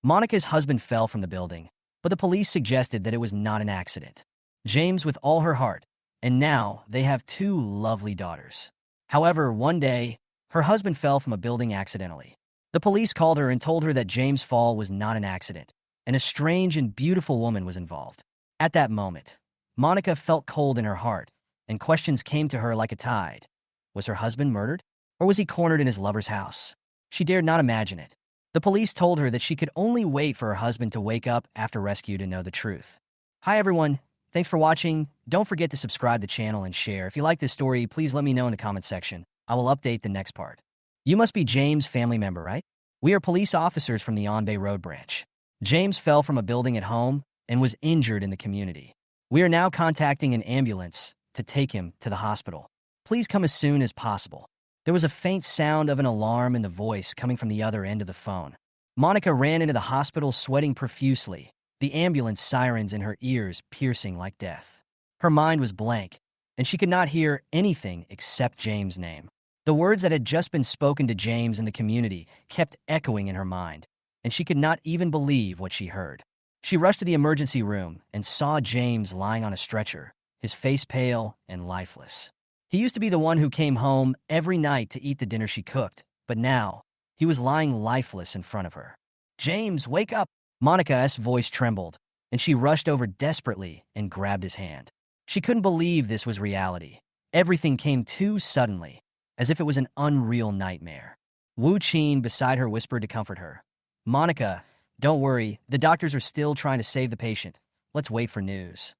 Monica's husband fell from the building, but the police suggested that it was not an accident. James with all her heart, and now they have two lovely daughters. However, one day, her husband fell from a building accidentally. The police called her and told her that James' fall was not an accident, and a strange and beautiful woman was involved. At that moment, Monica felt cold in her heart, and questions came to her like a tide. Was her husband murdered? Or was he cornered in his lover's house? She dared not imagine it. The police told her that she could only wait for her husband to wake up after rescue to know the truth. Hi everyone, thanks for watching. Don't forget to subscribe to the channel and share. If you like this story, please let me know in the comment section. I will update the next part. You must be James' family member, right? We are police officers from the On Bay Road branch. James fell from a building at home and was injured in the community. We are now contacting an ambulance to take him to the hospital. Please come as soon as possible. There was a faint sound of an alarm in the voice coming from the other end of the phone. Monica ran into the hospital sweating profusely, the ambulance sirens in her ears piercing like death. Her mind was blank, and she could not hear anything except James' name. The words that had just been spoken to James in the community kept echoing in her mind, and she could not even believe what she heard. She rushed to the emergency room and saw James lying on a stretcher, his face pale and lifeless. He used to be the one who came home every night to eat the dinner she cooked, but now he was lying lifeless in front of her. "James, wake up!" Monica's voice trembled, and she rushed over desperately and grabbed his hand. She couldn't believe this was reality. Everything came too suddenly, as if it was an unreal nightmare. Wu Qin beside her whispered to comfort her. "Monica, don't worry, the doctors are still trying to save the patient. Let's wait for news."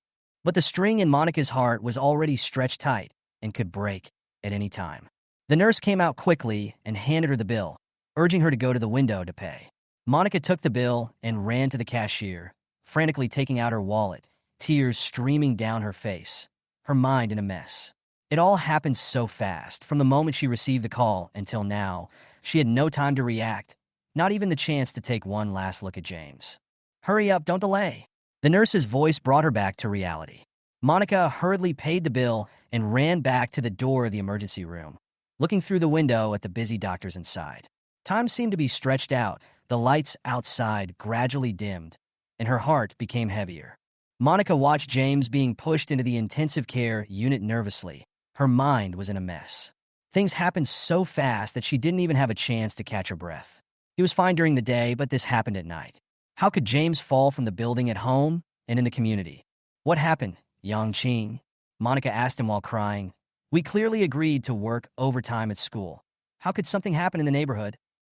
But the string in Monica's heart was already stretched tight and could break at any time. The nurse came out quickly and handed her the bill, urging her to go to the window to pay. Monica took the bill and ran to the cashier, frantically taking out her wallet, tears streaming down her face, her mind in a mess. It all happened so fast. From the moment she received the call until now, she had no time to react, not even the chance to take one last look at James. "Hurry up, don't delay." The nurse's voice brought her back to reality. Monica hurriedly paid the bill and ran back to the door of the emergency room, looking through the window at the busy doctors inside. Time seemed to be stretched out, the lights outside gradually dimmed, and her heart became heavier. Monica watched James being pushed into the intensive care unit nervously. Her mind was in a mess. Things happened so fast that she didn't even have a chance to catch her breath. He was fine during the day, but this happened at night. How could James fall from the building at home and in the community? "What happened, Yang Qing?" Monica asked him while crying. "We clearly agreed to work overtime at school. How could something happen in the neighborhood?"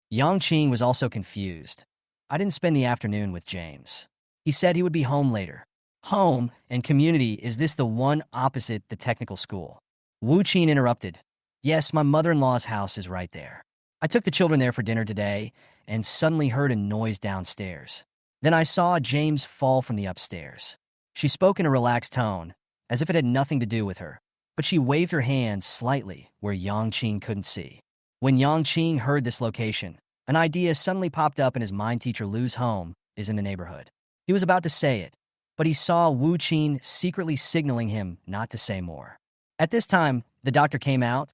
Yang Qing was also confused. "I didn't spend the afternoon with James. He said he would be home later." "Home and community, is this the one opposite the technical school?" Wu Qin interrupted. "Yes, my mother-in-law's house is right there. I took the children there for dinner today and suddenly heard a noise downstairs. Then I saw James fall from the upstairs." She spoke in a relaxed tone, as if it had nothing to do with her, but she waved her hand slightly where Yang Qing couldn't see. When Yang Qing heard this location, an idea suddenly popped up in his mind. Teacher Lu's home is in the neighborhood. He was about to say it, but he saw Wu Qin secretly signaling him not to say more. At this time, the doctor came out.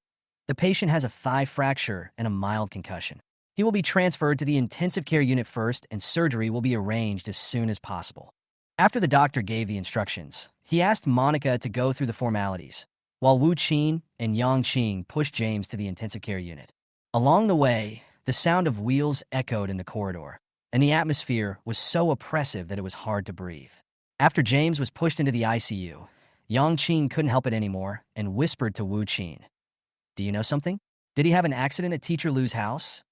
"The patient has a thigh fracture and a mild concussion. He will be transferred to the intensive care unit first, and surgery will be arranged as soon as possible." After the doctor gave the instructions, he asked Monica to go through the formalities, while Wu Qin and Yang Qing pushed James to the intensive care unit. Along the way, the sound of wheels echoed in the corridor, and the atmosphere was so oppressive that it was hard to breathe. After James was pushed into the ICU, Yang Qing couldn't help it anymore and whispered to Wu Qin, "Do you know something? Did he have an accident at Teacher Lu's house?"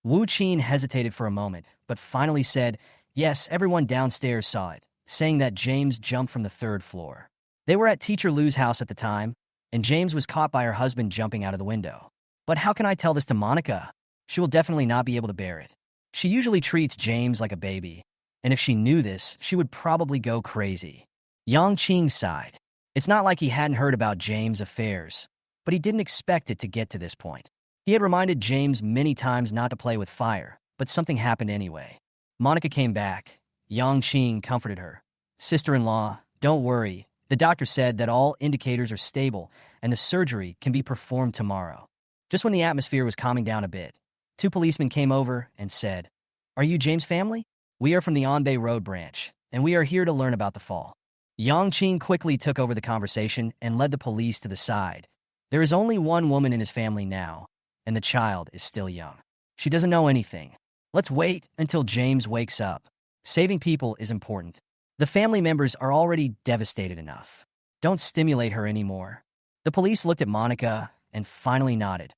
Wu Qin hesitated for a moment, but finally said, "Yes, everyone downstairs saw it, saying that James jumped from the third floor. They were at Teacher Lu's house at the time, and James was caught by her husband jumping out of the window. But how can I tell this to Monica? She will definitely not be able to bear it. She usually treats James like a baby, and if she knew this, she would probably go crazy." Yang Qing sighed. It's not like he hadn't heard about James' affairs, but he didn't expect it to get to this point. He had reminded James many times not to play with fire, but something happened anyway. Monica came back. Yang Qing comforted her. "Sister-in-law, don't worry. The doctor said that all indicators are stable and the surgery can be performed tomorrow." Just when the atmosphere was calming down a bit, two policemen came over and said, "Are you James' family?" We are from the Anbei Road branch, and we are here to learn about the fall. Yang Qing quickly took over the conversation and led the police to the side. There is only one woman in his family now, and the child is still young. She doesn't know anything. Let's wait until James wakes up. Saving people is important. The family members are already devastated enough. Don't stimulate her anymore. The police looked at Monica and finally nodded.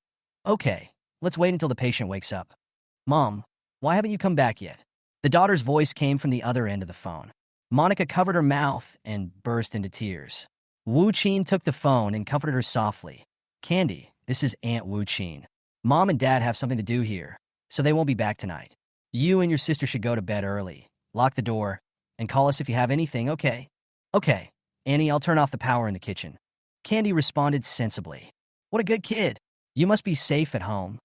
Okay, let's wait until the patient wakes up. Mom, why haven't you come back yet? The daughter's voice came from the other end of the phone. Monica covered her mouth and burst into tears. Wu Qin took the phone and comforted her softly. Candy, this is Aunt Wu Qin. Mom and Dad have something to do here, so they won't be back tonight. You and your sister should go to bed early, lock the door, and call us if you have anything, okay? Okay, Annie, I'll turn off the power in the kitchen. Candy responded sensibly. What a good kid. You must be safe at home.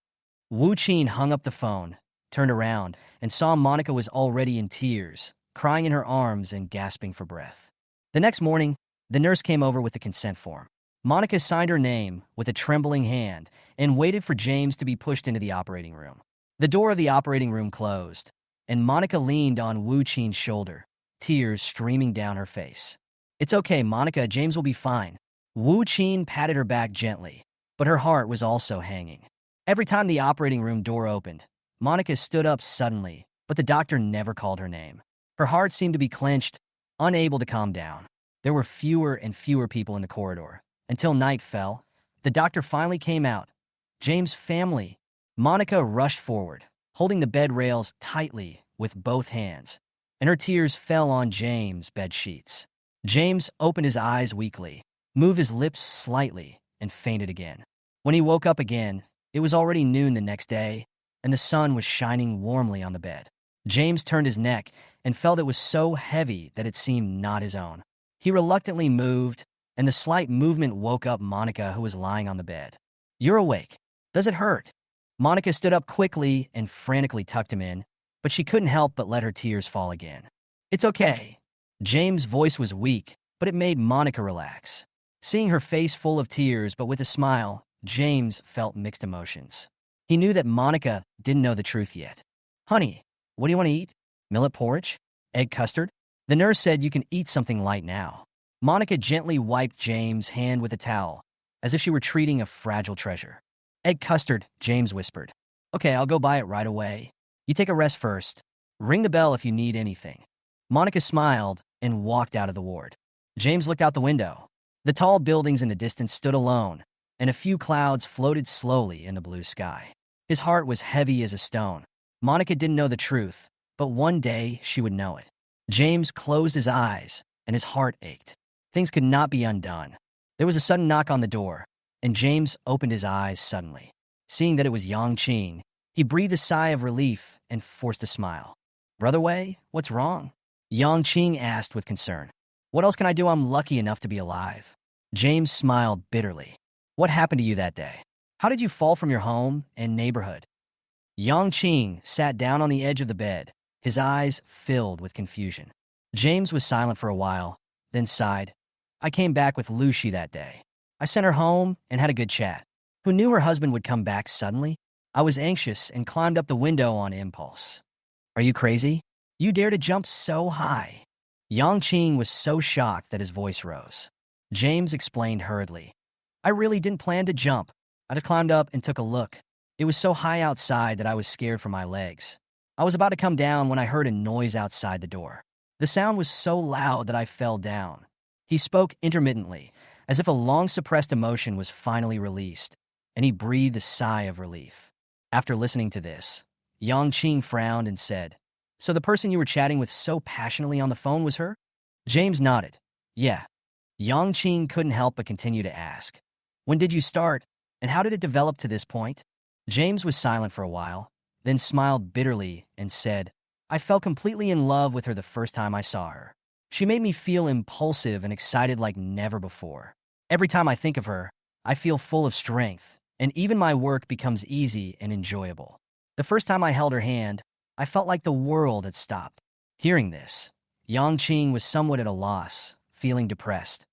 Wu Qin hung up the phone, turned around, and saw Monica was already in tears, crying in her arms and gasping for breath. The next morning, the nurse came over with the consent form. Monica signed her name with a trembling hand and waited for James to be pushed into the operating room. The door of the operating room closed, and Monica leaned on Wu Qin's shoulder, tears streaming down her face. It's okay, Monica, James will be fine. Wu Qin patted her back gently, but her heart was also hanging. Every time the operating room door opened, Monica stood up suddenly, but the doctor never called her name. Her heart seemed to be clenched, unable to calm down. There were fewer and fewer people in the corridor. Until night fell, the doctor finally came out. James' family. Monica rushed forward, holding the bed rails tightly with both hands, and her tears fell on James' bed sheets. James opened his eyes weakly, moved his lips slightly, and fainted again. When he woke up again, it was already noon the next day, and the sun was shining warmly on the bed. James turned his neck and felt it was so heavy that it seemed not his own. He reluctantly moved, and the slight movement woke up Monica, who was lying on the bed. You're awake. Does it hurt? Monica stood up quickly and frantically tucked him in, but she couldn't help but let her tears fall again. It's okay. James' voice was weak, but it made Monica relax. Seeing her face full of tears but with a smile, James felt mixed emotions. He knew that Monica didn't know the truth yet. Honey, what do you want to eat? Millet porridge? Egg custard? The nurse said you can eat something light now. Monica gently wiped James' hand with a towel, as if she were treating a fragile treasure. Egg custard, James whispered. Okay, I'll go buy it right away. You take a rest first. Ring the bell if you need anything. Monica smiled and walked out of the ward. James looked out the window. The tall buildings in the distance stood alone, and a few clouds floated slowly in the blue sky. His heart was heavy as a stone. Monica didn't know the truth, but one day she would know it. James closed his eyes, and his heart ached. Things could not be undone. There was a sudden knock on the door, and James opened his eyes suddenly. Seeing that it was Yang Qing, he breathed a sigh of relief and forced a smile. Brother Wei, what's wrong? Yang Qing asked with concern. What else can I do? I'm lucky enough to be alive. James smiled bitterly. What happened to you that day? How did you fall from your home and neighborhood? Yang Qing sat down on the edge of the bed, his eyes filled with confusion. James was silent for a while, then sighed. I came back with Lucy that day. I sent her home and had a good chat. Who knew her husband would come back suddenly? I was anxious and climbed up the window on impulse. Are you crazy? You dare to jump so high? Yang Qing was so shocked that his voice rose. James explained hurriedly. I really didn't plan to jump. I just climbed up and took a look. It was so high outside that I was scared for my legs. I was about to come down when I heard a noise outside the door. The sound was so loud that I fell down. He spoke intermittently, as if a long-suppressed emotion was finally released, and he breathed a sigh of relief. After listening to this, Yang Qing frowned and said, So the person you were chatting with so passionately on the phone was her? James nodded. Yeah. Yang Qing couldn't help but continue to ask. When did you start, and how did it develop to this point? James was silent for a while, then smiled bitterly and said, I fell completely in love with her the first time I saw her. She made me feel impulsive and excited like never before. Every time I think of her, I feel full of strength, and even my work becomes easy and enjoyable. The first time I held her hand, I felt like the world had stopped. Hearing this, Yang Qing was somewhat at a loss, feeling depressed.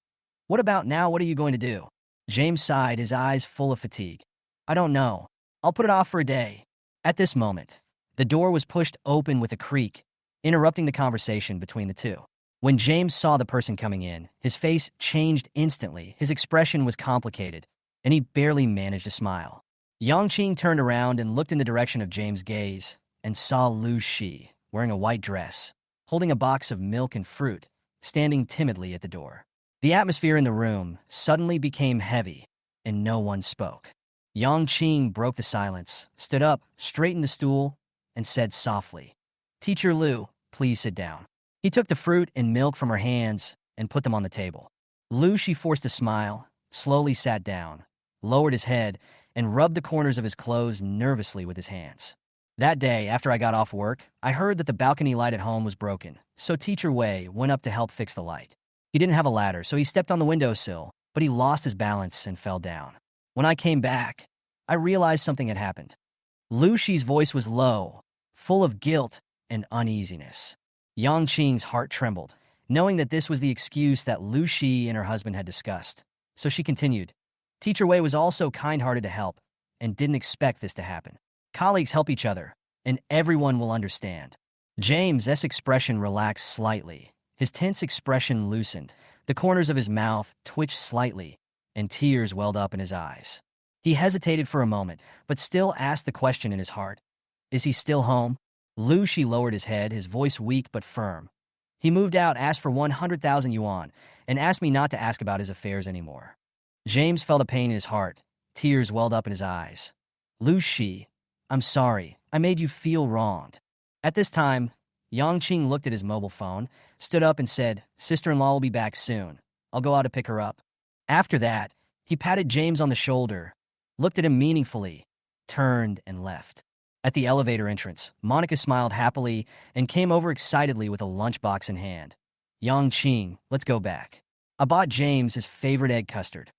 What about now? What are you going to do? James sighed, his eyes full of fatigue. I don't know. I'll put it off for a day. At this moment, the door was pushed open with a creak, interrupting the conversation between the two. When James saw the person coming in, his face changed instantly, his expression was complicated, and he barely managed a smile. Yangqing turned around and looked in the direction of James' gaze, and saw Lu Shi, wearing a white dress, holding a box of milk and fruit, standing timidly at the door. The atmosphere in the room suddenly became heavy, and no one spoke. Yangqing broke the silence, stood up, straightened the stool, and said softly, "Teacher Lu, please sit down." He took the fruit and milk from her hands and put them on the table. Lu Shi forced a smile, slowly sat down, lowered his head, and rubbed the corners of his clothes nervously with his hands. That day, after I got off work, I heard that the balcony light at home was broken, so Teacher Wei went up to help fix the light. He didn't have a ladder, so he stepped on the windowsill, but he lost his balance and fell down. When I came back, I realized something had happened. Lu Shi's voice was low, full of guilt and uneasiness. Yangqing's heart trembled, knowing that this was the excuse that Lu Shi and her husband had discussed. So she continued, "Teacher Wei was also kind-hearted to help, and didn't expect this to happen. Colleagues help each other, and everyone will understand." James's expression relaxed slightly. His tense expression loosened. The corners of his mouth twitched slightly, and tears welled up in his eyes. He hesitated for a moment, but still asked the question in his heart. "Is he still home?" Lu Shi lowered his head, his voice weak but firm. "He moved out, asked for 100,000 yuan, and asked me not to ask about his affairs anymore." James felt a pain in his heart. Tears welled up in his eyes. "Lu Shi, I'm sorry. I made you feel wronged." At this time, Yangqing looked at his mobile phone, stood up and said, "Sister-in-law will be back soon. I'll go out to pick her up." After that, he patted James on the shoulder, looked at him meaningfully, turned and left. At the elevator entrance, Monica smiled happily and came over excitedly with a lunchbox in hand. "Yangqing, let's go back. I bought James his favorite egg custard."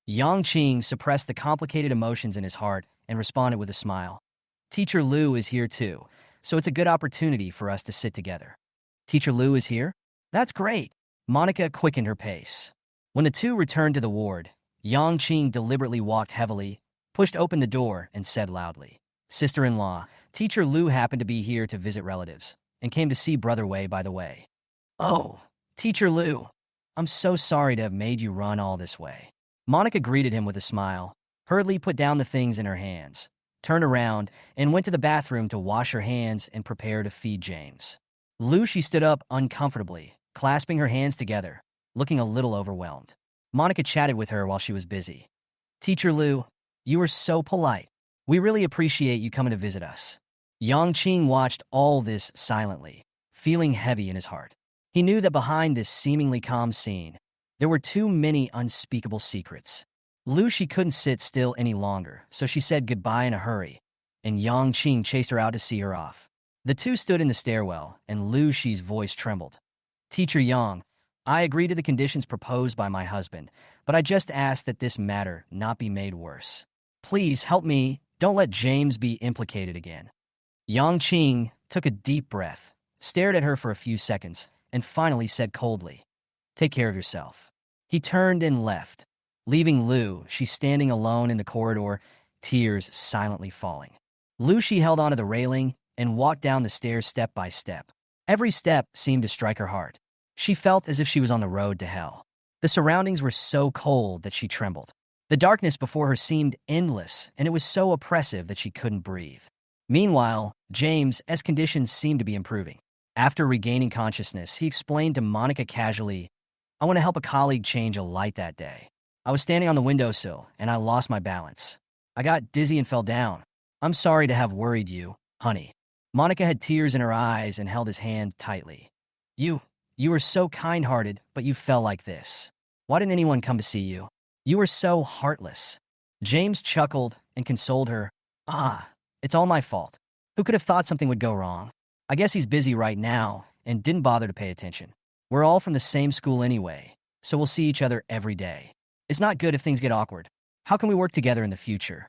Yangqing suppressed the complicated emotions in his heart and responded with a smile. "Teacher Lu is here too, so it's a good opportunity for us to sit together." "Teacher Lu is here? That's great." Monica quickened her pace. When the two returned to the ward, Yangqing deliberately walked heavily, pushed open the door, and said loudly, "Sister-in-law, Teacher Lu happened to be here to visit relatives, and came to see Brother Wei, by the way." "Oh, Teacher Lu, I'm so sorry to have made you run all this way." Monica greeted him with a smile, hurriedly put down the things in her hands, turned around, and went to the bathroom to wash her hands and prepare to feed James. Lu Shi stood up uncomfortably, clasping her hands together, looking a little overwhelmed. Monica chatted with her while she was busy. "Teacher Lu, you were so polite. We really appreciate you coming to visit us." Yangqing watched all this silently, feeling heavy in his heart. He knew that behind this seemingly calm scene, there were too many unspeakable secrets. Lu Shi couldn't sit still any longer, so she said goodbye in a hurry, and Yangqing chased her out to see her off. The two stood in the stairwell, and Lu Shi's voice trembled. "Teacher Yang, I agree to the conditions proposed by my husband, but I just ask that this matter not be made worse. Please help me. Don't let James be implicated again." Yangqing took a deep breath, stared at her for a few seconds, and finally said coldly, "Take care of yourself." He turned and left, leaving Lu Shi standing alone in the corridor, tears silently falling. Lu Shi held onto the railing and walked down the stairs step by step. Every step seemed to strike her heart. She felt as if she was on the road to hell. The surroundings were so cold that she trembled. The darkness before her seemed endless, and it was so oppressive that she couldn't breathe. Meanwhile, James's conditions seemed to be improving. After regaining consciousness, he explained to Monica casually, "I want to help a colleague change a light that day. I was standing on the windowsill, and I lost my balance. I got dizzy and fell down. I'm sorry to have worried you, honey." Monica had tears in her eyes and held his hand tightly. You were so kind-hearted, but you fell like this. Why didn't anyone come to see you? You were so heartless." James chuckled and consoled her. It's all my fault. Who could have thought something would go wrong? I guess he's busy right now and didn't bother to pay attention. We're all from the same school anyway, so we'll see each other every day. It's not good if things get awkward. How can we work together in the future?"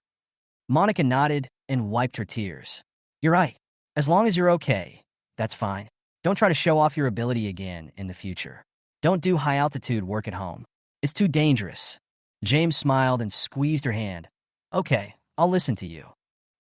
Monica nodded and wiped her tears. "You're right. As long as you're okay, that's fine. Don't try to show off your ability again in the future. Don't do high-altitude work at home. It's too dangerous." James smiled and squeezed her hand. "Okay, I'll listen to you."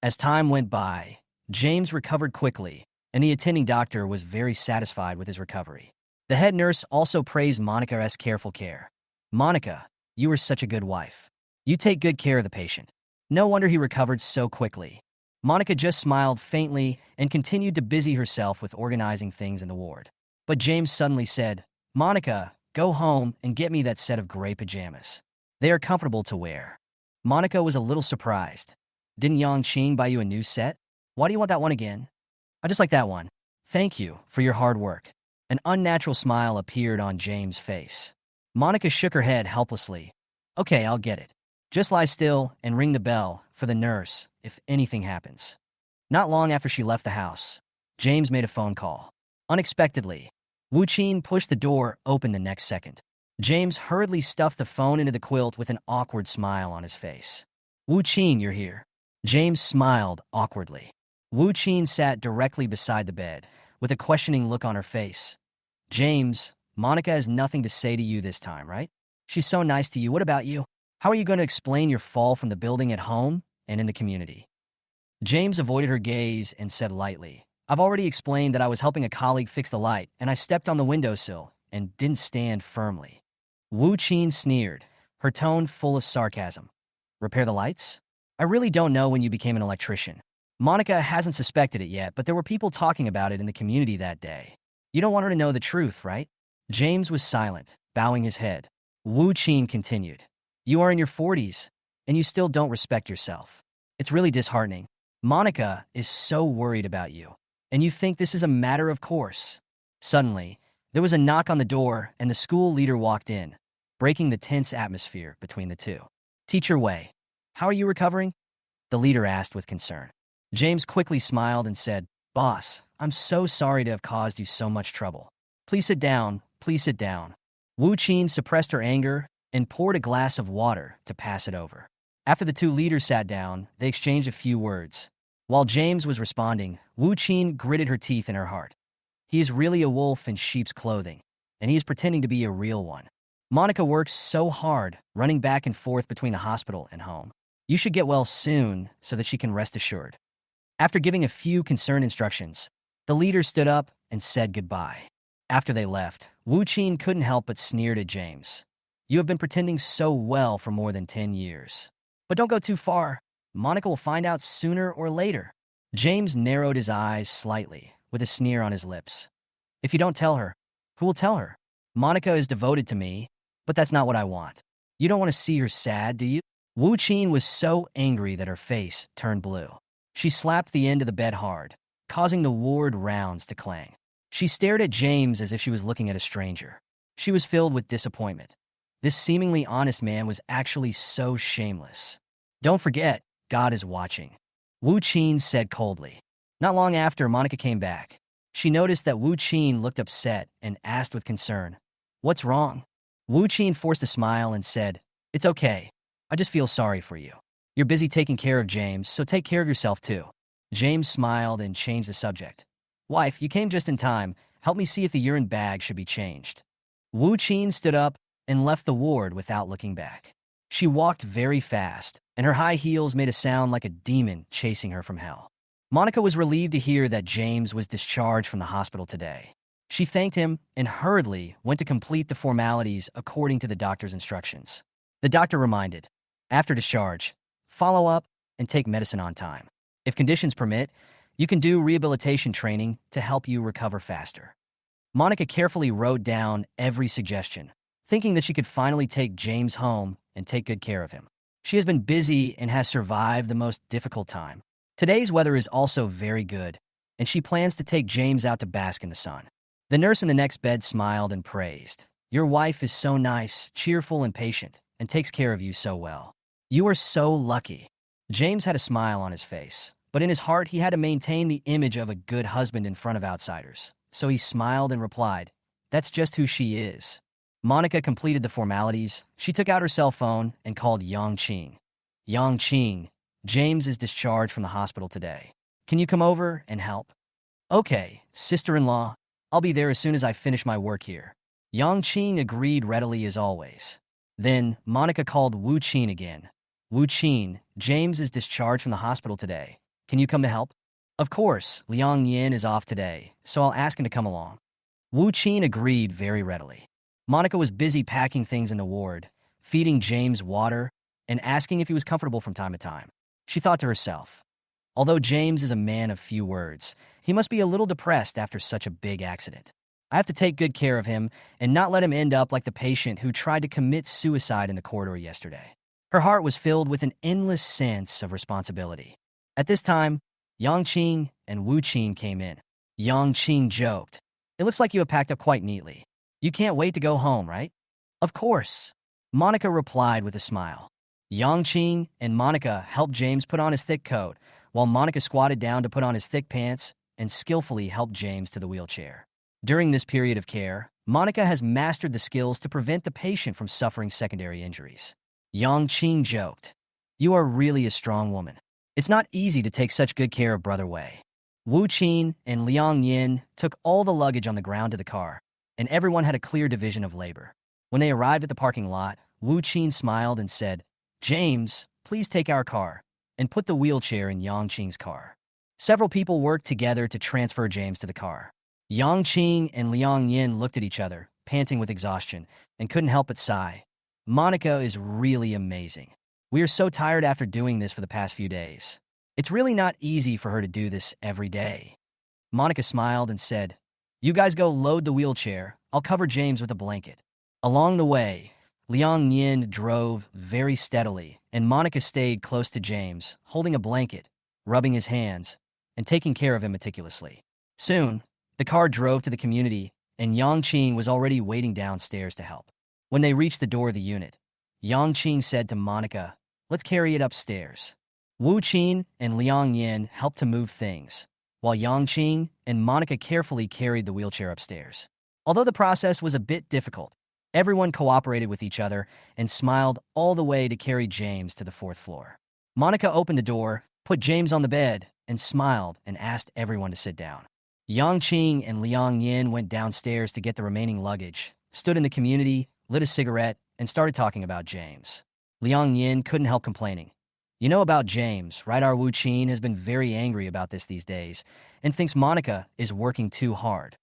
As time went by, James recovered quickly, and the attending doctor was very satisfied with his recovery. The head nurse also praised Monica's careful care. Monica, you were such a good wife. You take good care of the patient. No wonder he recovered so quickly. Monica just smiled faintly and continued to busy herself with organizing things in the ward. But James suddenly said, Monica, go home and get me that set of gray pajamas. They are comfortable to wear. Monica was a little surprised. Didn't Yang Qing buy you a new set? Why do you want that one again? I just like that one. Thank you for your hard work. An unnatural smile appeared on James' face. Monica shook her head helplessly. Okay, I'll get it. Just lie still and ring the bell for the nurse if anything happens. Not long after she left the house, James made a phone call. Unexpectedly, Wu Qin pushed the door open the next second. James hurriedly stuffed the phone into the quilt with an awkward smile on his face. Wu Qin, you're here. James smiled awkwardly. Wu Qin sat directly beside the bed, with a questioning look on her face. James, Monica has nothing to say to you this time, right? She's so nice to you. What about you? How are you going to explain your fall from the building at home and in the community? James avoided her gaze and said lightly, I've already explained that I was helping a colleague fix the light, and I stepped on the windowsill and didn't stand firmly. Wu Qin sneered, her tone full of sarcasm. Repair the lights? I really don't know when you became an electrician. Monica hasn't suspected it yet, but there were people talking about it in the community that day. You don't want her to know the truth, right? James was silent, bowing his head. Wu Qin continued. You are in your 40s, and you still don't respect yourself. It's really disheartening. Monica is so worried about you, and you think this is a matter of course. Suddenly, there was a knock on the door, and the school leader walked in, breaking the tense atmosphere between the two. Teacher Wei, how are you recovering? The leader asked with concern. James quickly smiled and said, Boss, I'm so sorry to have caused you so much trouble. Please sit down, please sit down. Wu Qin suppressed her anger and poured a glass of water to pass it over. After the two leaders sat down, they exchanged a few words. While James was responding, Wu Qin gritted her teeth in her heart. He is really a wolf in sheep's clothing, and he is pretending to be a real one. Monica works so hard, running back and forth between the hospital and home. You should get well soon so that she can rest assured. After giving a few concerned instructions, the leader stood up and said goodbye. After they left, Wu Qin couldn't help but sneer at James. You have been pretending so well for more than 10 years. But don't go too far. Monica will find out sooner or later. James narrowed his eyes slightly, with a sneer on his lips. If you don't tell her, who will tell her? Monica is devoted to me, but that's not what I want. You don't want to see her sad, do you? Wu Qin was so angry that her face turned blue. She slapped the end of the bed hard, causing the ward rounds to clang. She stared at James as if she was looking at a stranger. She was filled with disappointment. This seemingly honest man was actually so shameless. Don't forget, God is watching, Wu Qin said coldly. Not long after, Monica came back. She noticed that Wu Qin looked upset and asked with concern, What's wrong? Wu Qin forced a smile and said, It's okay. I just feel sorry for you. You're busy taking care of James, so take care of yourself too. James smiled and changed the subject. Wife, you came just in time. Help me see if the urine bag should be changed. Wu Qin stood up and left the ward without looking back. She walked very fast, and her high heels made a sound like a demon chasing her from hell. Monica was relieved to hear that James was discharged from the hospital today. She thanked him and hurriedly went to complete the formalities according to the doctor's instructions. The doctor reminded, after discharge, follow up and take medicine on time. If conditions permit, you can do rehabilitation training to help you recover faster. Monica carefully wrote down every suggestion, thinking that she could finally take James home and take good care of him. She has been busy and has survived the most difficult time. Today's weather is also very good, and she plans to take James out to bask in the sun. The nurse in the next bed smiled and praised. Your wife is so nice, cheerful, and patient, and takes care of you so well. You are so lucky. James had a smile on his face, but in his heart he had to maintain the image of a good husband in front of outsiders. So he smiled and replied, That's just who she is. Monica completed the formalities. She took out her cell phone and called Yang Qing. Yang Qing, James is discharged from the hospital today. Can you come over and help? Okay, sister-in-law. I'll be there as soon as I finish my work here. Yang Qing agreed readily as always. Then Monica called Wu Qin again. Wu Qin, James is discharged from the hospital today. Can you come to help? Of course, Liang Yin is off today, so I'll ask him to come along. Wu Qin agreed very readily. Monica was busy packing things in the ward, feeding James water, and asking if he was comfortable from time to time. She thought to herself, although James is a man of few words, he must be a little depressed after such a big accident. I have to take good care of him and not let him end up like the patient who tried to commit suicide in the corridor yesterday. Her heart was filled with an endless sense of responsibility. At this time, Yang Qing and Wu Qin came in. Yang Qing joked, "It looks like you have packed up quite neatly. You can't wait to go home, right?" "Of course," Monica replied with a smile. Yang Qing and Monica helped James put on his thick coat, while Monica squatted down to put on his thick pants and skillfully helped James to the wheelchair. During this period of care, Monica has mastered the skills to prevent the patient from suffering secondary injuries. Yang Qing joked, "You are really a strong woman. It's not easy to take such good care of Brother Wei." Wu Qin and Liang Yin took all the luggage on the ground to the car, and everyone had a clear division of labor. When they arrived at the parking lot, Wu Qin smiled and said, "James, please take our car," and put the wheelchair in Yang Qing's car. Several people worked together to transfer James to the car. Yang Qing and Liang Yin looked at each other, panting with exhaustion, and couldn't help but sigh. "Monica is really amazing. We are so tired after doing this for the past few days. It's really not easy for her to do this every day." Monica smiled and said, "You guys go load the wheelchair. I'll cover James with a blanket." Along the way, Liang Yin drove very steadily, and Monica stayed close to James, holding a blanket, rubbing his hands, and taking care of him meticulously. Soon, the car drove to the community, and Yang Qing was already waiting downstairs to help. When they reached the door of the unit, Yang Qing said to Monica, "Let's carry it upstairs." Wu Qin and Liang Yin helped to move things, while Yang Qing and Monica carefully carried the wheelchair upstairs. Although the process was a bit difficult, everyone cooperated with each other and smiled all the way to carry James to the fourth floor. Monica opened the door, put James on the bed, and smiled and asked everyone to sit down. Yang Qing and Liang Yin went downstairs to get the remaining luggage, stood in the community, lit a cigarette, and started talking about James. Liang Yin couldn't help complaining. "You know about James, right? Our Wu Qin has been very angry about this these days and thinks Monica is working too hard."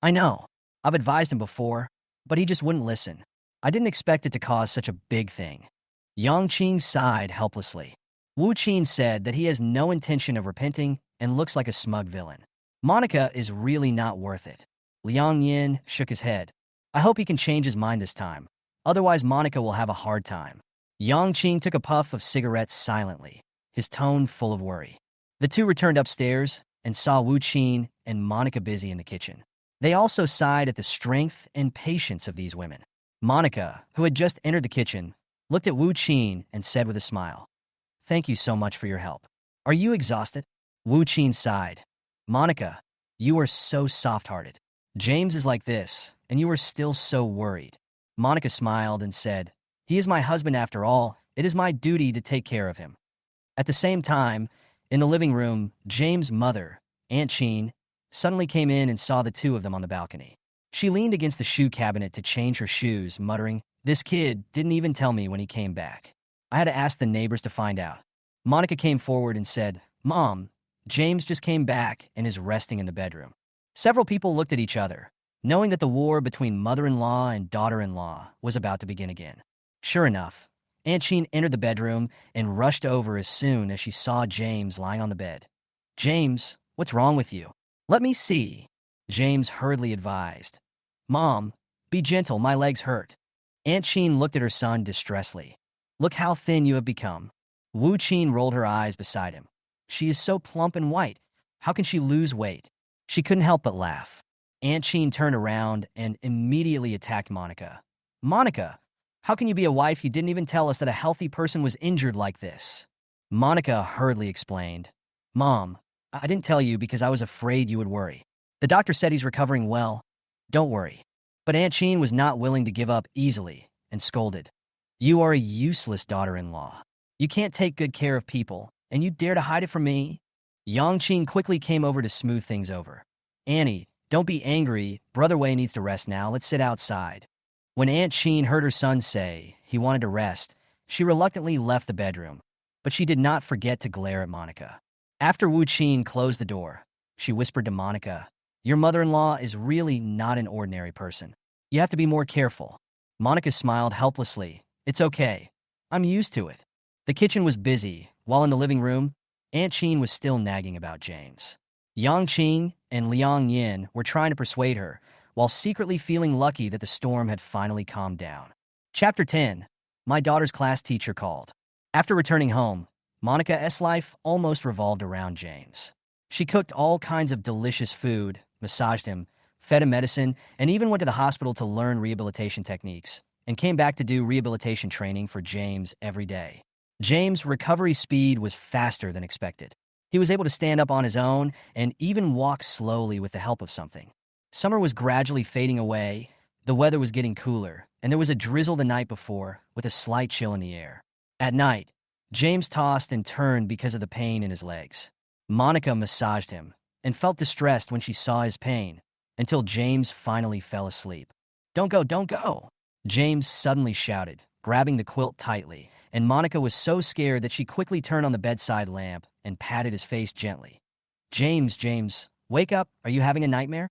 "I know. I've advised him before, but he just wouldn't listen. I didn't expect it to cause such a big thing." Yang Qing sighed helplessly. Wu Qin said that he has no intention of repenting and looks like a smug villain. "Monica is really not worth it." Liang Yin shook his head. "I hope he can change his mind this time. Otherwise, Monica will have a hard time." Yang Qing took a puff of cigarettes silently, his tone full of worry. The two returned upstairs and saw Wu Qin and Monica busy in the kitchen. They also sighed at the strength and patience of these women. Monica, who had just entered the kitchen, looked at Wu Qin and said with a smile, "Thank you so much for your help. Are you exhausted?" Wu Qin sighed. "Monica, you are so soft-hearted. James is like this, and you are still so worried." Monica smiled and said, "He is my husband after all. It is my duty to take care of him." At the same time, in the living room, James' mother, Aunt Jean, suddenly came in and saw the two of them on the balcony. She leaned against the shoe cabinet to change her shoes, muttering, "This kid didn't even tell me when he came back. I had to ask the neighbors to find out." Monica came forward and said, "Mom, James just came back and is resting in the bedroom." Several people looked at each other, knowing that the war between mother-in-law and daughter-in-law was about to begin again. Sure enough, Aunt Jean entered the bedroom and rushed over as soon as she saw James lying on the bed. "James, what's wrong with you?" "Let me see," James hurriedly advised. "Mom, be gentle, my legs hurt." Aunt Jean looked at her son distressfully. "Look how thin you have become." Wu Qin rolled her eyes beside him. "She is so plump and white. How can she lose weight?" She couldn't help but laugh. Aunt Jean turned around and immediately attacked Monica. "Monica, how can you be a wife? You didn't even tell us that a healthy person was injured like this." Monica hurriedly explained, "Mom, I didn't tell you because I was afraid you would worry. The doctor said he's recovering well. Don't worry." But Aunt Jean was not willing to give up easily and scolded, "You are a useless daughter-in-law. You can't take good care of people, and you dare to hide it from me?" Yang Qing quickly came over to smooth things over. "Annie, don't be angry. Brother Wei needs to rest now. Let's sit outside." When Aunt Jean heard her son say he wanted to rest, she reluctantly left the bedroom, but she did not forget to glare at Monica. After Wu Qin closed the door, she whispered to Monica, "Your mother-in-law is really not an ordinary person. You have to be more careful." Monica smiled helplessly. "It's okay. I'm used to it." The kitchen was busy, while in the living room, Aunt Qin was still nagging about James. Yang Qing and Liang Yin were trying to persuade her, while secretly feeling lucky that the storm had finally calmed down. Chapter 10. My daughter's class teacher called. After returning home, Monica's life almost revolved around James. She cooked all kinds of delicious food, massaged him, fed him medicine, and even went to the hospital to learn rehabilitation techniques, and came back to do rehabilitation training for James every day. James' recovery speed was faster than expected. He was able to stand up on his own and even walk slowly with the help of something. Summer was gradually fading away, the weather was getting cooler, and there was a drizzle the night before, with a slight chill in the air. At night, James tossed and turned because of the pain in his legs. Monica massaged him and felt distressed when she saw his pain, until James finally fell asleep. "Don't go, don't go!" James suddenly shouted, grabbing the quilt tightly, and Monica was so scared that she quickly turned on the bedside lamp and patted his face gently. James, wake up. Are you having a nightmare?"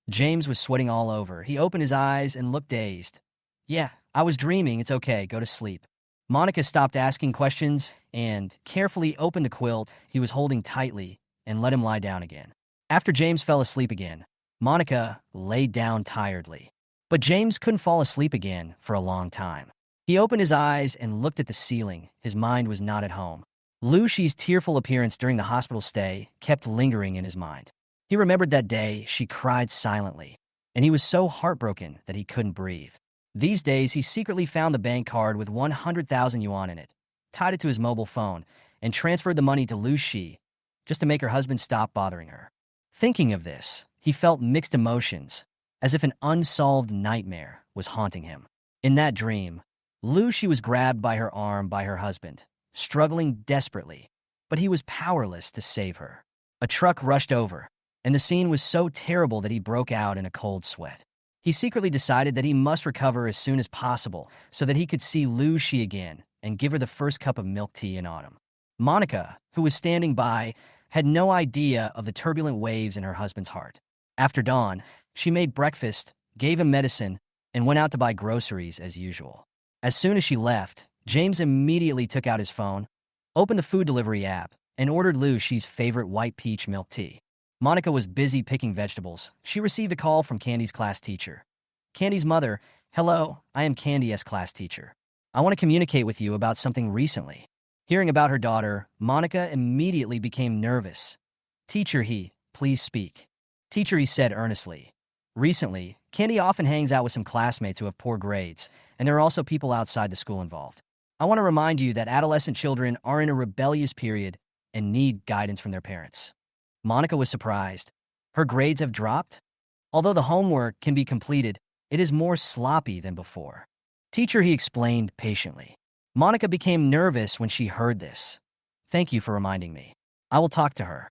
James was sweating all over. He opened his eyes and looked dazed. "Yeah, I was dreaming. It's okay. Go to sleep." Monica stopped asking questions and carefully opened the quilt he was holding tightly and let him lie down again. After James fell asleep again, Monica laid down tiredly. But James couldn't fall asleep again for a long time. He opened his eyes and looked at the ceiling. His mind was not at home. Lu Shi's tearful appearance during the hospital stay kept lingering in his mind. He remembered that day she cried silently, and he was so heartbroken that he couldn't breathe. These days, he secretly found the bank card with 100,000 yuan in it, tied it to his mobile phone, and transferred the money to Lu Shi just to make her husband stop bothering her. Thinking of this, he felt mixed emotions, as if an unsolved nightmare was haunting him. In that dream, Lu Shi was grabbed by her arm by her husband, struggling desperately, but he was powerless to save her. A truck rushed over, and the scene was so terrible that he broke out in a cold sweat. He secretly decided that he must recover as soon as possible so that he could see Lu Shi again and give her the first cup of milk tea in autumn. Monica, who was standing by, had no idea of the turbulent waves in her husband's heart. After dawn, she made breakfast, gave him medicine, and went out to buy groceries as usual. As soon as she left, James immediately took out his phone, opened the food delivery app, and ordered Lu Shi's favorite white peach milk tea. Monica was busy picking vegetables. She received a call from Candy's class teacher. Candy's mother, "Hello, I am Candy's class teacher. I want to communicate with you about something recently." Hearing about her daughter, Monica immediately became nervous. "Teacher He, please speak." Teacher He said earnestly. "Recently, Candy often hangs out with some classmates who have poor grades, and there are also people outside the school involved. I want to remind you that adolescent children are in a rebellious period and need guidance from their parents." Monica was surprised. Her grades have dropped? Although the homework can be completed, it is more sloppy than before. Teacher He explained patiently. Monica became nervous when she heard this. "Thank you for reminding me. I will talk to her."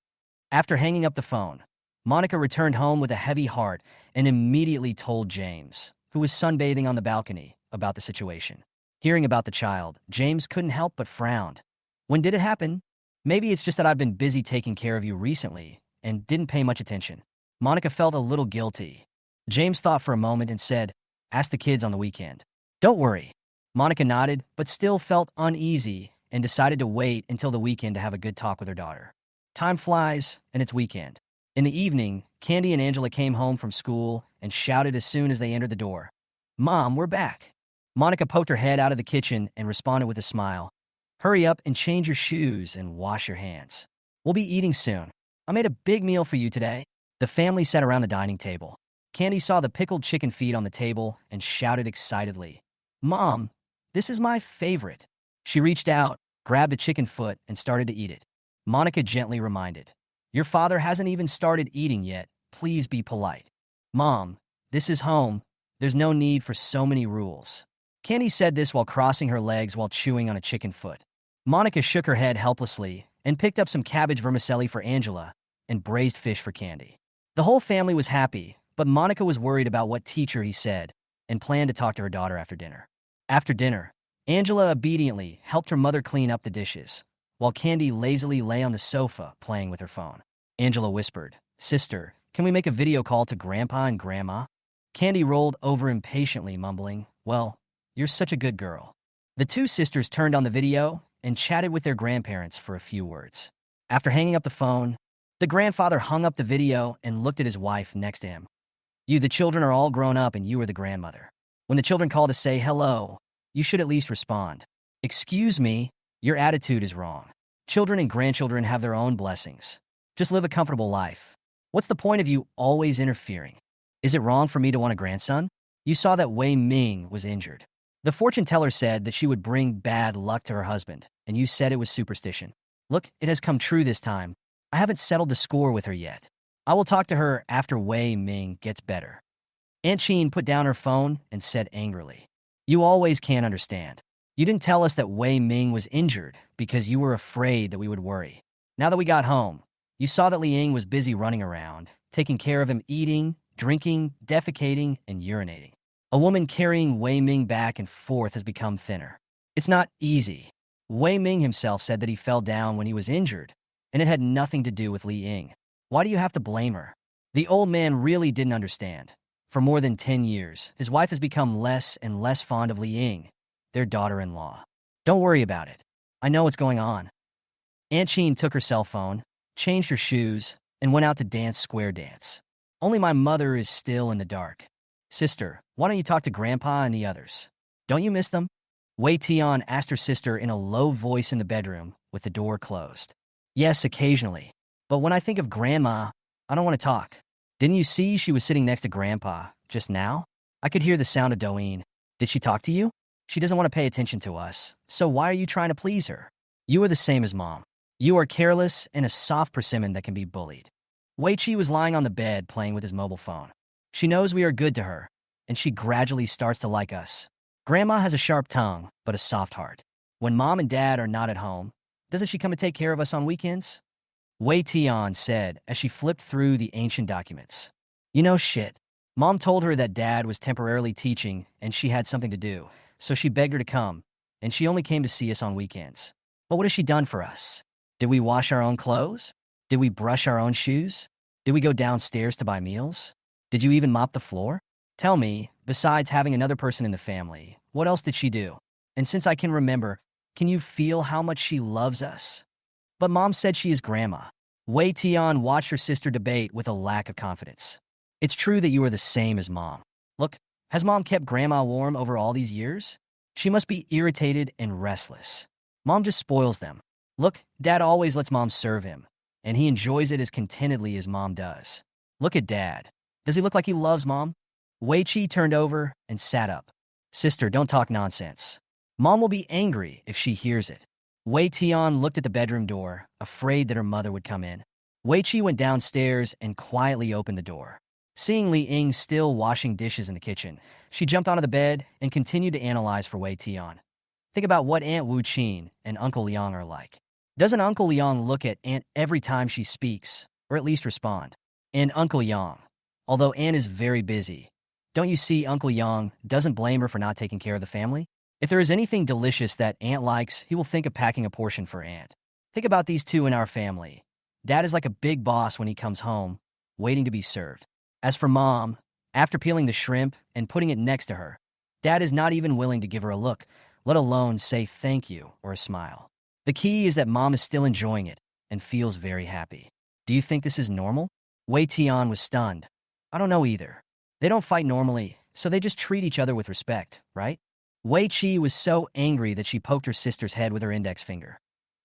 After hanging up the phone, Monica returned home with a heavy heart and immediately told James, who was sunbathing on the balcony, about the situation. Hearing about the child, James couldn't help but frown. "When did it happen?" "Maybe it's just that I've been busy taking care of you recently and didn't pay much attention." Monica felt a little guilty. James thought for a moment and said, "Ask the kids on the weekend." "Don't worry." Monica nodded, but still felt uneasy and decided to wait until the weekend to have a good talk with her daughter. Time flies, and it's weekend. In the evening, Candy and Angela came home from school and shouted as soon as they entered the door, "Mom, we're back." Monica poked her head out of the kitchen and responded with a smile. "Hurry up and change your shoes and wash your hands. We'll be eating soon. I made a big meal for you today." The family sat around the dining table. Candy saw the pickled chicken feet on the table and shouted excitedly, "Mom, this is my favorite." She reached out, grabbed a chicken foot, and started to eat it. Monica gently reminded, "Your father hasn't even started eating yet. Please be polite." "Mom, this is home. There's no need for so many rules." Candy said this while crossing her legs while chewing on a chicken foot. Monica shook her head helplessly and picked up some cabbage vermicelli for Angela and braised fish for Candy. The whole family was happy, but Monica was worried about what Teacher He said and planned to talk to her daughter after dinner. After dinner, Angela obediently helped her mother clean up the dishes, while Candy lazily lay on the sofa playing with her phone. Angela whispered, "Sister, can we make a video call to Grandpa and Grandma?" Candy rolled over impatiently, mumbling, "Well, you're such a good girl." The two sisters turned on the video and chatted with their grandparents for a few words. After hanging up the phone, the grandfather hung up the video and looked at his wife next to him. The children are all grown up and you are the grandmother. When the children call to say hello, you should at least respond. Excuse me, your attitude is wrong. Children and grandchildren have their own blessings. Just live a comfortable life. What's the point of you always interfering? Is it wrong for me to want a grandson? You saw that Wei Ming was injured. The fortune teller said that she would bring bad luck to her husband, and you said it was superstition. Look, it has come true this time. I haven't settled the score with her yet. I will talk to her after Wei Ming gets better. Aunt Chin put down her phone and said angrily, "You always can't understand. You didn't tell us that Wei Ming was injured because you were afraid that we would worry. Now that we got home, you saw that Li Ying was busy running around, taking care of him eating, drinking, defecating, and urinating. A woman carrying Wei Ming back and forth has become thinner. It's not easy. Wei Ming himself said that he fell down when he was injured, and it had nothing to do with Li Ying. Why do you have to blame her?" The old man really didn't understand. For more than 10 years, his wife has become less and less fond of Li Ying, their daughter-in-law. "Don't worry about it. I know what's going on." Aunt Chin took her cell phone, changed her shoes, and went out to dance square dance. Only my mother is still in the dark. "Sister, why don't you talk to Grandpa and the others? Don't you miss them?" Wei Tian asked her sister in a low voice in the bedroom with the door closed. "Yes, occasionally. But when I think of Grandma, I don't want to talk. Didn't you see she was sitting next to Grandpa just now? I could hear the sound of Douyin. Did she talk to you? She doesn't want to pay attention to us, so why are you trying to please her? You are the same as Mom. You are careless and a soft persimmon that can be bullied." Wei Chi was lying on the bed playing with his mobile phone. She knows we are good to her, and she gradually starts to like us. Grandma has a sharp tongue, but a soft heart. When Mom and Dad are not at home, doesn't she come and take care of us on weekends? Wei Tian said as she flipped through the ancient documents. "You know shit. Mom told her that Dad was temporarily teaching and she had something to do, so she begged her to come, and she only came to see us on weekends. But what has she done for us? Did we wash our own clothes? Did we brush our own shoes? Did we go downstairs to buy meals? Did you even mop the floor? Tell me, besides having another person in the family, what else did she do? And since I can remember, can you feel how much she loves us?" But Mom said she is Grandma. Wei Tian watched her sister debate with a lack of confidence. "It's true that you are the same as Mom. Look, has Mom kept Grandma warm over all these years? She must be irritated and restless. Mom just spoils them. Look, Dad always lets Mom serve him, and he enjoys it as contentedly as Mom does. Look at Dad. Does he look like he loves Mom?" Wei Chi turned over and sat up. "Sister, don't talk nonsense. Mom will be angry if she hears it." Wei Tian looked at the bedroom door, afraid that her mother would come in. Wei Chi went downstairs and quietly opened the door. Seeing Li Ying still washing dishes in the kitchen, she jumped onto the bed and continued to analyze for Wei Tian. "Think about what Aunt Wu Qin and Uncle Liang are like. Doesn't Uncle Liang look at Aunt every time she speaks, or at least respond? And Uncle Yang, although Aunt is very busy, don't you see Uncle Yang doesn't blame her for not taking care of the family? If there is anything delicious that Aunt likes, he will think of packing a portion for Aunt. Think about these two in our family. Dad is like a big boss when he comes home, waiting to be served. As for Mom, after peeling the shrimp and putting it next to her, Dad is not even willing to give her a look, let alone say thank you or a smile. The key is that Mom is still enjoying it and feels very happy. Do you think this is normal?" Wei Tian was stunned. "I don't know either. They don't fight normally, so they just treat each other with respect, right?" Wei Chi was so angry that she poked her sister's head with her index finger.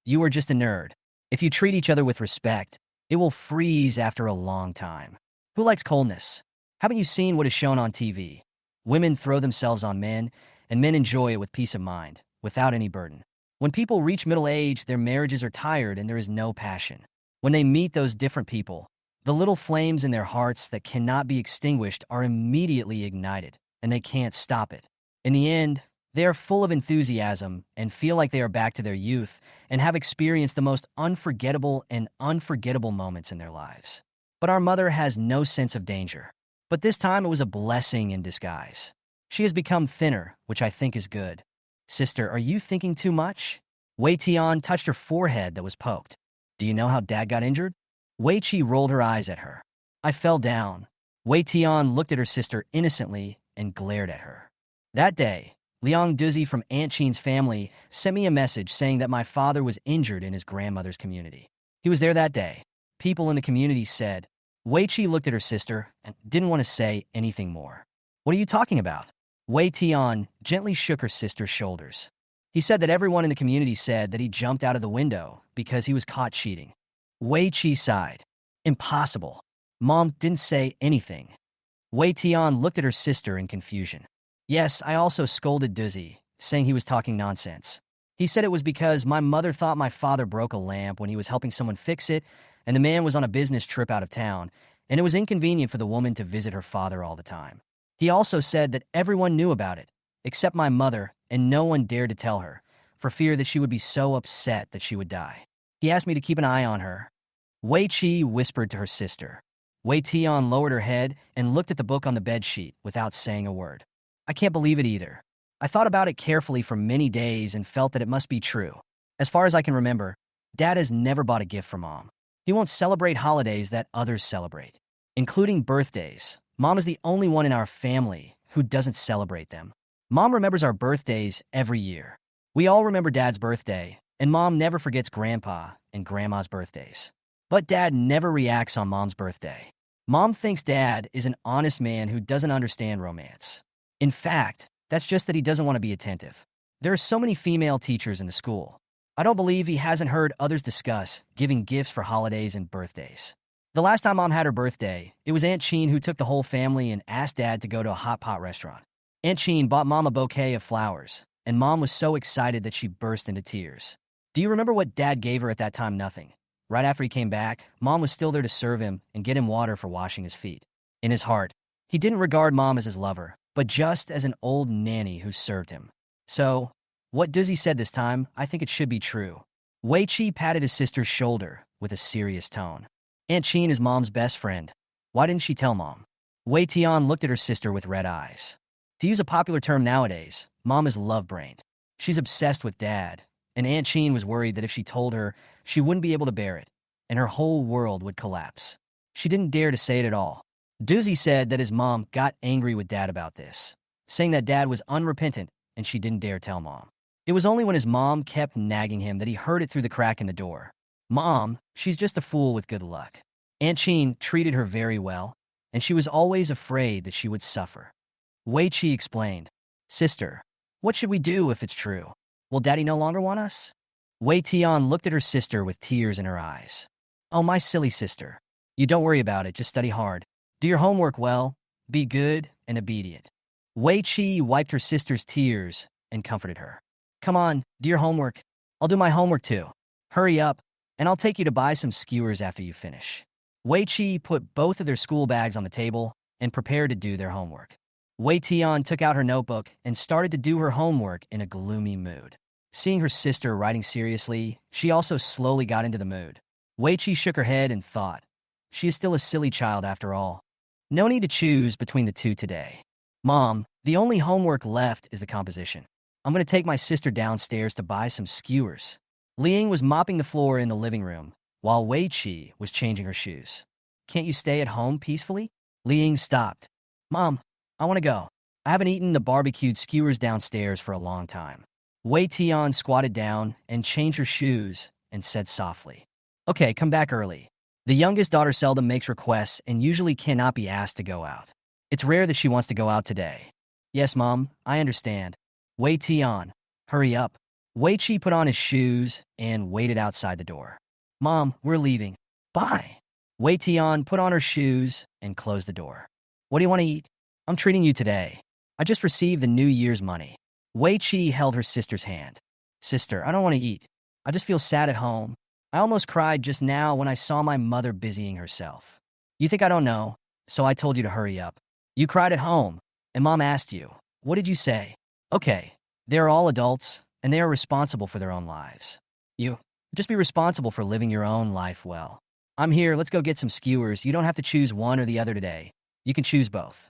"You are just a nerd. If you treat each other with respect, it will freeze after a long time. Who likes coldness? Haven't you seen what is shown on TV? Women throw themselves on men, and men enjoy it with peace of mind, without any burden. When people reach middle age, their marriages are tired and there is no passion. When they meet those different people, the little flames in their hearts that cannot be extinguished are immediately ignited, and they can't stop it. In the end, they are full of enthusiasm and feel like they are back to their youth and have experienced the most unforgettable moments in their lives. But our mother has no sense of danger. But this time it was a blessing in disguise. She has become thinner, which I think is good. Sister, are you thinking too much? Wei Tian touched her forehead that was poked. Do you know how Dad got injured? Wei Chi rolled her eyes at her. I fell down. Wei Tian looked at her sister innocently and glared at her. That day, Liang Duzi from Aunt Chin's family sent me a message saying that my father was injured in his grandmother's community. He was there that day. People in the community said. Wei Chi looked at her sister and didn't want to say anything more. What are you talking about? Wei Tian gently shook her sister's shoulders. He said that everyone in the community said that he jumped out of the window because he was caught cheating. Wei Chi sighed. Impossible. Mom didn't say anything. Wei Tian looked at her sister in confusion. Yes, I also scolded Duzi, saying he was talking nonsense. He said it was because my mother thought my father broke a lamp when he was helping someone fix it, and the man was on a business trip out of town, and it was inconvenient for the woman to visit her father all the time. He also said that everyone knew about it, except my mother, and no one dared to tell her, for fear that she would be so upset that she would die. He asked me to keep an eye on her. Wei Chi whispered to her sister. Wei Tian lowered her head and looked at the book on the bedsheet without saying a word. I can't believe it either. I thought about it carefully for many days and felt that it must be true. As far as I can remember, Dad has never bought a gift for Mom. He won't celebrate holidays that others celebrate, including birthdays. Mom is the only one in our family who doesn't celebrate them. Mom remembers our birthdays every year. We all remember Dad's birthday, and Mom never forgets Grandpa and Grandma's birthdays. But Dad never reacts on Mom's birthday. Mom thinks Dad is an honest man who doesn't understand romance. In fact, that's just that he doesn't want to be attentive. There are so many female teachers in the school. I don't believe he hasn't heard others discuss giving gifts for holidays and birthdays. The last time Mom had her birthday, it was Aunt Chin who took the whole family and asked Dad to go to a hot pot restaurant. Aunt Chin bought Mom a bouquet of flowers, and Mom was so excited that she burst into tears. Do you remember what Dad gave her at that time? Nothing. Right after he came back, Mom was still there to serve him and get him water for washing his feet. In his heart, he didn't regard Mom as his lover, but just as an old nanny who served him. So, what Dizzy said this time, I think it should be true. Wei Chi patted his sister's shoulder with a serious tone. Aunt Chin is Mom's best friend. Why didn't she tell Mom? Wei Tian looked at her sister with red eyes. To use a popular term nowadays, Mom is love-brained. She's obsessed with Dad, and Aunt Chin was worried that if she told her, she wouldn't be able to bear it, and her whole world would collapse. She didn't dare to say it at all. Doozy said that his mom got angry with Dad about this, saying that Dad was unrepentant and she didn't dare tell Mom. It was only when his mom kept nagging him that he heard it through the crack in the door. Mom, she's just a fool with good luck. Aunt Chin treated her very well, and she was always afraid that she would suffer. Wei Chi explained, Sister, what should we do if it's true? Will Daddy no longer want us? Wei Tian looked at her sister with tears in her eyes. Oh, my silly sister. You don't worry about it, just study hard. Do your homework well, be good and obedient. Wei Chi wiped her sister's tears and comforted her. Come on, do your homework. I'll do my homework too. Hurry up, and I'll take you to buy some skewers after you finish. Wei Chi put both of their school bags on the table and prepared to do their homework. Wei Tian took out her notebook and started to do her homework in a gloomy mood. Seeing her sister writing seriously, she also slowly got into the mood. Wei Chi shook her head and thought, she is still a silly child after all. No need to choose between the two today. Mom, the only homework left is the composition. I'm going to take my sister downstairs to buy some skewers. Liang was mopping the floor in the living room, while Wei Chi was changing her shoes. Can't you stay at home peacefully? Liang stopped. Mom, I want to go. I haven't eaten the barbecued skewers downstairs for a long time. Wei Tian squatted down and changed her shoes and said softly, Okay, come back early. The youngest daughter seldom makes requests and usually cannot be asked to go out. It's rare that she wants to go out today. Yes, Mom, I understand. Wei Tian, hurry up. Wei Chi put on his shoes and waited outside the door. Mom, we're leaving. Bye. Wei Tian put on her shoes and closed the door. What do you want to eat? I'm treating you today. I just received the New Year's money. Wei Chi held her sister's hand. Sister, I don't want to eat. I just feel sad at home. I almost cried just now when I saw my mother busying herself. You think I don't know, so I told you to hurry up. You cried at home, and Mom asked you. What did you say? Okay, they're all adults, and they are responsible for their own lives. You, just be responsible for living your own life well. I'm here, let's go get some skewers. You don't have to choose one or the other today. You can choose both.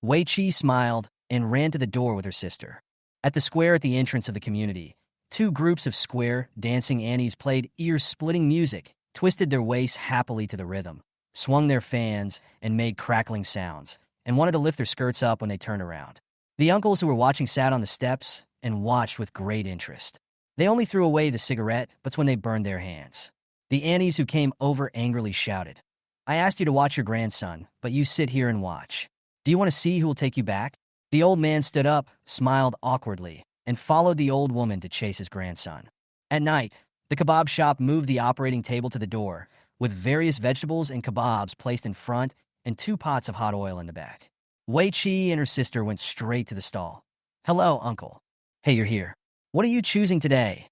Wei Chi smiled and ran to the door with her sister. At the square at the entrance of the community, Two groups of square, dancing Annies played ear-splitting music, twisted their waists happily to the rhythm, swung their fans, and made crackling sounds, and wanted to lift their skirts up when they turned around. The uncles who were watching sat on the steps and watched with great interest. They only threw away the cigarette, but when they burned their hands. The Annies who came over angrily shouted, "I asked you to watch your grandson, but you sit here and watch. Do you want to see who will take you back?" The old man stood up, smiled awkwardly, and followed the old woman to chase his grandson. At night, the kebab shop moved the operating table to the door, with various vegetables and kebabs placed in front and 2 pots of hot oil in the back. Wei Chi and her sister went straight to the stall. "Hello, uncle. Hey, you're here. What are you choosing today?"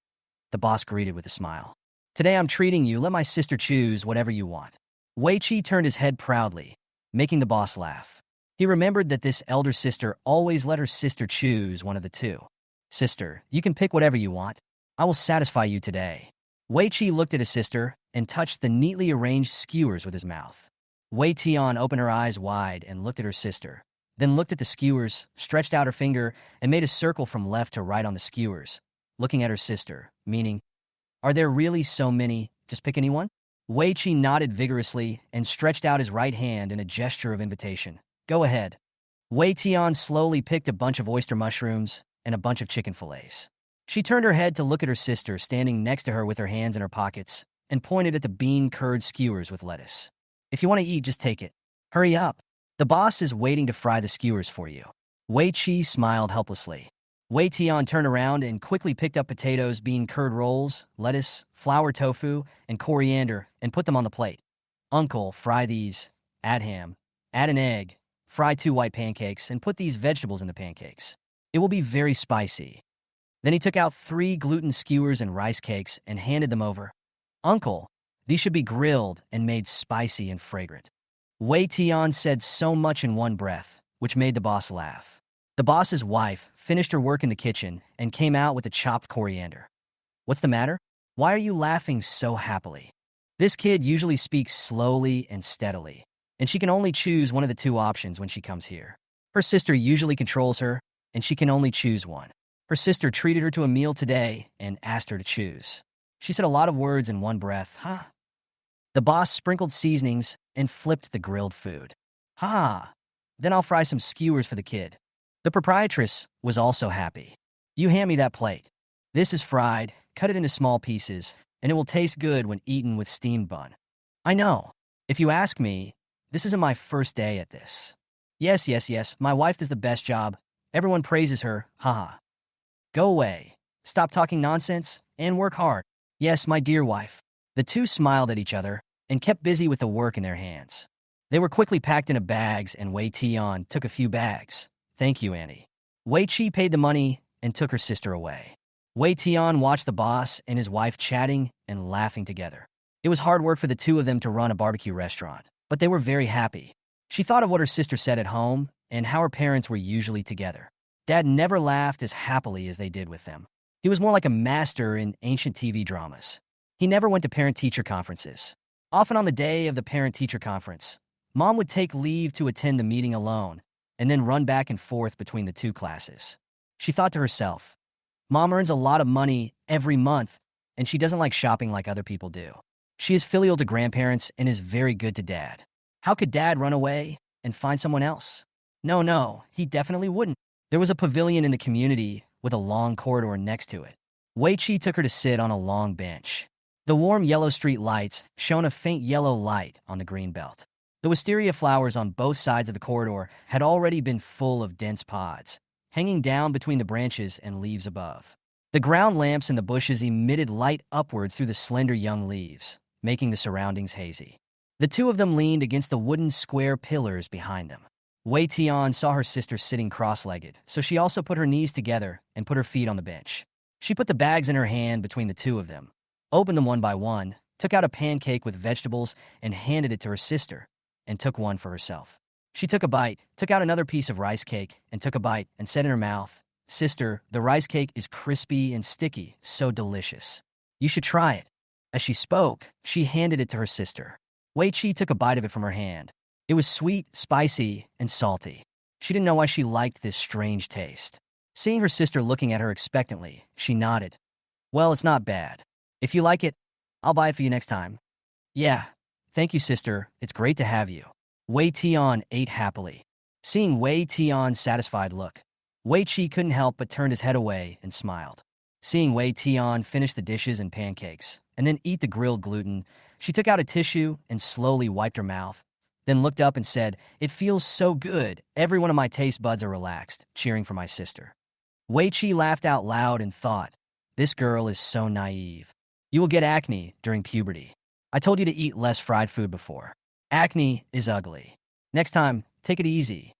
The boss greeted with a smile. "Today I'm treating you. Let my sister choose whatever you want." Wei Chi turned his head proudly, making the boss laugh. He remembered that this elder sister always let her sister choose one of the two. "Sister, you can pick whatever you want. I will satisfy you today." Wei Chi looked at his sister and touched the neatly arranged skewers with his mouth. Wei Tian opened her eyes wide and looked at her sister, then looked at the skewers, stretched out her finger, and made a circle from left to right on the skewers, looking at her sister, meaning, "Are there really so many? Just pick anyone?" Wei Chi nodded vigorously and stretched out his right hand in a gesture of invitation. "Go ahead." Wei Tian slowly picked a bunch of oyster mushrooms and a bunch of chicken fillets. She turned her head to look at her sister standing next to her with her hands in her pockets and pointed at the bean curd skewers with lettuce. "If you want to eat, just take it. Hurry up. The boss is waiting to fry the skewers for you." Wei Chi smiled helplessly. Wei Tian turned around and quickly picked up potatoes, bean curd rolls, lettuce, flour tofu, and coriander and put them on the plate. "Uncle, fry these. Add ham. Add an egg. Fry 2 white pancakes and put these vegetables in the pancakes. It will be very spicy." Then he took out 3 gluten skewers and rice cakes and handed them over. "Uncle, these should be grilled and made spicy and fragrant." Wei Tian said so much in one breath, which made the boss laugh. The boss's wife finished her work in the kitchen and came out with the chopped coriander. "What's the matter? Why are you laughing so happily?" This kid usually speaks slowly and steadily, and she can only choose one of the 2 options when she comes here. Her sister usually controls her, and she can only choose one. Her sister treated her to a meal today and asked her to choose. She said a lot of words in one breath. "Huh?" The boss sprinkled seasonings and flipped the grilled food. "Ha! Then I'll fry some skewers for the kid." The proprietress was also happy. "You hand me that plate. This is fried, cut it into small pieces, and it will taste good when eaten with steamed bun." "I know. If you ask me, this isn't my first day at this." Yes, yes, yes, my wife does the best job. Everyone praises her, haha." "Go away. Stop talking nonsense and work hard." "Yes, my dear wife." The 2 smiled at each other and kept busy with the work in their hands. They were quickly packed into bags, and Wei Tian took a few bags. "Thank you, Annie." Wei Chi paid the money and took her sister away. Wei Tian watched the boss and his wife chatting and laughing together. It was hard work for the 2 of them to run a barbecue restaurant, but they were very happy. She thought of what her sister said at home and how her parents were usually together. Dad never laughed as happily as they did with them. He was more like a master in ancient TV dramas. He never went to parent-teacher conferences. Often on the day of the parent-teacher conference, Mom would take leave to attend the meeting alone and then run back and forth between the 2 classes. She thought to herself, Mom earns a lot of money every month, and she doesn't like shopping like other people do. She is filial to grandparents and is very good to Dad. How could Dad run away and find someone else? No, he definitely wouldn't. There was a pavilion in the community with a long corridor next to it. Wei Chi took her to sit on a long bench. The warm yellow street lights shone a faint yellow light on the green belt. The wisteria flowers on both sides of the corridor had already been full of dense pods, hanging down between the branches and leaves above. The ground lamps in the bushes emitted light upward through the slender young leaves, making the surroundings hazy. The 2 of them leaned against the wooden square pillars behind them. Wei Tian saw her sister sitting cross-legged, so she also put her knees together and put her feet on the bench. She put the bags in her hand between the 2 of them, opened them one by one, took out a pancake with vegetables and handed it to her sister, and took one for herself. She took a bite, took out another piece of rice cake, and took a bite, and said in her mouth, "Sister, the rice cake is crispy and sticky, so delicious. You should try it." As she spoke, she handed it to her sister. Wei Chi took a bite of it from her hand. It was sweet, spicy, and salty. She didn't know why she liked this strange taste. Seeing her sister looking at her expectantly, she nodded. Well, it's not bad. If you like it, I'll buy it for you next time. Yeah. Thank you, sister. It's great to have you. Wei Tian ate happily. Seeing Wei Tian's satisfied look, Wei Chi couldn't help but turned his head away and smiled. Seeing Wei Tian finish the dishes and pancakes, and then eat the grilled gluten, she took out a tissue and slowly wiped her mouth, then looked up and said, "It feels so good. Every one of my taste buds are relaxed, cheering for my sister." Wei Chi laughed out loud and thought, "This girl is so naive. You will get acne during puberty. I told you to eat less fried food before. Acne is ugly. Next time, take it easy."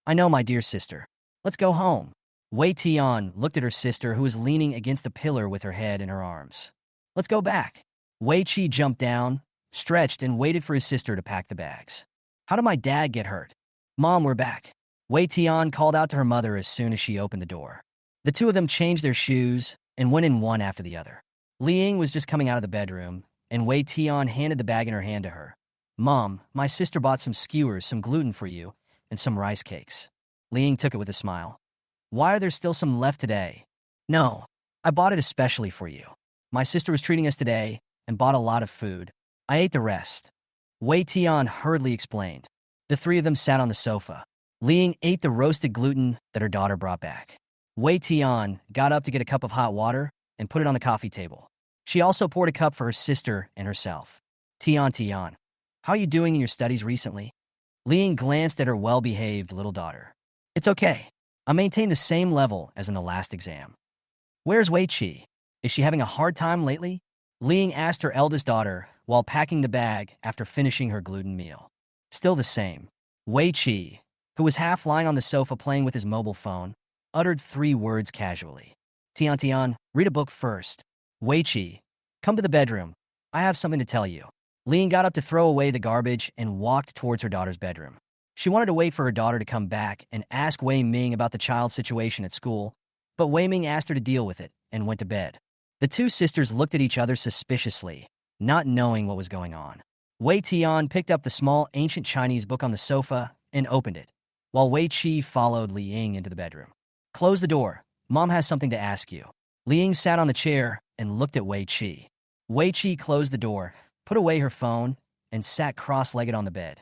"I know, my dear sister. Let's go home." Wei Tian looked at her sister, who was leaning against the pillar with her head in her arms. "Let's go back." Wei Chi jumped down, stretched, and waited for his sister to pack the bags. "How did my dad get hurt?" "Mom, we're back." Wei Tian called out to her mother as soon as she opened the door. The two of them changed their shoes and went in one after the other. Li Ying was just coming out of the bedroom, and Wei Tian handed the bag in her hand to her. "Mom, my sister bought some skewers, some gluten for you, and some rice cakes." Li Ying took it with a smile. "Why are there still some left today?" "No, I bought it especially for you. My sister was treating us today and bought a lot of food. I ate the rest." Wei Tian hurriedly explained. The three of them sat on the sofa. Li Ying ate the roasted gluten that her daughter brought back. Wei Tian got up to get a cup of hot water and put it on the coffee table. She also poured a cup for her sister and herself. Tian, how are you doing in your studies recently?" Li Ying glanced at her well-behaved little daughter. "It's okay. I maintained the same level as in the last exam." "Where's Wei Chi? Is she having a hard time lately?" Li Ying asked her eldest daughter while packing the bag after finishing her gluten meal. "Still the same." Wei Chi, who was half lying on the sofa playing with his mobile phone, uttered 3 words casually. Tian, read a book first." "Wei Chi, come to the bedroom. I have something to tell you." Li Ying got up to throw away the garbage and walked towards her daughter's bedroom. She wanted to wait for her daughter to come back and ask Wei Ming about the child's situation at school, but Wei Ming asked her to deal with it and went to bed. The two sisters looked at each other suspiciously, not knowing what was going on. Wei Tian picked up the small ancient Chinese book on the sofa and opened it, while Wei Chi followed Li Ying into the bedroom. "Close the door. Mom has something to ask you." Li Ying sat on the chair and looked at Wei Chi. Wei Chi closed the door, put away her phone, and sat cross-legged on the bed.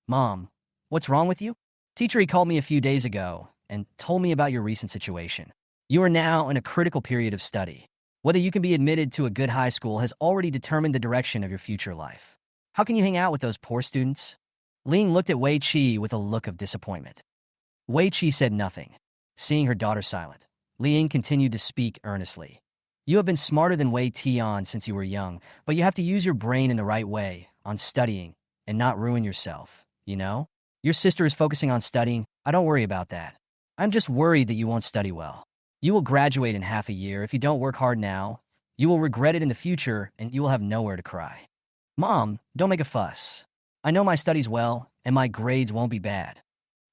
"Mom, what's wrong with you?" "Teacher, he called me a few days ago and told me about your recent situation. You are now in a critical period of study. Whether you can be admitted to a good high school has already determined the direction of your future life. How can you hang out with those poor students?" Ling looked at Wei Chi with a look of disappointment. Wei Chi said nothing. Seeing her daughter silent, Li Ying continued to speak earnestly. "You have been smarter than Wei Tian since you were young, but you have to use your brain in the right way, on studying, and not ruin yourself, you know? Your sister is focusing on studying. I don't worry about that. I'm just worried that you won't study well. You will graduate in half a year. If you don't work hard now, you will regret it in the future and you will have nowhere to cry." "Mom, don't make a fuss. I know my studies well, and my grades won't be bad."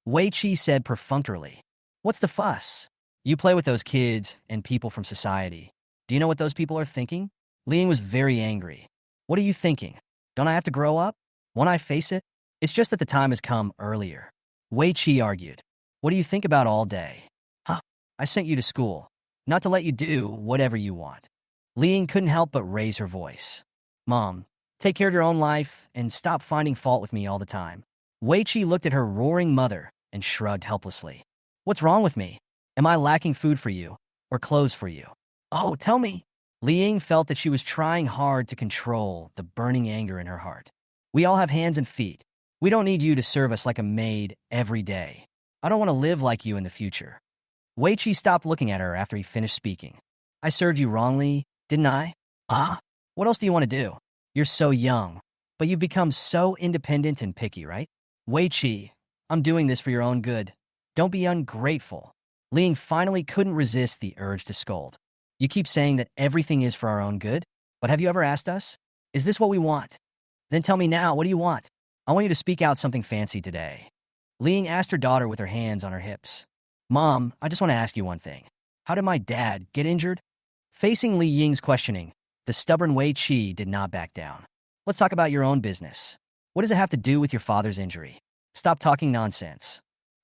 Wei Chi said perfunctorily. "What's the fuss? You play with those kids and people from society. Do you know what those people are thinking?" Li Ying was very angry. "What are you thinking? Don't I have to grow up? Won't I face it? It's just that the time has come earlier." Wei Chi argued. "What do you think about all day? Huh? I sent you to school, not to let you do whatever you want." Li Ying couldn't help but raise her voice. "Mom, take care of your own life and stop finding fault with me all the time." Wei Chi looked at her roaring mother and shrugged helplessly. "What's wrong with me? Am I lacking food for you or clothes for you? Oh, tell me." Li Ying felt that she was trying hard to control the burning anger in her heart. "We all have hands and feet. We don't need you to serve us like a maid every day. I don't want to live like you in the future." Wei Chi stopped looking at her after he finished speaking. "I served you wrongly, didn't I? Ah, what else do you want to do? You're so young, but you've become so independent and picky, right?" "Wei Chi, I'm doing this for your own good. Don't be ungrateful." Li Ying finally couldn't resist the urge to scold. "You keep saying that everything is for our own good, but have you ever asked us? Is this what we want? Then tell me now, what do you want? I want you to speak out something fancy today." Li Ying asked her daughter with her hands on her hips. "Mom, I just want to ask you one thing. How did my dad get injured?" Facing Li Ying's questioning, the stubborn Wei Chi did not back down. "Let's talk about your own business. What does it have to do with your father's injury? Stop talking nonsense."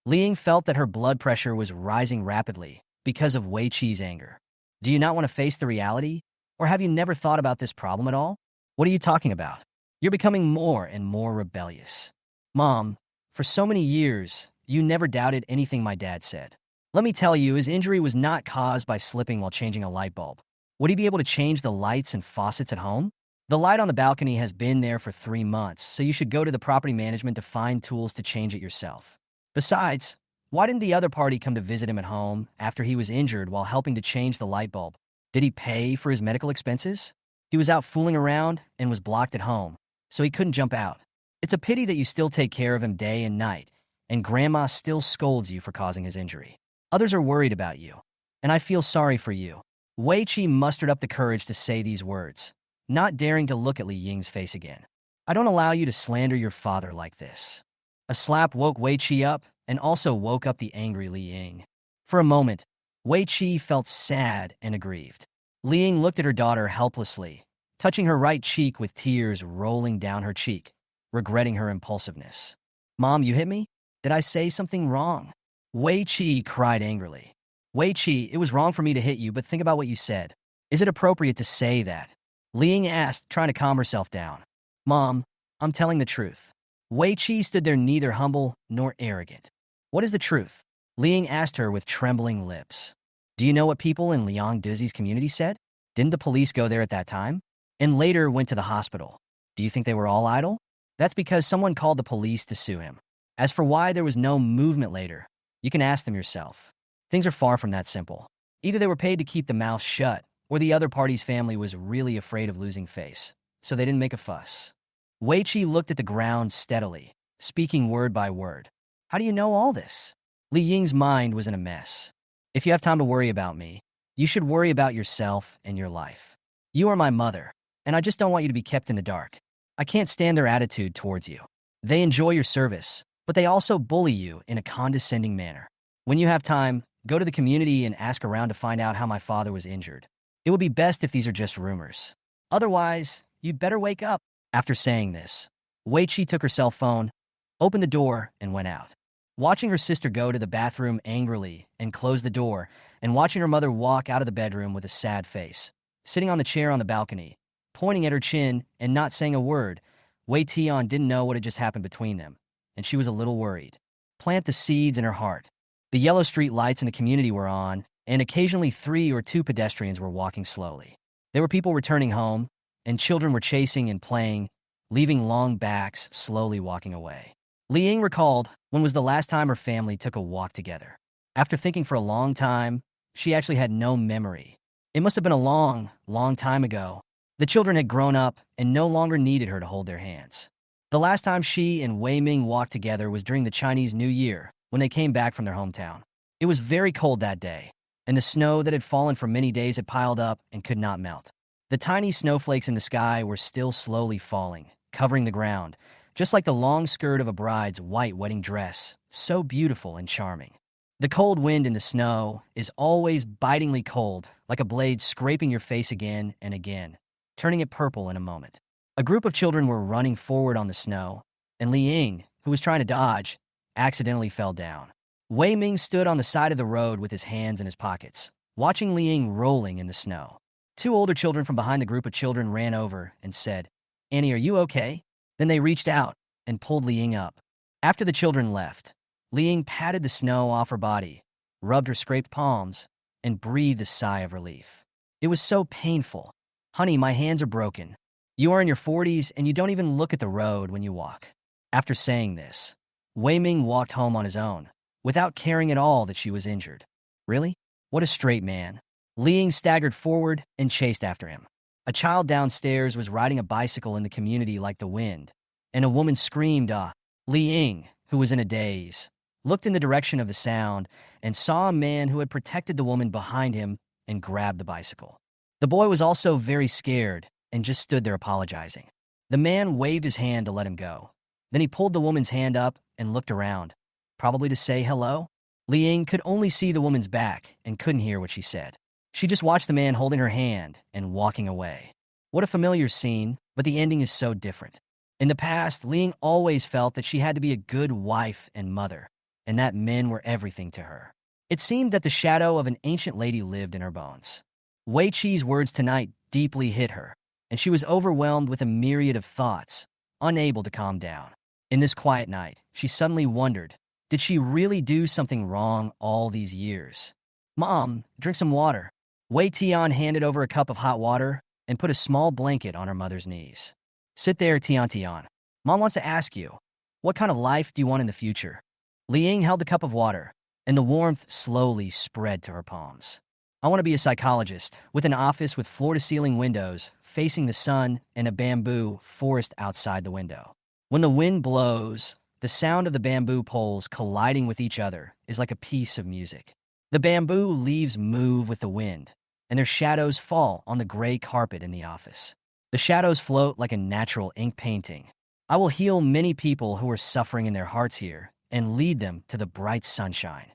Li Ying felt that her blood pressure was rising rapidly because of Wei Chi's anger. "Do you not want to face the reality? Or have you never thought about this problem at all? What are you talking about? You're becoming more and more rebellious. Mom, for so many years, you never doubted anything my dad said. Let me tell you, his injury was not caused by slipping while changing a light bulb. Would he be able to change the lights and faucets at home? The light on the balcony has been there for 3 months, so you should go to the property management to find tools to change it yourself. Besides, why didn't the other party come to visit him at home after he was injured while helping to change the light bulb? Did he pay for his medical expenses? He was out fooling around and was blocked at home, so he couldn't jump out. It's a pity that you still take care of him day and night, and Grandma still scolds you for causing his injury. Others are worried about you, and I feel sorry for you. Wei Qi mustered up the courage to say these words, not daring to look at Li Ying's face again. I don't allow you to slander your father like this. A slap woke Wei Qi up and also woke up the angry Li Ying. For a moment, Wei Qi felt sad and aggrieved. Li Ying looked at her daughter helplessly, touching her right cheek with tears rolling down her cheek, regretting her impulsiveness. Mom, you hit me? Did I say something wrong? Wei Qi cried angrily. Wei Qi, it was wrong for me to hit you, but think about what you said. Is it appropriate to say that? Li Ying asked, trying to calm herself down. Mom, I'm telling the truth. Wei Qi stood there neither humble nor arrogant. What is the truth? Li Ying asked her with trembling lips. Do you know what people in Liang Duzi's community said? Didn't the police go there at that time? And later went to the hospital. Do you think they were all idle? That's because someone called the police to sue him. As for why there was no movement later, you can ask them yourself. Things are far from that simple. Either they were paid to keep the mouth shut, or the other party's family was really afraid of losing face, so they didn't make a fuss. Wei Qi looked at the ground steadily, speaking word by word. How do you know all this? Li Ying's mind was in a mess. If you have time to worry about me, you should worry about yourself and your life. You are my mother, and I just don't want you to be kept in the dark. I can't stand their attitude towards you. They enjoy your service, but they also bully you in a condescending manner. When you have time, go to the community and ask around to find out how my father was injured. It would be best if these are just rumors. Otherwise, you'd better wake up. After saying this, Wei Qi took her cell phone, opened the door, and went out. Watching her sister go to the bathroom angrily and close the door, and watching her mother walk out of the bedroom with a sad face, sitting on the chair on the balcony, pointing at her chin and not saying a word, Wei Tian didn't know what had just happened between them, and she was a little worried. Plant the seeds in her heart. The yellow street lights in the community were on, and occasionally 3 or 2 pedestrians were walking slowly. There were people returning home, and children were chasing and playing, leaving long backs slowly walking away. Li Ying recalled when was the last time her family took a walk together. After thinking for a long time, she actually had no memory. It must have been a long, long time ago. The children had grown up and no longer needed her to hold their hands. The last time she and Wei Ming walked together was during the Chinese New Year, when they came back from their hometown. It was very cold that day, and the snow that had fallen for many days had piled up and could not melt. The tiny snowflakes in the sky were still slowly falling, covering the ground, just like the long skirt of a bride's white wedding dress, so beautiful and charming. The cold wind in the snow is always bitingly cold, like a blade scraping your face again and again, turning it purple in a moment. A group of children were running forward on the snow, and Li Ying, who was trying to dodge, accidentally fell down. Wei Ming stood on the side of the road with his hands in his pockets, watching Li Ying rolling in the snow. 2 older children from behind the group of children ran over and said, Annie, are you okay? Then they reached out and pulled Li Ying up. After the children left, Li Ying patted the snow off her body, rubbed her scraped palms, and breathed a sigh of relief. It was so painful. Honey, my hands are broken. You are in your 40s and you don't even look at the road when you walk. After saying this, Wei Ming walked home on his own, without caring at all that she was injured. Really? What a straight man. Li Ying staggered forward and chased after him. A child downstairs was riding a bicycle in the community like the wind, and a woman screamed, ah. Li Ying, who was in a daze, looked in the direction of the sound and saw a man who had protected the woman behind him and grabbed the bicycle. The boy was also very scared and just stood there apologizing. The man waved his hand to let him go. Then he pulled the woman's hand up and looked around, probably to say hello. Li Ying could only see the woman's back and couldn't hear what she said. She just watched the man holding her hand and walking away. What a familiar scene, but the ending is so different. In the past, Li Ying always felt that she had to be a good wife and mother, and that men were everything to her. It seemed that the shadow of an ancient lady lived in her bones. Wei Qi's words tonight deeply hit her, and she was overwhelmed with a myriad of thoughts, unable to calm down. In this quiet night, she suddenly wondered, did she really do something wrong all these years? Mom, drink some water. Wei Tian handed over a cup of hot water and put a small blanket on her mother's knees. Sit there, Tian Tian. Mom wants to ask you, what kind of life do you want in the future? Liang held the cup of water, and the warmth slowly spread to her palms. I want to be a psychologist, with an office with floor-to-ceiling windows, facing the sun, and a bamboo forest outside the window. When the wind blows, the sound of the bamboo poles colliding with each other is like a piece of music. The bamboo leaves move with the wind, and their shadows fall on the gray carpet in the office. The shadows float like a natural ink painting. I will heal many people who are suffering in their hearts here and lead them to the bright sunshine.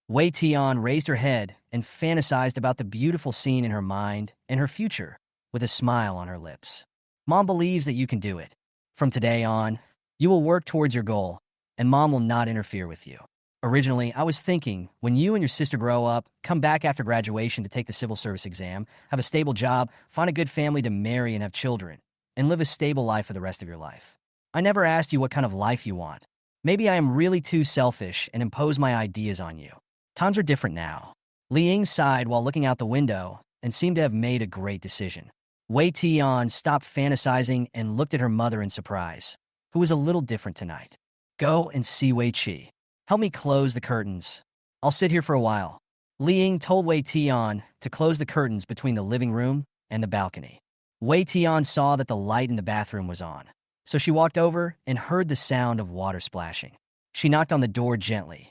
Wei Tian raised her head and fantasized about the beautiful scene in her mind and her future with a smile on her lips. Mom believes that you can do it. From today on, you will work towards your goal, and Mom will not interfere with you. Originally, I was thinking, when you and your sister grow up, come back after graduation to take the civil service exam, have a stable job, find a good family to marry and have children, and live a stable life for the rest of your life. I never asked you what kind of life you want. Maybe I am really too selfish and impose my ideas on you. Times are different now. Liang sighed while looking out the window and seemed to have made a great decision. Wei Tian stopped fantasizing and looked at her mother in surprise, who was a little different tonight. Go and see Wei Qi. Help me close the curtains. I'll sit here for a while. Liang told Wei Tian to close the curtains between the living room and the balcony. Wei Tian saw that the light in the bathroom was on, so she walked over and heard the sound of water splashing. She knocked on the door gently.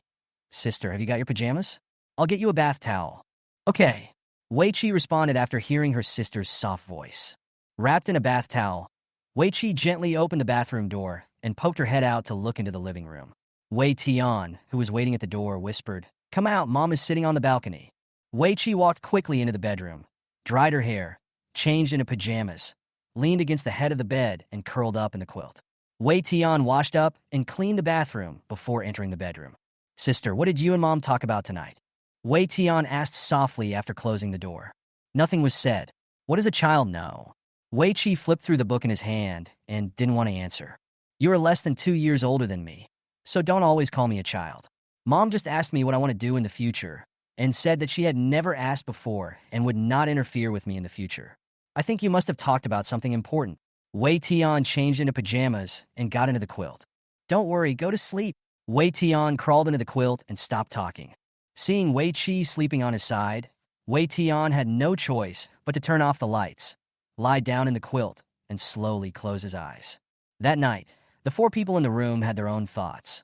Sister, have you got your pajamas? I'll get you a bath towel. Okay. Wei Qi responded after hearing her sister's soft voice. Wrapped in a bath towel, Wei Qi gently opened the bathroom door and poked her head out to look into the living room. Wei Tian, who was waiting at the door, whispered, Come out, Mom is sitting on the balcony. Wei Qi walked quickly into the bedroom, dried her hair, changed into pajamas, leaned against the head of the bed, and curled up in the quilt. Wei Tian washed up and cleaned the bathroom before entering the bedroom. Sister, what did you and Mom talk about tonight? Wei Tian asked softly after closing the door. Nothing was said. What does a child know? Wei Qi flipped through the book in his hand and didn't want to answer. You are less than 2 years older than me, so don't always call me a child. Mom just asked me what I want to do in the future and said that she had never asked before and would not interfere with me in the future. I think you must have talked about something important. Wei Tian changed into pajamas and got into the quilt. Don't worry, go to sleep. Wei Tian crawled into the quilt and stopped talking. Seeing Wei Qi sleeping on his side, Wei Tian had no choice but to turn off the lights, lie down in the quilt, and slowly close his eyes. That night, the 4 people in the room had their own thoughts.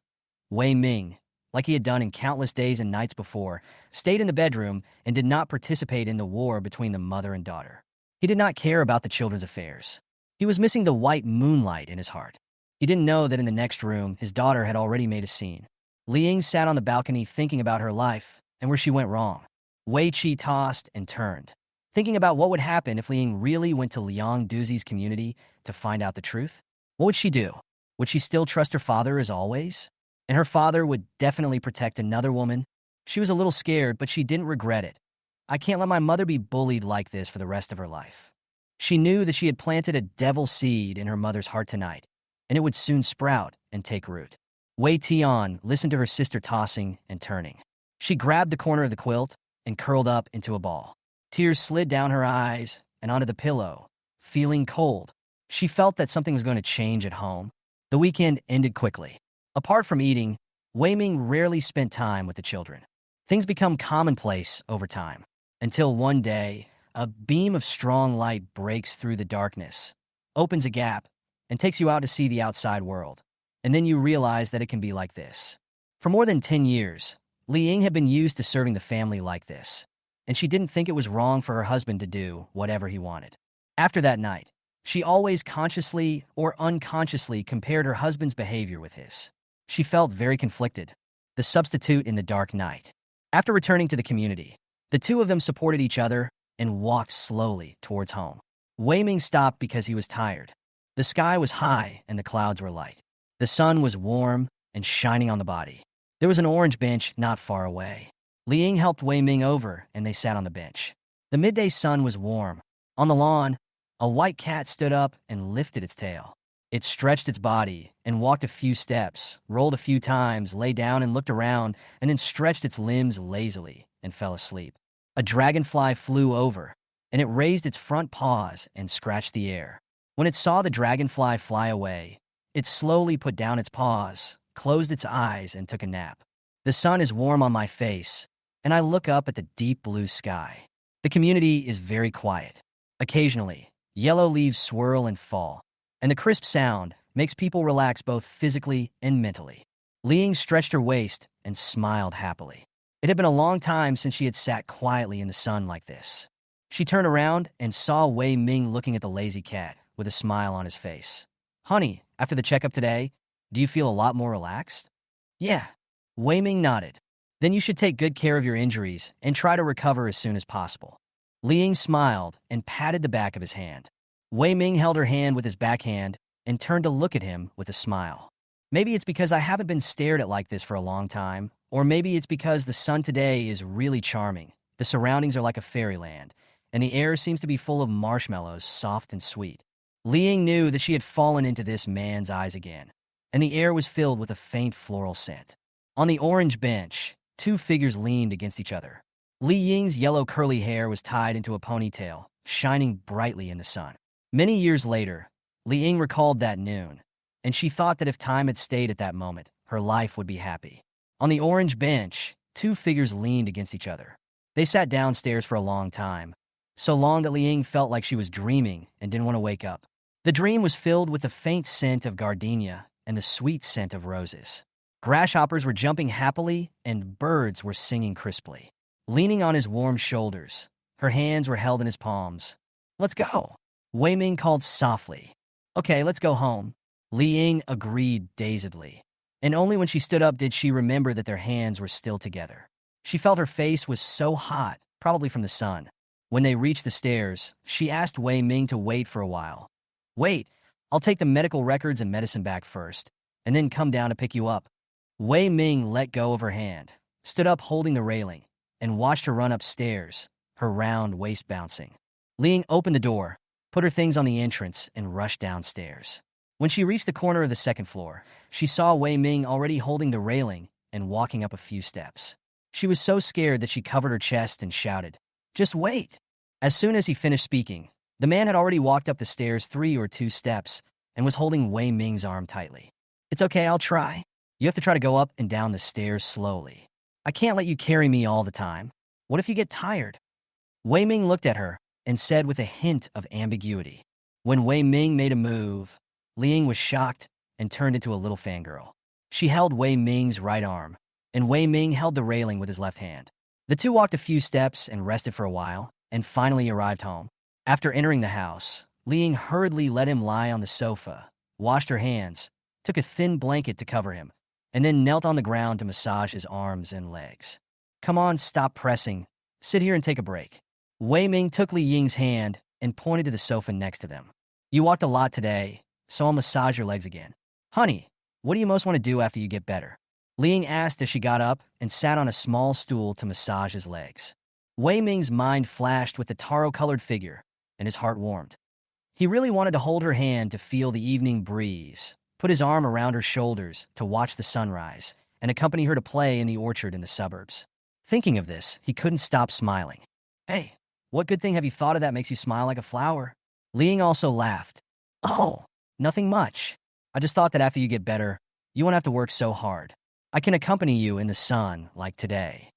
Wei Ming, like he had done in countless days and nights before, stayed in the bedroom and did not participate in the war between the mother and daughter. He did not care about the children's affairs. He was missing the white moonlight in his heart. He didn't know that in the next room, his daughter had already made a scene. Liang sat on the balcony thinking about her life and where she went wrong. Wei Qi tossed and turned, thinking about what would happen if Liang really went to Liang Duzi's community to find out the truth. What would she do? Would she still trust her father as always? And her father would definitely protect another woman? She was a little scared, but she didn't regret it. I can't let my mother be bullied like this for the rest of her life. She knew that she had planted a devil seed in her mother's heart tonight, and it would soon sprout and take root. Wei Tian listened to her sister tossing and turning. She grabbed the corner of the quilt and curled up into a ball. Tears slid down her eyes and onto the pillow, feeling cold. She felt that something was going to change at home. The weekend ended quickly. Apart from eating, Wei Ming rarely spent time with the children. Things become commonplace over time, until one day, a beam of strong light breaks through the darkness, opens a gap, and takes you out to see the outside world. And then you realize that it can be like this. For more than 10 years, Liang had been used to serving the family like this, and she didn't think it was wrong for her husband to do whatever he wanted. After that night, she always consciously or unconsciously compared her husband's behavior with his. She felt very conflicted, the substitute in the dark night. After returning to the community, the 2 of them supported each other and walked slowly towards home. Wei Ming stopped because he was tired. The sky was high and the clouds were light. The sun was warm and shining on the body. There was an orange bench not far away. Liang helped Wei Ming over, and they sat on the bench. The midday sun was warm, On the lawn, a white cat stood up and lifted its tail. It stretched its body and walked a few steps, rolled a few times, lay down and looked around, and then stretched its limbs lazily and fell asleep. A dragonfly flew over, and it raised its front paws and scratched the air. When it saw the dragonfly fly away, it slowly put down its paws, closed its eyes, and took a nap. The sun is warm on my face, and I look up at the deep blue sky. The community is very quiet. Occasionally, yellow leaves swirl and fall, and the crisp sound makes people relax both physically and mentally. Liying stretched her waist and smiled happily. It had been a long time since she had sat quietly in the sun like this. She turned around and saw Wei Ming looking at the lazy cat with a smile on his face. "Honey, after the checkup today, do you feel a lot more relaxed?" "Yeah." Wei Ming nodded. "Then you should take good care of your injuries and try to recover as soon as possible." Liying smiled and patted the back of his hand. Wei Ming held her hand with his backhand and turned to look at him with a smile. "Maybe it's because I haven't been stared at like this for a long time, or maybe it's because the sun today is really charming. The surroundings are like a fairyland, and the air seems to be full of marshmallows, soft and sweet." Liying knew that she had fallen into this man's eyes again, and the air was filled with a faint floral scent. On the orange bench, two figures leaned against each other. Li Ying's yellow curly hair was tied into a ponytail, shining brightly in the sun. Many years later, Li Ying recalled that noon, and she thought that if time had stayed at that moment, her life would be happy. On the orange bench, two figures leaned against each other. They sat downstairs for a long time, so long that Li Ying felt like she was dreaming and didn't want to wake up. The dream was filled with the faint scent of gardenia and the sweet scent of roses. Grasshoppers were jumping happily, and birds were singing crisply. Leaning on his warm shoulders, her hands were held in his palms. "Let's go," Wei Ming called softly. "Okay, let's go home." Li Ying agreed dazedly, and only when she stood up did she remember that their hands were still together. She felt her face was so hot, probably from the sun. When they reached the stairs, she asked Wei Ming to wait for a while. "Wait, I'll take the medical records and medicine back first, and then come down to pick you up." Wei Ming let go of her hand, stood up holding the railing, and watched her run upstairs, her round waist bouncing. Ling opened the door, put her things on the entrance, and rushed downstairs. When she reached the corner of the second floor, she saw Wei Ming already holding the railing and walking up a few steps. She was so scared that she covered her chest and shouted, "Just wait!" As soon as he finished speaking, the man had already walked up the stairs 3 or 2 steps and was holding Wei Ming's arm tightly. "It's okay, I'll try. You have to try to go up and down the stairs slowly. I can't let you carry me all the time. What if you get tired?" Wei Ming looked at her and said with a hint of ambiguity. When Wei Ming made a move, Liying was shocked and turned into a little fangirl. She held Wei Ming's right arm, and Wei Ming held the railing with his left hand. The two walked a few steps and rested for a while, and finally arrived home. After entering the house, Liying hurriedly let him lie on the sofa, washed her hands, took a thin blanket to cover him, and then knelt on the ground to massage his arms and legs. "Come on, stop pressing. Sit here and take a break." Wei Ming took Li Ying's hand and pointed to the sofa next to them. "You walked a lot today, so I'll massage your legs again. Honey, what do you most want to do after you get better?" Li Ying asked as she got up and sat on a small stool to massage his legs. Wei Ming's mind flashed with the taro-colored figure, and his heart warmed. He really wanted to hold her hand to feel the evening breeze, put his arm around her shoulders to watch the sunrise, and accompany her to play in the orchard in the suburbs. Thinking of this, he couldn't stop smiling. "Hey, what good thing have you thought of that makes you smile like a flower?" Liying also laughed. "Oh, nothing much. I just thought that after you get better, you won't have to work so hard. I can accompany you in the sun like today."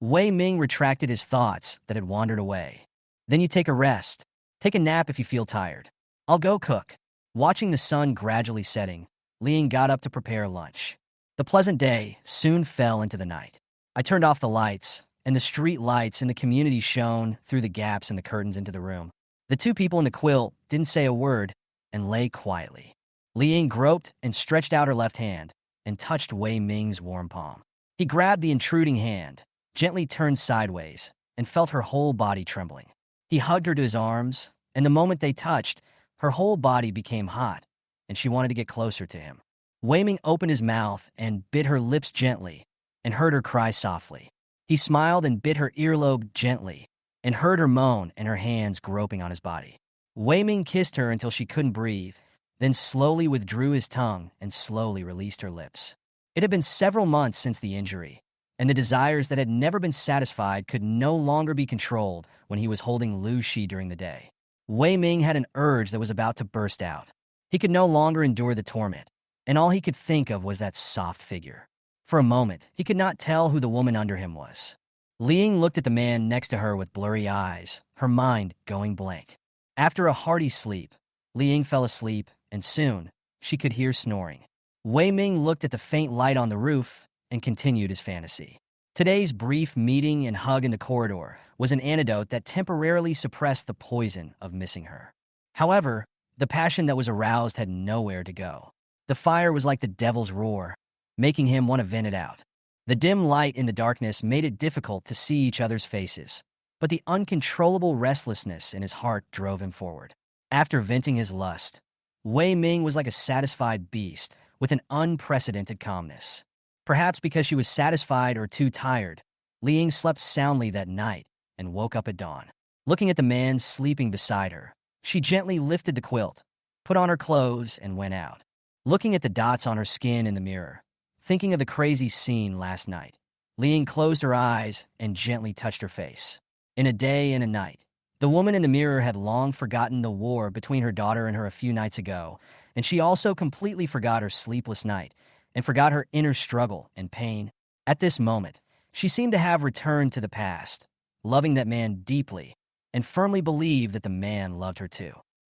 Wei Ming retracted his thoughts that had wandered away. "Then you take a rest. Take a nap if you feel tired. I'll go cook." Watching the sun gradually setting, Liying got up to prepare lunch. The pleasant day soon fell into the night. I turned off the lights, and the street lights in the community shone through the gaps in the curtains into the room. The two people in the quilt didn't say a word and lay quietly. Liying groped and stretched out her left hand and touched Wei Ming's warm palm. He grabbed the intruding hand, gently turned sideways, and felt her whole body trembling. He hugged her to his arms, and the moment they touched, her whole body became hot, and she wanted to get closer to him. Wei Ming opened his mouth and bit her lips gently, and heard her cry softly. He smiled and bit her earlobe gently, and heard her moan and her hands groping on his body. Wei Ming kissed her until she couldn't breathe, then slowly withdrew his tongue and slowly released her lips. It had been several months since the injury, and the desires that had never been satisfied could no longer be controlled when he was holding Lu Shi during the day. Wei Ming had an urge that was about to burst out. He could no longer endure the torment, and all he could think of was that soft figure. For a moment, he could not tell who the woman under him was. Liang looked at the man next to her with blurry eyes, her mind going blank. After a hearty sleep, Liang fell asleep, and soon, she could hear snoring. Wei Ming looked at the faint light on the roof and continued his fantasy. Today's brief meeting and hug in the corridor was an antidote that temporarily suppressed the poison of missing her. However, the passion that was aroused had nowhere to go. The fire was like the devil's roar, making him want to vent it out. The dim light in the darkness made it difficult to see each other's faces, but the uncontrollable restlessness in his heart drove him forward. After venting his lust, Wei Ming was like a satisfied beast with an unprecedented calmness. Perhaps because she was satisfied or too tired, Liang slept soundly that night and woke up at dawn. Looking at the man sleeping beside her, she gently lifted the quilt, put on her clothes, and went out. Looking at the dots on her skin in the mirror, thinking of the crazy scene last night, Liang closed her eyes and gently touched her face. In a day and a night, the woman in the mirror had long forgotten the war between her daughter and her a few nights ago, and she also completely forgot her sleepless night and forgot her inner struggle and pain. At this moment, she seemed to have returned to the past, loving that man deeply, and firmly believed that the man loved her too.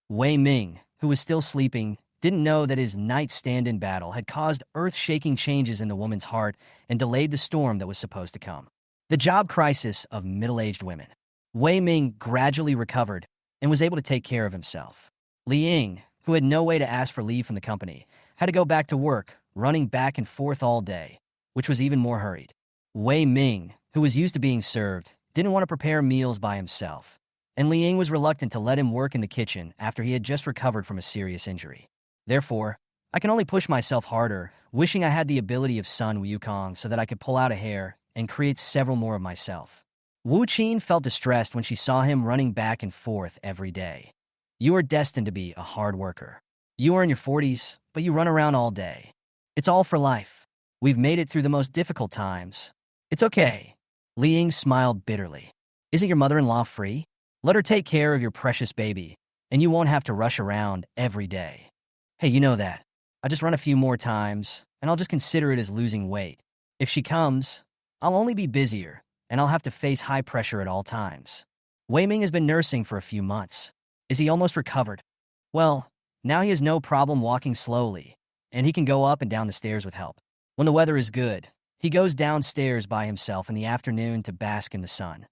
Wei Ming, who was still sleeping, didn't know that his night's stand-in battle had caused earth-shaking changes in the woman's heart and delayed the storm that was supposed to come. The job crisis of middle-aged women. Wei Ming gradually recovered and was able to take care of himself. Liang, who had no way to ask for leave from the company, had to go back to work, running back and forth all day, which was even more hurried. Wei Ming, who was used to being served, didn't want to prepare meals by himself, and Liang was reluctant to let him work in the kitchen after he had just recovered from a serious injury. Therefore, I can only push myself harder, wishing I had the ability of Sun Wukong so that I could pull out a hair and create several more of myself. Wu Qin felt distressed when she saw him running back and forth every day. You are destined to be a hard worker. You are in your 40s, but you run around all day. It's all for life. We've made it through the most difficult times. It's okay. Liang smiled bitterly. Isn't your mother-in-law free? Let her take care of your precious baby, and you won't have to rush around every day. Hey, you know that. I'll just run a few more times, and I'll just consider it as losing weight. If she comes, I'll only be busier, and I'll have to face high pressure at all times. Wei Ming has been nursing for a few months. Is he almost recovered? Well, now he has no problem walking slowly, and he can go up and down the stairs with help. When the weather is good, he goes downstairs by himself in the afternoon to bask in the sun.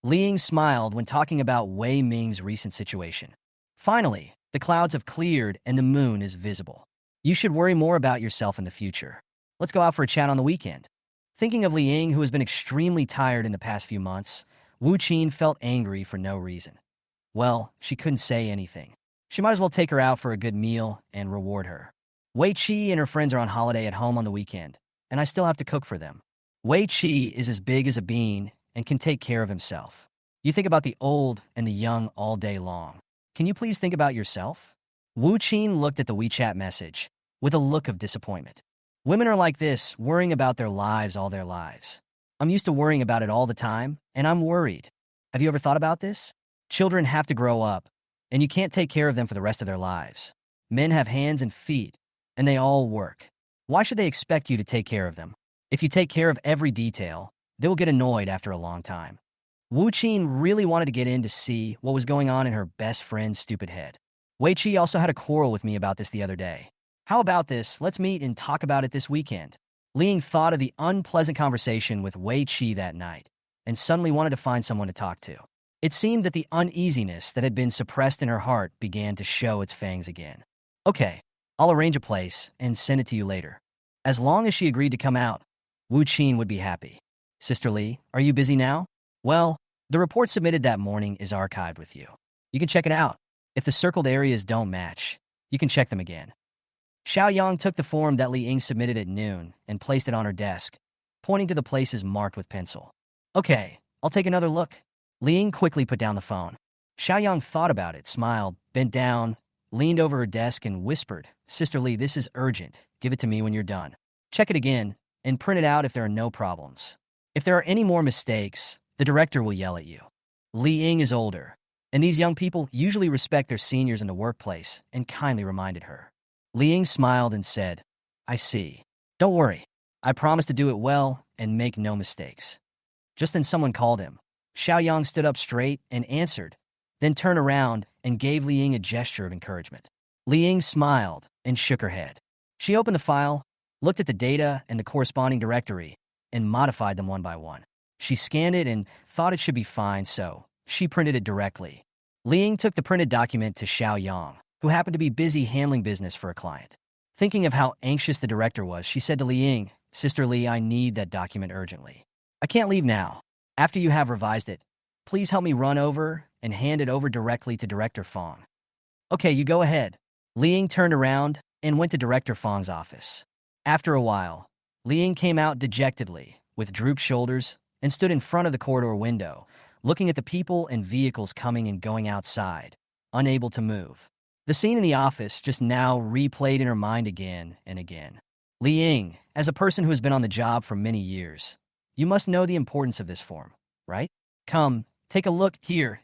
Liang smiled when talking about Wei Ming's recent situation. Finally, the clouds have cleared and the moon is visible. You should worry more about yourself in the future. Let's go out for a chat on the weekend. Thinking of Liang, who has been extremely tired in the past few months, Wu Qin felt angry for no reason. Well, she couldn't say anything. She might as well take her out for a good meal and reward her. Wei Qi and her friends are on holiday at home on the weekend, and I still have to cook for them. Wei Qi is as big as a bean and can take care of himself. You think about the old and the young all day long. Can you please think about yourself? Wu Qin looked at the WeChat message with a look of disappointment. Women are like this, worrying about their lives all their lives. I'm used to worrying about it all the time, and I'm worried. Have you ever thought about this? Children have to grow up, and you can't take care of them for the rest of their lives. Men have hands and feet, and they all work. Why should they expect you to take care of them? If you take care of every detail, they will get annoyed after a long time. Wu Qin really wanted to get in to see what was going on in her best friend's stupid head. Wei Qi also had a quarrel with me about this the other day. How about this? Let's meet and talk about it this weekend. Liang thought of the unpleasant conversation with Wei Qi that night and suddenly wanted to find someone to talk to. It seemed that the uneasiness that had been suppressed in her heart began to show its fangs again. Okay, I'll arrange a place and send it to you later. As long as she agreed to come out, Wu Qin would be happy. Sister Li, are you busy now? Well, the report submitted that morning is archived with you. You can check it out. If the circled areas don't match, you can check them again. Xiao Yang took the form that Li Ying submitted at noon and placed it on her desk, pointing to the places marked with pencil. Okay, I'll take another look. Li Ying quickly put down the phone. Xiaoyang thought about it, smiled, bent down, leaned over her desk and whispered, "Sister Li, this is urgent. Give it to me when you're done. Check it again and print it out if there are no problems. If there are any more mistakes, the director will yell at you." Li Ying is older, and these young people usually respect their seniors in the workplace and kindly reminded her. Li Ying smiled and said, "I see. Don't worry. I promise to do it well and make no mistakes." Just then someone called him. Xiaoyang stood up straight and answered, then turned around and gave Li Ying a gesture of encouragement. Li Ying smiled and shook her head. She opened the file, looked at the data and the corresponding directory, and modified them one by one. She scanned it and thought it should be fine, so she printed it directly. Li Ying took the printed document to Xiaoyang, who happened to be busy handling business for a client. Thinking of how anxious the director was, she said to Li Ying, "Sister Li, I need that document urgently. I can't leave now. After you have revised it, please help me run over and hand it over directly to Director Fong." "Okay, you go ahead." Li Ying turned around and went to Director Fong's office. After a while, Li Ying came out dejectedly, with drooped shoulders, and stood in front of the corridor window, looking at the people and vehicles coming and going outside, unable to move. The scene in the office just now replayed in her mind again and again. Li Ying, as a person who has been on the job for many years, you must know the importance of this form, right? Come, take a look here,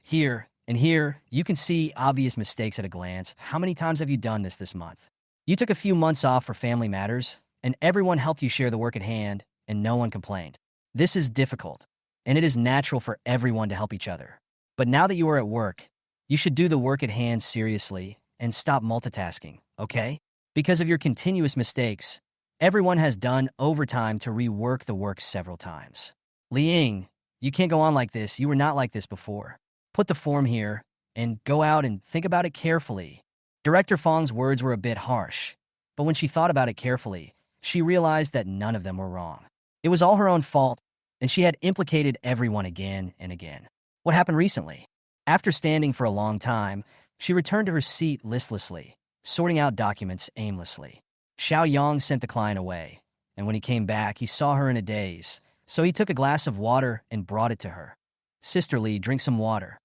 and here. You can see obvious mistakes at a glance. How many times have you done this month? You took a few months off for family matters, and everyone helped you share the work at hand, and no one complained. This is difficult, and it is natural for everyone to help each other. But now that you are at work, you should do the work at hand seriously and stop multitasking, okay? Because of your continuous mistakes, everyone has done overtime to rework the work several times. Li Ying, you can't go on like this. You were not like this before. Put the form here and go out and think about it carefully. Director Fong's words were a bit harsh, but when she thought about it carefully, she realized that none of them were wrong. It was all her own fault, and she had implicated everyone again and again. What happened recently? After standing for a long time, she returned to her seat listlessly, sorting out documents aimlessly. Xiaoyang sent the client away, and when he came back, he saw her in a daze, so he took a glass of water and brought it to her. "Sister Li, drink some water."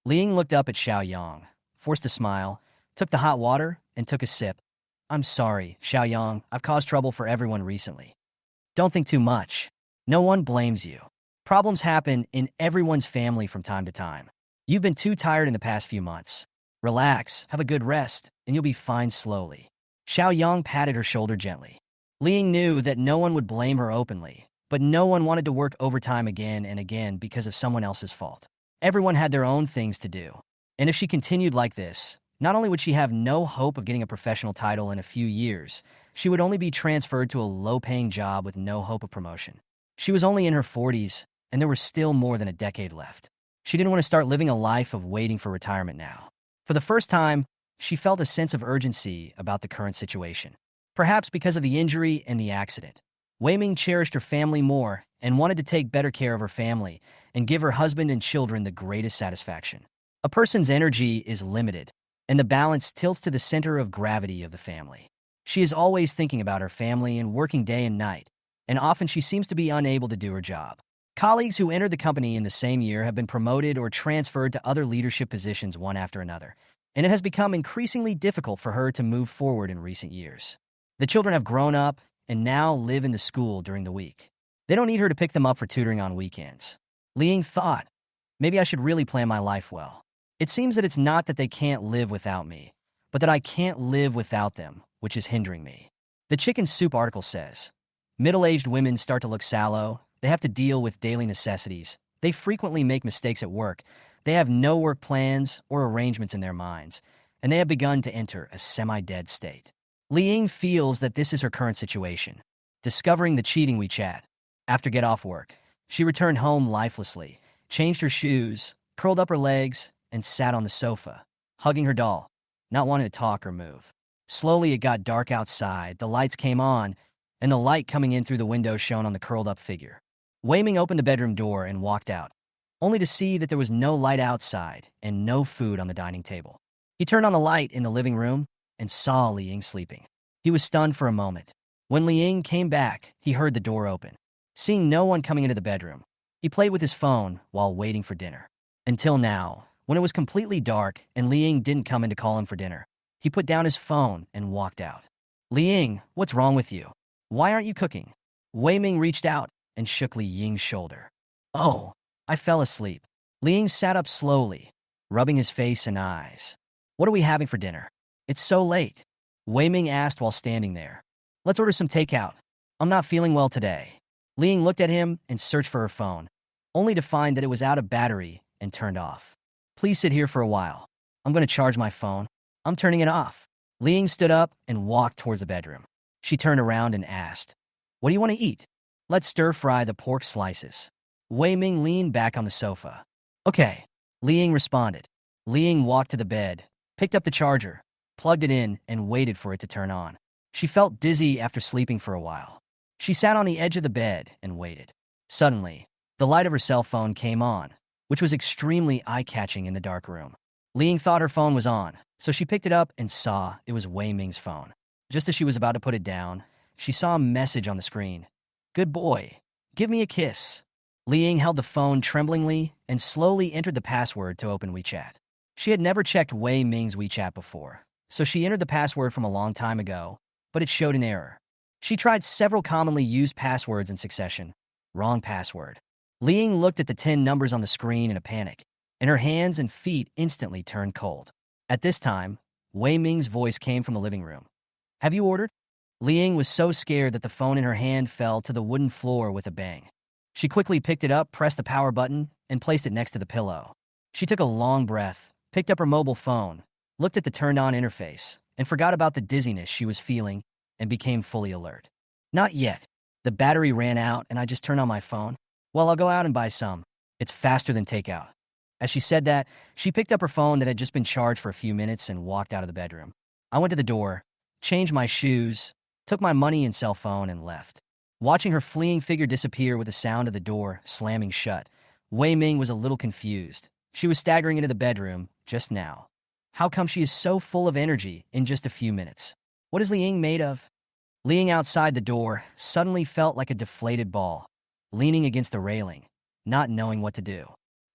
Li Ying looked up at Xiaoyang, forced a smile, took the hot water, and took a sip. "I'm sorry, Xiaoyang, I've caused trouble for everyone recently." "Don't think too much. No one blames you. Problems happen in everyone's family from time to time. You've been too tired in the past few months. Relax, have a good rest, and you'll be fine slowly." Xiaoyang patted her shoulder gently. Li Ying knew that no one would blame her openly, but no one wanted to work overtime again and again because of someone else's fault. Everyone had their own things to do. And if she continued like this, not only would she have no hope of getting a professional title in a few years, she would only be transferred to a low-paying job with no hope of promotion. She was only in her 40s, and there was still more than a decade left. She didn't want to start living a life of waiting for retirement now. For the first time, she felt a sense of urgency about the current situation. Perhaps because of the injury and the accident. Wei Ming cherished her family more and wanted to take better care of her family and give her husband and children the greatest satisfaction. A person's energy is limited, and the balance tilts to the center of gravity of the family. She is always thinking about her family and working day and night, and often she seems to be unable to do her job. Colleagues who entered the company in the same year have been promoted or transferred to other leadership positions one after another, and it has become increasingly difficult for her to move forward in recent years. The children have grown up and now live in the school during the week. They don't need her to pick them up for tutoring on weekends. Li Ying thought, maybe I should really plan my life well. It seems that it's not that they can't live without me, but that I can't live without them, which is hindering me. The Chicken Soup article says, middle-aged women start to look sallow, they have to deal with daily necessities, they frequently make mistakes at work, they have no work plans or arrangements in their minds, and they have begun to enter a semi-dead state. Li Ying feels that this is her current situation. Discovering the cheating WeChat. After get off work, she returned home lifelessly, changed her shoes, curled up her legs, and sat on the sofa, hugging her doll, not wanting to talk or move. Slowly it got dark outside, the lights came on, and the light coming in through the window shone on the curled-up figure. Wei Ming opened the bedroom door and walked out, only to see that there was no light outside and no food on the dining table. He turned on the light in the living room and saw Li Ying sleeping. He was stunned for a moment. When Li Ying came back, he heard the door open. Seeing no one coming into the bedroom, he played with his phone while waiting for dinner. Until now, when it was completely dark and Liang didn't come in to call him for dinner. He put down his phone and walked out. Liang, what's wrong with you? Why aren't you cooking? Wei Ming reached out and shook Li Ying's shoulder. Oh, I fell asleep. Liang sat up slowly, rubbing his face and eyes. What are we having for dinner? It's so late. Wei Ming asked while standing there. Let's order some takeout. I'm not feeling well today. Liang looked at him and searched for her phone, only to find that it was out of battery and turned off. Please sit here for a while. I'm going to charge my phone. I'm turning it off. Liang stood up and walked towards the bedroom. She turned around and asked, What do you want to eat? Let's stir-fry the pork slices. Wei Ming leaned back on the sofa. Okay, Liang responded. Liang walked to the bed, picked up the charger, plugged it in, and waited for it to turn on. She felt dizzy after sleeping for a while. She sat on the edge of the bed and waited. Suddenly, the light of her cell phone came on, which was extremely eye-catching in the dark room. Liang thought her phone was on, so she picked it up and saw it was Wei Ming's phone. Just as she was about to put it down, she saw a message on the screen. Good boy, give me a kiss. Liang held the phone tremblingly and slowly entered the password to open WeChat. She had never checked Wei Ming's WeChat before, so she entered the password from a long time ago, but it showed an error. She tried several commonly used passwords in succession. Wrong password. Liang looked at the 10 numbers on the screen in a panic, and her hands and feet instantly turned cold. At this time, Wei Ming's voice came from the living room. Have you ordered? Liang was so scared that the phone in her hand fell to the wooden floor with a bang. She quickly picked it up, pressed the power button, and placed it next to the pillow. She took a long breath, picked up her mobile phone, looked at the turned-on interface, and forgot about the dizziness she was feeling and became fully alert. Not yet. The battery ran out and I just turned on my phone. Well, I'll go out and buy some. It's faster than takeout. As she said that, she picked up her phone that had just been charged for a few minutes and walked out of the bedroom. I went to the door, changed my shoes, took my money and cell phone, and left. Watching her fleeing figure disappear with the sound of the door slamming shut, Wei Ming was a little confused. She was staggering into the bedroom just now. How come she is so full of energy in just a few minutes? What is Liang made of? Liang outside the door suddenly felt like a deflated ball, leaning against the railing, not knowing what to do.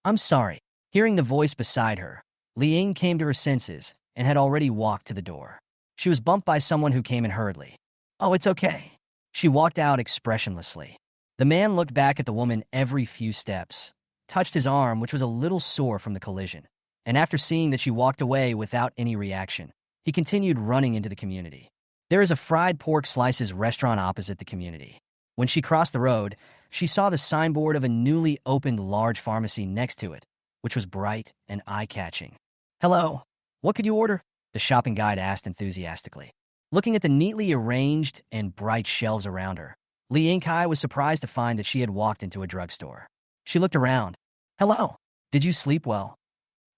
I'm sorry. Hearing the voice beside her, Liang came to her senses and had already walked to the door. She was bumped by someone who came in hurriedly. Oh, it's okay. She walked out expressionlessly. The man looked back at the woman every few steps, touched his arm, which was a little sore from the collision, and after seeing that she walked away without any reaction, he continued running into the community. There is a fried pork slices restaurant opposite the community. When she crossed the road, she saw the signboard of a newly opened large pharmacy next to it, which was bright and eye-catching. Hello, what could you order? The shopping guide asked enthusiastically. Looking at the neatly arranged and bright shelves around her, Li Yingkai was surprised to find that she had walked into a drugstore. She looked around. Hello, did you sleep well?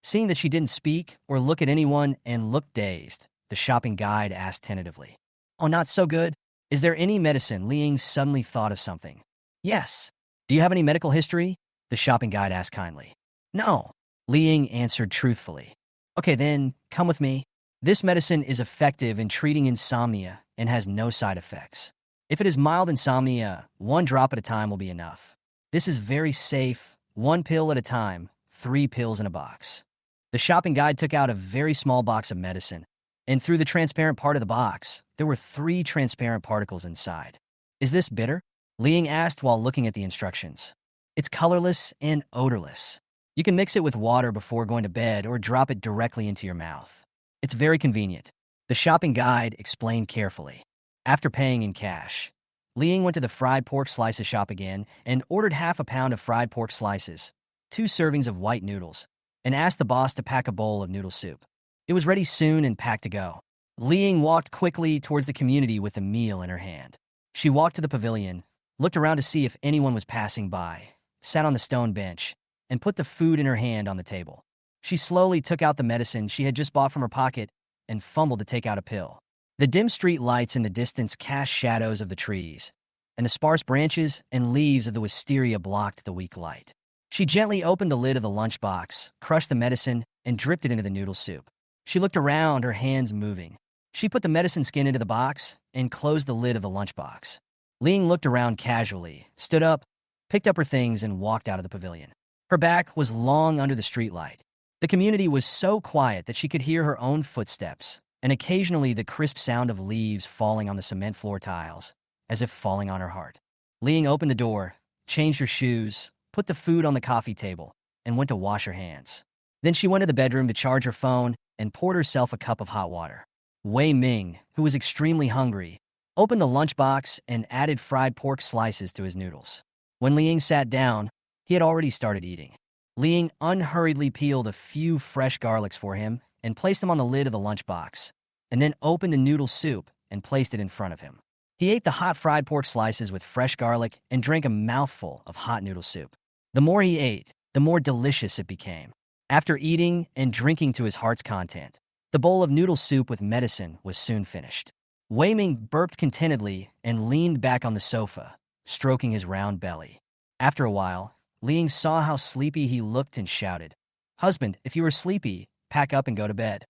Seeing that she didn't speak or look at anyone and looked dazed, the shopping guide asked tentatively. Oh, not so good. Is there any medicine? Li Ying suddenly thought of something. Yes. Do you have any medical history? The shopping guide asked kindly. No, Li Ying answered truthfully. Okay then, come with me. This medicine is effective in treating insomnia and has no side effects. If it is mild insomnia, 1 drop at a time will be enough. This is very safe, 1 pill at a time, 3 pills in a box. The shopping guide took out a very small box of medicine, and through the transparent part of the box, there were 3 transparent particles inside. Is this bitter? Li Ying asked while looking at the instructions. It's colorless and odorless. You can mix it with water before going to bed or drop it directly into your mouth. It's very convenient. The shopping guide explained carefully. After paying in cash, Li Ying went to the fried pork slices shop again and ordered half a pound of fried pork slices, 2 servings of white noodles, and asked the boss to pack a bowl of noodle soup. It was ready soon and packed to go. Li Ying walked quickly towards the community with the meal in her hand. She walked to the pavilion, looked around to see if anyone was passing by, sat on the stone bench, and put the food in her hand on the table. She slowly took out the medicine she had just bought from her pocket and fumbled to take out a pill. The dim street lights in the distance cast shadows of the trees, and the sparse branches and leaves of the wisteria blocked the weak light. She gently opened the lid of the lunchbox, crushed the medicine, and dripped it into the noodle soup. She looked around, her hands moving. She put the medicine skin into the box and closed the lid of the lunchbox. Ling looked around casually, stood up, picked up her things, and walked out of the pavilion. Her back was long under the streetlight. The community was so quiet that she could hear her own footsteps, and occasionally the crisp sound of leaves falling on the cement floor tiles, as if falling on her heart. Ling opened the door, changed her shoes, put the food on the coffee table, and went to wash her hands. Then she went to the bedroom to charge her phone and poured herself a cup of hot water. Wei Ming, who was extremely hungry, opened the lunchbox and added fried pork slices to his noodles. When Liang sat down, he had already started eating. Liang unhurriedly peeled a few fresh garlics for him and placed them on the lid of the lunchbox, and then opened the noodle soup and placed it in front of him. He ate the hot fried pork slices with fresh garlic and drank a mouthful of hot noodle soup. The more he ate, the more delicious it became. After eating and drinking to his heart's content, the bowl of noodle soup with medicine was soon finished. Wei Ming burped contentedly and leaned back on the sofa, stroking his round belly. After a while, Liang saw how sleepy he looked and shouted, "Husband, if you are sleepy, pack up and go to bed."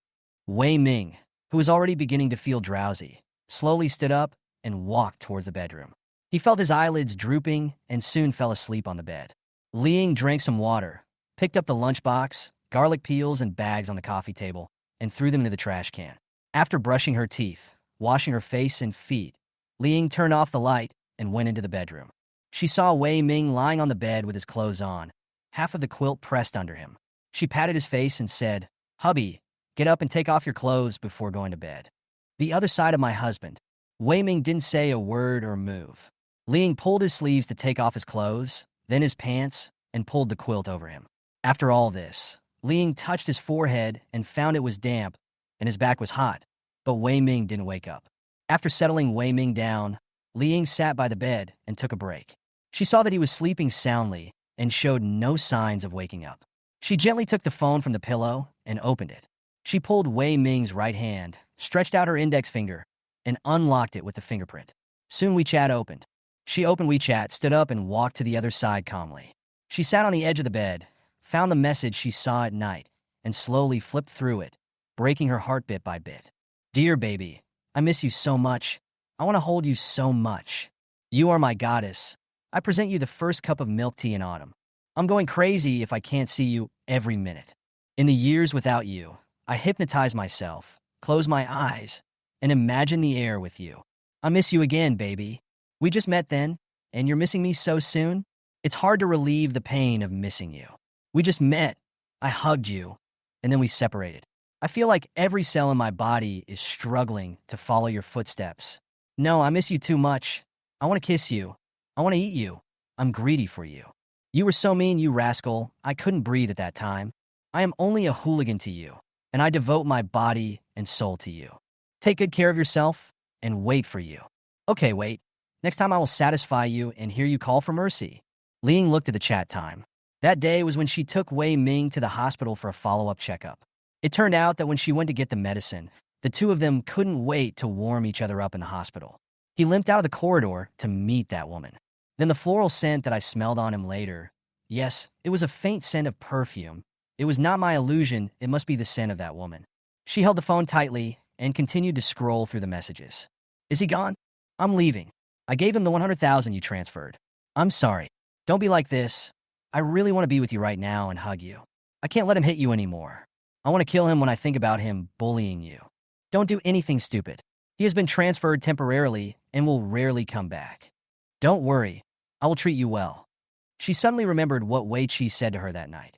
Wei Ming, who was already beginning to feel drowsy, slowly stood up and walked towards the bedroom. He felt his eyelids drooping and soon fell asleep on the bed. Liang drank some water, picked up the lunchbox, garlic peels, and bags on the coffee table, and threw them into the trash can. After brushing her teeth, washing her face and feet, Liang turned off the light and went into the bedroom. She saw Wei Ming lying on the bed with his clothes on, half of the quilt pressed under him. She patted his face and said, "Hubby, get up and take off your clothes before going to bed." The other side of my husband. Wei Ming didn't say a word or move. Liang pulled his sleeves to take off his clothes, then his pants, and pulled the quilt over him. After all this, Liang touched his forehead and found it was damp, and his back was hot, but Wei Ming didn't wake up. After settling Wei Ming down, Liang sat by the bed and took a break. She saw that he was sleeping soundly and showed no signs of waking up. She gently took the phone from the pillow and opened it. She pulled Wei Ming's right hand, stretched out her index finger, and unlocked it with the fingerprint. Soon WeChat opened. She opened WeChat, stood up, and walked to the other side calmly. She sat on the edge of the bed, found the message she saw at night, and slowly flipped through it, breaking her heart bit by bit. "Dear baby, I miss you so much. I want to hold you so much. You are my goddess. I present you the first cup of milk tea in autumn. I'm going crazy if I can't see you every minute. In the years without you, I hypnotize myself, close my eyes, and imagine the air with you. I miss you again, baby. We just met then, and you're missing me so soon? It's hard to relieve the pain of missing you. We just met, I hugged you, and then we separated. I feel like every cell in my body is struggling to follow your footsteps. No, I miss you too much. I want to kiss you. I want to eat you. I'm greedy for you. You were so mean, you rascal. I couldn't breathe at that time. I am only a hooligan to you, and I devote my body and soul to you. Take good care of yourself and wait for you. Okay, wait. Next time I will satisfy you and hear you call for mercy." Liang looked at the chat time. That day was when she took Wei Ming to the hospital for a follow-up checkup. It turned out that when she went to get the medicine, the two of them couldn't wait to warm each other up in the hospital. He limped out of the corridor to meet that woman. Then the floral scent that I smelled on him later. Yes, it was a faint scent of perfume. It was not my illusion, it must be the scent of that woman. She held the phone tightly and continued to scroll through the messages. "Is he gone? I'm leaving. I gave him the 100,000 you transferred. I'm sorry. Don't be like this. I really want to be with you right now and hug you. I can't let him hit you anymore. I want to kill him when I think about him bullying you. Don't do anything stupid. He has been transferred temporarily and will rarely come back. Don't worry. I will treat you well." She suddenly remembered what Wei Qi said to her that night.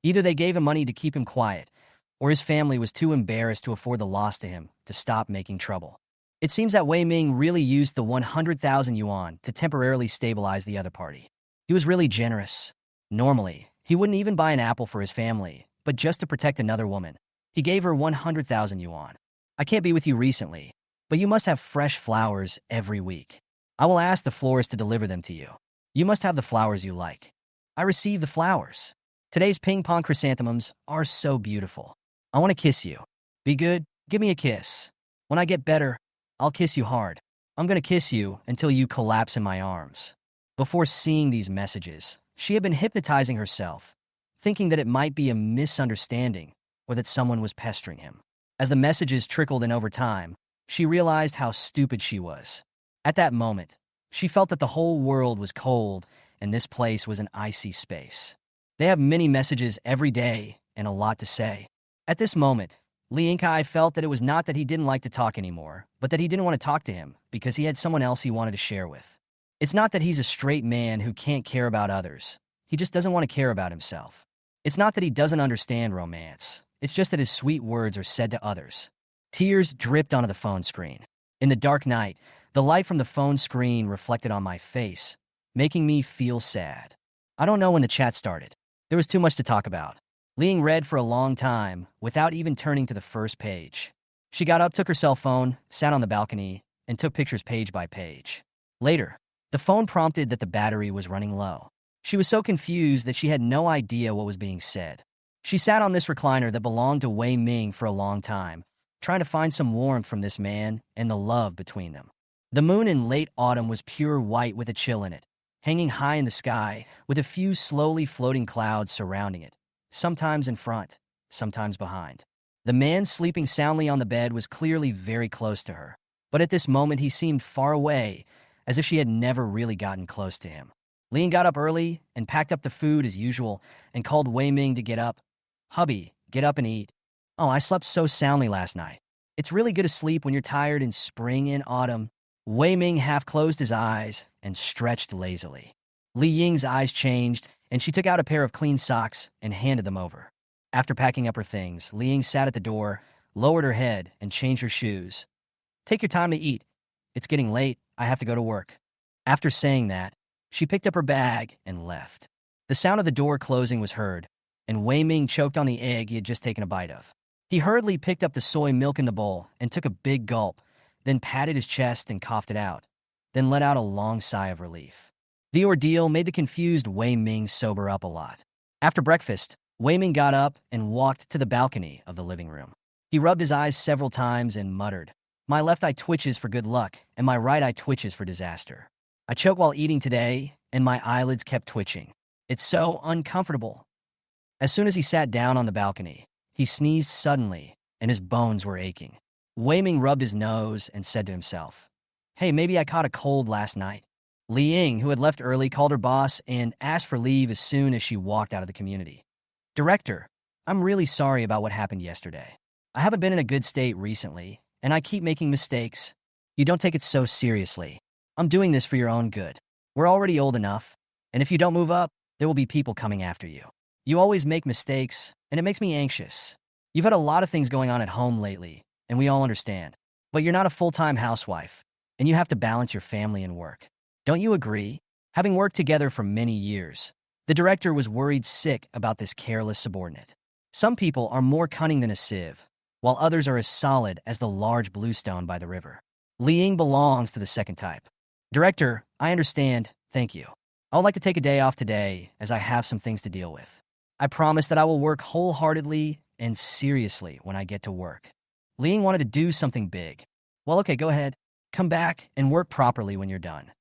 Either they gave him money to keep him quiet, or his family was too embarrassed to afford the loss to him to stop making trouble. It seems that Wei Ming really used the 100,000 yuan to temporarily stabilize the other party. He was really generous. Normally, he wouldn't even buy an apple for his family, but just to protect another woman, he gave her 100,000 yuan. "I can't be with you recently, but you must have fresh flowers every week. I will ask the florist to deliver them to you. You must have the flowers you like. I receive the flowers. Today's ping-pong chrysanthemums are so beautiful. I want to kiss you. Be good, give me a kiss. When I get better, I'll kiss you hard. I'm going to kiss you until you collapse in my arms." Before seeing these messages, she had been hypnotizing herself, thinking that it might be a misunderstanding or that someone was pestering him. As the messages trickled in over time, she realized how stupid she was. At that moment, she felt that the whole world was cold and this place was an icy space. They have many messages every day and a lot to say. At this moment, Lee Inkai felt that it was not that he didn't like to talk anymore, but that he didn't want to talk to him because he had someone else he wanted to share with. It's not that he's a straight man who can't care about others. He just doesn't want to care about himself. It's not that he doesn't understand romance. It's just that his sweet words are said to others. Tears dripped onto the phone screen. In the dark night, the light from the phone screen reflected on my face, making me feel sad. I don't know when the chat started. There was too much to talk about. Ling read for a long time without even turning to the first page. She got up, took her cell phone, sat on the balcony, and took pictures page by page. Later, the phone prompted that the battery was running low. She was so confused that she had no idea what was being said. She sat on this recliner that belonged to Wei Ming for a long time, trying to find some warmth from this man and the love between them. The moon in late autumn was pure white with a chill in it, hanging high in the sky with a few slowly floating clouds surrounding it, sometimes in front, sometimes behind. The man sleeping soundly on the bed was clearly very close to her, but at this moment he seemed far away, as if she had never really gotten close to him. Lean got up early and packed up the food as usual and called Wei Ming to get up. "Hubby, get up and eat." "Oh, I slept so soundly last night." "It's really good to sleep when you're tired in spring and autumn." Wei Ming half closed his eyes and stretched lazily. Li Ying's eyes changed, and she took out a pair of clean socks and handed them over. After packing up her things, Li Ying sat at the door, lowered her head, and changed her shoes. "Take your time to eat. It's getting late. I have to go to work." After saying that, she picked up her bag and left. The sound of the door closing was heard, and Wei Ming choked on the egg he had just taken a bite of. He hurriedly picked up the soy milk in the bowl and took a big gulp, then patted his chest and coughed it out, then let out a long sigh of relief. The ordeal made the confused Wei Ming sober up a lot. After breakfast, Wei Ming got up and walked to the balcony of the living room. He rubbed his eyes several times and muttered, "My left eye twitches for good luck, and my right eye twitches for disaster. I choked while eating today, and my eyelids kept twitching. It's so uncomfortable." As soon as he sat down on the balcony, he sneezed suddenly, and his bones were aching. Wei Ming rubbed his nose and said to himself, "Hey, maybe I caught a cold last night." Li Ying, who had left early, called her boss and asked for leave as soon as she walked out of the community. "Director, I'm really sorry about what happened yesterday. I haven't been in a good state recently, and I keep making mistakes. You don't take it so seriously. I'm doing this for your own good. We're already old enough, and if you don't move up, there will be people coming after you. You always make mistakes, and it makes me anxious. You've had a lot of things going on at home lately, and we all understand. But you're not a full-time housewife, and you have to balance your family and work. Don't you agree?" Having worked together for many years, the director was worried sick about this careless subordinate. Some people are more cunning than a sieve, while others are as solid as the large bluestone by the river. Li Ying belongs to the second type. "Director, I understand, thank you. I would like to take a day off today, as I have some things to deal with. I promise that I will work wholeheartedly and seriously when I get to work." Li Ying wanted to do something big. "Well, okay, go ahead. Come back and work properly when you're done."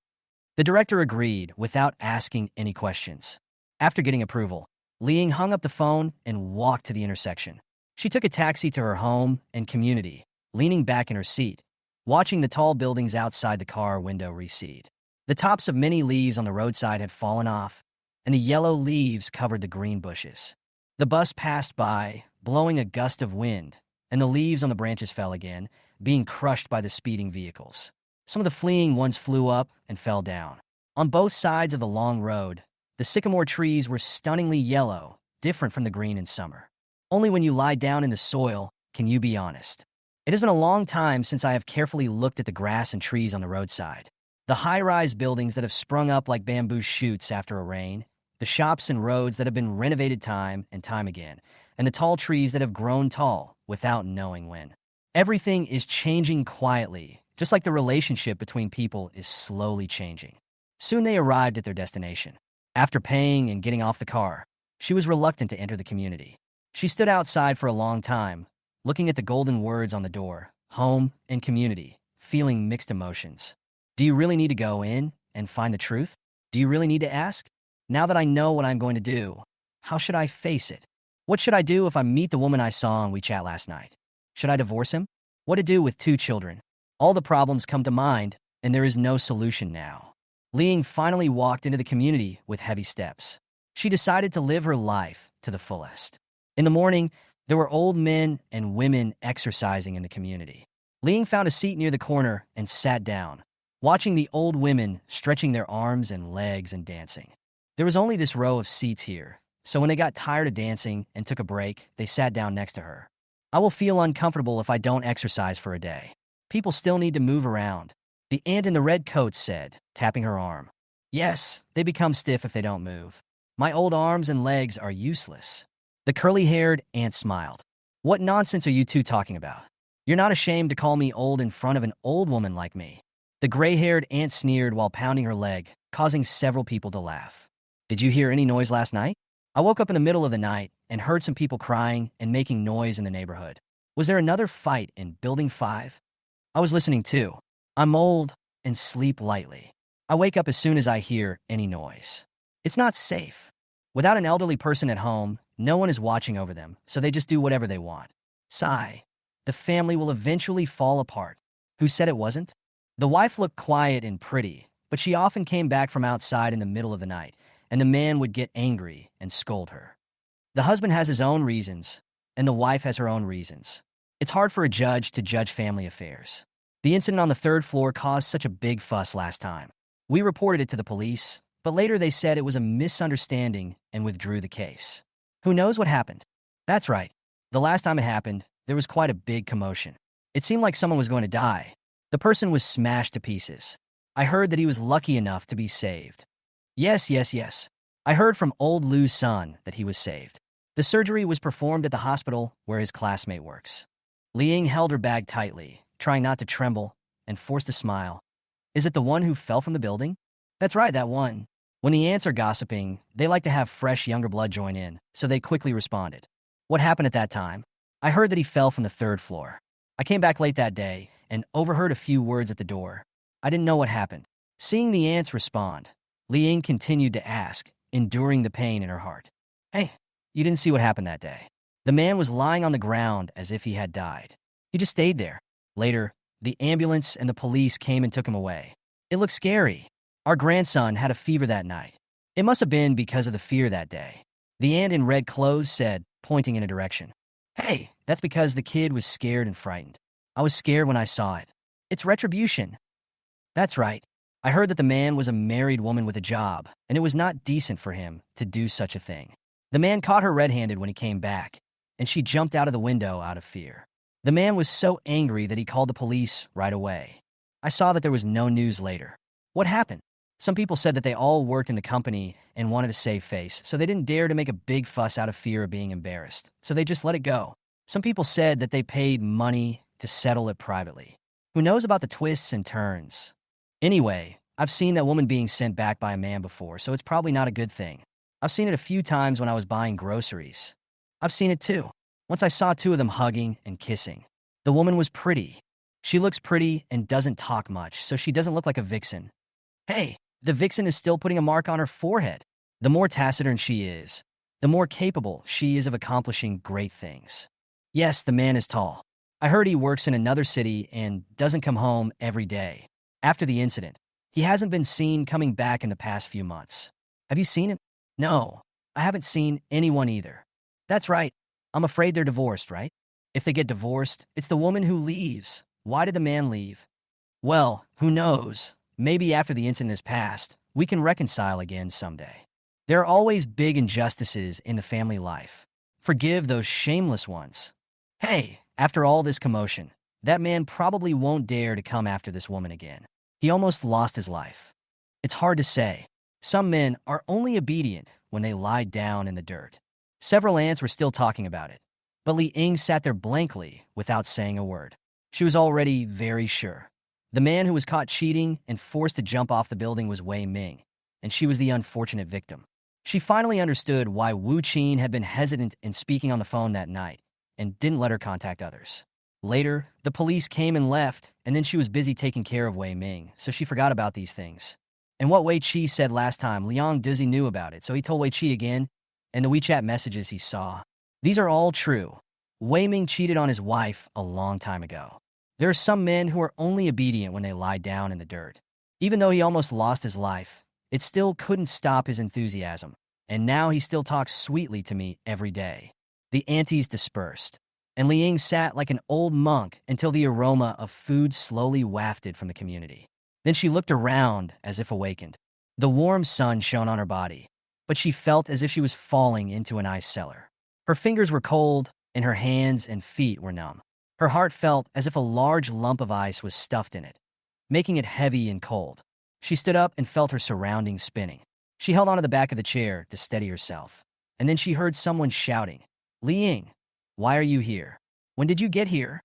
The director agreed without asking any questions. After getting approval, Li Ying hung up the phone and walked to the intersection. She took a taxi to her home and community, leaning back in her seat, watching the tall buildings outside the car window recede. The tops of many leaves on the roadside had fallen off, and the yellow leaves covered the green bushes. The bus passed by, blowing a gust of wind, and the leaves on the branches fell again, being crushed by the speeding vehicles. Some of the fleeing ones flew up and fell down. On both sides of the long road, the sycamore trees were stunningly yellow, different from the green in summer. Only when you lie down in the soil can you be honest. It has been a long time since I have carefully looked at the grass and trees on the roadside. The high-rise buildings that have sprung up like bamboo shoots after a rain, the shops and roads that have been renovated time and time again, and the tall trees that have grown tall without knowing when. Everything is changing quietly, just like the relationship between people is slowly changing. Soon they arrived at their destination. After paying and getting off the car, she was reluctant to enter the community. She stood outside for a long time, looking at the golden words on the door, home and community, feeling mixed emotions. Do you really need to go in and find the truth? Do you really need to ask? Now that I know what I'm going to do, how should I face it? What should I do if I meet the woman I saw on WeChat last night? Should I divorce him? What to do with 2 children? All the problems come to mind, and there is no solution now. Li Ying finally walked into the community with heavy steps. She decided to live her life to the fullest. In the morning, there were old men and women exercising in the community. Liang found a seat near the corner and sat down, watching the old women stretching their arms and legs and dancing. There was only this row of seats here, so when they got tired of dancing and took a break, they sat down next to her. I will feel uncomfortable if I don't exercise for a day. People still need to move around, the aunt in the red coat said, tapping her arm. Yes, they become stiff if they don't move. My old arms and legs are useless. The curly-haired aunt smiled. What nonsense are you two talking about? You're not ashamed to call me old in front of an old woman like me. The gray-haired aunt sneered while pounding her leg, causing several people to laugh. Did you hear any noise last night? I woke up in the middle of the night and heard some people crying and making noise in the neighborhood. Was there another fight in Building 5? I was listening too. I'm old and sleep lightly. I wake up as soon as I hear any noise. It's not safe. Without an elderly person at home, no one is watching over them, so they just do whatever they want. Sigh. The family will eventually fall apart. Who said it wasn't? The wife looked quiet and pretty, but she often came back from outside in the middle of the night, and the man would get angry and scold her. The husband has his own reasons, and the wife has her own reasons. It's hard for a judge to judge family affairs. The incident on the third floor caused such a big fuss last time. We reported it to the police, but later they said it was a misunderstanding and withdrew the case. Who knows what happened? That's right. The last time it happened, there was quite a big commotion. It seemed like someone was going to die. The person was smashed to pieces. I heard that he was lucky enough to be saved. Yes. I heard from old Lou's son that he was saved. The surgery was performed at the hospital where his classmate works. Liang held her bag tightly, trying not to tremble, and forced a smile. Is it the one who fell from the building? That's right, that one. When the aunts are gossiping, they like to have fresh younger blood join in, so they quickly responded. What happened at that time? I heard that he fell from the third floor. I came back late that day and overheard a few words at the door. I didn't know what happened. Seeing the aunts respond, Liang continued to ask, enduring the pain in her heart. Hey, you didn't see what happened that day. The man was lying on the ground as if he had died. He just stayed there. Later, the ambulance and the police came and took him away. It looked scary. Our grandson had a fever that night. It must have been because of the fear that day. The aunt in red clothes said, pointing in a direction. Hey, that's because the kid was scared and frightened. I was scared when I saw it. It's retribution. That's right. I heard that the man was a married woman with a job, and it was not decent for him to do such a thing. The man caught her red-handed when he came back, and she jumped out of the window out of fear. The man was so angry that he called the police right away. I saw that there was no news later. What happened? Some people said that they all worked in the company and wanted to save face, so they didn't dare to make a big fuss out of fear of being embarrassed, so they just let it go. Some people said that they paid money to settle it privately. Who knows about the twists and turns? Anyway, I've seen that woman being sent back by a man before, so it's probably not a good thing. I've seen it a few times when I was buying groceries. I've seen it too. Once I saw two of them hugging and kissing. The woman was pretty. She looks pretty and doesn't talk much, so she doesn't look like a vixen. Hey, the vixen is still putting a mark on her forehead. The more taciturn she is, the more capable she is of accomplishing great things. Yes, the man is tall. I heard he works in another city and doesn't come home every day. After the incident, he hasn't been seen coming back in the past few months. Have you seen him? No, I haven't seen anyone either. That's right. I'm afraid they're divorced, right? If they get divorced, it's the woman who leaves. Why did the man leave? Well, who knows? Maybe after the incident is past, we can reconcile again someday. There are always big injustices in the family life. Forgive those shameless ones. Hey, after all this commotion, that man probably won't dare to come after this woman again. He almost lost his life. It's hard to say. Some men are only obedient when they lie down in the dirt. Several aunts were still talking about it, but Li Ying sat there blankly without saying a word. She was already very sure. The man who was caught cheating and forced to jump off the building was Wei Ming, and she was the unfortunate victim. She finally understood why Wu Qin had been hesitant in speaking on the phone that night and didn't let her contact others. Later, the police came and left, and then she was busy taking care of Wei Ming, so she forgot about these things. And what Wei Qi said last time, Liang Dizzy knew about it, so he told Wei Qi again, and the WeChat messages he saw. These are all true. Wei Ming cheated on his wife a long time ago. There are some men who are only obedient when they lie down in the dirt. Even though he almost lost his life, it still couldn't stop his enthusiasm. and now he still talks sweetly to me every day. The aunties dispersed, and Li Ying sat like an old monk until the aroma of food slowly wafted from the community. Then she looked around as if awakened. The warm sun shone on her body, but she felt as if she was falling into an ice cellar. Her fingers were cold, and her hands and feet were numb. Her heart felt as if a large lump of ice was stuffed in it, making it heavy and cold. She stood up and felt her surroundings spinning. She held onto the back of the chair to steady herself, and then she heard someone shouting, "Li Ying, why are you here? When did you get here?"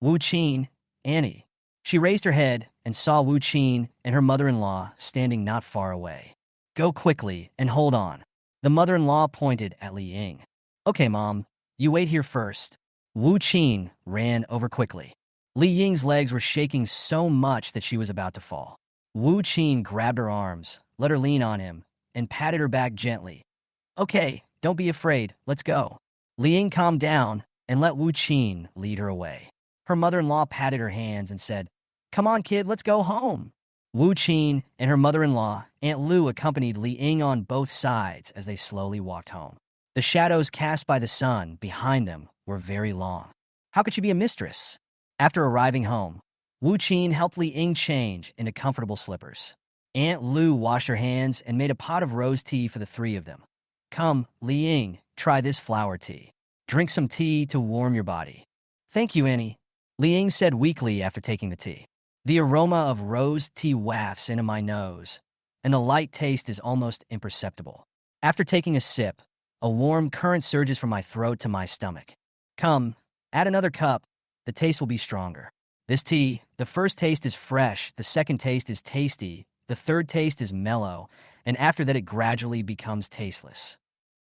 "Wu Qin, Annie." She raised her head and saw Wu Qin and her mother-in-law standing not far away. "Go quickly and hold on." The mother-in-law pointed at Li Ying. "Okay, Mom, you wait here first." Wu Qin ran over quickly. Li Ying's legs were shaking so much that she was about to fall. Wu Qin grabbed her arms, let her lean on him, and patted her back gently. "Okay, don't be afraid, let's go." Li Ying calmed down and let Wu Qin lead her away. Her mother-in-law patted her hands and said, "Come on, kid, let's go home." Wu Qin and her mother-in-law, Aunt Lu, accompanied Li Ying on both sides as they slowly walked home. The shadows cast by the sun behind them were very long. How could she be a mistress? After arriving home, Wu Qin helped Li Ying change into comfortable slippers. Aunt Lu washed her hands and made a pot of rose tea for the three of them. "Come, Li Ying, try this flower tea. Drink some tea to warm your body." "Thank you, Annie," Li Ying said weakly after taking the tea. "The aroma of rose tea wafts into my nose, and the light taste is almost imperceptible. After taking a sip, a warm current surges from my throat to my stomach. Come, add another cup. The taste will be stronger. This tea, the first taste is fresh, the second taste is tasty, the third taste is mellow, and after that it gradually becomes tasteless.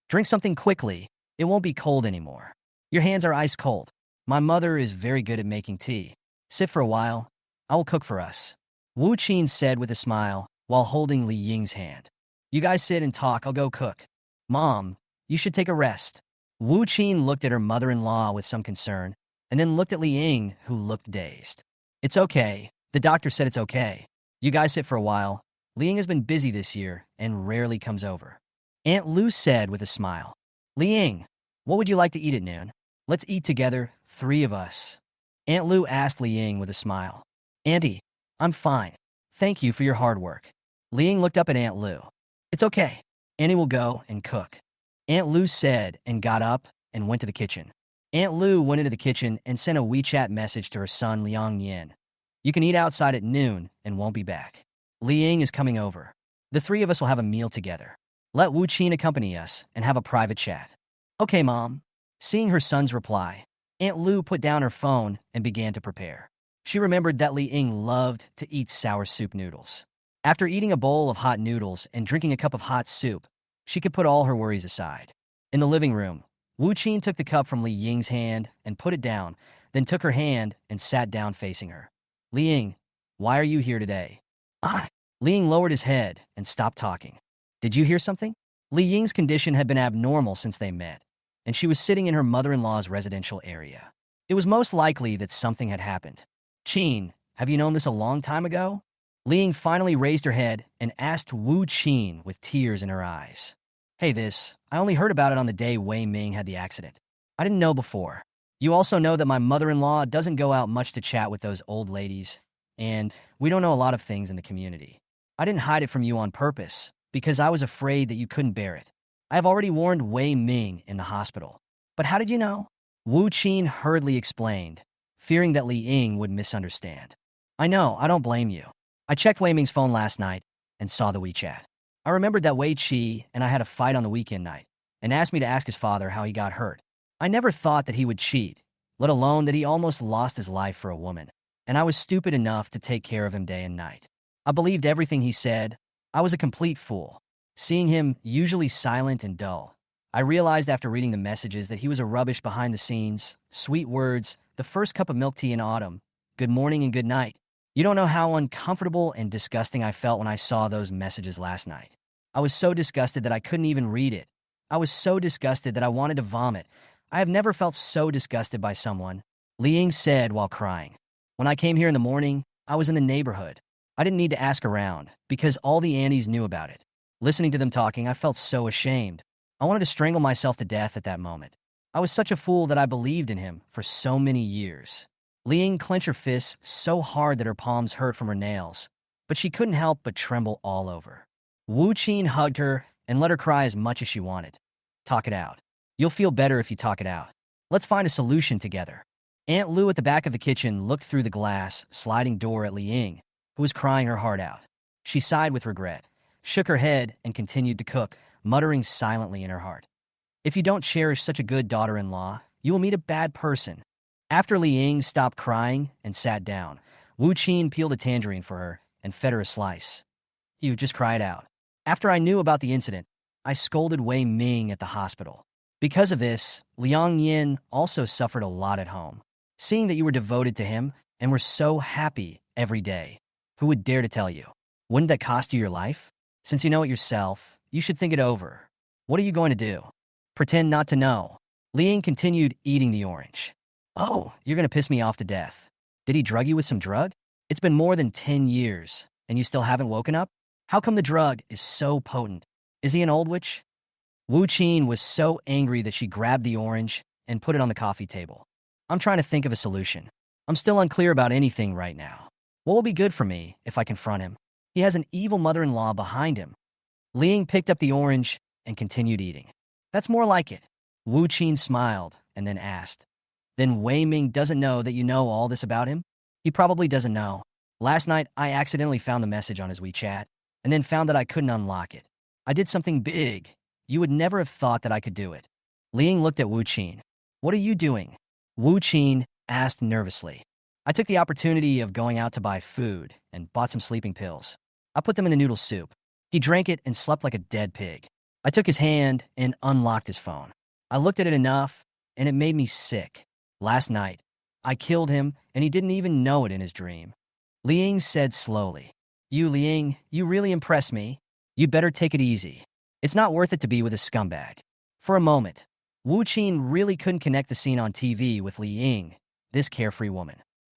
Drink something quickly. It won't be cold anymore. Your hands are ice cold. My mother is very good at making tea. Sit for a while. I will cook for us." Wu Qin said with a smile while holding Li Ying's hand. "You guys sit and talk, I'll go cook. Mom, you should take a rest." Wu Qin looked at her mother-in-law with some concern, and then looked at Li Ying, who looked dazed. "It's okay. The doctor said it's okay. You guys sit for a while. Li Ying has been busy this year and rarely comes over." Aunt Lu said with a smile. "Li Ying, what would you like to eat at noon? Let's eat together, three of us." Aunt Lu asked Li Ying with a smile. "Auntie, I'm fine. Thank you for your hard work." Li Ying looked up at Aunt Lu. "It's okay. Annie will go and cook." Aunt Lu said and got up and went to the kitchen. Aunt Lu went into the kitchen and sent a WeChat message to her son Liang Yin. "You can eat outside at noon and won't be back. Li Ying is coming over. The three of us will have a meal together. Let Wu Qin accompany us and have a private chat." "Okay, Mom." Seeing her son's reply, Aunt Lu put down her phone and began to prepare. She remembered that Li Ying loved to eat sour soup noodles. After eating a bowl of hot noodles and drinking a cup of hot soup, she could put all her worries aside. In the living room, Wu Qin took the cup from Li Ying's hand and put it down, then took her hand and sat down facing her. "Li Ying, why are you here today?" Li Ying lowered his head and stopped talking. "Did you hear something?" Li Ying's condition had been abnormal since they met, and she was sitting in her mother-in-law's residential area. It was most likely that something had happened. "Qin, have you known this a long time ago?" Li Ying finally raised her head and asked Wu Qin with tears in her eyes. "Hey, I only heard about it on the day Wei Ming had the accident. I didn't know before. You also know that my mother-in-law doesn't go out much to chat with those old ladies, and we don't know a lot of things in the community. I didn't hide it from you on purpose, because I was afraid that you couldn't bear it. I have already warned Wei Ming in the hospital. But how did you know?" Wu Qin hurriedly explained, fearing that Li Ying would misunderstand. "I know, I don't blame you. I checked Wei Ming's phone last night and saw the WeChat. I remembered that Wei Qi and I had a fight on the weekend night and asked me to ask his father how he got hurt. I never thought that he would cheat, let alone that he almost lost his life for a woman, and I was stupid enough to take care of him day and night. I believed everything he said. I was a complete fool. Seeing him, usually silent and dull, I realized after reading the messages that he was a rubbish behind the scenes, sweet words, the first cup of milk tea in autumn, good morning and good night. You don't know how uncomfortable and disgusting I felt when I saw those messages last night. I was so disgusted that I couldn't even read it. I was so disgusted that I wanted to vomit. I have never felt so disgusted by someone," Li Ying said while crying. "When I came here in the morning, I was in the neighborhood. I didn't need to ask around, because all the aunties knew about it. Listening to them talking, I felt so ashamed. I wanted to strangle myself to death at that moment. I was such a fool that I believed in him for so many years. Liang clenched her fists so hard that her palms hurt from her nails, but she couldn't help but tremble all over. Wu Qin hugged her and let her cry as much as she wanted. Talk it out. You'll feel better if you talk it out. Let's find a solution together. Aunt Lu at the back of the kitchen looked through the glass, sliding door at Liang, who was crying her heart out. She sighed with regret, shook her head, and continued to cook, muttering silently in her heart. If you don't cherish such a good daughter-in-law, you will meet a bad person. After Liang stopped crying and sat down, Wu Qin peeled a tangerine for her and fed her a slice. You just cried out. After I knew about the incident, I scolded Wei Ming at the hospital. Because of this, Liang Yin also suffered a lot at home. Seeing that you were devoted to him and were so happy every day, who would dare to tell you? Wouldn't that cost you your life? Since you know it yourself, you should think it over. What are you going to do? Pretend not to know. Liang continued eating the orange. Oh, you're going to piss me off to death. Did he drug you with some drug? It's been more than 10 years, and you still haven't woken up? How come the drug is so potent? Is he an old witch? Wu Qin was so angry that she grabbed the orange and put it on the coffee table. I'm trying to think of a solution. I'm still unclear about anything right now. What will be good for me if I confront him? He has an evil mother-in-law behind him. Liang picked up the orange and continued eating. That's more like it. Wu Qin smiled and then asked. Then Wei Ming doesn't know that you know all this about him? He probably doesn't know. Last night, I accidentally found the message on his WeChat and then found that I couldn't unlock it. I did something big. You would never have thought that I could do it. Liang looked at Wu Qin. What are you doing? Wu Qin asked nervously. I took the opportunity of going out to buy food and bought some sleeping pills. I put them in the noodle soup. He drank it and slept like a dead pig. I took his hand and unlocked his phone. I looked at it enough, and it made me sick. Last night, I killed him, and he didn't even know it in his dream. Liang said slowly. You, Liang, you really impress me. You'd better take it easy. It's not worth it to be with a scumbag. For a moment, Wu Qin really couldn't connect the scene on TV with Liang, this carefree woman.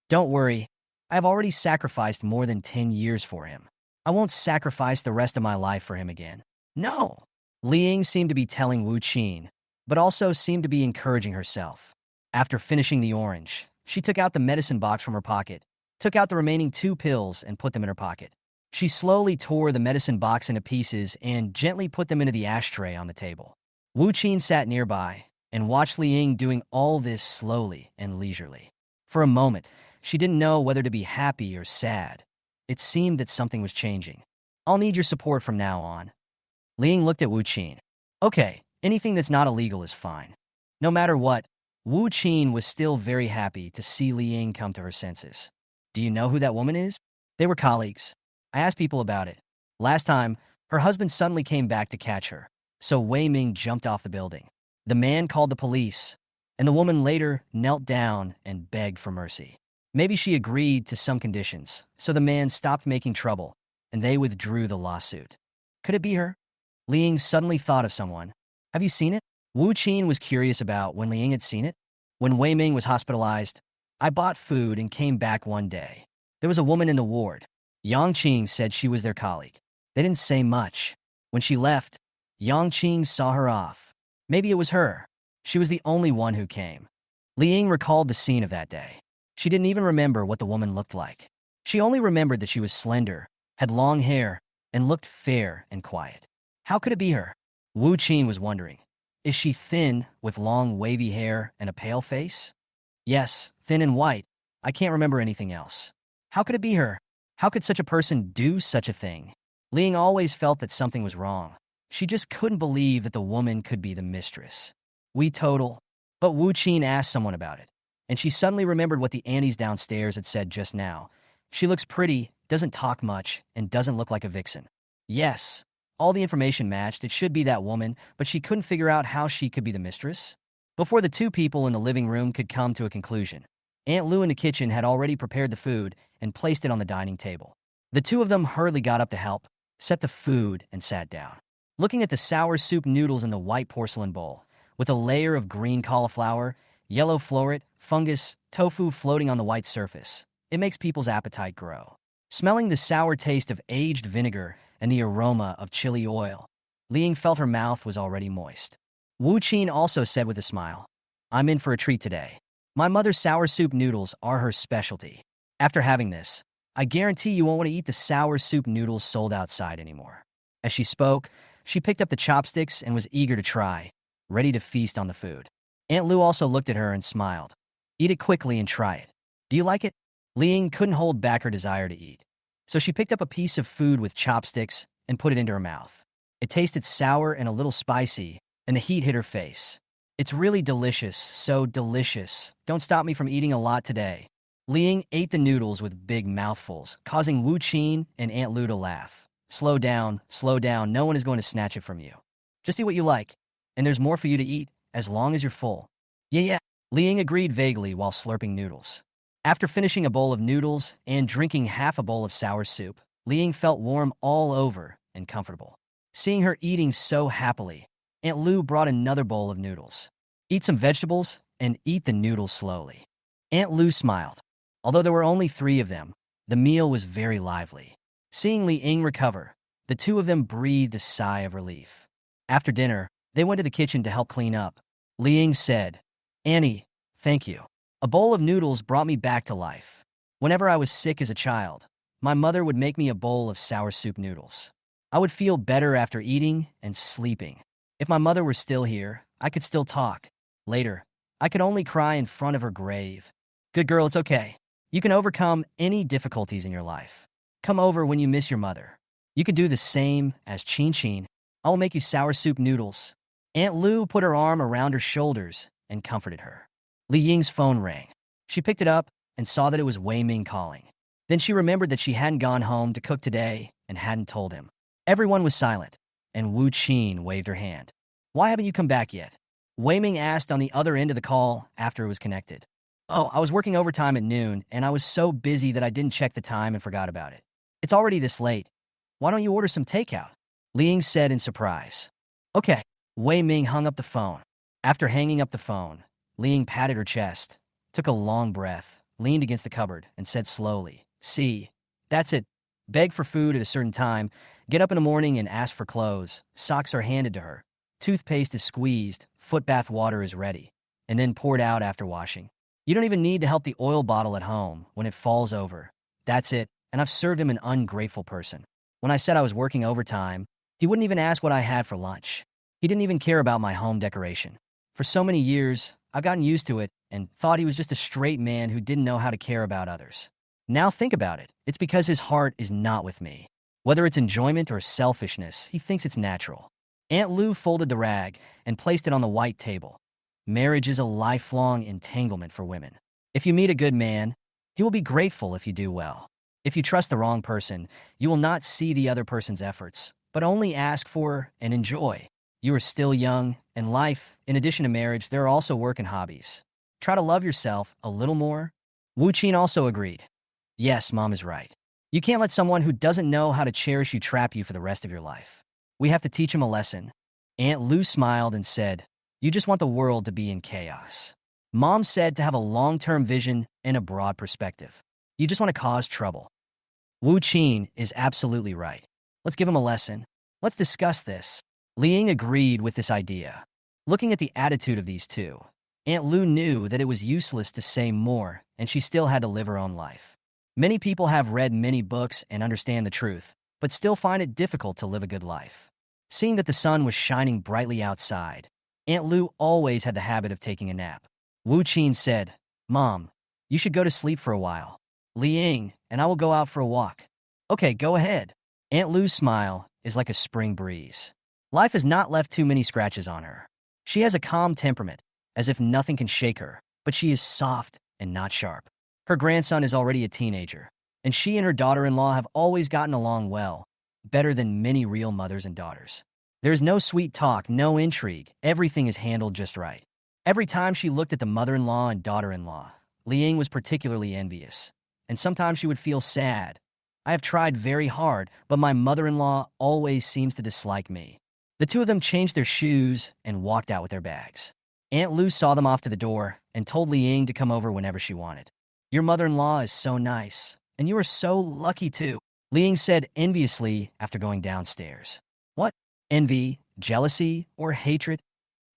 Don't worry, I have already sacrificed more than 10 years for him. I won't sacrifice the rest of my life for him again. No. Liang seemed to be telling Wu Qin, but also seemed to be encouraging herself. After finishing the orange, she took out the medicine box from her pocket, took out the remaining 2 pills and put them in her pocket. She slowly tore the medicine box into pieces and gently put them into the ashtray on the table. Wu Qin sat nearby and watched Liang doing all this slowly and leisurely. For a moment, she didn't know whether to be happy or sad. It seemed that something was changing. I'll need your support from now on. Liang looked at Wu Qin. Okay, anything that's not illegal is fine. No matter what, Wu Qin was still very happy to see Liang come to her senses. Do you know who that woman is? They were colleagues. I asked people about it. Last time, her husband suddenly came back to catch her, so Wei Ming jumped off the building. The man called the police, and the woman later knelt down and begged for mercy. Maybe she agreed to some conditions, so the man stopped making trouble, and they withdrew the lawsuit. Could it be her? Liang suddenly thought of someone. Have you seen it? Wu Qin was curious about when Liang had seen it. When Wei Ming was hospitalized, I bought food and came back one day. There was a woman in the ward. Yang Qing said she was their colleague. They didn't say much. When she left, Yang Qing saw her off. Maybe it was her. She was the only one who came. Liang recalled the scene of that day. She didn't even remember what the woman looked like. She only remembered that she was slender, had long hair, and looked fair and quiet. How could it be her? Wu Qin was wondering. Is she thin, with long, wavy hair and a pale face? Yes, thin and white. I can't remember anything else. How could it be her? How could such a person do such a thing? Liang always felt that something was wrong. She just couldn't believe that the woman could be the mistress. We total. But Wu Qin asked someone about it, and she suddenly remembered what the aunties downstairs had said just now. She looks pretty, doesn't talk much, and doesn't look like a vixen. Yes, all the information matched. It should be that woman, but she couldn't figure out how she could be the mistress. Before the 2 people in the living room could come to a conclusion, Aunt Lu in the kitchen had already prepared the food and placed it on the dining table. The 2 of them hurriedly got up to help, set the food, and sat down. Looking at the sour soup noodles in the white porcelain bowl, with a layer of green cauliflower, yellow floret, fungus, tofu floating on the white surface, it makes people's appetite grow. Smelling the sour taste of aged vinegar and the aroma of chili oil. Li Ying felt her mouth was already moist. Wu Qin also said with a smile, "I'm in for a treat today. My mother's sour soup noodles are her specialty. After having this, I guarantee you won't want to eat the sour soup noodles sold outside anymore." As she spoke, she picked up the chopsticks and was eager to try, ready to feast on the food. Aunt Lu also looked at her and smiled. "Eat it quickly and try it. Do you like it?" Li Ying couldn't hold back her desire to eat, so she picked up a piece of food with chopsticks and put it into her mouth. It tasted sour and a little spicy, and the heat hit her face. "It's really delicious, so delicious. Don't stop me from eating a lot today." Li Ying ate the noodles with big mouthfuls, causing Wu Qin and Aunt Lu to laugh. Slow down, no one is going to snatch it from you. Just eat what you like, and there's more for you to eat, as long as you're full." Yeah. Li Ying agreed vaguely while slurping noodles. After finishing a bowl of noodles and drinking half a bowl of sour soup, Li Ying felt warm all over and comfortable. Seeing her eating so happily, Aunt Lu brought another bowl of noodles. "Eat some vegetables and eat the noodles slowly." Aunt Lu smiled. Although there were only 3 of them, the meal was very lively. Seeing Li Ying recover, the 2 of them breathed a sigh of relief. After dinner, they went to the kitchen to help clean up. Li Ying said, "Annie, thank you. A bowl of noodles brought me back to life. Whenever I was sick as a child, my mother would make me a bowl of sour soup noodles. I would feel better after eating and sleeping. If my mother were still here, I could still talk. Later, I could only cry in front of her grave. Good girl, it's okay. You can overcome any difficulties in your life. Come over when you miss your mother. You can do the same as Chin Chin. I will make you sour soup noodles." Aunt Lu put her arm around her shoulders and comforted her. Li Ying's phone rang. She picked it up and saw that it was Wei Ming calling. Then she remembered that she hadn't gone home to cook today and hadn't told him. Everyone was silent, and Wu Qin waved her hand. "Why haven't you come back yet?" Wei Ming asked on the other end of the call after it was connected. "Oh, I was working overtime at noon, and I was so busy that I didn't check the time and forgot about it. It's already this late. Why don't you order some takeout?" Li Ying said in surprise. "Okay." Wei Ming hung up the phone. After hanging up the phone, Li Ying patted her chest, took a long breath, leaned against the cupboard, and said slowly, "See, that's it. Beg for food at a certain time, get up in the morning and ask for clothes. Socks are handed to her. Toothpaste is squeezed, foot bath water is ready, and then poured out after washing. You don't even need to help the oil bottle at home when it falls over. That's it, and I've served him an ungrateful person. When I said I was working overtime, he wouldn't even ask what I had for lunch. He didn't even care about my home decoration. For so many years, I've gotten used to it and thought he was just a straight man who didn't know how to care about others. Now think about it. It's because his heart is not with me. Whether it's enjoyment or selfishness, he thinks it's natural." Aunt Lu folded the rag and placed it on the white table. Marriage is a lifelong entanglement for women. If you meet a good man, he will be grateful if you do well. If you trust the wrong person, you will not see the other person's efforts, but only ask for and enjoy. You are still young, and life, in addition to marriage, there are also work and hobbies. Try to love yourself a little more." Wu Qin also agreed. "Yes, Mom is right. You can't let someone who doesn't know how to cherish you trap you for the rest of your life. We have to teach him a lesson." Aunt Lu smiled and said, "You just want the world to be in chaos." Mom said to have a long-term vision and a broad perspective. You just want to cause trouble. Wu Qin is absolutely right. Let's give him a lesson. Let's discuss this. Li Ying agreed with this idea. Looking at the attitude of these two, Aunt Lu knew that it was useless to say more, and she still had to live her own life. Many people have read many books and understand the truth, but still find it difficult to live a good life. Seeing that the sun was shining brightly outside, Aunt Lu always had the habit of taking a nap. Wu Qin said, "Mom, you should go to sleep for a while. Li Ying and I will go out for a walk." "Okay, go ahead." Aunt Lu's smile is like a spring breeze. Life has not left too many scratches on her. She has a calm temperament, as if nothing can shake her, but she is soft and not sharp. Her grandson is already a teenager, and she and her daughter-in-law have always gotten along well, better than many real mothers and daughters. There is no sweet talk, no intrigue, everything is handled just right. Every time she looked at the mother-in-law and daughter-in-law, Li Ying was particularly envious, and sometimes she would feel sad. "I have tried very hard, but my mother-in-law always seems to dislike me." The two of them changed their shoes and walked out with their bags. Aunt Lu saw them off to the door and told Li Ying to come over whenever she wanted. "Your mother-in-law is so nice, and you are so lucky too." Li Ying said enviously after going downstairs. What? Envy, jealousy, or hatred?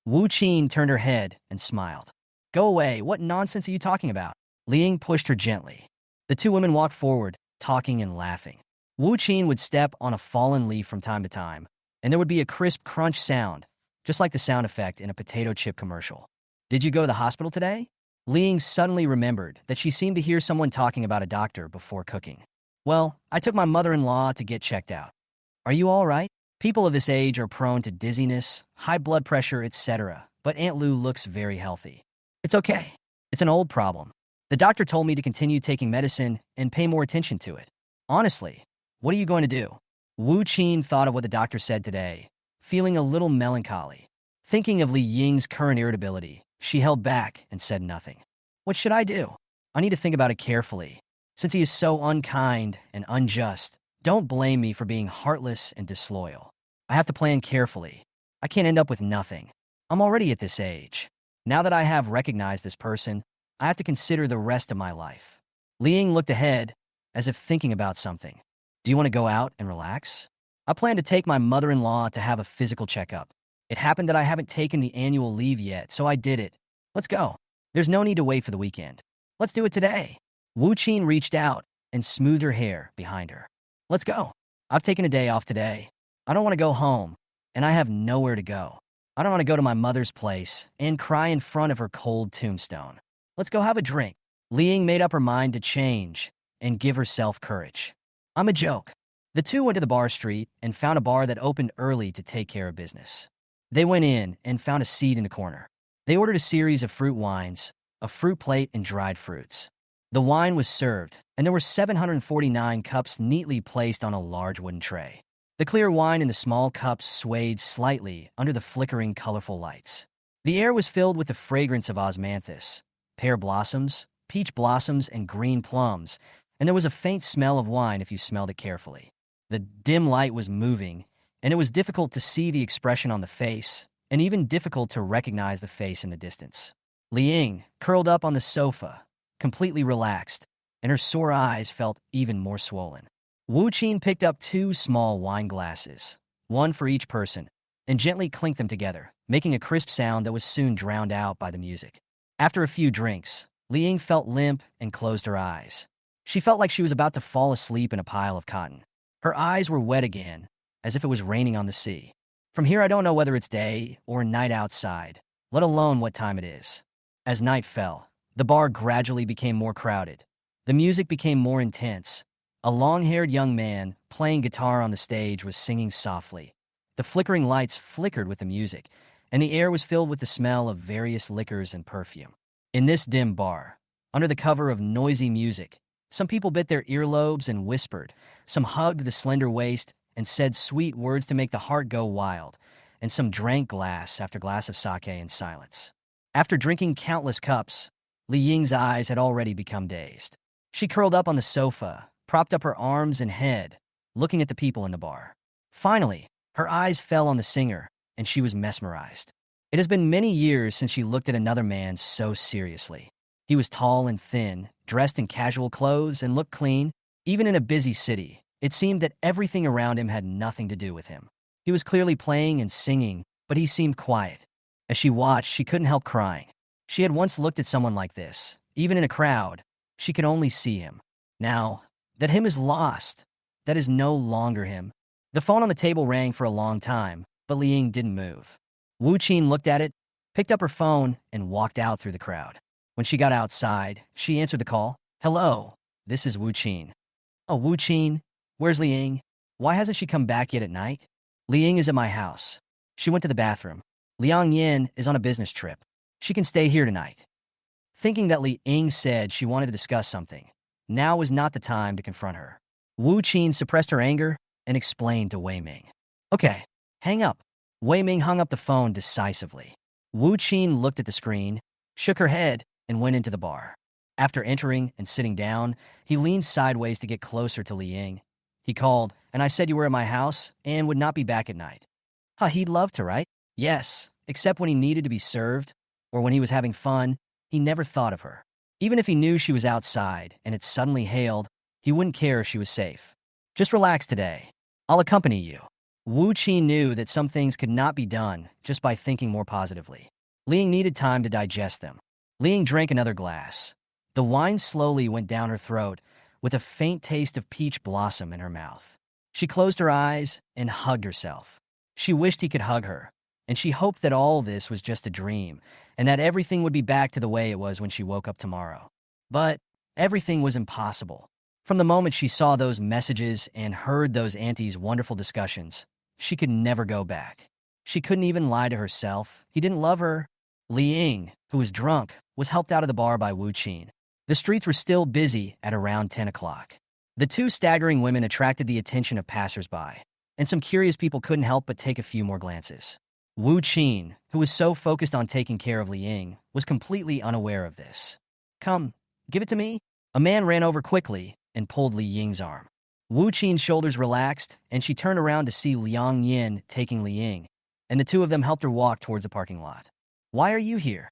Wu Qin turned her head and smiled. Go away, what nonsense are you talking about? Li Ying pushed her gently. The two women walked forward, talking and laughing. Wu Qin would step on a fallen leaf from time to time, and there would be a crisp crunch sound, just like the sound effect in a potato chip commercial. Did you go to the hospital today? Li Ying suddenly remembered that she seemed to hear someone talking about a doctor before cooking. Well, I took my mother-in-law to get checked out. Are you all right? People of this age are prone to dizziness, high blood pressure, etc., but Aunt Lu looks very healthy. It's okay. It's an old problem. The doctor told me to continue taking medicine and pay more attention to it. Honestly, what are you going to do? Wu Qin thought of what the doctor said today, feeling a little melancholy. Thinking of Li Ying's current irritability, she held back and said nothing. What should I do? I need to think about it carefully. Since he is so unkind and unjust, don't blame me for being heartless and disloyal. I have to plan carefully. I can't end up with nothing. I'm already at this age. Now that I have recognized this person, I have to consider the rest of my life. Li Ying looked ahead, as if thinking about something. Do you want to go out and relax? I plan to take my mother-in-law to have a physical checkup. It happened that I haven't taken the annual leave yet, so I did it. Let's go. There's no need to wait for the weekend. Let's do it today. Wu Qin reached out and smoothed her hair behind her. Let's go. I've taken a day off today. I don't want to go home, and I have nowhere to go. I don't want to go to my mother's place and cry in front of her cold tombstone. Let's go have a drink. Li Ying made up her mind to change and give herself courage. I'm a joke. The two went to the bar street and found a bar that opened early to take care of business. They went in and found a seat in the corner. They ordered a series of fruit wines, a fruit plate, and dried fruits. The wine was served, and there were 749 cups neatly placed on a large wooden tray. The clear wine in the small cups swayed slightly under the flickering, colorful lights. The air was filled with the fragrance of osmanthus, pear blossoms, peach blossoms, and green plums, and there was a faint smell of wine if you smelled it carefully. The dim light was moving, and it was difficult to see the expression on the face, and even difficult to recognize the face in the distance. Li Ying, curled up on the sofa, completely relaxed, and her sore eyes felt even more swollen. Wu Qin picked up 2 small wine glasses, one for each person, and gently clinked them together, making a crisp sound that was soon drowned out by the music. After a few drinks, Li Ying felt limp and closed her eyes. She felt like she was about to fall asleep in a pile of cotton. Her eyes were wet again, as if it was raining on the sea. From here I don't know whether it's day or night outside, let alone what time it is. As night fell, the bar gradually became more crowded. The music became more intense. A long-haired young man playing guitar on the stage was singing softly. The flickering lights flickered with the music, and the air was filled with the smell of various liquors and perfume. In this dim bar, under the cover of noisy music, some people bit their earlobes and whispered, some hugged the slender waist and said sweet words to make the heart go wild, and some drank glass after glass of sake in silence. After drinking countless cups, Li Ying's eyes had already become dazed. She curled up on the sofa, propped up her arms and head, looking at the people in the bar. Finally, her eyes fell on the singer, and she was mesmerized. It has been many years since she looked at another man so seriously. He was tall and thin, dressed in casual clothes, and looked clean. Even in a busy city, it seemed that everything around him had nothing to do with him. He was clearly playing and singing, but he seemed quiet. As she watched, she couldn't help crying. She had once looked at someone like this. Even in a crowd, she could only see him. Now, that him is lost. That is no longer him. The phone on the table rang for a long time, but Li Ying didn't move. Wu Qin looked at it, picked up her phone, and walked out through the crowd. When she got outside, she answered the call. Hello, this is Wu Qin. Oh, Wu Qin, where's Li Ying? Why hasn't she come back yet at night? Li Ying is at my house. She went to the bathroom. Liang Yin is on a business trip. She can stay here tonight. Thinking that Li Ying said she wanted to discuss something, now was not the time to confront her. Wu Qin suppressed her anger and explained to Wei Ming. Okay, hang up. Wei Ming hung up the phone decisively. Wu Qin looked at the screen, shook her head, and went into the bar. After entering and sitting down, he leaned sideways to get closer to Li Ying. He called, and I said you were at my house and would not be back at night. Huh, he'd love to, right? Yes, except when he needed to be served, or when he was having fun, he never thought of her. Even if he knew she was outside and it suddenly hailed, he wouldn't care if she was safe. Just relax today. I'll accompany you. Wu Qi knew that some things could not be done just by thinking more positively. Ling needed time to digest them. Ling drank another glass. The wine slowly went down her throat, with a faint taste of peach blossom in her mouth. She closed her eyes and hugged herself. She wished he could hug her, and she hoped that all this was just a dream, and that everything would be back to the way it was when she woke up tomorrow. But everything was impossible. From the moment she saw those messages and heard those aunties' wonderful discussions, she could never go back. She couldn't even lie to herself. He didn't love her. Li Ying, who was drunk, was helped out of the bar by Wu Qin. The streets were still busy at around 10 o'clock. The two staggering women attracted the attention of passersby, and some curious people couldn't help but take a few more glances. Wu Qin, who was so focused on taking care of Li Ying, was completely unaware of this. "Come, give it to me." A man ran over quickly and pulled Li Ying's arm. Wu Qin's shoulders relaxed, and she turned around to see Liang Yin taking Li Ying, and the two of them helped her walk towards the parking lot. "Why are you here?"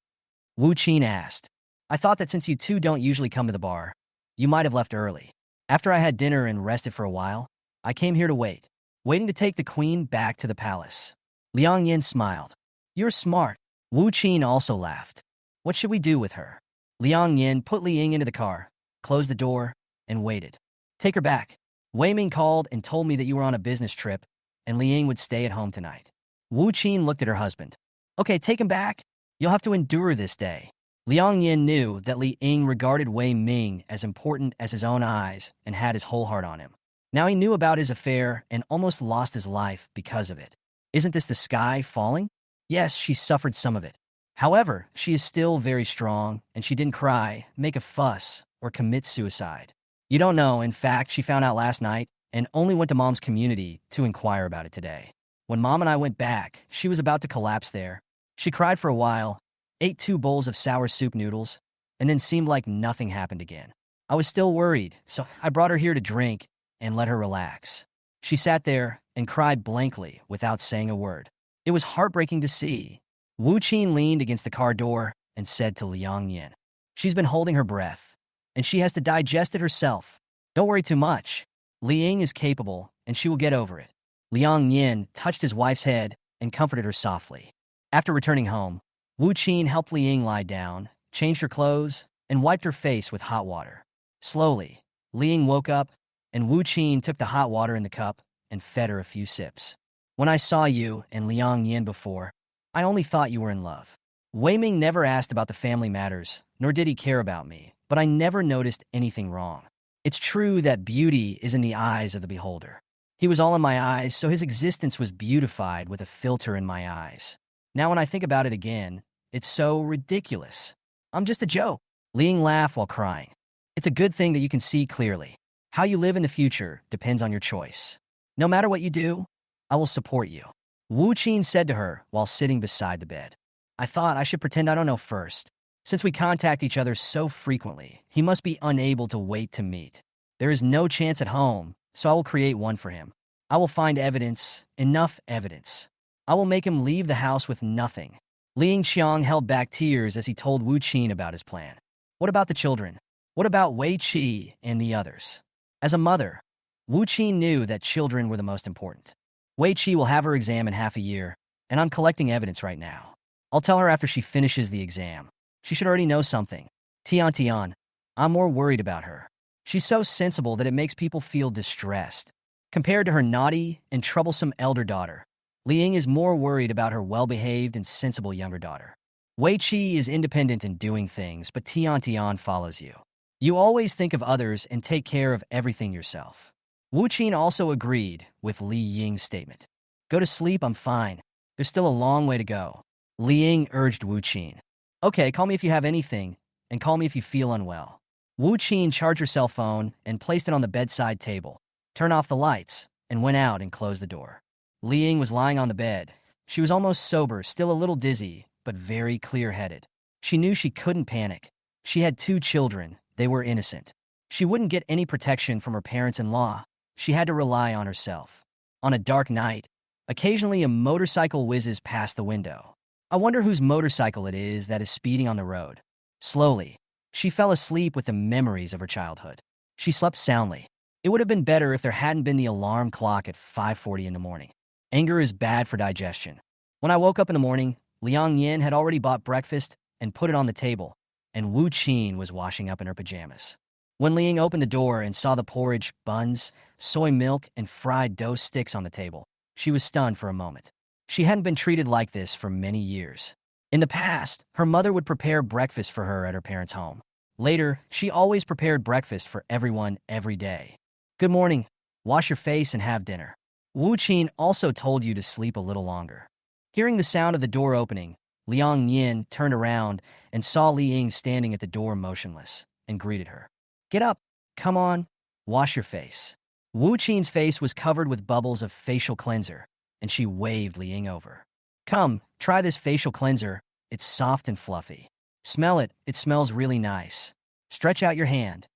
Wu Qin asked. "I thought that since you two don't usually come to the bar, you might have left early. After I had dinner and rested for a while, I came here to wait, waiting to take the queen back to the palace." Liang Yin smiled. "You're smart." Wu Qin also laughed. "What should we do with her?" Liang Yin put Li Ying into the car, closed the door, and waited. "Take her back. Wei Ming called and told me that you were on a business trip, and Li Ying would stay at home tonight." Wu Qin looked at her husband. "Okay, take him back. You'll have to endure this day." Liang Yin knew that Li Ying regarded Wei Ming as important as his own eyes and had his whole heart on him. Now he knew about his affair and almost lost his life because of it. Isn't this the sky falling? Yes, she suffered some of it. However, she is still very strong, and she didn't cry, make a fuss, or commit suicide. You don't know. In fact, she found out last night and only went to Mom's community to inquire about it today. When Mom and I went back, she was about to collapse there. She cried for a while, ate 2 bowls of sour soup noodles, and then seemed like nothing happened again. I was still worried, so I brought her here to drink and let her relax. She sat there and cried blankly without saying a word. It was heartbreaking to see. Wu Qin leaned against the car door and said to Liang Yin, "She's been holding her breath, and she has to digest it herself. Don't worry too much. Li Ying is capable, and she will get over it." Liang Yin touched his wife's head and comforted her softly. After returning home, Wu Qin helped Li Ying lie down, changed her clothes, and wiped her face with hot water. Slowly, Li Ying woke up, and Wu Qin took the hot water in the cup and fed her a few sips. "When I saw you and Liang Yin before, I only thought you were in love." Wei Ming never asked about the family matters, nor did he care about me, but I never noticed anything wrong. It's true that beauty is in the eyes of the beholder. He was all in my eyes, so his existence was beautified with a filter in my eyes. Now when I think about it again, it's so ridiculous. I'm just a joke. Li Ying laughed while crying. "It's a good thing that you can see clearly. How you live in the future depends on your choice. No matter what you do, I will support you." Wu Qin said to her while sitting beside the bed. "I thought I should pretend I don't know first. Since we contact each other so frequently, he must be unable to wait to meet. There is no chance at home, so I will create one for him. I will find evidence, enough evidence. I will make him leave the house with nothing." Li Yingqiang held back tears as he told Wu Qin about his plan. "What about the children? What about Wei Qi and the others?" As a mother, Wu Qin knew that children were the most important. "Wei Qi will have her exam in half a year, and I'm collecting evidence right now. I'll tell her after she finishes the exam. She should already know something. Tian, I'm more worried about her. She's so sensible that it makes people feel distressed. Compared to her naughty and troublesome elder daughter, Li Ying is more worried about her well-behaved and sensible younger daughter. Wei Qi is independent in doing things, but Tian follows you. You always think of others and take care of everything yourself." Wu Qin also agreed with Li Ying's statement. "Go to sleep, I'm fine. There's still a long way to go." Li Ying urged Wu Qin. "Okay, call me if you have anything, and call me if you feel unwell." Wu Qin charged her cell phone and placed it on the bedside table, turned off the lights, and went out and closed the door. Li Ying was lying on the bed. She was almost sober, still a little dizzy, but very clear-headed. She knew she couldn't panic. She had 2 children. They were innocent. She wouldn't get any protection from her parents-in-law. She had to rely on herself. On a dark night, occasionally a motorcycle whizzes past the window. I wonder whose motorcycle it is that is speeding on the road. Slowly, she fell asleep with the memories of her childhood. She slept soundly. It would have been better if there hadn't been the alarm clock at 5:40 in the morning. Anger is bad for digestion. When I woke up in the morning, Liang Yin had already bought breakfast and put it on the table, and Wu Qin was washing up in her pajamas. When Liang opened the door and saw the porridge, buns, soy milk, and fried dough sticks on the table, she was stunned for a moment. She hadn't been treated like this for many years. In the past, her mother would prepare breakfast for her at her parents' home. Later, she always prepared breakfast for everyone every day. Good morning. Wash your face and have dinner. Wu Qin also told you to sleep a little longer. Hearing the sound of the door opening, Liang Yin turned around and saw Li Ying standing at the door motionless and greeted her. Get up. Come on. Wash your face. Wu Qin's face was covered with bubbles of facial cleanser, and she waved Li Ying over. Come, try this facial cleanser. It's soft and fluffy. Smell it. It smells really nice. Stretch out your hand.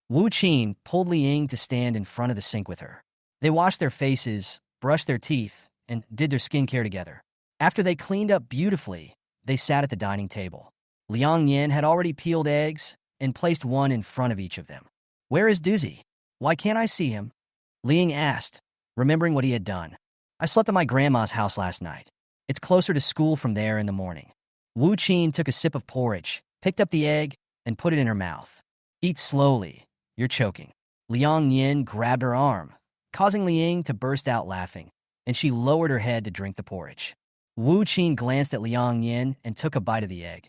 Wu Qin pulled Li Ying to stand in front of the sink with her. They washed their faces, brushed their teeth, and did their skincare together. After they cleaned up beautifully, they sat at the dining table. Liang Yin had already peeled eggs and placed one in front of each of them. Where is Doozy? Why can't I see him? Li Ying asked, remembering what he had done. I slept at my grandma's house last night. It's closer to school from there in the morning. Wu Qin took a sip of porridge, picked up the egg, and put it in her mouth. Eat slowly. You're choking. Liang Yin grabbed her arm, causing Li Ying to burst out laughing, and she lowered her head to drink the porridge. Wu Qin glanced at Liang Yin and took a bite of the egg.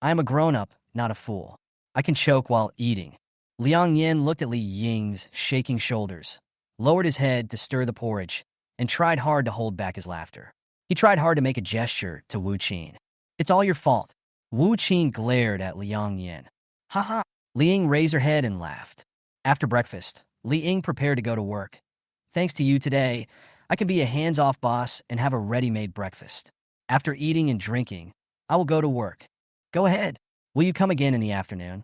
I am a grown-up, not a fool. I can choke while eating. Liang Yin looked at Li Ying's shaking shoulders, lowered his head to stir the porridge, and tried hard to hold back his laughter. He tried hard to make a gesture to Wu Qin. It's all your fault. Wu Qin glared at Liang Yin. Ha ha. Li Ying raised her head and laughed. After breakfast, Li Ying prepared to go to work. Thanks to you today, I can be a hands-off boss and have a ready-made breakfast. After eating and drinking, I will go to work. Go ahead. Will you come again in the afternoon?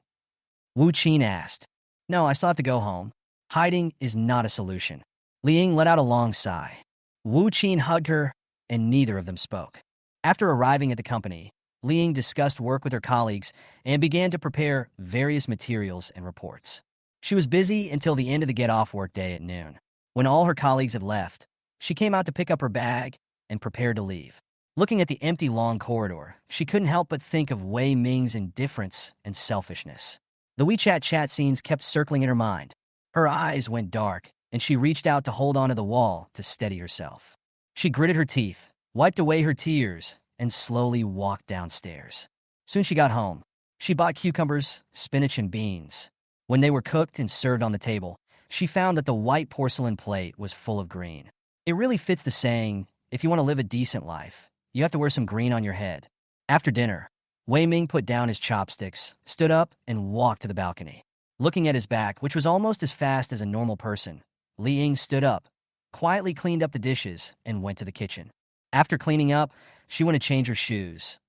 Wu Qin asked. No, I still have to go home. Hiding is not a solution. Li Ying let out a long sigh. Wu Qin hugged her, and neither of them spoke. After arriving at the company, Li Ying discussed work with her colleagues and began to prepare various materials and reports. She was busy until the end of the get-off work day at noon. When all her colleagues had left, she came out to pick up her bag and prepared to leave. Looking at the empty long corridor, she couldn't help but think of Wei Ming's indifference and selfishness. The WeChat chat scenes kept circling in her mind. Her eyes went dark, and she reached out to hold onto the wall to steady herself. She gritted her teeth, wiped away her tears, and slowly walked downstairs. Soon she got home. She bought cucumbers, spinach, and beans. When they were cooked and served on the table, she found that the white porcelain plate was full of green. It really fits the saying, if you want to live a decent life, you have to wear some green on your head. After dinner, Wei Ming put down his chopsticks, stood up, and walked to the balcony. Looking at his back, which was almost as fast as a normal person, Li Ying stood up, quietly cleaned up the dishes, and went to the kitchen. After cleaning up, she went to change her shoes.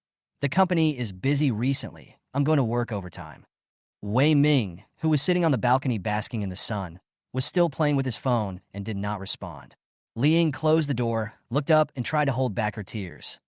The company is busy recently. I'm going to work overtime. Wei Ming, who was sitting on the balcony basking in the sun, was still playing with his phone and did not respond. Li Ying closed the door, looked up, and tried to hold back her tears.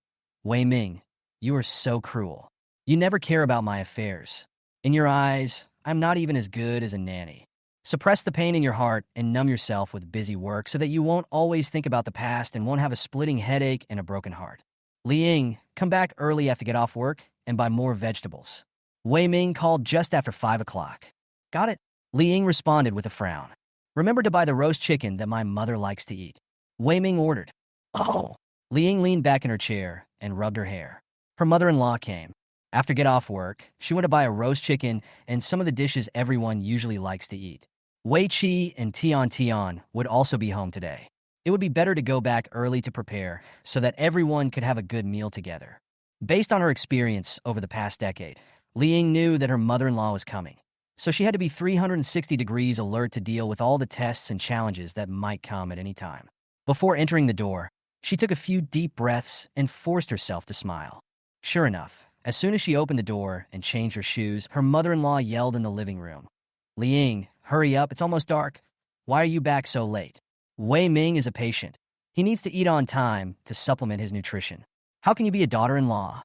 Wei Ming, you are so cruel. You never care about my affairs. In your eyes, I'm not even as good as a nanny. Suppress the pain in your heart and numb yourself with busy work so that you won't always think about the past and won't have a splitting headache and a broken heart. Li Ying, come back early after get off work and buy more vegetables. Wei Ming called just after 5 o'clock. Got it? Li Ying responded with a frown. Remember to buy the roast chicken that my mother likes to eat. Wei Ming ordered. Oh. Li Ying leaned back in her chair and rubbed her hair. Her mother-in-law came. After get off work, she went to buy a roast chicken and some of the dishes everyone usually likes to eat. Wei Qi and Tian Tian would also be home today. It would be better to go back early to prepare so that everyone could have a good meal together. Based on her experience over the past decade, Li Ying knew that her mother-in-law was coming, so she had to be 360 degrees alert to deal with all the tests and challenges that might come at any time. Before entering the door, she took a few deep breaths and forced herself to smile. Sure enough, as soon as she opened the door and changed her shoes, her mother-in-law yelled in the living room. Li Ying, hurry up, it's almost dark. Why are you back so late? Wei Ming is a patient. He needs to eat on time to supplement his nutrition. How can you be a daughter-in-law?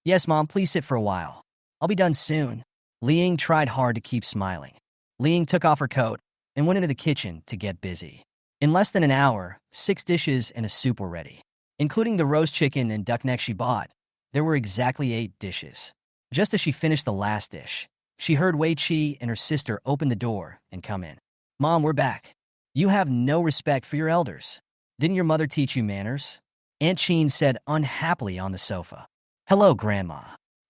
Yes, Mom, please sit for a while. I'll be done soon. Li Ying tried hard to keep smiling. Li Ying took off her coat, and went into the kitchen to get busy. In less than an hour, 6 dishes and a soup were ready. Including the roast chicken and duck neck she bought, there were exactly 8 dishes. Just as she finished the last dish, she heard Wei Chi and her sister open the door and come in. "Mom, we're back. You have no respect for your elders. Didn't your mother teach you manners?" Aunt Chin said unhappily on the sofa. "Hello, Grandma."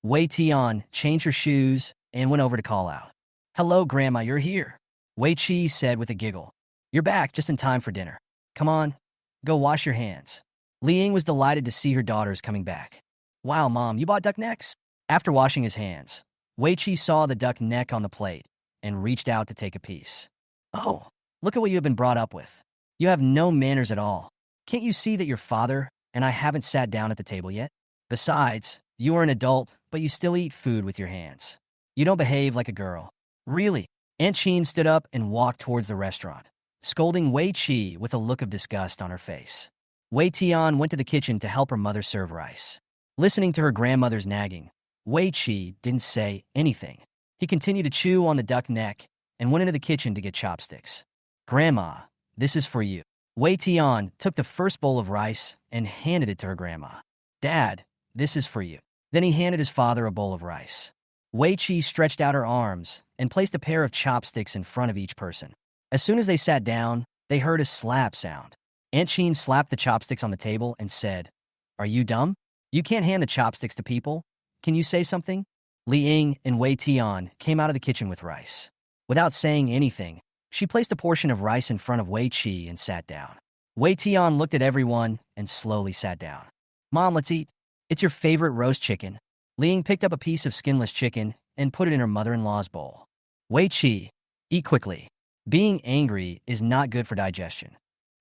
Wei Tian changed her shoes and went over to call out. "Hello, Grandma, you're here." Wei Chi said with a giggle. "You're back just in time for dinner. Come on, go wash your hands." Li Ying was delighted to see her daughters coming back. "Wow, Mom, you bought duck necks?" After washing his hands, Wei Chi saw the duck neck on the plate and reached out to take a piece. "Oh, look at what you have been brought up with. You have no manners at all. Can't you see that your father and I haven't sat down at the table yet? Besides, you are an adult, but you still eat food with your hands. You don't behave like a girl." "Really?" Aunt Chin stood up and walked towards the restaurant, scolding Wei Chi with a look of disgust on her face. Wei Tian went to the kitchen to help her mother serve rice. Listening to her grandmother's nagging, Wei Chi didn't say anything. He continued to chew on the duck neck and went into the kitchen to get chopsticks. "Grandma, this is for you." Wei Tian took the first bowl of rice and handed it to her grandma. "Dad, this is for you." Then he handed his father a bowl of rice. Wei Chi stretched out her arms and placed a pair of chopsticks in front of each person. As soon as they sat down, they heard a slap sound. Aunt Chin slapped the chopsticks on the table and said, "Are you dumb? You can't hand the chopsticks to people. Can you say something?" Li Ying and Wei Tian came out of the kitchen with rice. Without saying anything, she placed a portion of rice in front of Wei Chi and sat down. Wei Tian looked at everyone and slowly sat down. "Mom, let's eat. It's your favorite roast chicken." Li Ying picked up a piece of skinless chicken and put it in her mother-in-law's bowl. "Wei Chi, eat quickly. Being angry is not good for digestion,"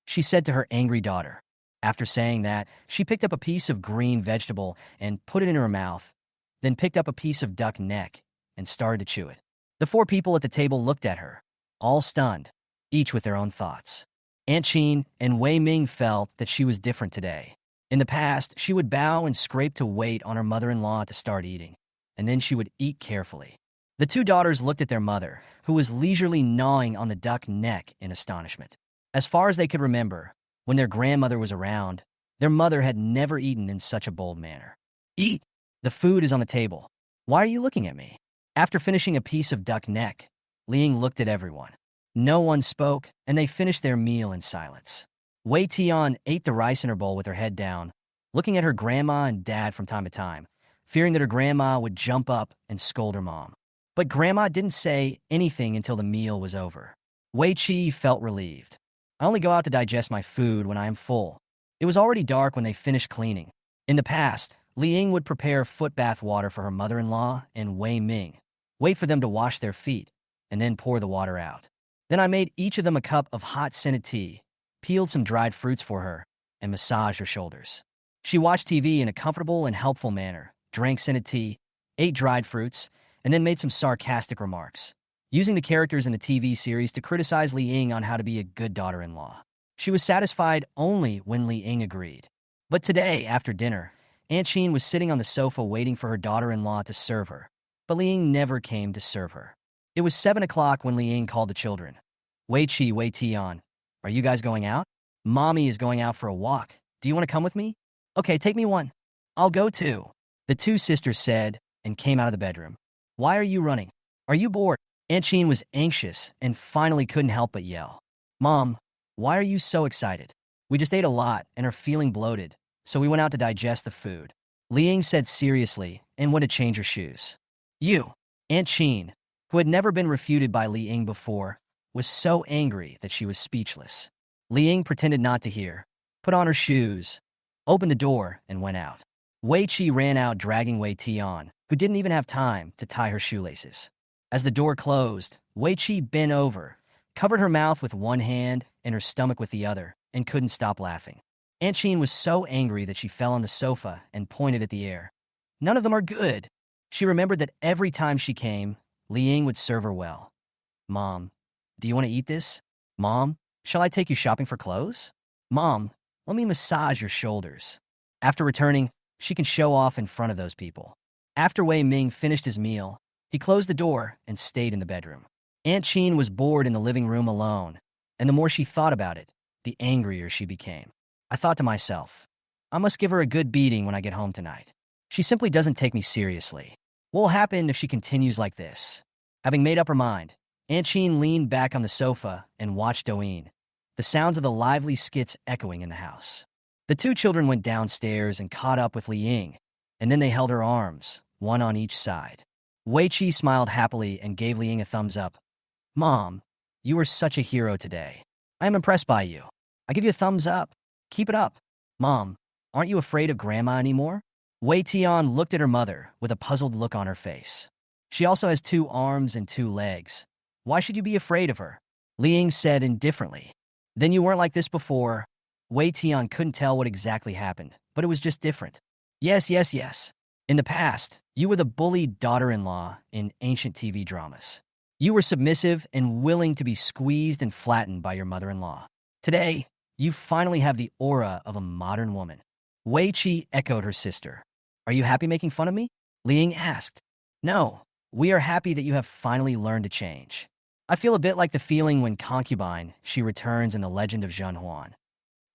she said to her angry daughter. After saying that, she picked up a piece of green vegetable and put it in her mouth, then picked up a piece of duck neck and started to chew it. The 4 people at the table looked at her, all stunned, each with their own thoughts. Aunt Chin and Wei Ming felt that she was different today. In the past, she would bow and scrape to wait on her mother-in-law to start eating, and then she would eat carefully. The 2 daughters looked at their mother, who was leisurely gnawing on the duck neck in astonishment. As far as they could remember, when their grandmother was around, their mother had never eaten in such a bold manner. "Eat! The food is on the table. Why are you looking at me?" After finishing a piece of duck neck, Li Ying looked at everyone. No one spoke, and they finished their meal in silence. Wei Tian ate the rice in her bowl with her head down, looking at her grandma and dad from time to time, fearing that her grandma would jump up and scold her mom. But Grandma didn't say anything until the meal was over. Wei Chi felt relieved. "I only go out to digest my food when I am full." It was already dark when they finished cleaning. In the past, Li Ying would prepare foot bath water for her mother-in-law and Wei Ming, wait for them to wash their feet, and then pour the water out. Then I made each of them a cup of hot scented tea, peeled some dried fruits for her, and massaged her shoulders. She watched TV in a comfortable and helpful manner, drank scented tea, ate dried fruits, and then made some sarcastic remarks, using the characters in the TV series to criticize Li Ying on how to be a good daughter-in-law. She was satisfied only when Li Ying agreed. But today, after dinner, Aunt Chin was sitting on the sofa waiting for her daughter-in-law to serve her, but Li Ying never came to serve her. It was 7 o'clock when Li Ying called the children. "Wei Chi, Wei Tian, are you guys going out?" "Mommy is going out for a walk. Do you want to come with me?" "Okay, take me one." "I'll go too," the 2 sisters said and came out of the bedroom. "Why are you running? Are you bored?" Aunt Chin was anxious and finally couldn't help but yell. "Mom, why are you so excited? We just ate a lot and are feeling bloated, so we went out to digest the food." Li Ying said seriously and went to change her shoes. "You." Aunt Chin, who had never been refuted by Li Ying before, was so angry that she was speechless. Li Ying pretended not to hear, put on her shoes, opened the door, and went out. Wei Chi ran out dragging Wei Tian, who didn't even have time to tie her shoelaces. As the door closed, Wei Chi bent over, covered her mouth with one hand and her stomach with the other, and couldn't stop laughing. Aunt Chin was so angry that she fell on the sofa and pointed at the air. "None of them are good." She remembered that every time she came, Li Ying would serve her well. "Mom, do you want to eat this? Mom, shall I take you shopping for clothes? Mom, let me massage your shoulders." After returning, she can show off in front of those people. After Wei Ming finished his meal, he closed the door and stayed in the bedroom. Aunt Chin was bored in the living room alone, and the more she thought about it, the angrier she became. I thought to myself, I must give her a good beating when I get home tonight. She simply doesn't take me seriously. What will happen if she continues like this? Having made up her mind, Aunt Chin leaned back on the sofa and watched Doeen, the sounds of the lively skits echoing in the house. The two children went downstairs and caught up with Li Ying, and then they held her arms, one on each side. Wei Chi smiled happily and gave Li Ying a thumbs up. Mom, you were such a hero today. I am impressed by you. I give you a thumbs up. Keep it up. Mom, aren't you afraid of Grandma anymore? Wei Tian looked at her mother with a puzzled look on her face. She also has 2 arms and 2 legs. Why should you be afraid of her? Li Ying said indifferently. Then you weren't like this before. Wei Tian couldn't tell what exactly happened, but it was just different. Yes, yes, yes. In the past, you were the bullied daughter-in-law in ancient TV dramas. You were submissive and willing to be squeezed and flattened by your mother-in-law. Today, you finally have the aura of a modern woman. Wei Chi echoed her sister. Are you happy making fun of me? Li Ying asked. No, we are happy that you have finally learned to change. I feel a bit like the feeling when Concubine, she returns in the legend of Zhen Huan.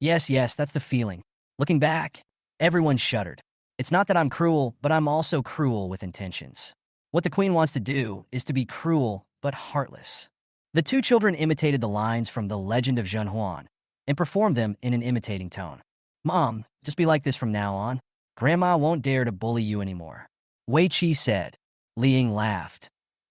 Yes, yes, that's the feeling. Looking back, everyone shuddered. It's not that I'm cruel, but I'm also cruel with intentions. What the queen wants to do is to be cruel but heartless. The two children imitated the lines from the legend of Zhen Huan and performed them in an imitating tone. Mom, just be like this from now on. Grandma won't dare to bully you anymore. Wei Chi said. Li Ying laughed.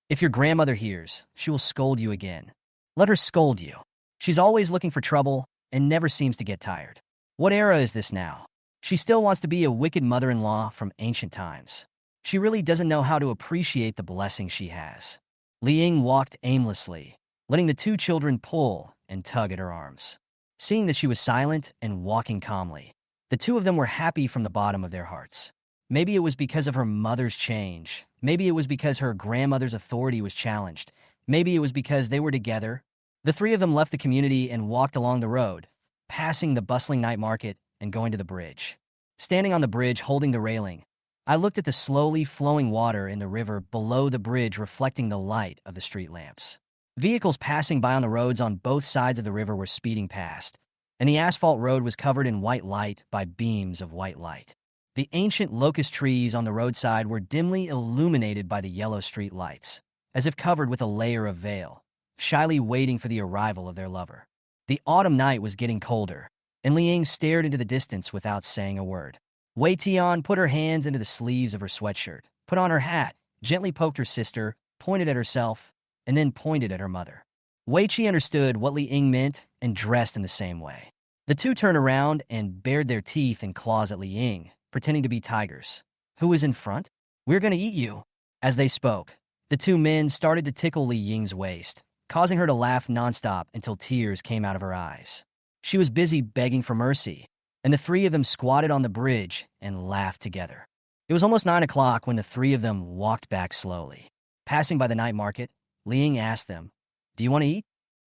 If your grandmother hears, she will scold you again. Let her scold you. She's always looking for trouble and never seems to get tired. What era is this now? She still wants to be a wicked mother-in-law from ancient times. She really doesn't know how to appreciate the blessing she has. Li Ying walked aimlessly, letting the two children pull and tug at her arms. Seeing that she was silent and walking calmly, the two of them were happy from the bottom of their hearts. Maybe it was because of her mother's change. Maybe it was because her grandmother's authority was challenged. Maybe it was because they were together. The three of them left the community and walked along the road, passing the bustling night market and going to the bridge. Standing on the bridge holding the railing, I looked at the slowly flowing water in the river below the bridge reflecting the light of the street lamps. Vehicles passing by on the roads on both sides of the river were speeding past, and the asphalt road was covered in white light by beams of white light. The ancient locust trees on the roadside were dimly illuminated by the yellow street lights, as if covered with a layer of veil, shyly waiting for the arrival of their lover. The autumn night was getting colder, and Li Ying stared into the distance without saying a word. Wei Tian put her hands into the sleeves of her sweatshirt, put on her hat, gently poked her sister, pointed at herself, and then pointed at her mother. Wei Chi understood what Li Ying meant and dressed in the same way. The two turned around and bared their teeth and claws at Li Ying, pretending to be tigers. Who was in front? We're gonna eat you. As they spoke, the two men started to tickle Li Ying's waist, causing her to laugh nonstop until tears came out of her eyes. She was busy begging for mercy, and the three of them squatted on the bridge and laughed together. It was almost 9 o'clock when the three of them walked back slowly. Passing by the night market, Li Ying asked them, Do you want to eat?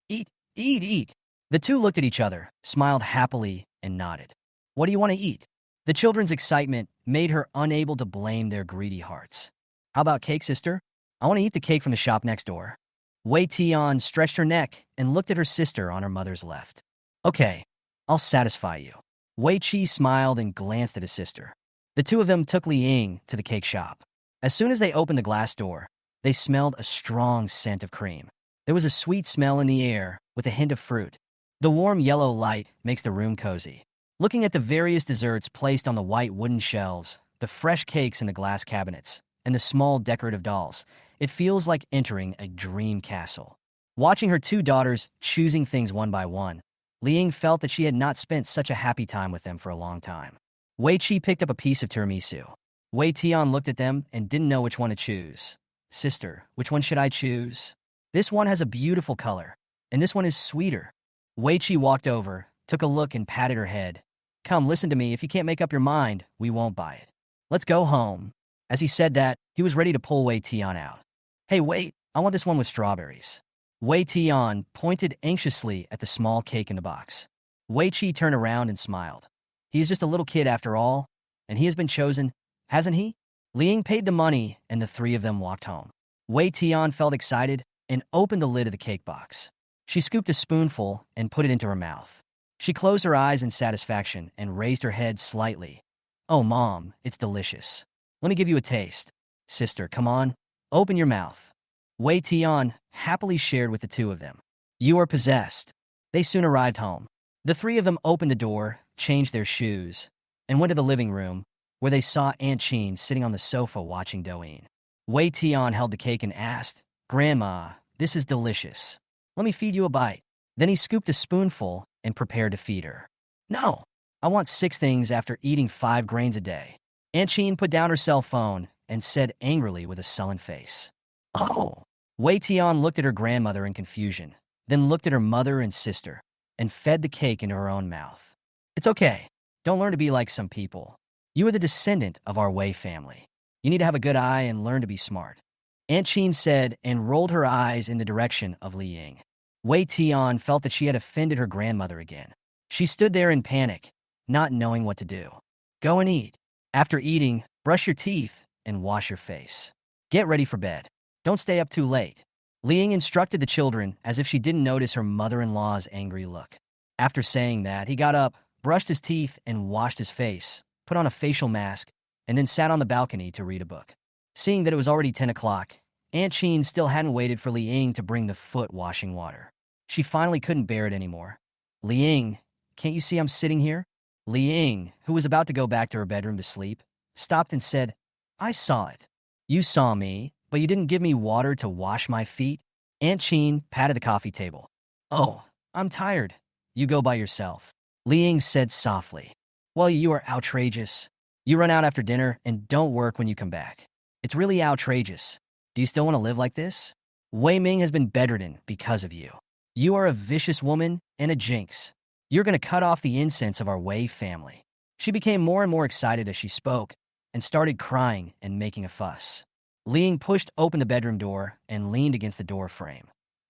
Eat, eat, eat. The two looked at each other, smiled happily, and nodded. What do you want to eat? The children's excitement made her unable to blame their greedy hearts. How about cake, sister? I want to eat the cake from the shop next door. Wei Tian stretched her neck and looked at her sister on her mother's left. Okay, I'll satisfy you. Wei Chi smiled and glanced at his sister. The two of them took Li Ying to the cake shop. As soon as they opened the glass door, they smelled a strong scent of cream. There was a sweet smell in the air with a hint of fruit. The warm yellow light makes the room cozy. Looking at the various desserts placed on the white wooden shelves, the fresh cakes in the glass cabinets, and the small decorative dolls, it feels like entering a dream castle. Watching her two daughters choosing things one by one, Li Ying felt that she had not spent such a happy time with them for a long time. Wei Chi picked up a piece of tiramisu. Wei Tian looked at them and didn't know which one to choose. Sister, which one should I choose? This one has a beautiful color, and this one is sweeter. Wei Chi walked over, took a look and patted her head. Come, listen to me. If you can't make up your mind, we won't buy it. Let's go home. As he said that, he was ready to pull Wei Tian out. Hey, wait, I want this one with strawberries. Wei Tian pointed anxiously at the small cake in the box. Wei Chi turned around and smiled. He is just a little kid after all, and he has been chosen, hasn't he? Li Ying paid the money, and the three of them walked home. Wei Tian felt excited, and opened the lid of the cake box. She scooped a spoonful and put it into her mouth. She closed her eyes in satisfaction and raised her head slightly. "Oh, Mom, it's delicious. Let me give you a taste." "Sister, come on. Open your mouth." Wei Tian happily shared with the two of them. "You are possessed." They soon arrived home. The three of them opened the door, changed their shoes, and went to the living room, where they saw Aunt Chin sitting on the sofa watching Douyin. Wei Tian held the cake and asked, "Grandma, this is delicious. Let me feed you a bite." Then he scooped a spoonful and prepared to feed her. "No, I want 6 things after eating 5 grains a day." Aunt Chin put down her cell phone and said angrily with a sullen face, "Oh." Wei Tian looked at her grandmother in confusion, then looked at her mother and sister, and fed the cake into her own mouth. "It's okay. Don't learn to be like some people. You are the descendant of our Wei family. You need to have a good eye and learn to be smart." Aunt Chin said and rolled her eyes in the direction of Li Ying. Wei Tian felt that she had offended her grandmother again. She stood there in panic, not knowing what to do. "Go and eat. After eating, brush your teeth and wash your face. Get ready for bed. Don't stay up too late." Li Ying instructed the children as if she didn't notice her mother-in-law's angry look. After saying that, he got up, brushed his teeth, and washed his face, put on a facial mask, and then sat on the balcony to read a book. Seeing that it was already 10 o'clock, Aunt Chin still hadn't waited for Li Ying to bring the foot-washing water. She finally couldn't bear it anymore. "Li Ying, can't you see I'm sitting here?" Li Ying, who was about to go back to her bedroom to sleep, stopped and said, "I saw it. You saw me, but you didn't give me water to wash my feet." Aunt Chin patted the coffee table. "Oh, I'm tired. You go by yourself." Li Ying said softly. "Well, you are outrageous. You run out after dinner and don't work when you come back. It's really outrageous. Do you still want to live like this? Wei Ming has been bedridden because of you. You are a vicious woman and a jinx. You're going to cut off the incense of our Wei family." She became more and more excited as she spoke and started crying and making a fuss. Li Ying pushed open the bedroom door and leaned against the door frame.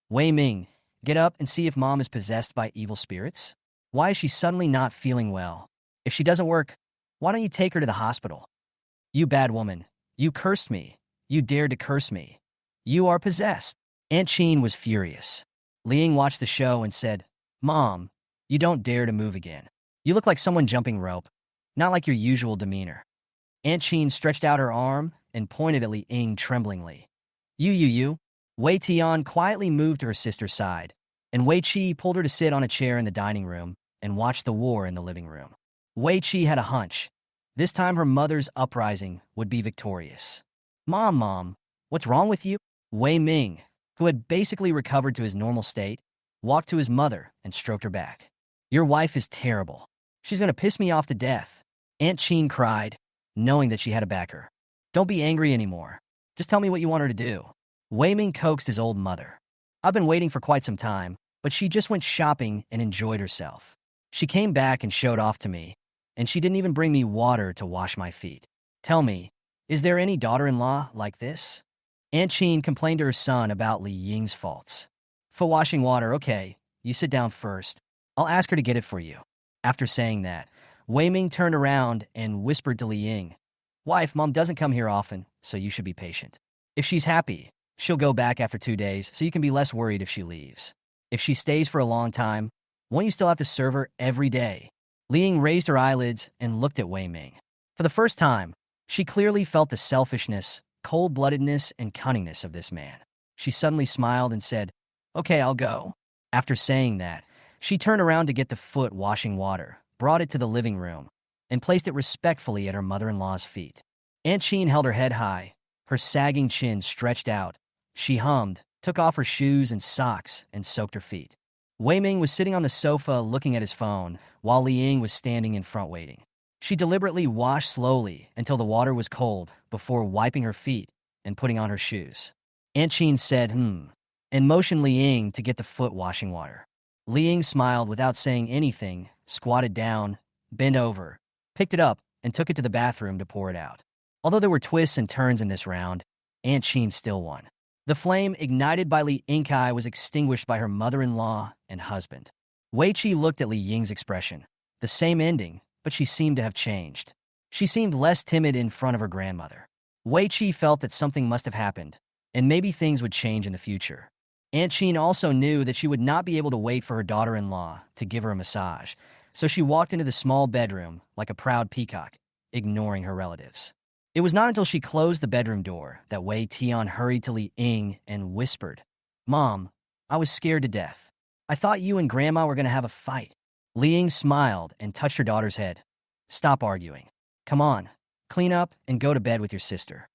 "Wei Ming, get up and see if Mom is possessed by evil spirits. Why is she suddenly not feeling well? If she doesn't work, why don't you take her to the hospital? You bad woman. You cursed me. You dared to curse me. You are possessed." Aunt Chin was furious. Li Ying watched the show and said, "Mom, you don't dare to move again. You look like someone jumping rope, not like your usual demeanor." Aunt Chin stretched out her arm and pointed at Li Ying tremblingly. You. Wei Tian quietly moved to her sister's side, and Wei Qi pulled her to sit on a chair in the dining room and watch the war in the living room. Wei Qi had a hunch. This time her mother's uprising would be victorious. Mom, what's wrong with you?" Wei Ming, who had basically recovered to his normal state, walked to his mother and stroked her back. "Your wife is terrible. She's going to piss me off to death." Aunt Chin cried, knowing that she had to back her. "Don't be angry anymore. Just tell me what you want her to do." Wei Ming coaxed his old mother. "I've been waiting for quite some time, but she just went shopping and enjoyed herself. She came back and showed off to me, and she didn't even bring me water to wash my feet. Tell me, is there any daughter-in-law like this?" Aunt Chin complained to her son about Li Ying's faults. "For washing water, okay, you sit down first. I'll ask her to get it for you." After saying that, Wei Ming turned around and whispered to Li Ying, "Wife, Mom doesn't come here often, so you should be patient. If she's happy, she'll go back after 2 days, so you can be less worried if she leaves. If she stays for a long time, won't you still have to serve her every day?" Li Ying raised her eyelids and looked at Wei Ming. For the first time, she clearly felt the selfishness, cold-bloodedness, and cunningness of this man. She suddenly smiled and said, "Okay, I'll go." After saying that, she turned around to get the foot-washing water, brought it to the living room, and placed it respectfully at her mother-in-law's feet. Aunt Chin held her head high, her sagging chin stretched out. She hummed, took off her shoes and socks, and soaked her feet. Wei Ming was sitting on the sofa looking at his phone, while Li Ying was standing in front waiting. She deliberately washed slowly until the water was cold before wiping her feet and putting on her shoes. Aunt Chin said, and motioned Li Ying to get the foot-washing water. Li Ying smiled without saying anything, squatted down, bent over, picked it up, and took it to the bathroom to pour it out. Although there were twists and turns in this round, Aunt Chin still won. The flame ignited by Li Yingkai was extinguished by her mother-in-law and husband. Wei Qi looked at Li Ying's expression. The same ending, but she seemed to have changed. She seemed less timid in front of her grandmother. Wei Qi felt that something must have happened, and maybe things would change in the future. Aunt Sheen also knew that she would not be able to wait for her daughter-in-law to give her a massage, so she walked into the small bedroom like a proud peacock, ignoring her relatives. It was not until she closed the bedroom door that Wei Tian hurried to Li Ying and whispered, "Mom, I was scared to death. I thought you and Grandma were going to have a fight." Li Ying smiled and touched her daughter's head. "Stop arguing. Come on, clean up and go to bed with your sister."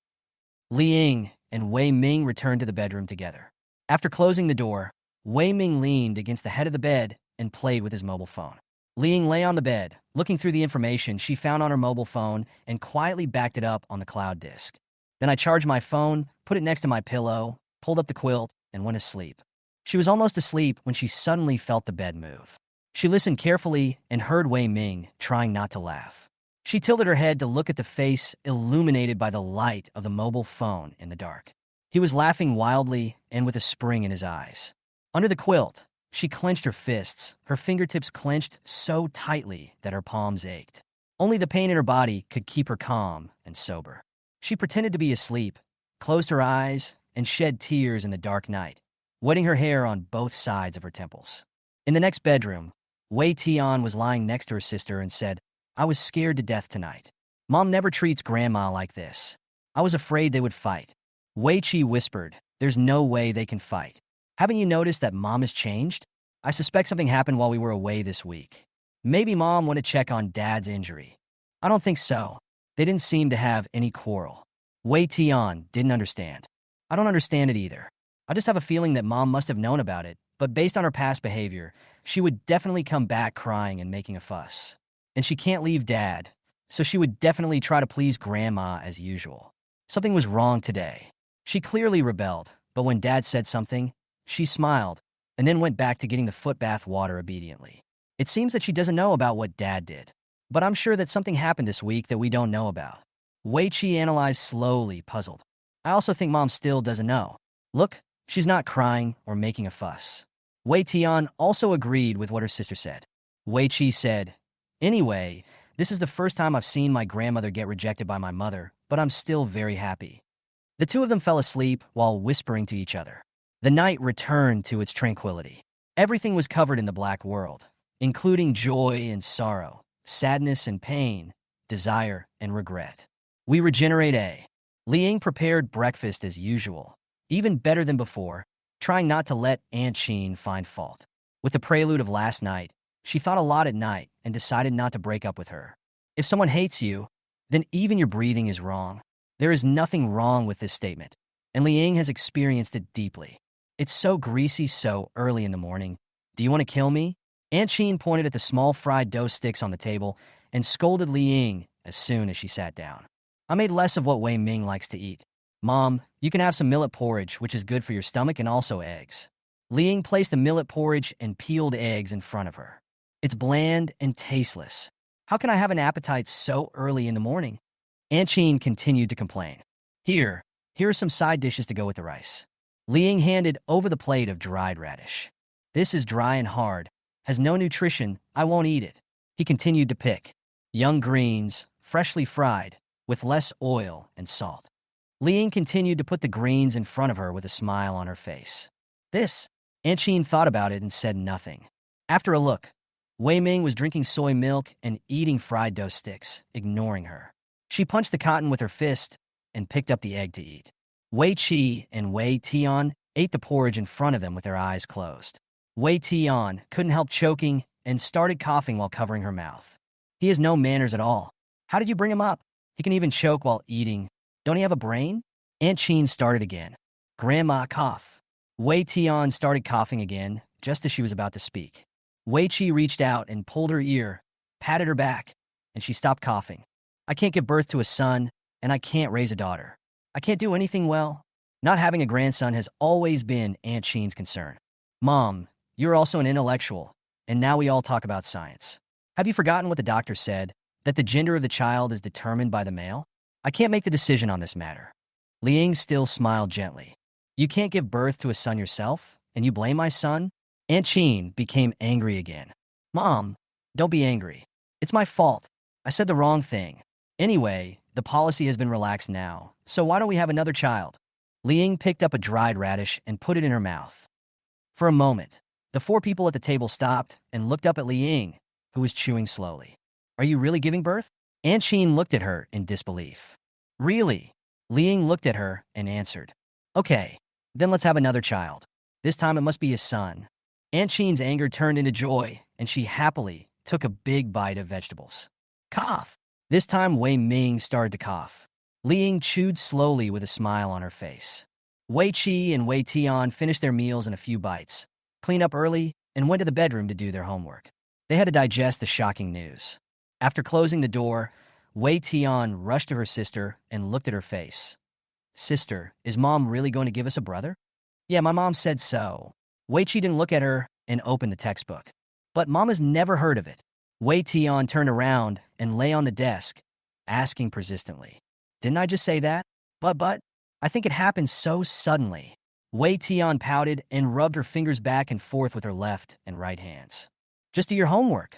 Li Ying and Wei Ming returned to the bedroom together. After closing the door, Wei Ming leaned against the head of the bed and played with his mobile phone. Li Ying lay on the bed, looking through the information she found on her mobile phone and quietly backed it up on the cloud disk. Then I charged my phone, put it next to my pillow, pulled up the quilt, and went to sleep. She was almost asleep when she suddenly felt the bed move. She listened carefully and heard Wei Ming trying not to laugh. She tilted her head to look at the face illuminated by the light of the mobile phone in the dark. He was laughing wildly and with a spring in his eyes. Under the quilt, she clenched her fists, her fingertips clenched so tightly that her palms ached. Only the pain in her body could keep her calm and sober. She pretended to be asleep, closed her eyes, and shed tears in the dark night, wetting her hair on both sides of her temples. In the next bedroom, Wei Tian was lying next to her sister and said, "I was scared to death tonight. Mom never treats Grandma like this. I was afraid they would fight." Wei Chi whispered, "There's no way they can fight. Haven't you noticed that Mom has changed? I suspect something happened while we were away this week. Maybe Mom went to check on Dad's injury." "I don't think so. They didn't seem to have any quarrel." Wei Tian didn't understand. "I don't understand it either. I just have a feeling that Mom must have known about it, but based on her past behavior, she would definitely come back crying and making a fuss. And she can't leave Dad, so she would definitely try to please Grandma as usual. Something was wrong today. She clearly rebelled, but when Dad said something, she smiled and then went back to getting the foot bath water obediently. It seems that she doesn't know about what Dad did, but I'm sure that something happened this week that we don't know about." Wei Chi analyzed slowly, puzzled. "I also think Mom still doesn't know. Look, she's not crying or making a fuss." Wei Tian also agreed with what her sister said. Wei Chi said, "Anyway, this is the first time I've seen my grandmother get rejected by my mother, but I'm still very happy." The two of them fell asleep while whispering to each other. The night returned to its tranquility. Everything was covered in the black world, including joy and sorrow, sadness and pain, desire and regret. We regenerate A. Li Ying prepared breakfast as usual, even better than before, trying not to let Aunt Sheen find fault. With the prelude of last night, she thought a lot at night and decided not to break up with her. If someone hates you, then even your breathing is wrong. There is nothing wrong with this statement, and Li Ying has experienced it deeply. "It's so greasy so early in the morning. Do you want to kill me?" Aunt Sheen pointed at the small fried dough sticks on the table and scolded Li Ying as soon as she sat down. "I made less of what Wei Ming likes to eat. Mom, you can have some millet porridge, which is good for your stomach, and also eggs." Li Ying placed the millet porridge and peeled eggs in front of her. "It's bland and tasteless. How can I have an appetite so early in the morning?" Aunt Sheen continued to complain. Here are some side dishes to go with the rice." Li Ying handed over the plate of dried radish. "This is dry and hard, has no nutrition, I won't eat it." He continued to pick young greens, freshly fried, with less oil and salt. Li Ying continued to put the greens in front of her with a smile on her face. "This." Aunt Sheen thought about it and said nothing. After a look, Wei Ming was drinking soy milk and eating fried dough sticks, ignoring her. She punched the cotton with her fist and picked up the egg to eat. Wei Chi and Wei Tian ate the porridge in front of them with their eyes closed. Wei Tian couldn't help choking and started coughing while covering her mouth. "He has no manners at all. How did you bring him up? He can even choke while eating. Don't he have a brain?" Aunt Sheen started again. "Grandma, cough." Wei Tian started coughing again, just as she was about to speak. Wei Chi reached out and pulled her ear, patted her back, and she stopped coughing. "I can't give birth to a son, and I can't raise a daughter. I can't do anything well." Not having a grandson has always been Aunt Sheen's concern. "Mom, you're also an intellectual, and now we all talk about science. Have you forgotten what the doctor said, that the gender of the child is determined by the male? I can't make the decision on this matter." Li Ying still smiled gently. "You can't give birth to a son yourself, and you blame my son?" Aunt Sheen became angry again. "Mom, don't be angry. It's my fault. I said the wrong thing. Anyway, the policy has been relaxed now, so why don't we have another child?" Li Ying picked up a dried radish and put it in her mouth. For a moment, the four people at the table stopped and looked up at Li Ying, who was chewing slowly. Are you really giving birth? Aunt Sheen looked at her in disbelief. Really? Li Ying looked at her and answered. Okay, then let's have another child. This time it must be a son. Aunt Sheen's anger turned into joy, and she happily took a big bite of vegetables. Cough! This time Wei Ming started to cough. Li Ying chewed slowly with a smile on her face. Wei Qi and Wei Tian finished their meals in a few bites, cleaned up early, and went to the bedroom to do their homework. They had to digest the shocking news. After closing the door, Wei Tian rushed to her sister and looked at her face. Sister, is Mom really going to give us a brother? Yeah, my mom said so. Wei Qi didn't look at her and opened the textbook. But Mom has never heard of it. Wei Tian turned around and lay on the desk, asking persistently. Didn't I just say that? But, I think it happened so suddenly. Wei Tian pouted and rubbed her fingers back and forth with her left and right hands. Just do your homework.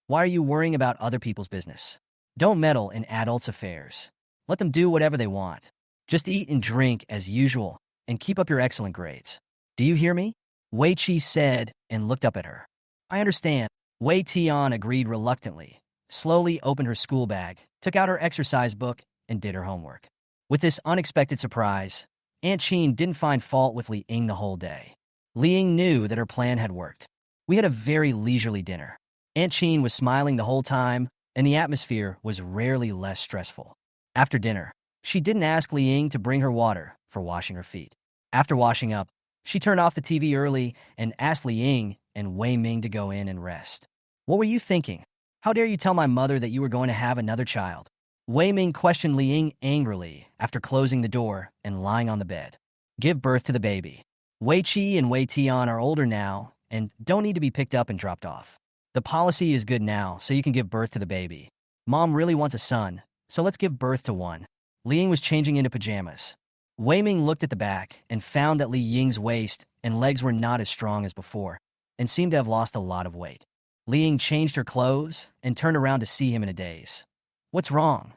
Why are you worrying about other people's business? Don't meddle in adults' affairs. Let them do whatever they want. Just eat and drink as usual and keep up your excellent grades. Do you hear me? Wei Qi said and looked up at her. I understand. Wei Tian agreed reluctantly, slowly opened her school bag, took out her exercise book, and did her homework. With this unexpected surprise, Aunt Sheen didn't find fault with Li Ying the whole day. Li Ying knew that her plan had worked. We had a very leisurely dinner. Aunt Sheen was smiling the whole time, and the atmosphere was rarely less stressful. After dinner, she didn't ask Li Ying to bring her water for washing her feet. After washing up, she turned off the TV early and asked Li Ying and Wei Ming to go in and rest. What were you thinking? How dare you tell my mother that you were going to have another child? Wei Ming questioned Li Ying angrily after closing the door and lying on the bed. Give birth to the baby. Wei Qi and Wei Tian are older now and don't need to be picked up and dropped off. The policy is good now, so you can give birth to the baby. Mom really wants a son, so let's give birth to one. Li Ying was changing into pajamas. Wei Ming looked at the back and found that Li Ying's waist and legs were not as strong as before and seemed to have lost a lot of weight. Li Ying changed her clothes and turned around to see him in a daze. What's wrong?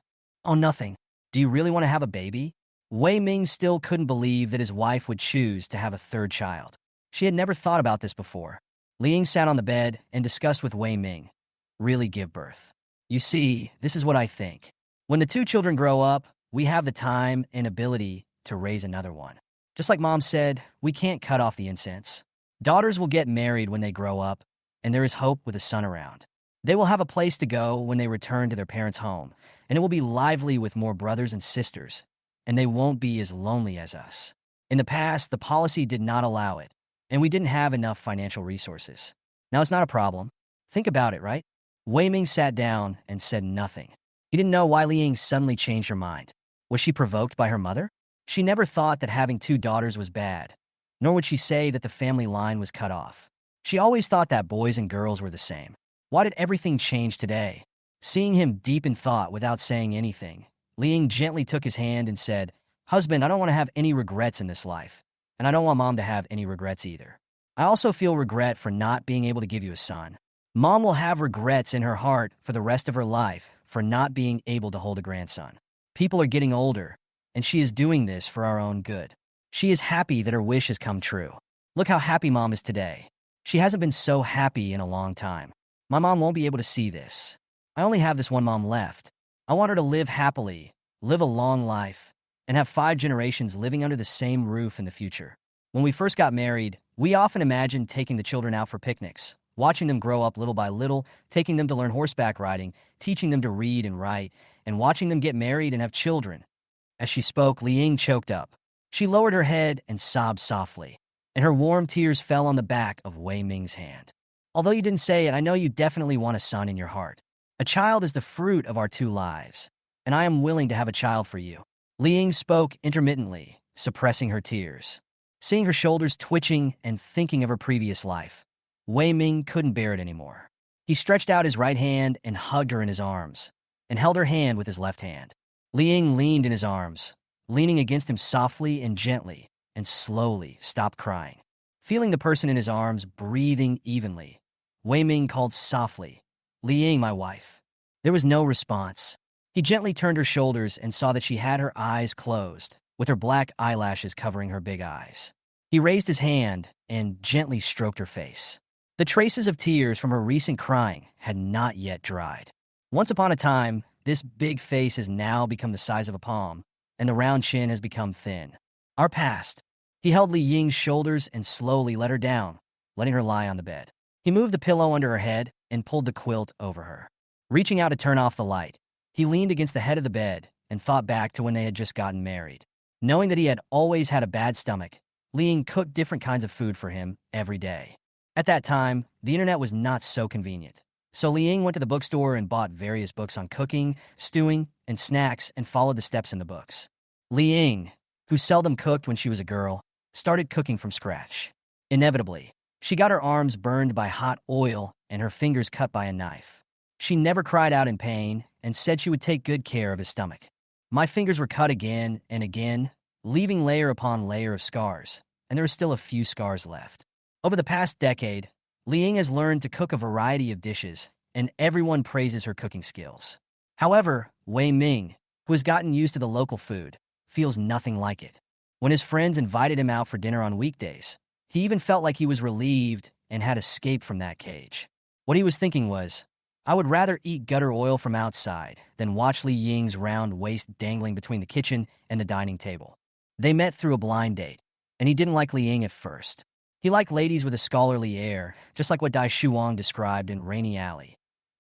Oh, nothing. Do you really want to have a baby? Wei Ming still couldn't believe that his wife would choose to have a third child. She had never thought about this before. Li Ying sat on the bed and discussed with Wei Ming. Really give birth. You see, this is what I think. When the two children grow up, we have the time and ability to raise another one. Just like Mom said, we can't cut off the incense. Daughters will get married when they grow up, and there is hope with a son around. They will have a place to go when they return to their parents' home, and it will be lively with more brothers and sisters, and they won't be as lonely as us. In the past, the policy did not allow it, and we didn't have enough financial resources. Now it's not a problem. Think about it, right? Wei Ming sat down and said nothing. He didn't know why Li Ying suddenly changed her mind. Was she provoked by her mother? She never thought that having two daughters was bad, nor would she say that the family line was cut off. She always thought that boys and girls were the same. Why did everything change today? Seeing him deep in thought without saying anything, Li Ying gently took his hand and said, Husband, I don't want to have any regrets in this life, and I don't want Mom to have any regrets either. I also feel regret for not being able to give you a son. Mom will have regrets in her heart for the rest of her life for not being able to hold a grandson. People are getting older, and she is doing this for our own good. She is happy that her wish has come true. Look how happy Mom is today. She hasn't been so happy in a long time. My mom won't be able to see this. I only have this one mom left. I want her to live happily, live a long life, and have 5 generations living under the same roof in the future. When we first got married, we often imagined taking the children out for picnics, watching them grow up little by little, taking them to learn horseback riding, teaching them to read and write, and watching them get married and have children. As she spoke, Li Ying choked up. She lowered her head and sobbed softly, and her warm tears fell on the back of Wei Ming's hand. Although you didn't say it, I know you definitely want a son in your heart. A child is the fruit of our 2 lives, and I am willing to have a child for you. Li Ying spoke intermittently, suppressing her tears. Seeing her shoulders twitching and thinking of her previous life, Wei Ming couldn't bear it anymore. He stretched out his right hand and hugged her in his arms, and held her hand with his left hand. Li Ying leaned in his arms, leaning against him softly and gently, and slowly stopped crying. Feeling the person in his arms breathing evenly, Wei Ming called softly, Li Ying, my wife. There was no response. He gently turned her shoulders and saw that she had her eyes closed, with her black eyelashes covering her big eyes. He raised his hand and gently stroked her face. The traces of tears from her recent crying had not yet dried. Once upon a time, this big face has now become the size of a palm, and the round chin has become thin. Our past. He held Li Ying's shoulders and slowly let her down, letting her lie on the bed. He moved the pillow under her head and pulled the quilt over her. Reaching out to turn off the light, he leaned against the head of the bed and thought back to when they had just gotten married. Knowing that he had always had a bad stomach, Li Ying cooked different kinds of food for him every day. At that time, the internet was not so convenient. So Li Ying went to the bookstore and bought various books on cooking, stewing, and snacks and followed the steps in the books. Li Ying, who seldom cooked when she was a girl, started cooking from scratch. Inevitably, she got her arms burned by hot oil and her fingers cut by a knife. She never cried out in pain and said she would take good care of his stomach. My fingers were cut again and again, leaving layer upon layer of scars, and there are still a few scars left. Over the past decade, Li Ying has learned to cook a variety of dishes, and everyone praises her cooking skills. However, Wei Ming, who has gotten used to the local food, feels nothing like it. When his friends invited him out for dinner on weekdays, he even felt like he was relieved and had escaped from that cage. What he was thinking was, I would rather eat gutter oil from outside than watch Li Ying's round waist dangling between the kitchen and the dining table. They met through a blind date, and he didn't like Li Ying at first. He liked ladies with a scholarly air, just like what Dai Shuang described in Rainy Alley.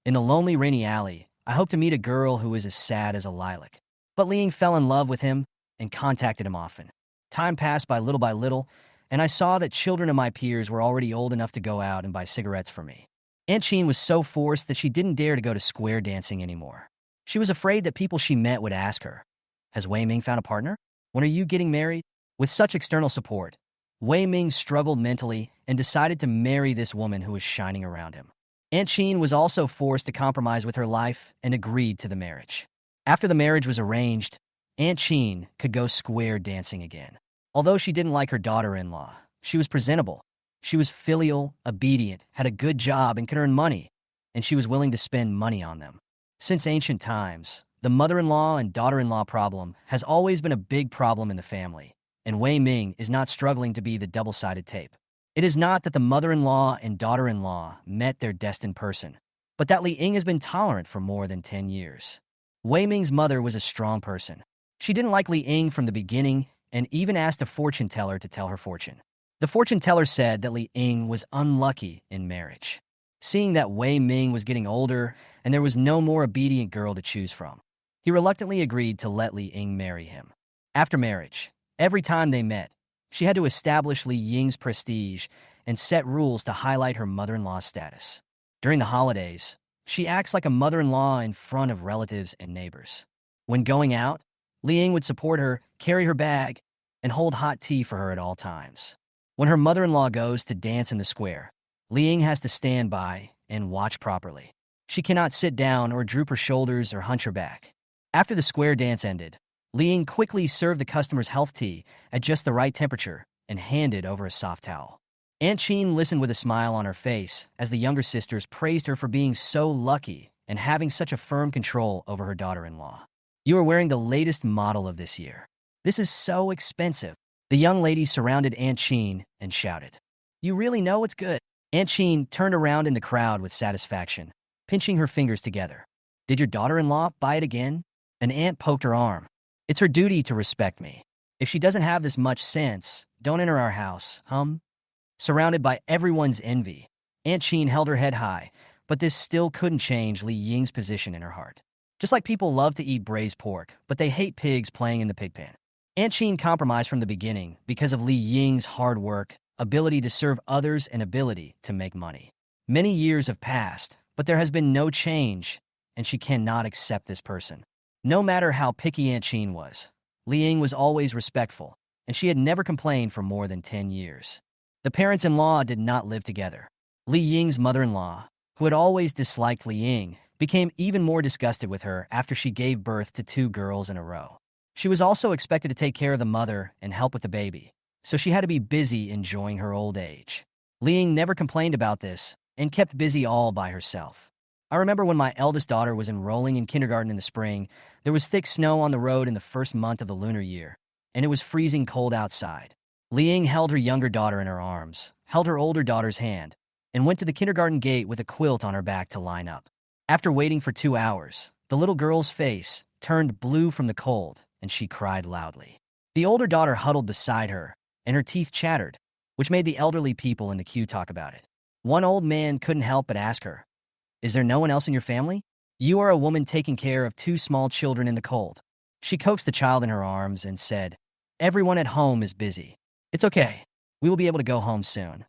In the lonely Rainy Alley, I hope to meet a girl who is as sad as a lilac. But Li Ying fell in love with him and contacted him often. Time passed by little, and I saw that children of my peers were already old enough to go out and buy cigarettes for me. Aunt Sheen was so forced that she didn't dare to go to square dancing anymore. She was afraid that people she met would ask her, has Wei Ming found a partner? When are you getting married? With such external support, Wei Ming struggled mentally and decided to marry this woman who was shining around him. Aunt Sheen was also forced to compromise with her life and agreed to the marriage. After the marriage was arranged, Aunt Sheen could go square dancing again. Although she didn't like her daughter-in-law, she was presentable. She was filial, obedient, had a good job, and could earn money, and she was willing to spend money on them. Since ancient times, the mother-in-law and daughter-in-law problem has always been a big problem in the family, and Wei Ming is not struggling to be the double-sided tape. It is not that the mother-in-law and daughter-in-law met their destined person, but that Li Ying has been tolerant for more than 10 years. Wei Ming's mother was a strong person. She didn't like Li Ying from the beginning and even asked a fortune teller to tell her fortune. The fortune teller said that Li Ying was unlucky in marriage. Seeing that Wei Ming was getting older and there was no more obedient girl to choose from, he reluctantly agreed to let Li Ying marry him. After marriage, every time they met, she had to establish Li Ying's prestige and set rules to highlight her mother-in-law's status. During the holidays, she acts like a mother-in-law in front of relatives and neighbors. When going out, Li Ying would support her, carry her bag, and hold hot tea for her at all times. When her mother-in-law goes to dance in the square, Li Ying has to stand by and watch properly. She cannot sit down or droop her shoulders or hunch her back. After the square dance ended, Li Ying quickly served the customers health tea at just the right temperature and handed over a soft towel. Aunt Sheen listened with a smile on her face as the younger sisters praised her for being so lucky and having such a firm control over her daughter-in-law. You are wearing the latest model of this year. This is so expensive. The young lady surrounded Aunt Sheen and shouted, You really know it's good. Aunt Sheen turned around in the crowd with satisfaction, pinching her fingers together. Did your daughter-in-law buy it again? An aunt poked her arm. It's her duty to respect me. If she doesn't have this much sense, don't enter our house, Surrounded by everyone's envy, Aunt Sheen held her head high, but this still couldn't change Li Ying's position in her heart. Just like people love to eat braised pork, but they hate pigs playing in the pig pen. Aunt Sheen compromised from the beginning because of Li Ying's hard work, ability to serve others, and ability to make money. Many years have passed, but there has been no change, and she cannot accept this person. No matter how picky Aunt Sheen was, Li Ying was always respectful, and she had never complained for more than 10 years. The parents-in-law did not live together. Li Ying's mother-in-law, who had always disliked Li Ying, became even more disgusted with her after she gave birth to 2 girls in a row. She was also expected to take care of the mother and help with the baby, so she had to be busy enjoying her old age. Li Ying never complained about this and kept busy all by herself. I remember when my eldest daughter was enrolling in kindergarten in the spring, there was thick snow on the road in the first month of the lunar year, and it was freezing cold outside. Li Ying held her younger daughter in her arms, held her older daughter's hand, and went to the kindergarten gate with a quilt on her back to line up. After waiting for 2 hours, the little girl's face turned blue from the cold, and she cried loudly. The older daughter huddled beside her, and her teeth chattered, which made the elderly people in the queue talk about it. One old man couldn't help but ask her, "Is there no one else in your family? You are a woman taking care of 2 small children in the cold." She coaxed the child in her arms and said, "Everyone at home is busy. It's okay. We will be able to go home soon."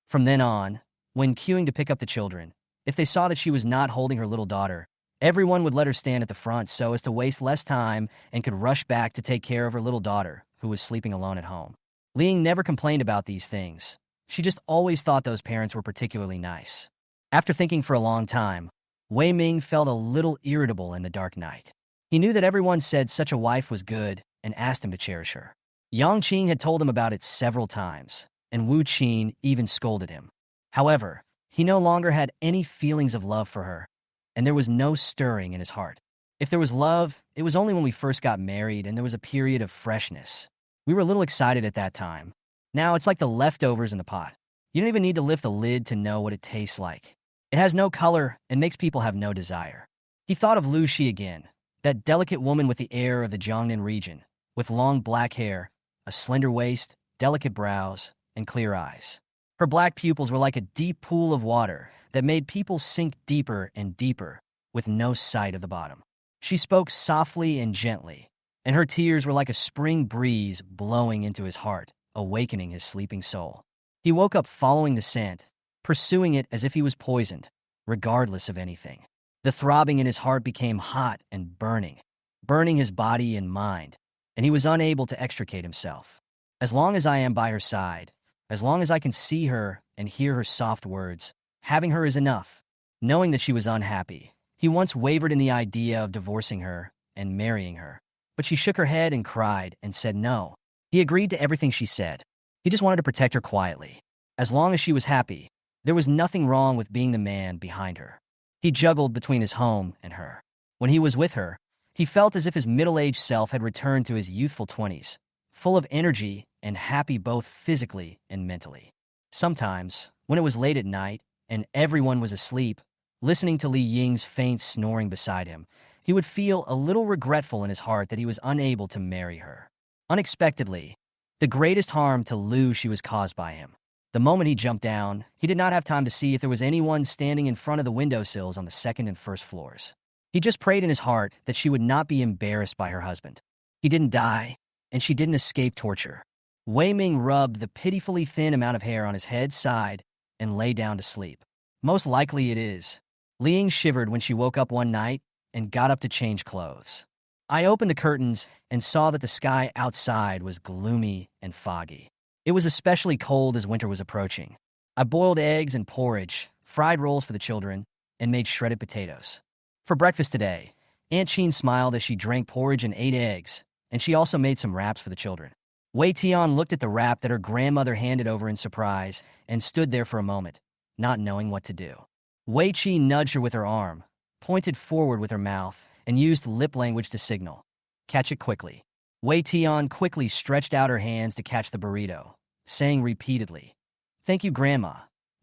From then on, when queuing to pick up the children, if they saw that she was not holding her little daughter, everyone would let her stand at the front so as to waste less time and could rush back to take care of her little daughter, who was sleeping alone at home. Li Ying never complained about these things. She just always thought those parents were particularly nice. After thinking for a long time, Wei Ming felt a little irritable in the dark night. He knew that everyone said such a wife was good and asked him to cherish her. Yang Qing had told him about it several times, and Wu Qin even scolded him. However, he no longer had any feelings of love for her, and there was no stirring in his heart. If there was love, it was only when we first got married and there was a period of freshness. We were a little excited at that time. Now it's like the leftovers in the pot. You don't even need to lift the lid to know what it tastes like. It has no color and makes people have no desire. He thought of Lu Shi again, that delicate woman with the air of the Jiangnan region, with long black hair, a slender waist, delicate brows, and clear eyes. Her black pupils were like a deep pool of water that made people sink deeper and deeper, with no sight of the bottom. She spoke softly and gently, and her tears were like a spring breeze blowing into his heart, awakening his sleeping soul. He woke up following the scent, pursuing it as if he was poisoned, regardless of anything. The throbbing in his heart became hot and burning his body and mind, and he was unable to extricate himself. As long as I am by her side, as long as I can see her and hear her soft words, having her is enough. Knowing that she was unhappy, he once wavered in the idea of divorcing her and marrying her. But she shook her head and cried and said no. He agreed to everything she said. He just wanted to protect her quietly. As long as she was happy, there was nothing wrong with being the man behind her. He juggled between his home and her. When he was with her, he felt as if his middle-aged self had returned to his youthful 20s, full of energy and happy both physically and mentally. Sometimes, when it was late at night and everyone was asleep, listening to Li Ying's faint snoring beside him, he would feel a little regretful in his heart that he was unable to marry her. Unexpectedly, the greatest harm to Lu Shi was caused by him. The moment he jumped down, he did not have time to see if there was anyone standing in front of the windowsills on the second and first floors. He just prayed in his heart that she would not be embarrassed by her husband. He didn't die, and she didn't escape torture. Wei Ming rubbed the pitifully thin amount of hair on his head side and lay down to sleep. Most likely it is. Li Ying shivered when she woke up one night and got up to change clothes. I opened the curtains and saw that the sky outside was gloomy and foggy. It was especially cold as winter was approaching. I boiled eggs and porridge, fried rolls for the children, and made shredded potatoes. For breakfast today, Aunt Chin smiled as she drank porridge and ate eggs, and she also made some wraps for the children. Wei Tian looked at the wrap that her grandmother handed over in surprise and stood there for a moment, not knowing what to do. Wei Qi nudged her with her arm, pointed forward with her mouth, and used lip language to signal. Catch it quickly. Wei Tian quickly stretched out her hands to catch the burrito, saying repeatedly, "Thank you, Grandma.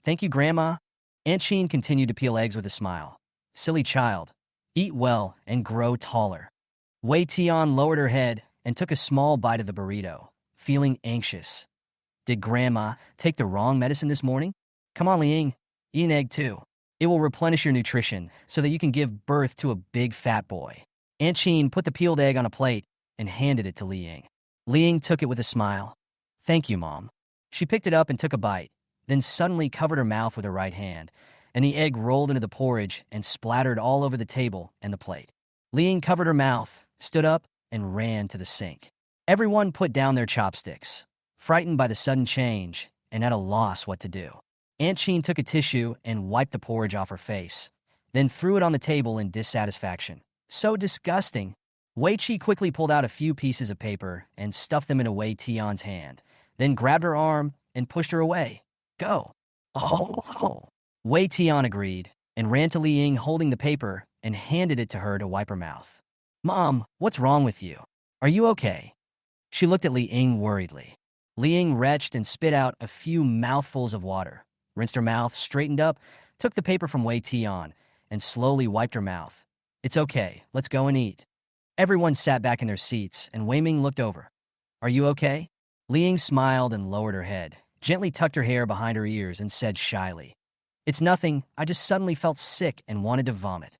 Thank you, Grandma." Aunt Chin continued to peel eggs with a smile. "Silly child. Eat well and grow taller." Wei Tian lowered her head and took a small bite of the burrito, feeling anxious. Did Grandma take the wrong medicine this morning? Come on, Li Ying. Eat an egg too. It will replenish your nutrition so that you can give birth to a big fat boy. Aunt Chin put the peeled egg on a plate and handed it to Li Ying. Li Ying took it with a smile. "Thank you, Mom." She picked it up and took a bite, then suddenly covered her mouth with her right hand, and the egg rolled into the porridge and splattered all over the table and the plate. Li Ying covered her mouth, stood up, and ran to the sink. Everyone put down their chopsticks, frightened by the sudden change and at a loss what to do. Aunt Chin took a tissue and wiped the porridge off her face, then threw it on the table in dissatisfaction. "So disgusting." Wei Qi quickly pulled out a few pieces of paper and stuffed them into Wei Tian's hand, then grabbed her arm and pushed her away. "Go." Oh. Wei Tian agreed and ran to Li Ying holding the paper and handed it to her to wipe her mouth. "Mom, what's wrong with you? Are you okay?" She looked at Li Ying worriedly. Li Ying retched and spit out a few mouthfuls of water, rinsed her mouth, straightened up, took the paper from Wei Tian, and slowly wiped her mouth. It's okay, let's go and eat. Everyone sat back in their seats, and Wei Ming looked over. Are you okay? Li Ying smiled and lowered her head, gently tucked her hair behind her ears, and said shyly, It's nothing, I just suddenly felt sick and wanted to vomit.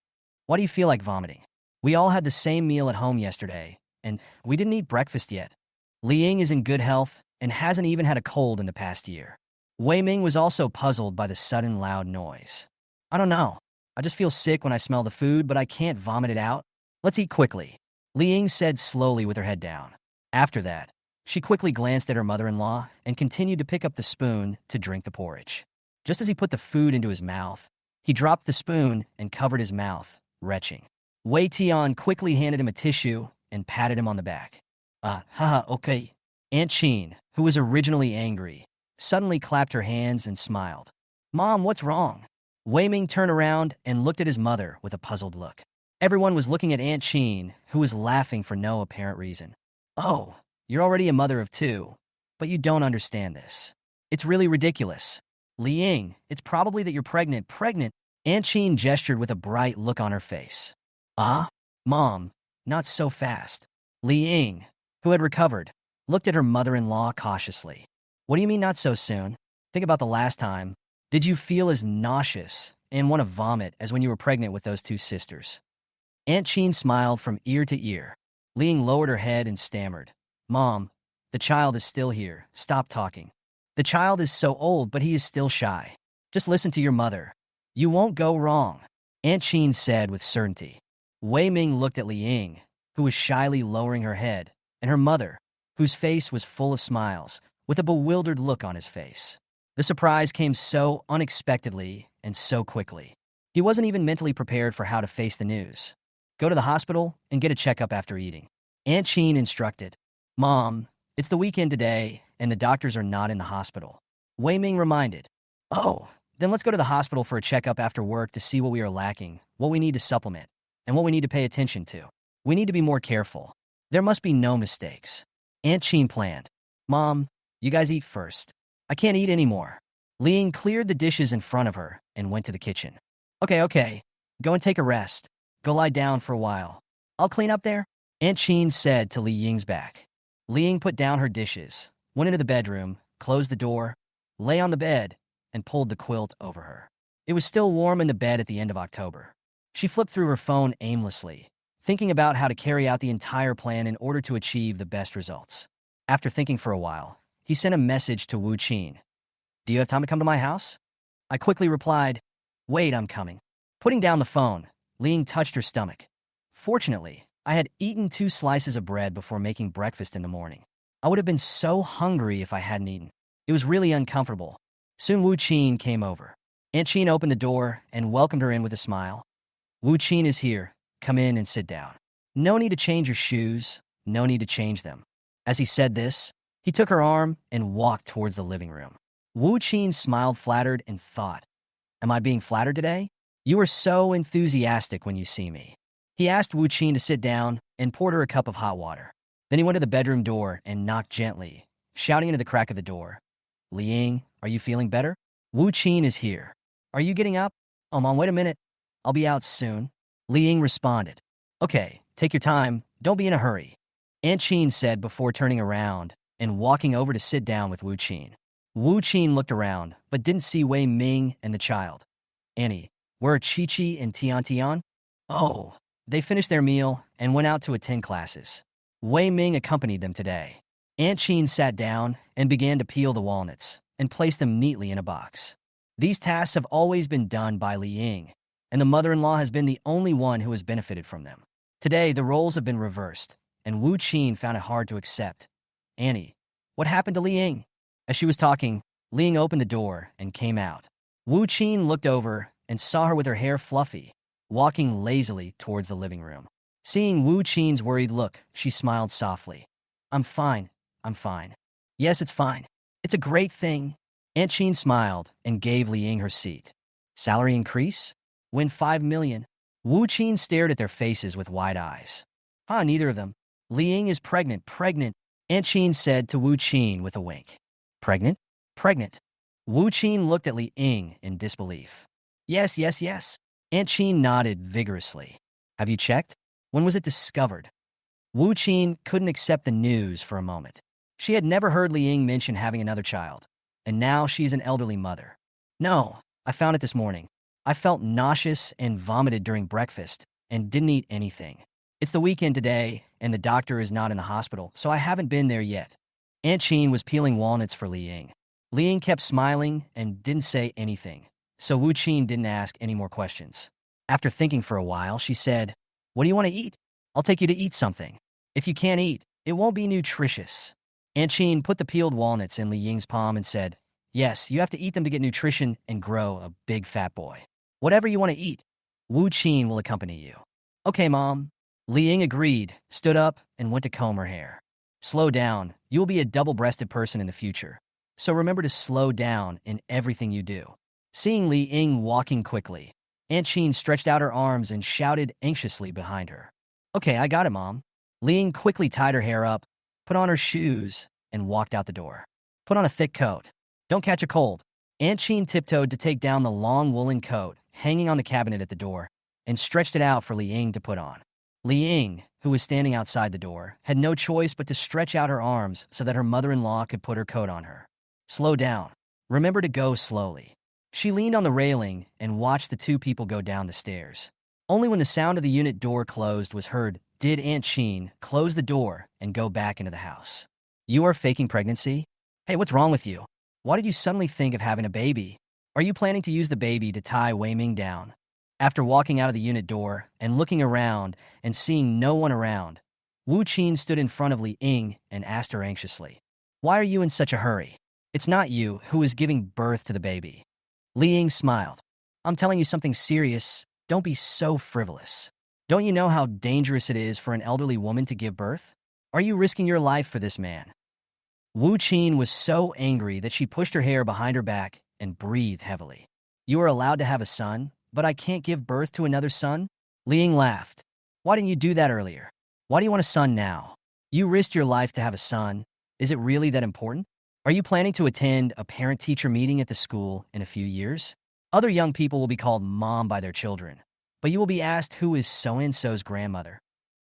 Why do you feel like vomiting? We all had the same meal at home yesterday, and we didn't eat breakfast yet. Li Ying is in good health and hasn't even had a cold in the past year. Wei Ming was also puzzled by the sudden loud noise. I don't know. I just feel sick when I smell the food, but I can't vomit it out. Let's eat quickly, Li Ying said slowly with her head down. After that, she quickly glanced at her mother-in-law and continued to pick up the spoon to drink the porridge. Just as he put the food into his mouth, he dropped the spoon and covered his mouth, retching. Wei Tian quickly handed him a tissue and patted him on the back. Haha, okay. Aunt Chin, who was originally angry, suddenly clapped her hands and smiled. Mom, what's wrong? Wei Ming turned around and looked at his mother with a puzzled look. Everyone was looking at Aunt Chin, who was laughing for no apparent reason. Oh, you're already a mother of two, but you don't understand this. It's really ridiculous. Li Ying, it's probably that you're pregnant. Pregnant? Aunt Chin gestured with a bright look on her face. Mom, not so fast. Li Ying, who had recovered, looked at her mother-in-law cautiously. What do you mean not so soon? Think about the last time. Did you feel as nauseous and want to vomit as when you were pregnant with those two sisters? Aunt Chin smiled from ear to ear. Li Ying lowered her head and stammered. Mom, the child is still here. Stop talking. The child is so old, but he is still shy. Just listen to your mother. You won't go wrong, Aunt Chin said with certainty. Wei Ming looked at Li Ying, who was shyly lowering her head, and her mother, whose face was full of smiles, with a bewildered look on his face. The surprise came so unexpectedly and so quickly. He wasn't even mentally prepared for how to face the news. Go to the hospital and get a checkup after eating, Aunt Chin instructed. Mom, it's the weekend today, and the doctors are not in the hospital, Wei Ming reminded. Oh, then let's go to the hospital for a checkup after work to see what we are lacking, what we need to supplement, and what we need to pay attention to. We need to be more careful. There must be no mistakes. Aunt Chin planned. Mom, you guys eat first. I can't eat anymore. Li Ying cleared the dishes in front of her and went to the kitchen. Okay. Go and take a rest. Go lie down for a while. I'll clean up there, Aunt Chin said to Li Ying's back. Li Ying put down her dishes, went into the bedroom, closed the door, lay on the bed, and pulled the quilt over her. It was still warm in the bed at the end of October. She flipped through her phone aimlessly, thinking about how to carry out the entire plan in order to achieve the best results. After thinking for a while, he sent a message to Wu Qin. Do you have time to come to my house? I quickly replied, Wait, I'm coming. Putting down the phone, Li Ying touched her stomach. Fortunately, I had eaten 2 slices of bread before making breakfast in the morning. I would have been so hungry if I hadn't eaten. It was really uncomfortable. Soon Wu Qin came over. Aunt Chin opened the door and welcomed her in with a smile. Wu Qin is here. Come in and sit down. No need to change your shoes. No need to change them. As he said this, he took her arm and walked towards the living room. Wu Qin smiled flattered and thought, Am I being flattered today? You are so enthusiastic when you see me. He asked Wu Qin to sit down and poured her a cup of hot water. Then he went to the bedroom door and knocked gently, shouting into the crack of the door. Li Ying, are you feeling better? Wu Qin is here. Are you getting up? Oh, Mom, wait a minute. I'll be out soon. Li Ying responded. Okay, take your time. Don't be in a hurry, Aunt Chin said before turning around and walking over to sit down with Wu Qin. Wu Qin looked around, but didn't see Wei Ming and the child. Annie, where are Chi Chi and Tian Tian? Oh, they finished their meal and went out to attend classes. Wei Ming accompanied them today. Aunt Chin sat down and began to peel the walnuts and place them neatly in a box. These tasks have always been done by Li Ying, and the mother-in-law has been the only one who has benefited from them. Today, the roles have been reversed, and Wu Qin found it hard to accept. Annie, what happened to Li Ying? As she was talking, Li Ying opened the door and came out. Wu Qin looked over and saw her with her hair fluffy, walking lazily towards the living room. Seeing Wu Qin's worried look, she smiled softly. I'm fine. Yes, it's fine. It's a great thing. Aunt Chin smiled and gave Li Ying her seat. Salary increase? Win 5 million. Wu Qin stared at their faces with wide eyes. Neither of them. Li Ying is pregnant. Aunt Chin said to Wu Qin with a wink. Pregnant? Pregnant. Wu Qin looked at Li Ying in disbelief. Yes, yes, yes. Aunt Chin nodded vigorously. Have you checked? When was it discovered? Wu Qin couldn't accept the news for a moment. She had never heard Li Ying mention having another child, and now she's an elderly mother. No, I found it this morning. I felt nauseous and vomited during breakfast and didn't eat anything. It's the weekend today, and the doctor is not in the hospital, so I haven't been there yet. Aunt Chin was peeling walnuts for Li Ying. Li Ying kept smiling and didn't say anything, so Wu Qin didn't ask any more questions. After thinking for a while, she said, What do you want to eat? I'll take you to eat something. If you can't eat, it won't be nutritious. Aunt Chin put the peeled walnuts in Li Ying's palm and said, Yes, you have to eat them to get nutrition and grow a big fat boy. Whatever you want to eat, Wu Qin will accompany you. Okay, Mom. Li Ying agreed, stood up, and went to comb her hair. Slow down. You will be a double-breasted person in the future. So remember to slow down in everything you do. Seeing Li Ying walking quickly, Aunt Chin stretched out her arms and shouted anxiously behind her. Okay, I got it, Mom. Li Ying quickly tied her hair up, put on her shoes, and walked out the door. Put on a thick coat. Don't catch a cold. Aunt Chin tiptoed to take down the long woolen coat hanging on the cabinet at the door and stretched it out for Li Ying to put on. Li Ying, who was standing outside the door, had no choice but to stretch out her arms so that her mother-in-law could put her coat on her. Slow down. Remember to go slowly. She leaned on the railing and watched the two people go down the stairs. Only when the sound of the unit door closed was heard did Aunt Chin close the door and go back into the house. You are faking pregnancy? Hey, what's wrong with you? Why did you suddenly think of having a baby? Are you planning to use the baby to tie Wei Ming down? After walking out of the unit door and looking around and seeing no one around, Wu Qin stood in front of Li Ying and asked her anxiously, Why are you in such a hurry? It's not you who is giving birth to the baby. Li Ying smiled. I'm telling you something serious. Don't be so frivolous. Don't you know how dangerous it is for an elderly woman to give birth? Are you risking your life for this man? Wu Qin was so angry that she pushed her hair behind her back and breathed heavily. You are allowed to have a son, but I can't give birth to another son? Li Ying laughed. Why didn't you do that earlier? Why do you want a son now? You risked your life to have a son. Is it really that important? Are you planning to attend a parent-teacher meeting at the school in a few years? Other young people will be called mom by their children, but you will be asked who is so-and-so's grandmother.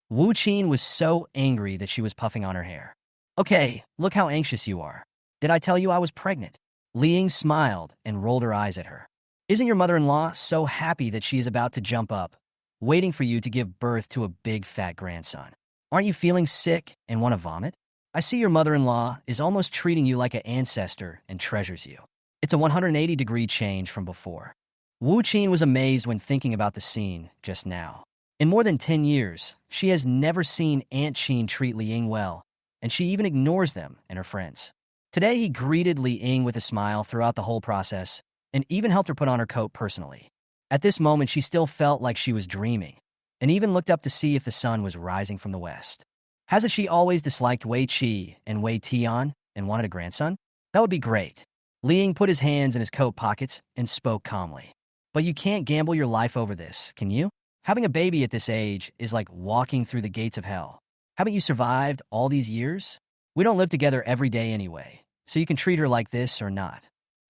Wu Qin was so angry that she was puffing on her hair. Okay, look how anxious you are. Did I tell you I was pregnant? Li Ying smiled and rolled her eyes at her. Isn't your mother-in-law so happy that she is about to jump up, waiting for you to give birth to a big fat grandson? Aren't you feeling sick and want to vomit? I see your mother-in-law is almost treating you like an ancestor and treasures you. It's a 180-degree change from before. Wu Qin was amazed when thinking about the scene just now. In more than 10 years, she has never seen Aunt Chin treat Li Ying well, and she even ignores them and her friends. Today, he greeted Li Ying with a smile throughout the whole process and even helped her put on her coat personally. At this moment, she still felt like she was dreaming and even looked up to see if the sun was rising from the west. Hasn't she always disliked Wei Qi and Wei Tian and wanted a grandson? That would be great. Li Ying put his hands in his coat pockets and spoke calmly. But you can't gamble your life over this, can you? Having a baby at this age is like walking through the gates of hell. Haven't you survived all these years? We don't live together every day anyway, so you can treat her like this or not.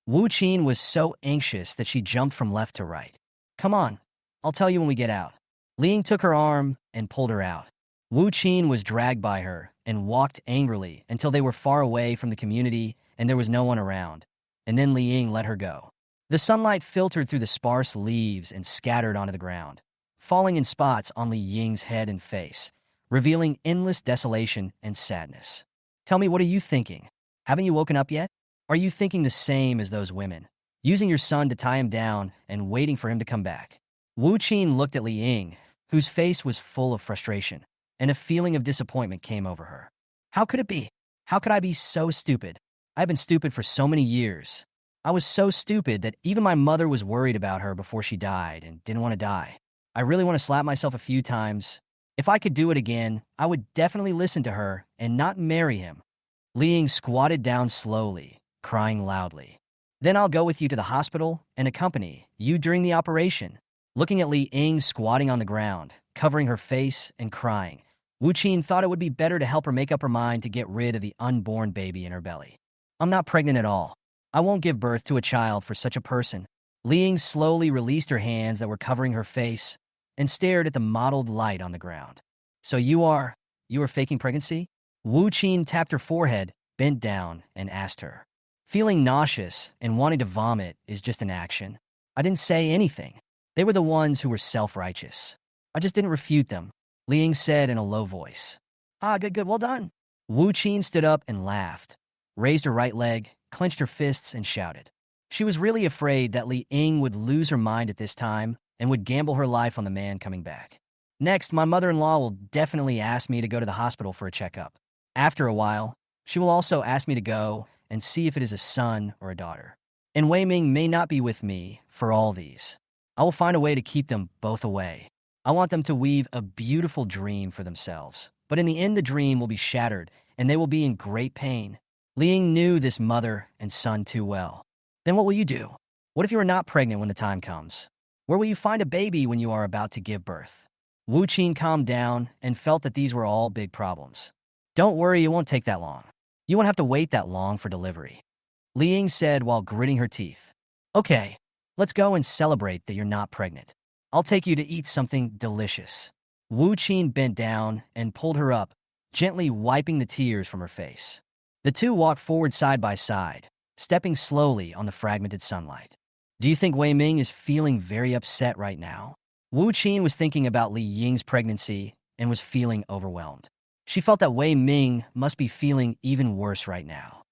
Wu Qin was so anxious that she jumped from left to right. Come on, I'll tell you when we get out. Li Ying took her arm and pulled her out. Wu Qin was dragged by her and walked angrily until they were far away from the community and there was no one around, and then Li Ying let her go. The sunlight filtered through the sparse leaves and scattered onto the ground, falling in spots on Li Ying's head and face, revealing endless desolation and sadness. Tell me, what are you thinking? Haven't you woken up yet? Are you thinking the same as those women, using your son to tie him down and waiting for him to come back? Wu Qin looked at Li Ying, whose face was full of frustration, and a feeling of disappointment came over her. How could it be? How could I be so stupid? I've been stupid for so many years. I was so stupid that even my mother was worried about her before she died and didn't want to die. I really want to slap myself a few times. If I could do it again, I would definitely listen to her and not marry him. Li Ying squatted down slowly, crying loudly. Then I'll go with you to the hospital and accompany you during the operation. Looking at Li Ying squatting on the ground, covering her face and crying, Wu Qin thought it would be better to help her make up her mind to get rid of the unborn baby in her belly. I'm not pregnant at all. I won't give birth to a child for such a person. Li Ying slowly released her hands that were covering her face and stared at the mottled light on the ground. So you are faking pregnancy? Wu Qin tapped her forehead, bent down, and asked her. Feeling nauseous and wanting to vomit is just an action. I didn't say anything. They were the ones who were self-righteous. I just didn't refute them, Li Ying said in a low voice. Ah, good, well done. Wu Qin stood up and laughed, raised her right leg, clenched her fists, and shouted. She was really afraid that Li Ying would lose her mind at this time and would gamble her life on the man coming back. Next, my mother-in-law will definitely ask me to go to the hospital for a checkup. After a while, she will also ask me to go and see if it is a son or a daughter. And Wei Ming may not be with me for all these. I will find a way to keep them both away. I want them to weave a beautiful dream for themselves. But in the end, the dream will be shattered, and they will be in great pain. Li Ying knew this mother and son too well. Then what will you do? What if you are not pregnant when the time comes? Where will you find a baby when you are about to give birth? Wu Qin calmed down and felt that these were all big problems. Don't worry, it won't take that long. You won't have to wait that long for delivery, Li Ying said while gritting her teeth. Okay, let's go and celebrate that you're not pregnant. I'll take you to eat something delicious. Wu Qin bent down and pulled her up, gently wiping the tears from her face. The two walked forward side by side, stepping slowly on the fragmented sunlight. Do you think Wei Ming is feeling very upset right now? Wu Qin was thinking about Li Ying's pregnancy and was feeling overwhelmed. She felt that Wei Ming must be feeling even worse right now.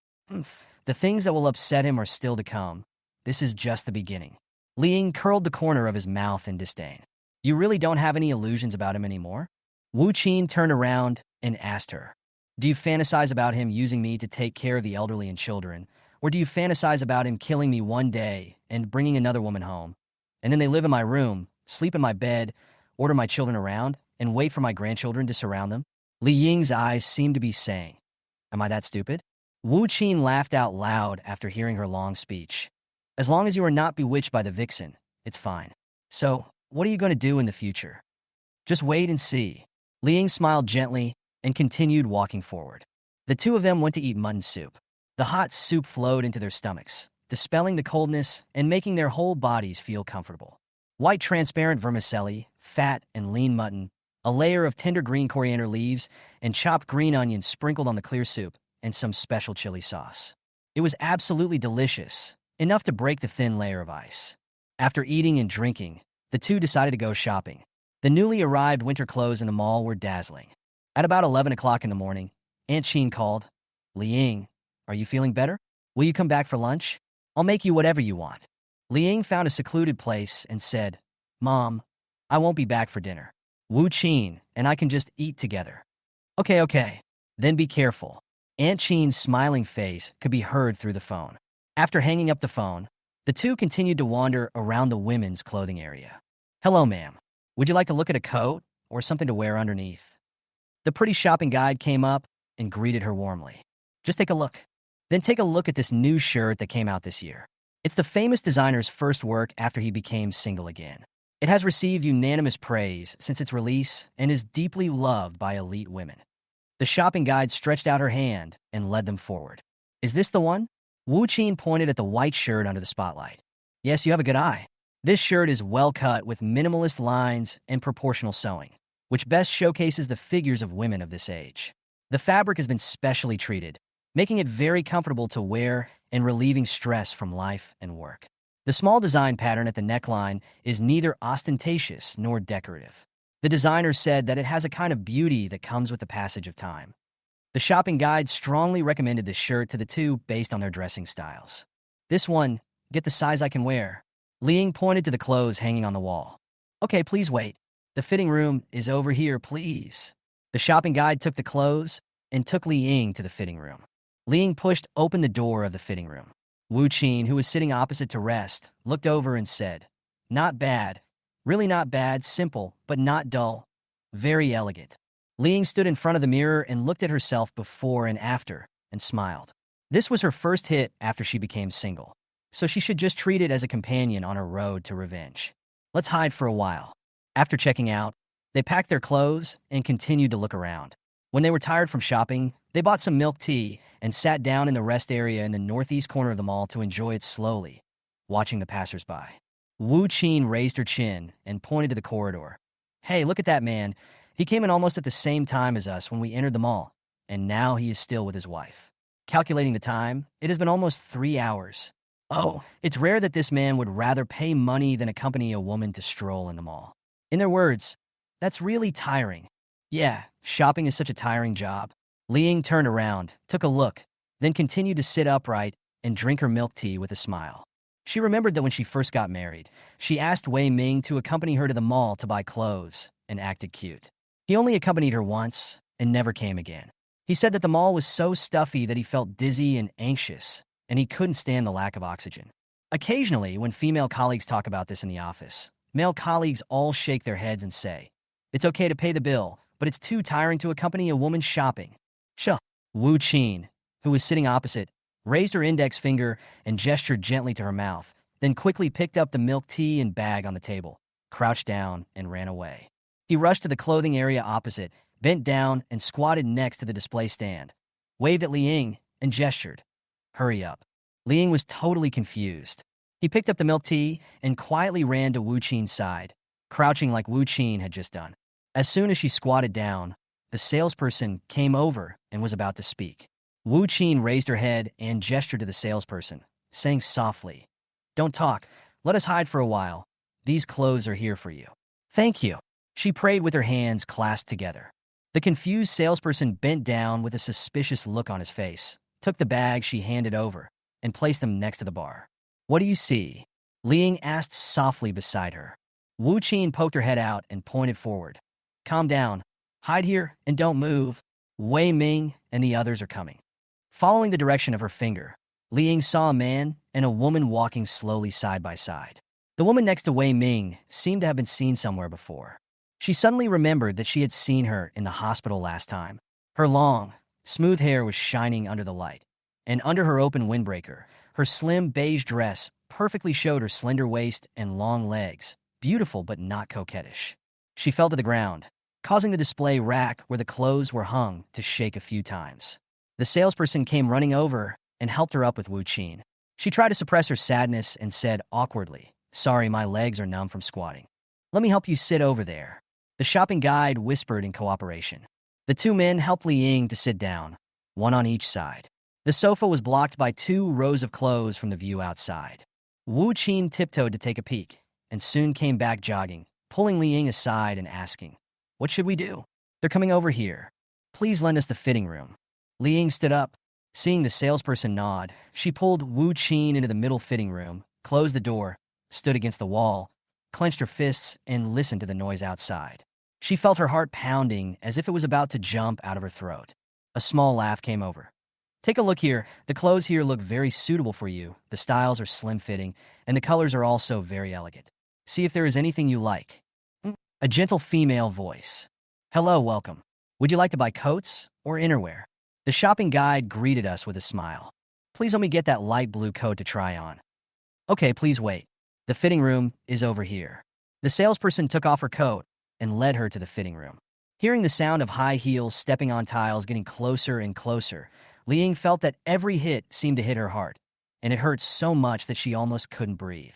The things that will upset him are still to come. This is just the beginning. Li Ying curled the corner of his mouth in disdain. You really don't have any illusions about him anymore? Wu Qin turned around and asked her. Do you fantasize about him using me to take care of the elderly and children? Or do you fantasize about him killing me one day and bringing another woman home? And then they live in my room, sleep in my bed, order my children around, and wait for my grandchildren to surround them? Li Ying's eyes seemed to be saying, am I that stupid? Wu Qin laughed out loud after hearing her long speech. As long as you are not bewitched by the vixen, it's fine. So, what are you going to do in the future? Just wait and see. Li Ying smiled gently and continued walking forward. The two of them went to eat mutton soup. The hot soup flowed into their stomachs, dispelling the coldness and making their whole bodies feel comfortable. White transparent vermicelli, fat and lean mutton, a layer of tender green coriander leaves, and chopped green onions sprinkled on the clear soup, and some special chili sauce. It was absolutely delicious, enough to break the thin layer of ice. After eating and drinking, the two decided to go shopping. The newly arrived winter clothes in the mall were dazzling. At about 11 o'clock in the morning, Aunt Sheen called, Li Ying, are you feeling better? Will you come back for lunch? I'll make you whatever you want. Li Ying found a secluded place and said, Mom, I won't be back for dinner. Wu Qin and I can just eat together. Okay. Then be careful. Aunt Sheen's smiling face could be heard through the phone. After hanging up the phone, the two continued to wander around the women's clothing area. Hello, ma'am. Would you like to look at a coat or something to wear underneath? The pretty shopping guide came up and greeted her warmly. Just take a look. Then take a look at this new shirt that came out this year. It's the famous designer's first work after he became single again. It has received unanimous praise since its release and is deeply loved by elite women. The shopping guide stretched out her hand and led them forward. Is this the one? Wu Qin pointed at the white shirt under the spotlight. Yes, you have a good eye. This shirt is well cut with minimalist lines and proportional sewing, which best showcases the figures of women of this age. The fabric has been specially treated, making it very comfortable to wear and relieving stress from life and work. The small design pattern at the neckline is neither ostentatious nor decorative. The designer said that it has a kind of beauty that comes with the passage of time. The shopping guide strongly recommended this shirt to the two based on their dressing styles. This one, get the size I can wear. Li Ying pointed to the clothes hanging on the wall. Okay, please wait. The fitting room is over here, please. The shopping guide took the clothes and took Li Ying to the fitting room. Li Ying pushed open the door of the fitting room. Wu Qin, who was sitting opposite to rest, looked over and said, Not bad. Really not bad, simple, but not dull. Very elegant. Li Ying stood in front of the mirror and looked at herself before and after, and smiled. This was her first hit after she became single, so she should just treat it as a companion on her road to revenge. Let's hide for a while. After checking out, They packed their clothes and continued to look around. When they were tired from shopping, they bought some milk tea and sat down in the rest area in the northeast corner of the mall to enjoy it slowly, watching the passersby. Wu Qin raised her chin and pointed to the corridor. Hey, look at that man. He came in almost at the same time as us when we entered the mall, and now he is still with his wife. Calculating the time, it has been almost 3 hours. Oh, it's rare that this man would rather pay money than accompany a woman to stroll in the mall. In their words, that's really tiring. Yeah, shopping is such a tiring job. Liang turned around, took a look, then continued to sit upright and drink her milk tea with a smile. She remembered that when she first got married, she asked Wei Ming to accompany her to the mall to buy clothes and acted cute. He only accompanied her once and never came again. He said that the mall was so stuffy that he felt dizzy and anxious, and he couldn't stand the lack of oxygen. Occasionally, when female colleagues talk about this in the office, male colleagues all shake their heads and say, it's okay to pay the bill, but it's too tiring to accompany a woman shopping. Shuh. Wu Qin, who was sitting opposite, raised her index finger and gestured gently to her mouth, then quickly picked up the milk tea and bag on the table, crouched down, and ran away. He rushed to the clothing area opposite, bent down, and squatted next to the display stand, waved at Liang, and gestured. Hurry up. Liang was totally confused. He picked up the milk tea and quietly ran to Wu Qin's side, crouching like Wu Qin had just done. As soon as she squatted down, the salesperson came over and was about to speak. Wu Qin raised her head and gestured to the salesperson, saying softly, don't talk. Let us hide for a while. These clothes are here for you. Thank you. She prayed with her hands clasped together. The confused salesperson bent down with a suspicious look on his face, took the bag she handed over, and placed them next to the bar. What do you see? Liang asked softly beside her. Wu Qin poked her head out and pointed forward. Calm down. Hide here and don't move. Wei Ming and the others are coming. Following the direction of her finger, Liang saw a man and a woman walking slowly side by side. The woman next to Wei Ming seemed to have been seen somewhere before. She suddenly remembered that she had seen her in the hospital last time. Her long, smooth hair was shining under the light, and under her open windbreaker, her slim beige dress perfectly showed her slender waist and long legs, beautiful but not coquettish. She fell to the ground, causing the display rack where the clothes were hung to shake a few times. The salesperson came running over and helped her up with Wu Qin. She tried to suppress her sadness and said awkwardly, sorry, my legs are numb from squatting. Let me help you sit over there. The shopping guide whispered in cooperation. The two men helped Liang to sit down, one on each side. The sofa was blocked by 2 rows of clothes from the view outside. Wu Qin tiptoed to take a peek, and soon came back jogging, pulling Liang aside and asking, what should we do? They're coming over here. Please lend us the fitting room. Liang stood up. Seeing the salesperson nod, she pulled Wu Qin into the middle fitting room, closed the door, stood against the wall, clenched her fists, and listened to the noise outside. She felt her heart pounding as if it was about to jump out of her throat. A small laugh came over. Take a look here. The clothes here look very suitable for you. The styles are slim-fitting, and the colors are also very elegant. See if there is anything you like. A gentle female voice. Hello, welcome. Would you like to buy coats or innerwear? The shopping guide greeted us with a smile. Please let me get that light blue coat to try on. Okay, please wait. The fitting room is over here. The salesperson took off her coat and led her to the fitting room. Hearing the sound of high heels stepping on tiles getting closer and closer, Liang felt that every hit seemed to hit her heart, and it hurt so much that she almost couldn't breathe.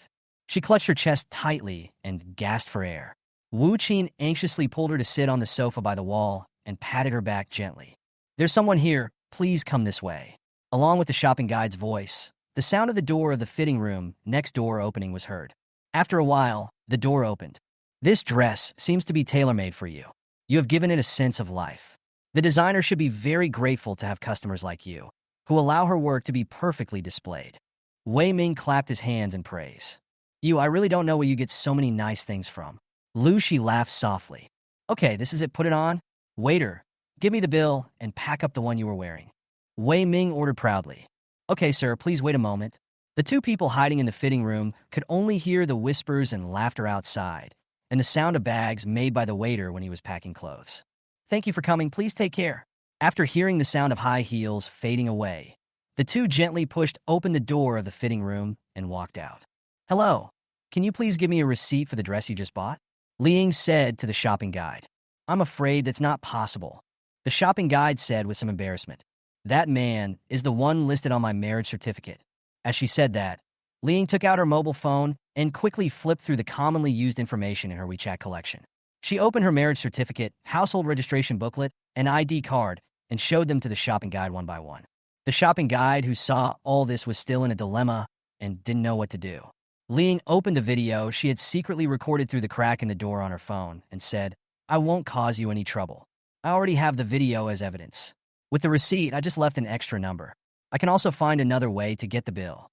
She clutched her chest tightly and gasped for air. Wu Qin anxiously pulled her to sit on the sofa by the wall and patted her back gently. There's someone here. Please come this way. Along with the shopping guide's voice, the sound of the door of the fitting room next door opening was heard. After a while, the door opened. This dress seems to be tailor-made for you. You have given it a sense of life. The designer should be very grateful to have customers like you, who allow her work to be perfectly displayed. Wei Ming clapped his hands in praise. I really don't know where you get so many nice things from. Lu Shi laughed softly. Okay, this is it, put it on. Waiter, give me the bill and pack up the one you were wearing. Wei Ming ordered proudly. Okay, sir, please wait a moment. The two people hiding in the fitting room could only hear the whispers and laughter outside, and the sound of bags made by the waiter when he was packing clothes. Thank you for coming, please take care. After hearing the sound of high heels fading away, the two gently pushed open the door of the fitting room and walked out. Hello, can you please give me a receipt for the dress you just bought? Liang said to the shopping guide. I'm afraid that's not possible. The shopping guide said with some embarrassment. That man is the one listed on my marriage certificate. As she said that, Liang took out her mobile phone and quickly flipped through the commonly used information in her WeChat collection. She opened her marriage certificate, household registration booklet, and ID card and showed them to the shopping guide one by one. The shopping guide, who saw all this, was still in a dilemma and didn't know what to do. Liang opened the video she had secretly recorded through the crack in the door on her phone and said, I won't cause you any trouble. I already have the video as evidence. With the receipt, I just left an extra number. I can also find another way to get the bill.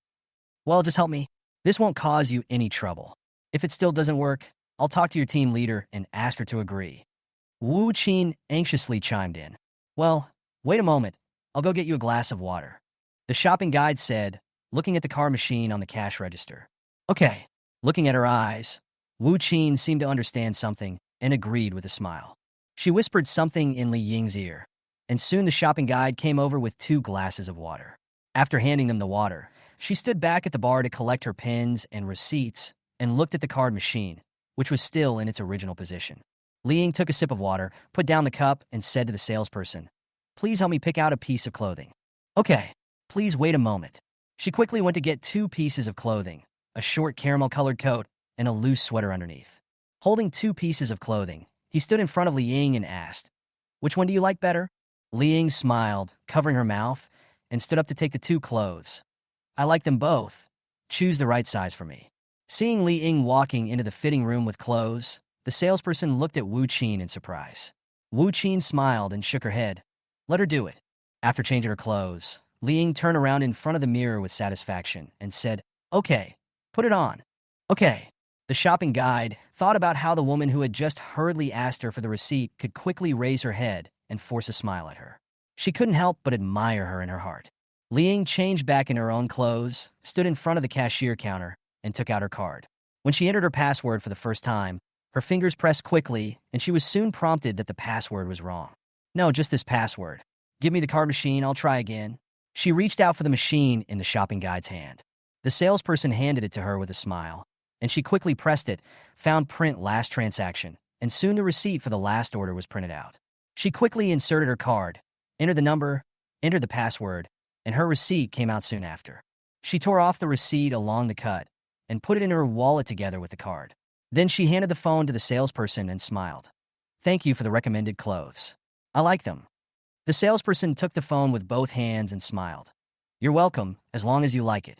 Well, just help me. This won't cause you any trouble. If it still doesn't work, I'll talk to your team leader and ask her to agree. Wu Qin anxiously chimed in. Well, wait a moment. I'll go get you a glass of water. The shopping guide said, looking at the car machine on the cash register. Okay. Looking at her eyes, Wu Qin seemed to understand something and agreed with a smile. She whispered something in Li Ying's ear, and soon the shopping guide came over with 2 glasses of water. After handing them the water, she stood back at the bar to collect her pins and receipts and looked at the card machine, which was still in its original position. Li Ying took a sip of water, put down the cup, and said to the salesperson, Please help me pick out a piece of clothing. Okay, please wait a moment. She quickly went to get 2 pieces of clothing, a short caramel-colored coat and a loose sweater underneath. Holding 2 pieces of clothing, he stood in front of Li Ying and asked, Which one do you like better? Li Ying smiled, covering her mouth, and stood up to take the 2 clothes. I like them both. Choose the right size for me. Seeing Li Ying walking into the fitting room with clothes, the salesperson looked at Wu Qin in surprise. Wu Qin smiled and shook her head. Let her do it. After changing her clothes, Li Ying turned around in front of the mirror with satisfaction and said, Okay, put it on. Okay. The shopping guide thought about how the woman who had just hurriedly asked her for the receipt could quickly raise her head and force a smile at her. She couldn't help but admire her in her heart. Li Ying changed back in her own clothes, stood in front of the cashier counter, and took out her card. When she entered her password for the first time, her fingers pressed quickly, and she was soon prompted that the password was wrong. No, just this password. Give me the card machine, I'll try again. She reached out for the machine in the shopping guide's hand. The salesperson handed it to her with a smile, and she quickly pressed it, found print last transaction, and soon the receipt for the last order was printed out. She quickly inserted her card, entered the number, entered the password, and her receipt came out soon after. She tore off the receipt along the cut and put it in her wallet together with the card. Then she handed the phone to the salesperson and smiled. Thank you for the recommended clothes. I like them. The salesperson took the phone with both hands and smiled. You're welcome, as long as you like it.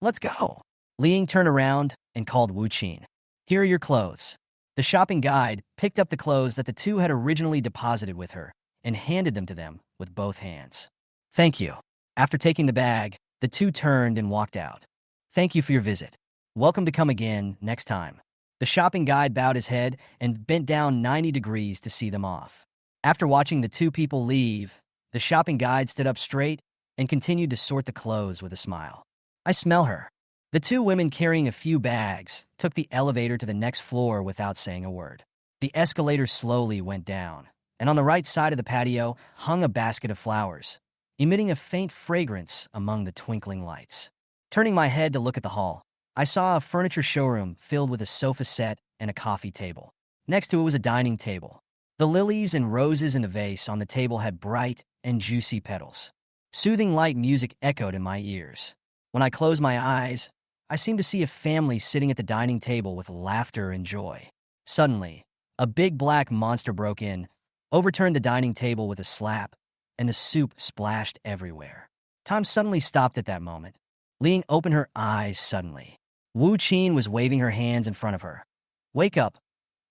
Let's go. Li Ying turned around and called Wu Qin. Here are your clothes. The shopping guide picked up the clothes that the 2 had originally deposited with her and handed them to them with both hands. Thank you. After taking the bag, the 2 turned and walked out. Thank you for your visit. Welcome to come again next time. The shopping guide bowed his head and bent down 90 degrees to see them off. After watching the 2 people leave, the shopping guide stood up straight and continued to sort the clothes with a smile. I smell her. The 2 women carrying a few bags took the elevator to the next floor without saying a word. The escalator slowly went down, and on the right side of the patio hung a basket of flowers, emitting a faint fragrance among the twinkling lights. Turning my head to look at the hall, I saw a furniture showroom filled with a sofa set and a coffee table. Next to it was a dining table. The lilies and roses in a vase on the table had bright and juicy petals. Soothing light music echoed in my ears. When I closed my eyes, I seemed to see a family sitting at the dining table with laughter and joy. Suddenly, a big black monster broke in, overturned the dining table with a slap, and the soup splashed everywhere. Time suddenly stopped at that moment. Li Ying opened her eyes suddenly. Wu Qin was waving her hands in front of her. Wake up.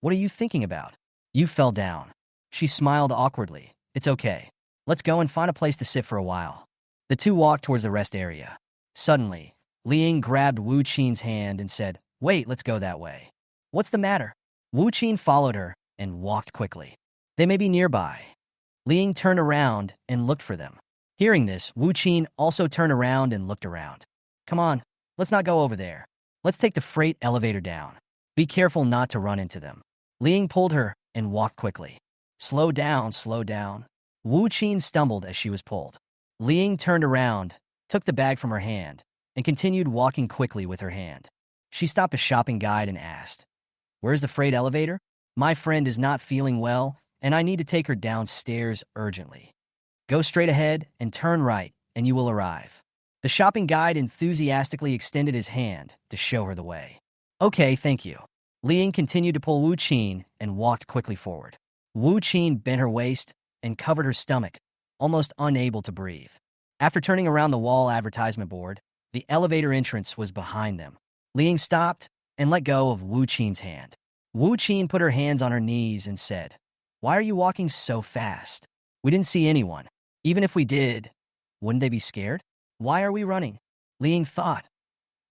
What are you thinking about? You fell down. She smiled awkwardly. It's okay. Let's go and find a place to sit for a while. The 2 walked towards the rest area. Suddenly, Li Ying grabbed Wu Qin's hand and said, Wait, let's go that way. What's the matter? Wu Qin followed her and walked quickly. They may be nearby. Li Ying turned around and looked for them. Hearing this, Wu Qin also turned around and looked around. Come on, let's not go over there. Let's take the freight elevator down. Be careful not to run into them. Li Ying pulled her and walked quickly. Slow down, slow down. Wu Qin stumbled as she was pulled. Li Ying turned around, took the bag from her hand, and continued walking quickly with her hand. She stopped a shopping guide and asked, Where's the freight elevator? My friend is not feeling well, and I need to take her downstairs urgently. Go straight ahead and turn right, and you will arrive. The shopping guide enthusiastically extended his hand to show her the way. Okay, thank you. Liang continued to pull Wu Qin and walked quickly forward. Wu Qin bent her waist and covered her stomach, almost unable to breathe. After turning around the wall advertisement board, the elevator entrance was behind them. Liang stopped and let go of Wu Qin's hand. Wu Qin put her hands on her knees and said, "Why are you walking so fast? We didn't see anyone. Even if we did, wouldn't they be scared? Why are we running?" Liang thought,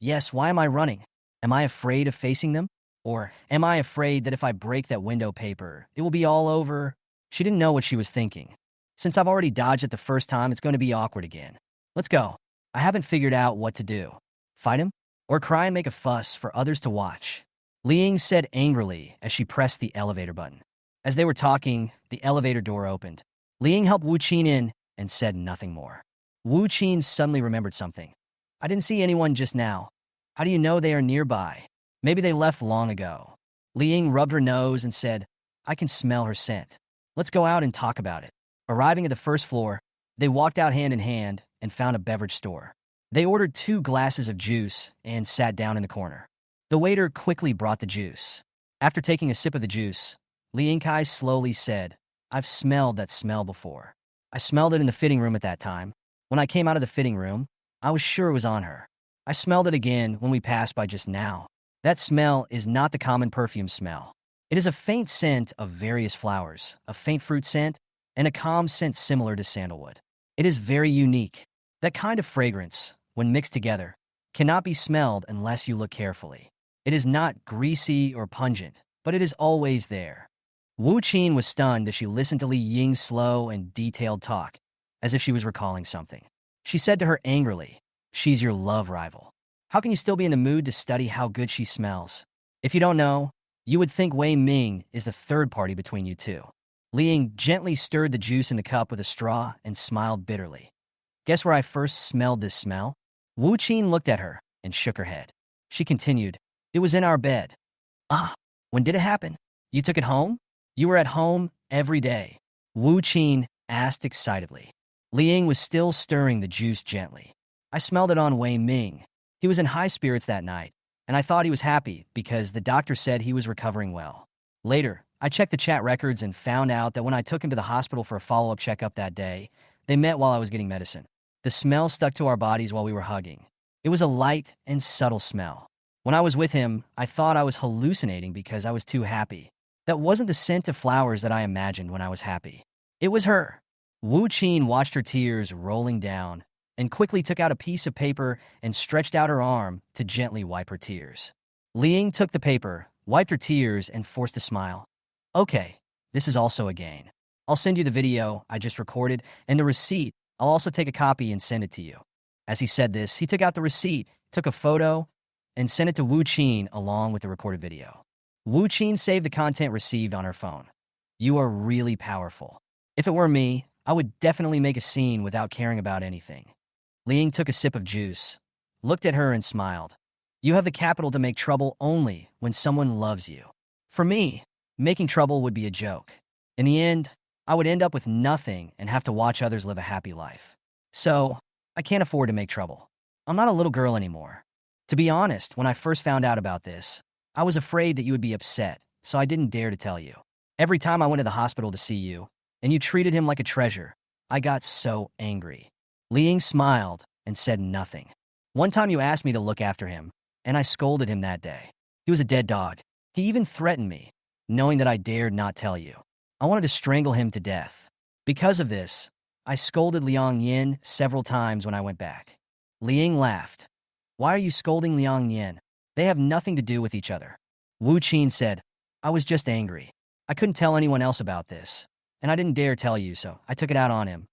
"Yes, why am I running? Am I afraid of facing them? Or am I afraid that if I break that window paper, it will be all over?" She didn't know what she was thinking. Since I've already dodged it the first time, it's going to be awkward again. Let's go. I haven't figured out what to do. Fight him? Or cry and make a fuss for others to watch? Liang said angrily as she pressed the elevator button. As they were talking, the elevator door opened. Liang helped Wu Qin in and said nothing more. Wu Qin suddenly remembered something. "I didn't see anyone just now. How do you know they are nearby? Maybe they left long ago." Liang rubbed her nose and said, "I can smell her scent. Let's go out and talk about it." Arriving at the first floor, they walked out hand in hand and found a beverage store. They ordered 2 glasses of juice and sat down in the corner. The waiter quickly brought the juice. After taking a sip of the juice, Liang Kai slowly said, "I've smelled that smell before. I smelled it in the fitting room at that time. When I came out of the fitting room, I was sure it was on her. I smelled it again when we passed by just now. That smell is not the common perfume smell. It is a faint scent of various flowers, a faint fruit scent, and a calm scent similar to sandalwood. It is very unique. That kind of fragrance, when mixed together, cannot be smelled unless you look carefully. It is not greasy or pungent, but it is always there." Wu Qin was stunned as she listened to Li Ying's slow and detailed talk, as if she was recalling something. She said to her angrily, "She's your love rival. How can you still be in the mood to study how good she smells? If you don't know, you would think Wei Ming is the third party between you two." Liang gently stirred the juice in the cup with a straw and smiled bitterly. "Guess where I first smelled this smell?" Wu Qin looked at her and shook her head. She continued, "It was in our bed." "Ah, when did it happen? You took it home? You were at home every day?" Wu Qin asked excitedly. Liang was still stirring the juice gently. "I smelled it on Wei Ming. He was in high spirits that night, and I thought he was happy because the doctor said he was recovering well. Later, I checked the chat records and found out that when I took him to the hospital for a follow-up checkup that day, they met while I was getting medicine. The smell stuck to our bodies while we were hugging. It was a light and subtle smell. When I was with him, I thought I was hallucinating because I was too happy. That wasn't the scent of flowers that I imagined when I was happy. It was her." Wu Qin watched her tears rolling down and quickly took out a piece of paper and stretched out her arm to gently wipe her tears. Liang took the paper, wiped her tears, and forced a smile. "Okay, this is also a gain. I'll send you the video I just recorded and the receipt. I'll also take a copy and send it to you." As he said this, he took out the receipt, took a photo, and sent it to Wu Qin along with the recorded video. Wu Qin saved the content received on her phone. "You are really powerful. If it were me, I would definitely make a scene without caring about anything." Liang took a sip of juice, looked at her and smiled. "You have the capital to make trouble only when someone loves you. For me, making trouble would be a joke. In the end, I would end up with nothing and have to watch others live a happy life. So, I can't afford to make trouble. I'm not a little girl anymore. To be honest, when I first found out about this, I was afraid that you would be upset, so I didn't dare to tell you. Every time I went to the hospital to see you, and you treated him like a treasure, I got so angry." Liang smiled and said nothing. "One time you asked me to look after him, and I scolded him that day. He was a dead dog. He even threatened me, knowing that I dared not tell you. I wanted to strangle him to death. Because of this, I scolded Liang Yin several times when I went back." Liang laughed. "Why are you scolding Liang Yin? They have nothing to do with each other." Wu Qin said, "I was just angry. I couldn't tell anyone else about this, and I didn't dare tell you, so I took it out on him.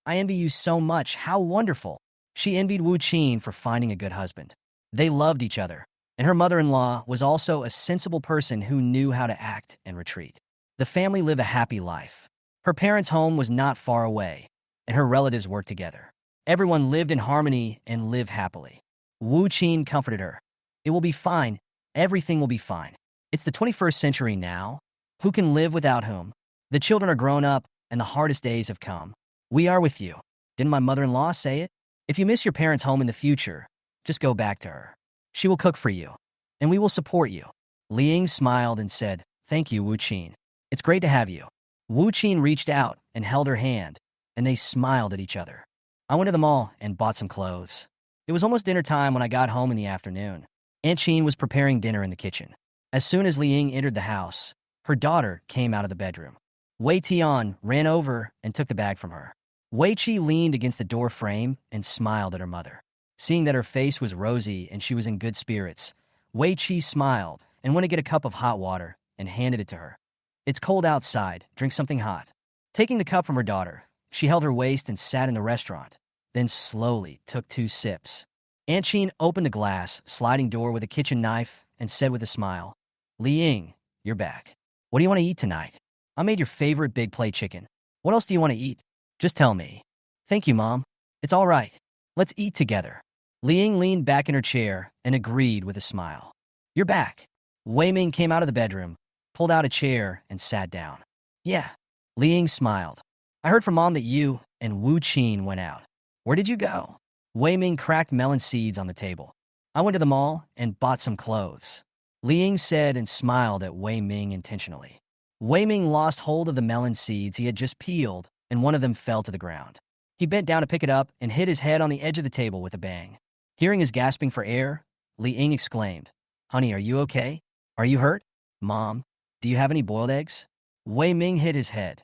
I envy you so much. How wonderful." She envied Wu Qin for finding a good husband. They loved each other, and her mother-in-law was also a sensible person who knew how to act and retreat. The family lived a happy life. Her parents' home was not far away, and her relatives worked together. Everyone lived in harmony and lived happily. Wu Qin comforted her. "It will be fine. Everything will be fine. It's the 21st century now. Who can live without whom? The children are grown up, and the hardest days have come. We are with you. Didn't my mother-in-law say it? If you miss your parents' home in the future, just go back to her. She will cook for you, and we will support you. Li Ying smiled and said, "Thank you, Wu Qin. It's great to have you." Wu Qin reached out and held her hand, and they smiled at each other. I went to the mall and bought some clothes. It was almost dinner time when I got home in the afternoon. Aunt Qin was preparing dinner in the kitchen. As soon as Li Ying entered the house, her daughter came out of the bedroom. Wei Tian ran over and took the bag from her. Wei Qi leaned against the door frame and smiled at her mother. Seeing that her face was rosy and she was in good spirits, Wei Qi smiled and went to get a cup of hot water and handed it to her. "It's cold outside. Drink something hot." Taking the cup from her daughter, she held her waist and sat in the restaurant, then slowly took 2 sips. Aunt Qin opened the glass sliding door with a kitchen knife and said with a smile, "Li Ying, you're back. What do you want to eat tonight? I made your favorite big plate chicken. What else do you want to eat? Just tell me." "Thank you, Mom. It's all right. Let's eat together." Li Ying leaned back in her chair and agreed with a smile. "You're back." Wei Ming came out of the bedroom, pulled out a chair, and sat down. "Yeah." Li Ying smiled. "I heard from Mom that you and Wu Qin went out. Where did you go?" Wei Ming cracked melon seeds on the table. "I went to the mall and bought some clothes." Li Ying said and smiled at Wei Ming intentionally. Wei Ming lost hold of the melon seeds he had just peeled, and one of them fell to the ground. He bent down to pick it up and hit his head on the edge of the table with a bang. Hearing his gasping for air, Li Ying exclaimed, "Honey, are you okay? Are you hurt? Mom, do you have any boiled eggs?" Wei Ming hit his head.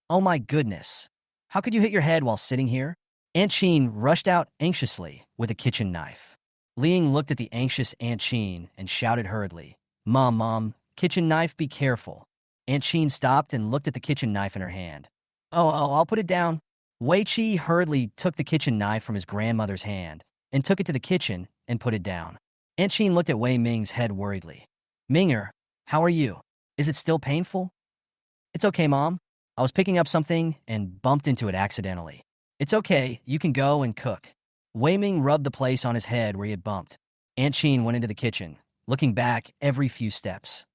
"Oh my goodness. How could you hit your head while sitting here?" Aunt Qin rushed out anxiously with a kitchen knife. Li Ying looked at the anxious Aunt Qin and shouted hurriedly, Mom, kitchen knife, be careful." Aunt Qin stopped and looked at the kitchen knife in her hand. Oh, I'll put it down." Wei Qi hurriedly took the kitchen knife from his grandmother's hand and took it to the kitchen and put it down. Aunt Qin looked at Wei Ming's head worriedly. "Minger, how are you? Is it still painful?" "It's okay, Mom. I was picking up something and bumped into it accidentally." "It's okay. You can go and cook." Wei Ming rubbed the place on his head where he had bumped. Aunt Qin went into the kitchen, looking back every few steps.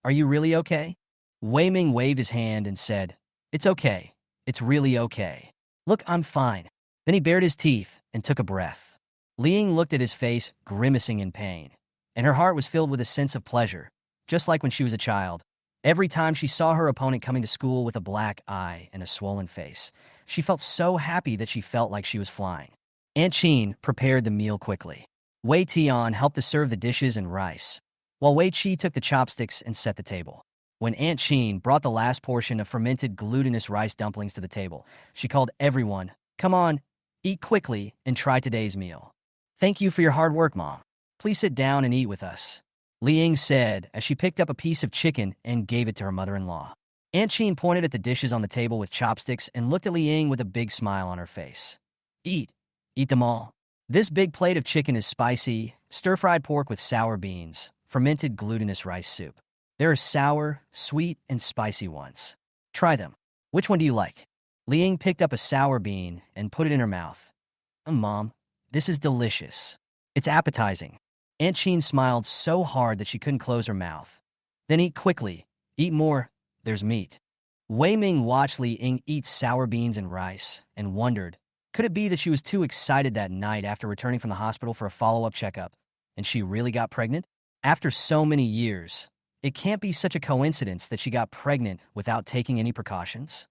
"Are you really okay?" Wei Ming waved his hand and said, "It's okay. It's really okay. Look, I'm fine." Then he bared his teeth and took a breath. Li Ying looked at his face, grimacing in pain, and her heart was filled with a sense of pleasure, just like when she was a child. Every time she saw her opponent coming to school with a black eye and a swollen face, she felt so happy that she felt like she was flying. Aunt Qin prepared the meal quickly. Wei Tian helped to serve the dishes and rice, while Wei Qi took the chopsticks and set the table. When Aunt Qin brought the last portion of fermented glutinous rice dumplings to the table, she called everyone, "Come on, eat quickly and try today's meal." "Thank you for your hard work, Mom. Please sit down and eat with us," Li Ying said as she picked up a piece of chicken and gave it to her mother-in-law. Aunt Qin pointed at the dishes on the table with chopsticks and looked at Li Ying with a big smile on her face. Eat them all. This big plate of chicken is spicy, stir-fried pork with sour beans, fermented glutinous rice soup. There are sour, sweet, and spicy ones. Try them. Which one do you like?" Li Ying picked up a sour bean and put it in her mouth. Mom, this is delicious. It's appetizing." Aunt Qin smiled so hard that she couldn't close her mouth. "Then eat quickly. Eat more. There's meat." Wei Ming watched Li Ying eat sour beans and rice and wondered, could it be that she was too excited that night after returning from the hospital for a follow-up checkup, and she really got pregnant? After so many years, it can't be such a coincidence that she got pregnant without taking any precautions.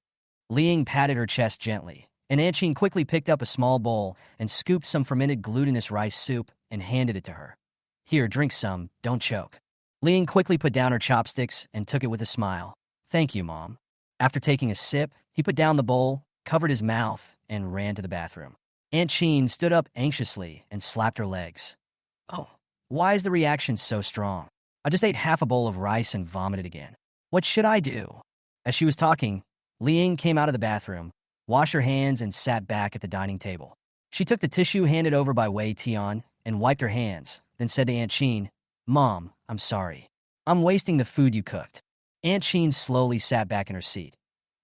Li Ying patted her chest gently, and Aunt Qin quickly picked up a small bowl and scooped some fermented glutinous rice soup and handed it to her. "Here, drink some, don't choke." Li Ying quickly put down her chopsticks and took it with a smile. "Thank you, Mom." After taking a sip, he put down the bowl, covered his mouth, and ran to the bathroom. Aunt Qin stood up anxiously and slapped her legs. "Oh, why is the reaction so strong? I just ate half a bowl of rice and vomited again. What should I do?" As she was talking, Li Ying came out of the bathroom, washed her hands, and sat back at the dining table. She took the tissue handed over by Wei Tian and wiped her hands, then said to Aunt Qin, "Mom, I'm sorry. I'm wasting the food you cooked." Aunt Qin slowly sat back in her seat.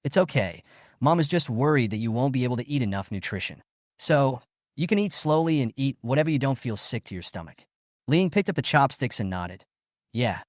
"It's okay. Mom is just worried that you won't be able to eat enough nutrition. So, you can eat slowly and eat whatever you don't feel sick to your stomach." Li Ying picked up the chopsticks and nodded. "Yeah."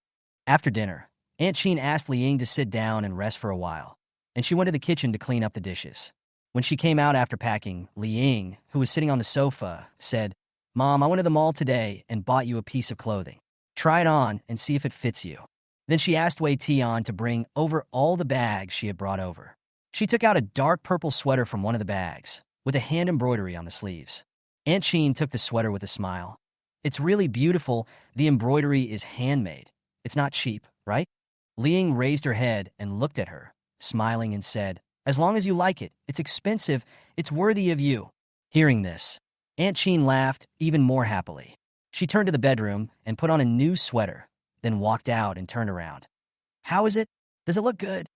After dinner, Aunt Chin asked Li Ying to sit down and rest for a while, and she went to the kitchen to clean up the dishes. When she came out after packing, Li Ying, who was sitting on the sofa, said, "Mom, I went to the mall today and bought you a piece of clothing. Try it on and see if it fits you." Then she asked Wei Tian to bring over all the bags she had brought over. She took out a dark purple sweater from one of the bags, with a hand embroidery on the sleeves. Aunt Chin took the sweater with a smile. "It's really beautiful. The embroidery is handmade. It's not cheap, right?" Li Ying raised her head and looked at her, smiling and said, "As long as you like it, it's expensive, it's worthy of you." Hearing this, Aunt Chin laughed even more happily. She turned to the bedroom and put on a new sweater, then walked out and turned around. "How is it? Does it look good?"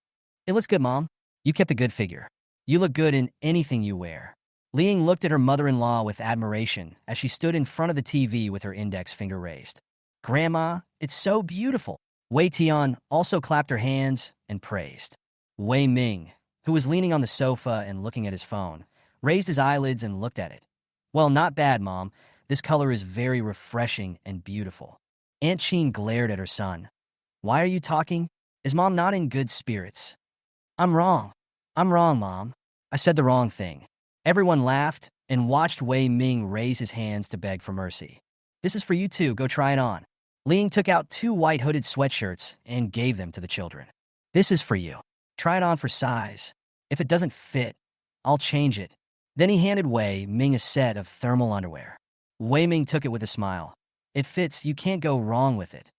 "It looks good, Mom. You kept a good figure. You look good in anything you wear." Li Ying looked at her mother-in-law with admiration as she stood in front of the TV with her index finger raised. "Grandma, it's so beautiful." Wei Tian also clapped her hands and praised. Wei Ming, who was leaning on the sofa and looking at his phone, raised his eyelids and looked at it. "Well, not bad, Mom. This color is very refreshing and beautiful." Aunt Chin glared at her son. "Why are you talking? Is Mom not in good spirits?" "I'm wrong. I'm wrong, Mom. I said the wrong thing." Everyone laughed and watched Wei Ming raise his hands to beg for mercy. "This is for you too. Go try it on." Li Ying took out 2 white hooded sweatshirts and gave them to the children. "This is for you. Try it on for size. If it doesn't fit, I'll change it." Then he handed Wei Ming a set of thermal underwear. Wei Ming took it with a smile. "It fits. You can't go wrong with it."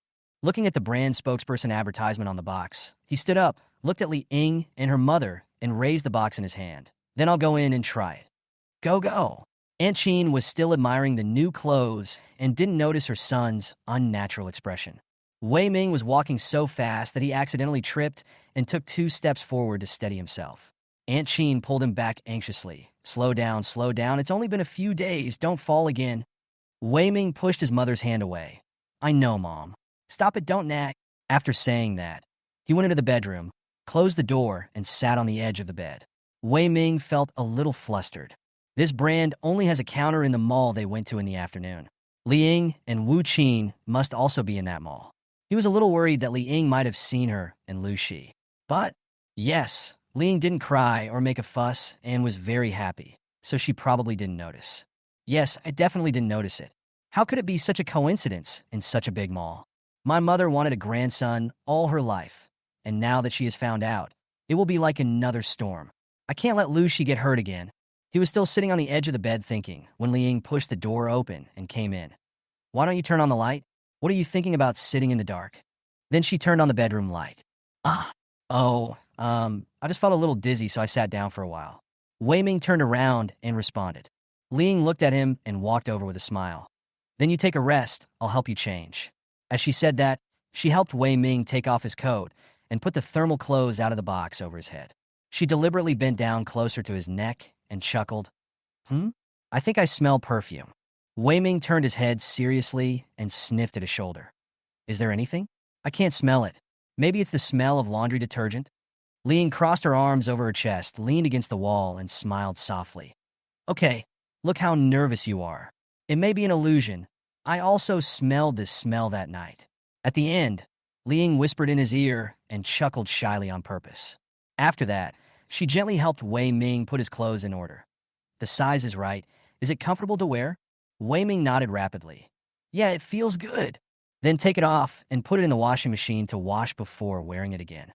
Looking at the brand spokesperson advertisement on the box, he stood up, looked at Li Ying and her mother, and raised the box in his hand. "Then I'll go in and try it." "Go, go." Aunt Chin was still admiring the new clothes and didn't notice her son's unnatural expression. Wei Ming was walking so fast that he accidentally tripped and took 2 steps forward to steady himself. Aunt Chin pulled him back anxiously. Slow down, it's only been a few days, don't fall again." Wei Ming pushed his mother's hand away. "I know, Mom. Stop it, don't nag." After saying that, he went into the bedroom, closed the door, and sat on the edge of the bed. Wei Ming felt a little flustered. This brand only has a counter in the mall they went to in the afternoon. Li Ying and Wu Qin must also be in that mall. He was a little worried that Li Ying might have seen her and Lu Shi. But, yes, Li Ying didn't cry or make a fuss and was very happy, so she probably didn't notice. Yes, I definitely didn't notice it. How could it be such a coincidence in such a big mall? My mother wanted a grandson all her life, and now that she has found out, it will be like another storm. I can't let Lu Shi get hurt again. He was still sitting on the edge of the bed thinking when Li Ying pushed the door open and came in. "Why don't you turn on the light? What are you thinking about sitting in the dark?" Then she turned on the bedroom light. "Ah, oh, I just felt a little dizzy, so I sat down for a while." Wei Ming turned around and responded. Li Ying looked at him and walked over with a smile. "Then you take a rest, I'll help you change." As she said that, she helped Wei Ming take off his coat and put the thermal clothes out of the box over his head. She deliberately bent down closer to his neck and chuckled. I think I smell perfume." Wei Ming turned his head seriously and sniffed at his shoulder. "Is there anything? I can't smell it. Maybe it's the smell of laundry detergent." Li Ying crossed her arms over her chest, leaned against the wall, and smiled softly. "Okay, look how nervous you are. It may be an illusion. I also smelled this smell that night." At the end, Li Ying whispered in his ear and chuckled shyly on purpose. After that, she gently helped Wei Ming put his clothes in order. "The size is right. Is it comfortable to wear?" Wei Ming nodded rapidly. "Yeah, it feels good." "Then take it off and put it in the washing machine to wash before wearing it again,"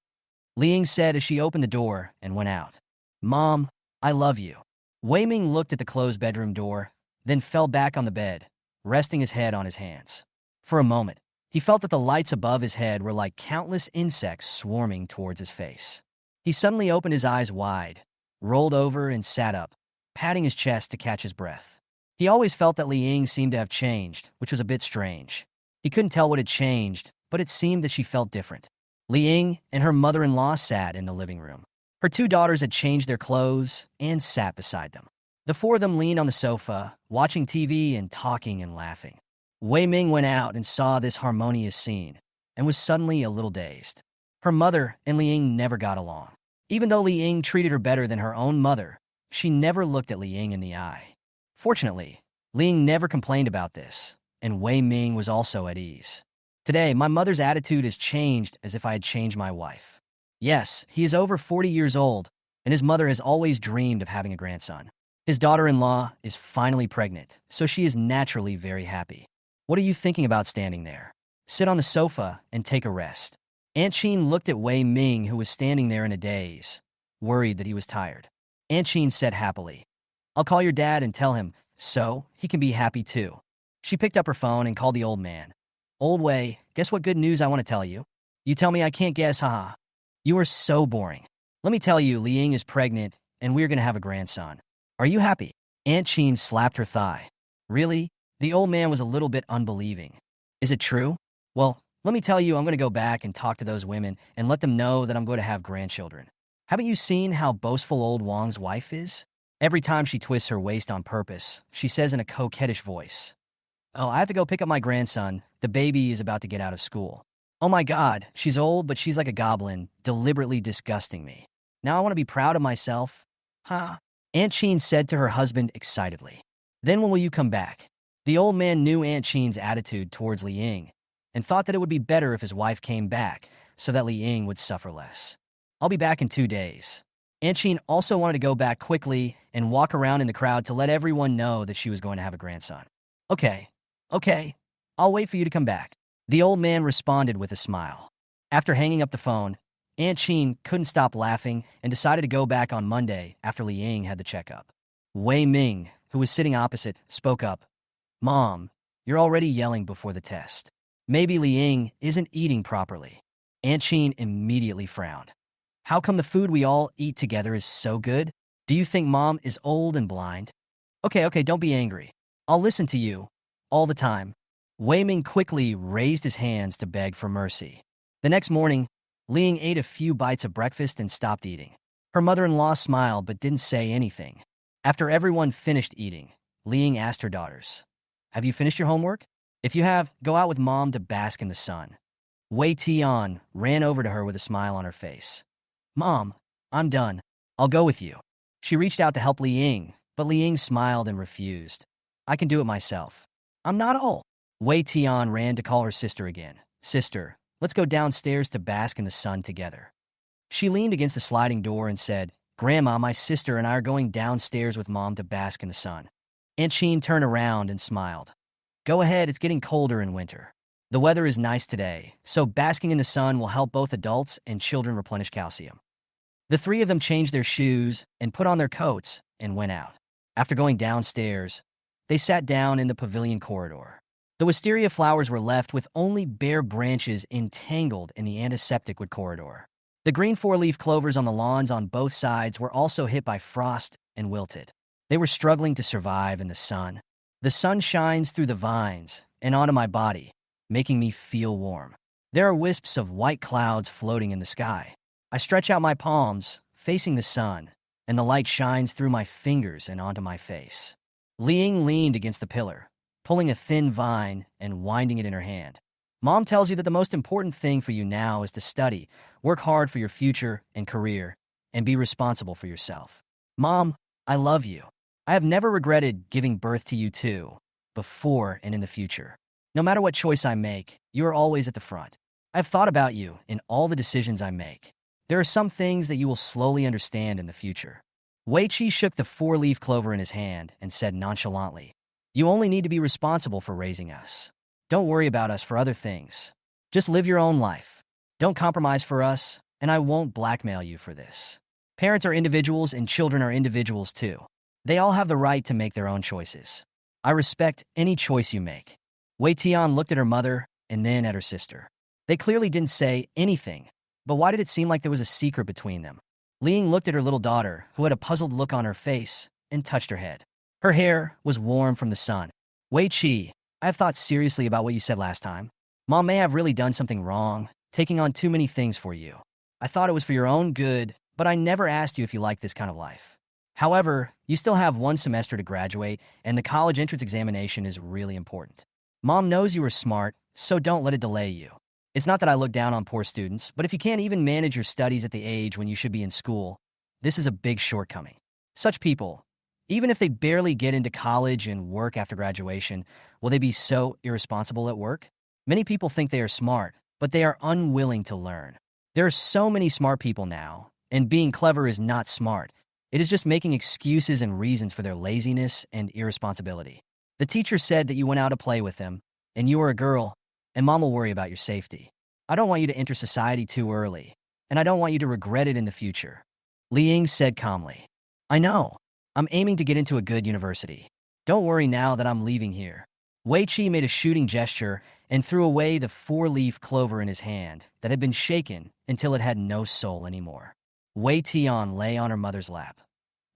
Li Ying said as she opened the door and went out. "Mom, I love you." Wei Ming looked at the closed bedroom door, then fell back on the bed, resting his head on his hands. For a moment, he felt that the lights above his head were like countless insects swarming towards his face. He suddenly opened his eyes wide, rolled over, and sat up, patting his chest to catch his breath. He always felt that Li Ying seemed to have changed, which was a bit strange. He couldn't tell what had changed, but it seemed that she felt different. Li Ying and her mother-in-law sat in the living room. Her 2 daughters had changed their clothes and sat beside them. The 4 of them leaned on the sofa, watching TV and talking and laughing. Wei Ming went out and saw this harmonious scene, and was suddenly a little dazed. Her mother and Li Ying never got along. Even though Li Ying treated her better than her own mother, she never looked at Li Ying in the eye. Fortunately, Li Ying never complained about this, and Wei Ming was also at ease. Today, my mother's attitude has changed as if I had changed my wife. Yes, he is over 40 years old, and his mother has always dreamed of having a grandson. His daughter-in-law is finally pregnant, so she is naturally very happy. What are you thinking about standing there? Sit on the sofa and take a rest. Aunt Chin looked at Wei Ming, who was standing there in a daze, worried that he was tired. Aunt Chin said happily, "I'll call your dad and tell him, so he can be happy too." She picked up her phone and called the old man. "Old Wei, guess what good news I want to tell you?" "You tell me I can't guess, haha. You are so boring. Let me tell you, Li Ying is pregnant, and we're going to have a grandson. Are you happy?" Aunt Chin slapped her thigh. "Really?" The old man was a little bit unbelieving. "Is it true?" "Well, let me tell you, I'm going to go back and talk to those women and let them know that I'm going to have grandchildren. Haven't you seen how boastful old Wang's wife is? Every time she twists her waist on purpose, she says in a coquettish voice, 'Oh, I have to go pick up my grandson. The baby is about to get out of school.' Oh my God, she's old, but she's like a goblin, deliberately disgusting me. Now I want to be proud of myself." "Huh?" Aunt Chin said to her husband excitedly. "Then when will you come back?" The old man knew Aunt Chin's attitude towards Li Ying and thought that it would be better if his wife came back so that Li Ying would suffer less. "I'll be back in 2 days." Aunt Chin also wanted to go back quickly and walk around in the crowd to let everyone know that she was going to have a grandson. Okay, I'll wait for you to come back." The old man responded with a smile. After hanging up the phone, Aunt Chin couldn't stop laughing and decided to go back on Monday after Li Ying had the checkup. Wei Ming, who was sitting opposite, spoke up. "Mom, you're already yelling before the test. Maybe Li Ying isn't eating properly." Aunt Chin immediately frowned. "How come the food we all eat together is so good? Do you think Mom is old and blind?" Okay, don't be angry. I'll listen to you. All the time." Wei Ming quickly raised his hands to beg for mercy. The next morning, Li Ying ate a few bites of breakfast and stopped eating. Her mother-in-law smiled but didn't say anything. After everyone finished eating, Li Ying asked her daughters, "Have you finished your homework? If you have, go out with Mom to bask in the sun." Wei Tian ran over to her with a smile on her face. "Mom, I'm done. I'll go with you." She reached out to help Li Ying, but Li Ying smiled and refused. "I can do it myself. I'm not old." Wei Tian ran to call her sister again. "Sister, let's go downstairs to bask in the sun together." She leaned against the sliding door and said, "Grandma, my sister and I are going downstairs with Mom to bask in the sun." Aunt Chin turned around and smiled. "Go ahead, it's getting colder in winter. The weather is nice today, so basking in the sun will help both adults and children replenish calcium." The three of them changed their shoes and put on their coats and went out. After going downstairs, they sat down in the pavilion corridor. The wisteria flowers were left with only bare branches entangled in the antiseptic wood corridor. The green four-leaf clovers on the lawns on both sides were also hit by frost and wilted. They were struggling to survive in the sun. The sun shines through the vines and onto my body, making me feel warm. There are wisps of white clouds floating in the sky. I stretch out my palms, facing the sun, and the light shines through my fingers and onto my face. Li Ying leaned against the pillar, pulling a thin vine and winding it in her hand. "Mom tells you that the most important thing for you now is to study, work hard for your future and career, and be responsible for yourself. Mom, I love you. I have never regretted giving birth to you too, before and in the future. No matter what choice I make, you are always at the front. I've thought about you in all the decisions I make. There are some things that you will slowly understand in the future." Wei Qi shook the four-leaf clover in his hand and said nonchalantly, "You only need to be responsible for raising us. Don't worry about us for other things. Just live your own life. Don't compromise for us, and I won't blackmail you for this. Parents are individuals and children are individuals too. They all have the right to make their own choices. I respect any choice you make." Wei Tian looked at her mother and then at her sister. They clearly didn't say anything, but why did it seem like there was a secret between them? Li Ying looked at her little daughter, who had a puzzled look on her face, and touched her head. Her hair was warm from the sun. "Wei Qi, I have thought seriously about what you said last time. Mom may have really done something wrong, taking on too many things for you. I thought it was for your own good, but I never asked you if you liked this kind of life. However, you still have 1 semester to graduate, and the college entrance examination is really important. Mom knows you are smart, so don't let it delay you. It's not that I look down on poor students, but if you can't even manage your studies at the age when you should be in school, this is a big shortcoming. Such people, even if they barely get into college and work after graduation, will they be so irresponsible at work? Many people think they are smart, but they are unwilling to learn. There are so many smart people now, and being clever is not smart. It is just making excuses and reasons for their laziness and irresponsibility. The teacher said that you went out to play with them, and you are a girl, and mom will worry about your safety. I don't want you to enter society too early, and I don't want you to regret it in the future. Li Ying said calmly. I know. I'm aiming to get into a good university. Don't worry now that I'm leaving here. Wei Qi made a shooting gesture and threw away the four-leaf clover in his hand that had been shaken until it had no soul anymore. Wei Tian lay on her mother's lap.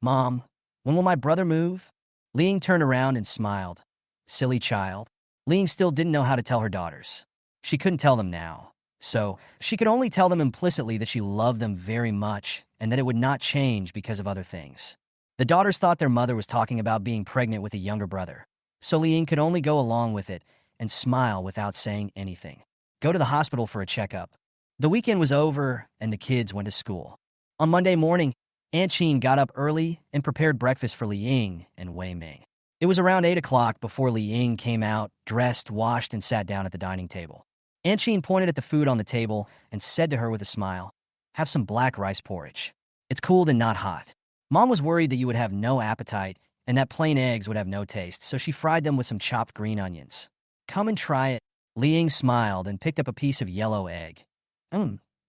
Mom, when will my brother move? Li Ying turned around and smiled. Silly child. Li Ying still didn't know how to tell her daughters. She couldn't tell them now. So, she could only tell them implicitly that she loved them very much and that it would not change because of other things. The daughters thought their mother was talking about being pregnant with a younger brother, so Li Ying could only go along with it and smile without saying anything. Go to the hospital for a checkup. The weekend was over and the kids went to school. On Monday morning, Aunt Qin got up early and prepared breakfast for Li Ying and Wei Ming. It was around 8 o'clock before Li Ying came out, dressed, washed, and sat down at the dining table. Aunt Qin pointed at the food on the table and said to her with a smile, have some black rice porridge. It's cooled and not hot. Mom was worried that you would have no appetite and that plain eggs would have no taste, so she fried them with some chopped green onions. Come and try it. Li Ying smiled and picked up a piece of yellow egg.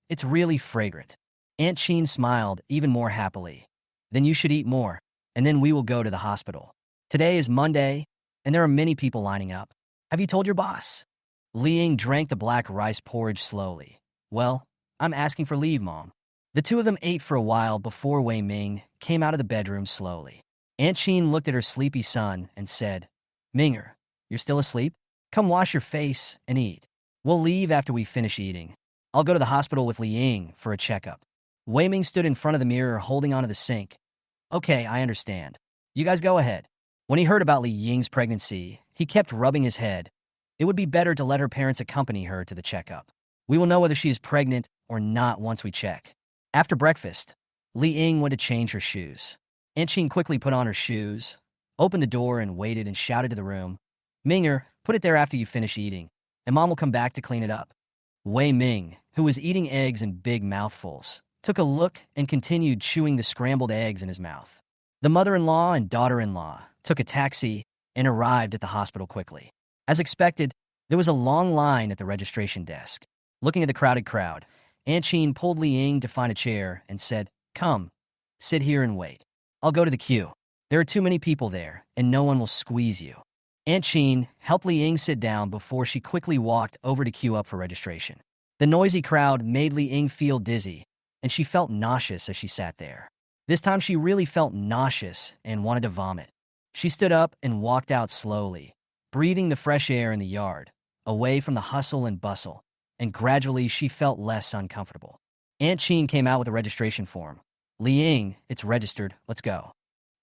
It's really fragrant. Aunt Qin smiled even more happily. Then you should eat more, and then we will go to the hospital. Today is Monday, and there are many people lining up. Have you told your boss? Li Ying drank the black rice porridge slowly. Well, I'm asking for leave, Mom. The two of them ate for a while before Wei Ming came out of the bedroom slowly. Aunt Qin looked at her sleepy son and said, Minger, you're still asleep? Come wash your face and eat. We'll leave after we finish eating. I'll go to the hospital with Li Ying for a checkup. Wei Ming stood in front of the mirror holding onto the sink. Okay, I understand. You guys go ahead. When he heard about Li Ying's pregnancy, he kept rubbing his head. It would be better to let her parents accompany her to the checkup. We will know whether she is pregnant or not once we check. After breakfast, Li Ying went to change her shoes. Aunt Qin quickly put on her shoes, opened the door and waited and shouted to the room, Minger, put it there after you finish eating, and Mom will come back to clean it up. Wei Ming, who was eating eggs in big mouthfuls, took a look and continued chewing the scrambled eggs in his mouth. The mother-in-law and daughter-in-law took a taxi and arrived at the hospital quickly. As expected, there was a long line at the registration desk. Looking at the crowded crowd, Aunt Qin pulled Li Ying to find a chair and said, Come, sit here and wait. I'll go to the queue. There are too many people there, and no one will squeeze you. Aunt Qin helped Li Ying sit down before she quickly walked over to queue up for registration. The noisy crowd made Li Ying feel dizzy, and she felt nauseous as she sat there. This time she really felt nauseous and wanted to vomit. She stood up and walked out slowly, breathing the fresh air in the yard, away from the hustle and bustle, and gradually she felt less uncomfortable. Aunt Qin came out with a registration form. Li Ying, it's registered, let's go.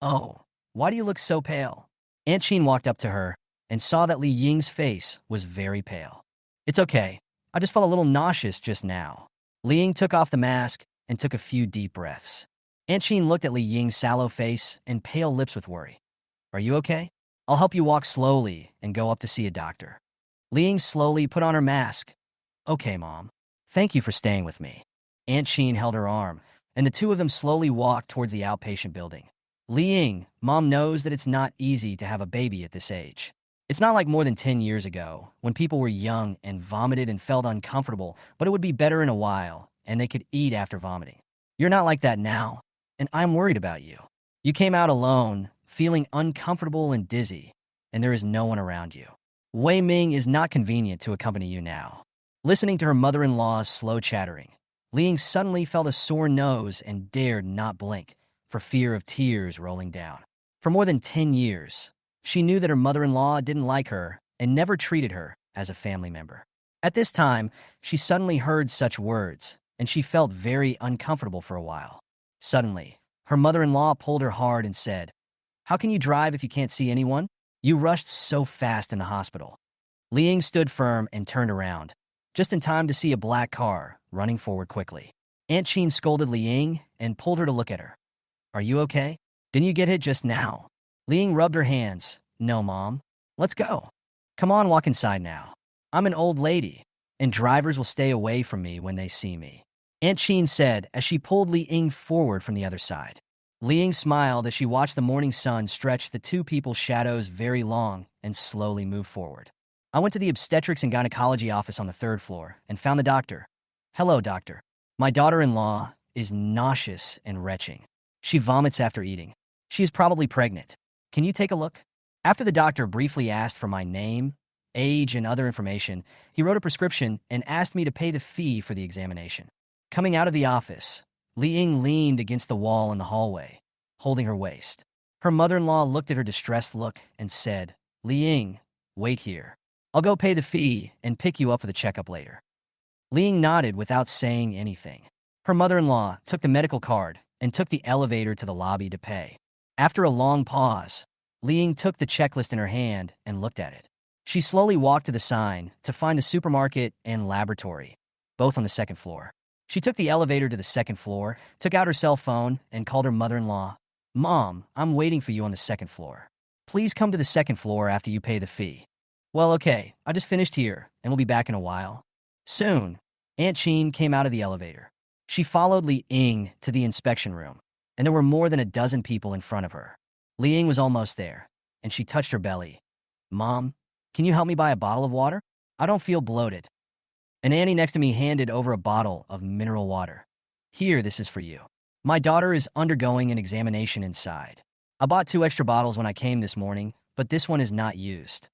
Oh, why do you look so pale? Aunt Qin walked up to her and saw that Li Ying's face was very pale. It's okay, I just felt a little nauseous just now. Li Ying took off the mask and took a few deep breaths. Aunt Qin looked at Li Ying's sallow face and pale lips with worry. Are you okay? I'll help you walk slowly and go up to see a doctor. Li Ying slowly put on her mask. Okay, Mom. Thank you for staying with me. Aunt Qin held her arm, and the two of them slowly walked towards the outpatient building. Li Ying, Mom knows that it's not easy to have a baby at this age. It's not like more than 10 years ago, when people were young and vomited and felt uncomfortable, but it would be better in a while, and they could eat after vomiting. You're not like that now, and I'm worried about you. You came out alone, feeling uncomfortable and dizzy, and there is no one around you. Wei Ming is not convenient to accompany you now. Listening to her mother-in-law's slow chattering, Li Ying suddenly felt a sore nose and dared not blink, for fear of tears rolling down. For more than 10 years, she knew that her mother-in-law didn't like her and never treated her as a family member. At this time, she suddenly heard such words, and she felt very uncomfortable for a while. Suddenly, her mother-in-law pulled her hard and said, How can you drive if you can't see anyone? You rushed so fast in the hospital. Li Ying stood firm and turned around, just in time to see a black car running forward quickly. Aunt Qin scolded Li Ying and pulled her to look at her. Are you okay? Didn't you get hit just now? Li Ying rubbed her hands. No, Mom. Let's go. Come on, walk inside now. I'm an old lady, and drivers will stay away from me when they see me," Aunt Chin said as she pulled Li Ying forward from the other side. Li Ying smiled as she watched the morning sun stretch the two people's shadows very long and slowly move forward. I went to the obstetrics and gynecology office on the third floor and found the doctor. "Hello, doctor. My daughter-in-law is nauseous and retching. She vomits after eating. She is probably pregnant. Can you take a look?" After the doctor briefly asked for my name, age, and other information, he wrote a prescription and asked me to pay the fee for the examination. Coming out of the office, Li Ying leaned against the wall in the hallway, holding her waist. Her mother-in-law looked at her distressed look and said, "Li Ying, wait here. I'll go pay the fee and pick you up for the checkup later." Li Ying nodded without saying anything. Her mother-in-law took the medical card and took the elevator to the lobby to pay. After a long pause, Li Ying took the checklist in her hand and looked at it. She slowly walked to the sign to find a supermarket and laboratory, both on the second floor. She took the elevator to the second floor, took out her cell phone, and called her mother-in-law. "Mom, I'm waiting for you on the second floor. Please come to the second floor after you pay the fee." "Well, okay, I just finished here, and we'll be back in a while." Soon, Aunt Chin came out of the elevator. She followed Li Ying to the inspection room, and there were more than a dozen people in front of her. Li Ying was almost there, and she touched her belly. "Mom, can you help me buy a bottle of water? I don't feel bloated." An auntie next to me handed over a bottle of mineral water. "Here, this is for you. My daughter is undergoing an examination inside. I bought 2 extra bottles when I came this morning, but this one is not used."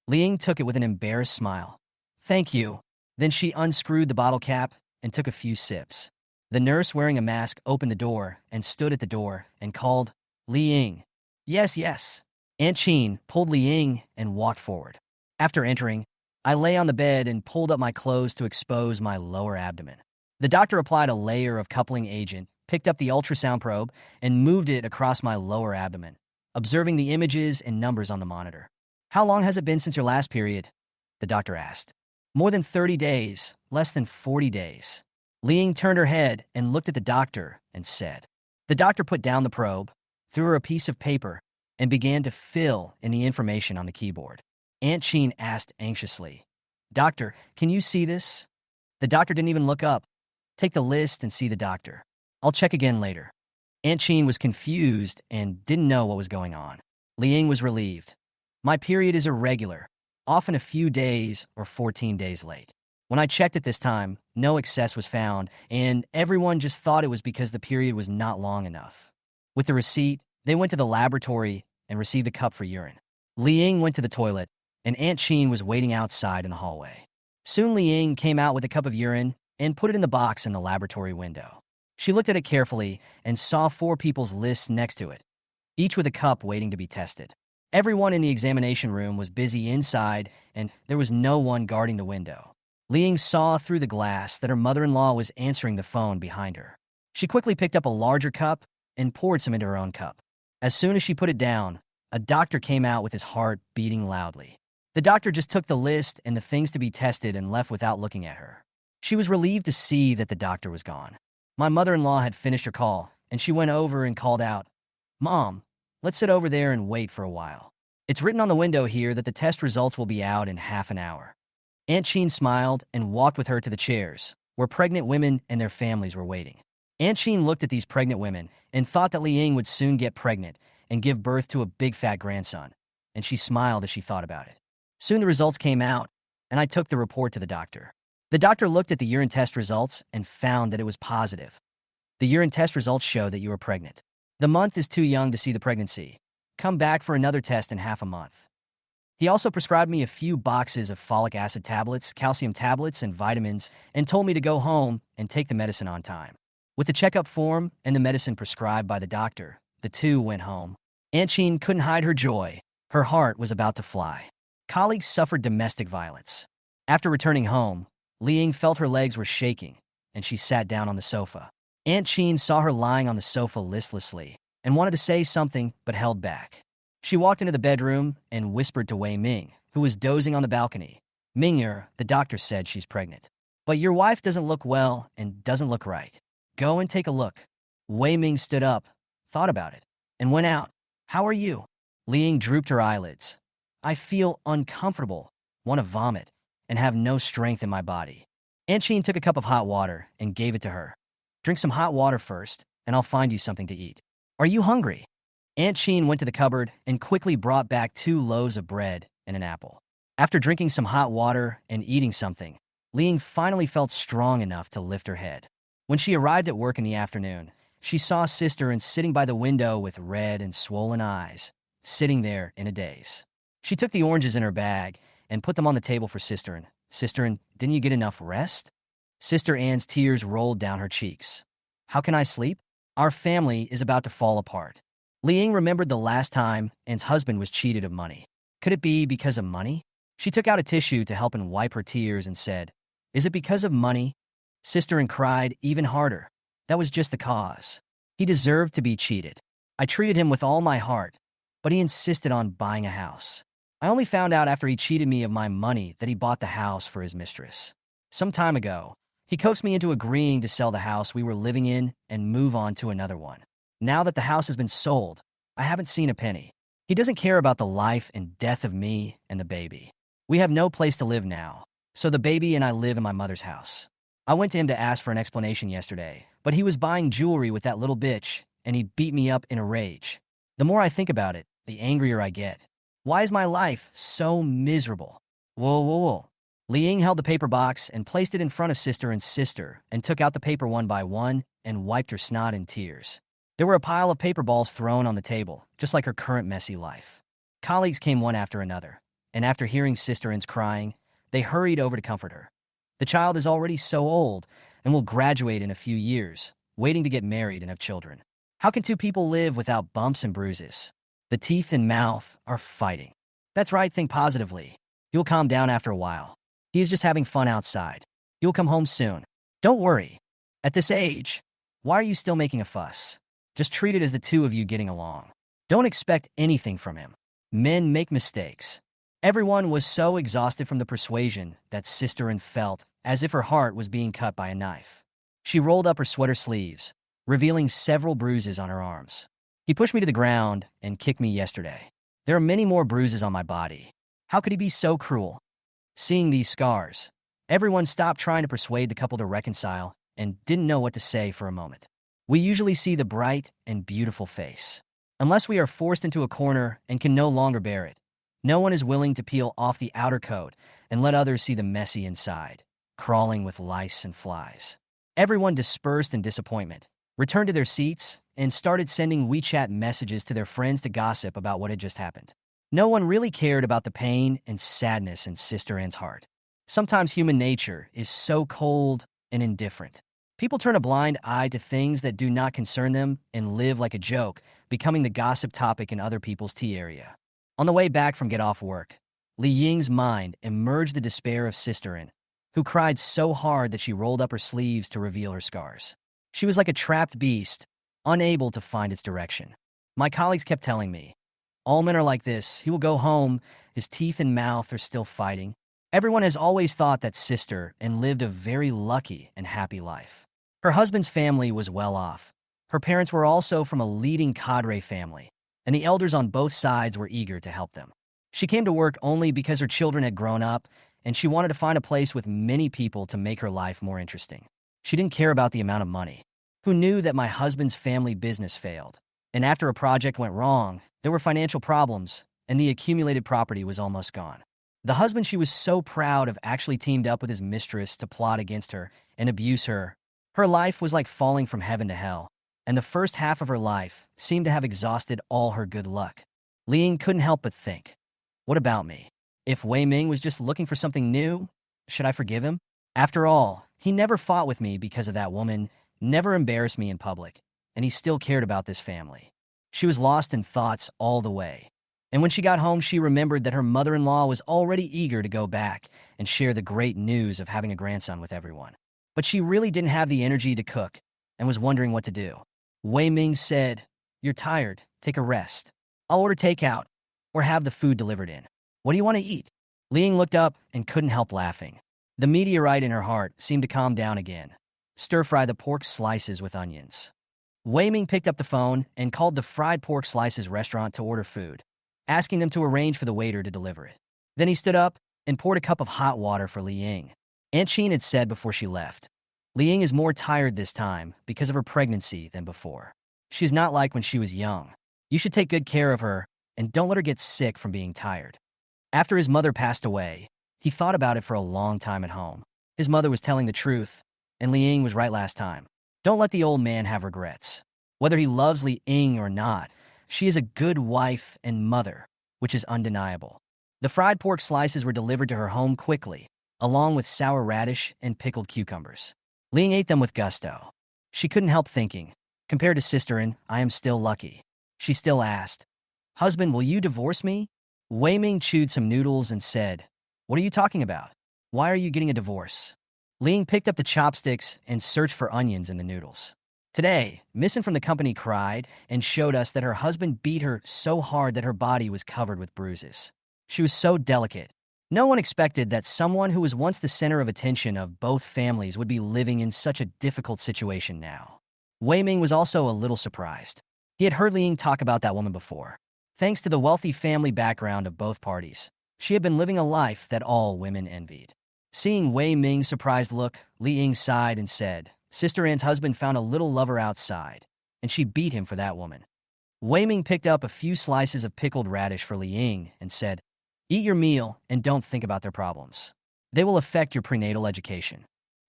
Li Ying took it with an embarrassed smile. "Thank you." Then she unscrewed the bottle cap and took a few sips. The nurse wearing a mask opened the door and stood at the door and called, "Li Ying." "Yes, yes." Aunt Chin pulled Li Ying and walked forward. After entering, I lay on the bed and pulled up my clothes to expose my lower abdomen. The doctor applied a layer of coupling agent, picked up the ultrasound probe, and moved it across my lower abdomen, observing the images and numbers on the monitor. "How long has it been since your last period?" the doctor asked. "More than 30 days, less than 40 days." Li Ying turned her head and looked at the doctor and said. The doctor put down the probe, threw her a piece of paper, and began to fill in the information on the keyboard. Aunt Chin asked anxiously, "Doctor, can you see this?" The doctor didn't even look up. "Take the list and see the doctor. I'll check again later." Aunt Chin was confused and didn't know what was going on. Li Ying was relieved. "My period is irregular, often a few days or 14 days late. When I checked it this time, no excess was found, and everyone just thought it was because the period was not long enough." With the receipt, they went to the laboratory and received a cup for urine. Li Ying went to the toilet, and Aunt Chin was waiting outside in the hallway. Soon Li Ying came out with a cup of urine and put it in the box in the laboratory window. She looked at it carefully and saw 4 people's lists next to it, each with a cup waiting to be tested. Everyone in the examination room was busy inside, and there was no one guarding the window. Li Ying saw through the glass that her mother-in-law was answering the phone behind her. She quickly picked up a larger cup and poured some into her own cup. As soon as she put it down, a doctor came out with his heart beating loudly. The doctor just took the list and the things to be tested and left without looking at her. She was relieved to see that the doctor was gone. My mother-in-law had finished her call, and she went over and called out, "Mom, let's sit over there and wait for a while. It's written on the window here that the test results will be out in half an hour." Aunt Chin smiled and walked with her to the chairs, where pregnant women and their families were waiting. Aunt Chin looked at these pregnant women and thought that Li Ying would soon get pregnant and give birth to a big fat grandson, and she smiled as she thought about it. Soon the results came out, and I took the report to the doctor. The doctor looked at the urine test results and found that it was positive. "The urine test results show that you are pregnant. The month is too young to see the pregnancy. Come back for another test in half a month." He also prescribed me a few boxes of folic acid tablets, calcium tablets, and vitamins, and told me to go home and take the medicine on time. With the checkup form and the medicine prescribed by the doctor, the two went home. Aunt Chin couldn't hide her joy. Her heart was about to fly. Colleagues suffered domestic violence. After returning home, Li Ying felt her legs were shaking, and she sat down on the sofa. Aunt Chin saw her lying on the sofa listlessly and wanted to say something but held back. She walked into the bedroom and whispered to Wei Ming, who was dozing on the balcony. "Ming'er, the doctor said she's pregnant. But your wife doesn't look well and doesn't look right. Go and take a look." Wei Ming stood up, thought about it, and went out. "How are you?" Li Ying drooped her eyelids. "I feel uncomfortable, want to vomit, and have no strength in my body. Aunt Sheen took a cup of hot water and gave it to her. Drink some hot water first, and I'll find you something to eat. Are you hungry? Aunt Sheen went to the cupboard and quickly brought back 2 loaves of bread and an apple. After drinking some hot water and eating something, Ling finally felt strong enough to lift her head. When she arrived at work in the afternoon, she saw Sister sitting by the window with red and swollen eyes, sitting there in a daze. She took the oranges in her bag and put them on the table for Sister. Sister, didn't you get enough rest? Sister Anne's tears rolled down her cheeks. How can I sleep? Our family is about to fall apart. Liang remembered the last time Anne's husband was cheated of money. Could it be because of money? She took out a tissue to help and wipe her tears and said, Is it because of money? Sister cried even harder. That was just the cause. He deserved to be cheated. I treated him with all my heart, but he insisted on buying a house. I only found out after he cheated me of my money that he bought the house for his mistress. Some time ago, he coaxed me into agreeing to sell the house we were living in and move on to another one. Now that the house has been sold, I haven't seen a penny. He doesn't care about the life and death of me and the baby. We have no place to live now, so the baby and I live in my mother's house. I went to him to ask for an explanation yesterday, but he was buying jewelry with that little bitch, and he beat me up in a rage. The more I think about it, the angrier I get. Why is my life so miserable? Whoa. Liang held the paper box and placed it in front of Sister and took out the paper one by one and wiped her snot and tears. There were a pile of paper balls thrown on the table, just like her current messy life. Colleagues came one after another, and after hearing Sister crying, they hurried over to comfort her. The child is already so old and will graduate in a few years, waiting to get married and have children. How can 2 people live without bumps and bruises? The teeth and mouth are fighting. That's right, think positively. You'll calm down after a while. He is just having fun outside. You'll come home soon. Don't worry. At this age, why are you still making a fuss? Just treat it as the 2 of you getting along. Don't expect anything from him. Men make mistakes. Everyone was so exhausted from the persuasion that Sister felt as if her heart was being cut by a knife. She rolled up her sweater sleeves, revealing several bruises on her arms. He pushed me to the ground and kicked me yesterday. There are many more bruises on my body. How could he be so cruel? Seeing these scars, everyone stopped trying to persuade the couple to reconcile and didn't know what to say for a moment. We usually see the bright and beautiful face. Unless we are forced into a corner and can no longer bear it, no one is willing to peel off the outer coat and let others see the messy inside, crawling with lice and flies. Everyone dispersed in disappointment, returned to their seats, and started sending WeChat messages to their friends to gossip about what had just happened. No one really cared about the pain and sadness in Sister Anne's heart. Sometimes human nature is so cold and indifferent. People turn a blind eye to things that do not concern them and live like a joke, becoming the gossip topic in other people's tea area. On the way back from get off work, Li Ying's mind emerged the despair of Sister Anne, who cried so hard that she rolled up her sleeves to reveal her scars. She was like a trapped beast, unable to find its direction. My colleagues kept telling me, all men are like this. He will go home. His teeth and mouth are still fighting. Everyone has always thought that Sister Anne lived a very lucky and happy life. Her husband's family was well off. Her parents were also from a leading cadre family, and the elders on both sides were eager to help them. She came to work only because her children had grown up, and she wanted to find a place with many people to make her life more interesting. She didn't care about the amount of money. Who knew that my husband's family business failed? And after a project went wrong, there were financial problems, and the accumulated property was almost gone. The husband she was so proud of actually teamed up with his mistress to plot against her and abuse her. Her life was like falling from heaven to hell, and the first half of her life seemed to have exhausted all her good luck. Liang couldn't help but think, what about me? If Wei Ming was just looking for something new, should I forgive him? After all, he never fought with me because of that woman, never embarrassed me in public, and he still cared about this family. She was lost in thoughts all the way. And when she got home, she remembered that her mother-in-law was already eager to go back and share the great news of having a grandson with everyone. But she really didn't have the energy to cook and was wondering what to do. Wei Ming said, "You're tired. Take a rest. I'll order takeout or have the food delivered in. What do you want to eat?" Liang looked up and couldn't help laughing. The meteorite in her heart seemed to calm down again. Stir-fry the pork slices with onions. Wei Ming picked up the phone and called the Fried Pork Slices restaurant to order food, asking them to arrange for the waiter to deliver it. Then he stood up and poured a cup of hot water for Li Ying. Aunt Chin had said before she left, Li Ying is more tired this time because of her pregnancy than before. She's not like when she was young. You should take good care of her and don't let her get sick from being tired. After his mother passed away, he thought about it for a long time at home. His mother was telling the truth, and Li Ying was right last time. Don't let the old man have regrets. Whether he loves Li Ying or not, she is a good wife and mother, which is undeniable. The fried pork slices were delivered to her home quickly, along with sour radish and pickled cucumbers. Li Ying ate them with gusto. She couldn't help thinking, compared to sisterin, I am still lucky. She still asked, Husband, will you divorce me? Wei Ming chewed some noodles and said, What are you talking about? Why are you getting a divorce? Li Ying picked up the chopsticks and searched for onions in the noodles. Today, Missing from the company cried and showed us that her husband beat her so hard that her body was covered with bruises. She was so delicate. No one expected that someone who was once the center of attention of both families would be living in such a difficult situation now. Wei Ming was also a little surprised. He had heard Li Ying talk about that woman before. Thanks to the wealthy family background of both parties, she had been living a life that all women envied. Seeing Wei Ming's surprised look, Li Ying sighed and said, Sister An's husband found a little lover outside, and she beat him for that woman. Wei Ming picked up a few slices of pickled radish for Li Ying and said, Eat your meal and don't think about their problems. They will affect your prenatal education.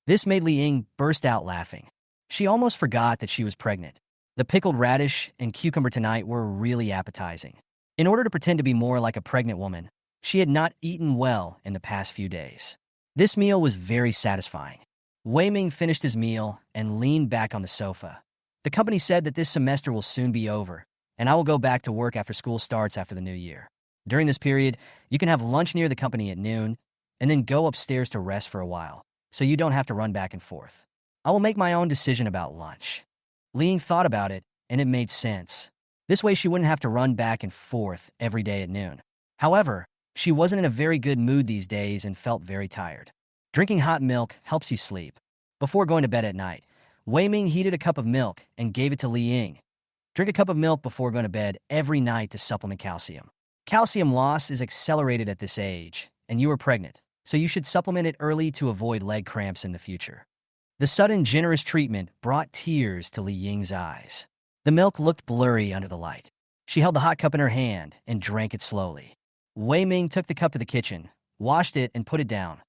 This made Li Ying burst out laughing. She almost forgot that she was pregnant. The pickled radish and cucumber tonight were really appetizing. In order to pretend to be more like a pregnant woman, she had not eaten well in the past few days. This meal was very satisfying. Wei Ming finished his meal and leaned back on the sofa. The company said that this semester will soon be over, and I will go back to work after school starts after the new year. During this period, you can have lunch near the company at noon, and then go upstairs to rest for a while, so you don't have to run back and forth. I will make my own decision about lunch. Li Ying thought about it, and it made sense. This way she wouldn't have to run back and forth every day at noon. However, she wasn't in a very good mood these days and felt very tired. Drinking hot milk helps you sleep. Before going to bed at night, Wei Ming heated a cup of milk and gave it to Li Ying. Drink a cup of milk before going to bed every night to supplement calcium. Calcium loss is accelerated at this age, and you are pregnant, so you should supplement it early to avoid leg cramps in the future. The sudden generous treatment brought tears to Li Ying's eyes. The milk looked blurry under the light. She held the hot cup in her hand and drank it slowly. Wei Ming took the cup to the kitchen, washed it, and put it down.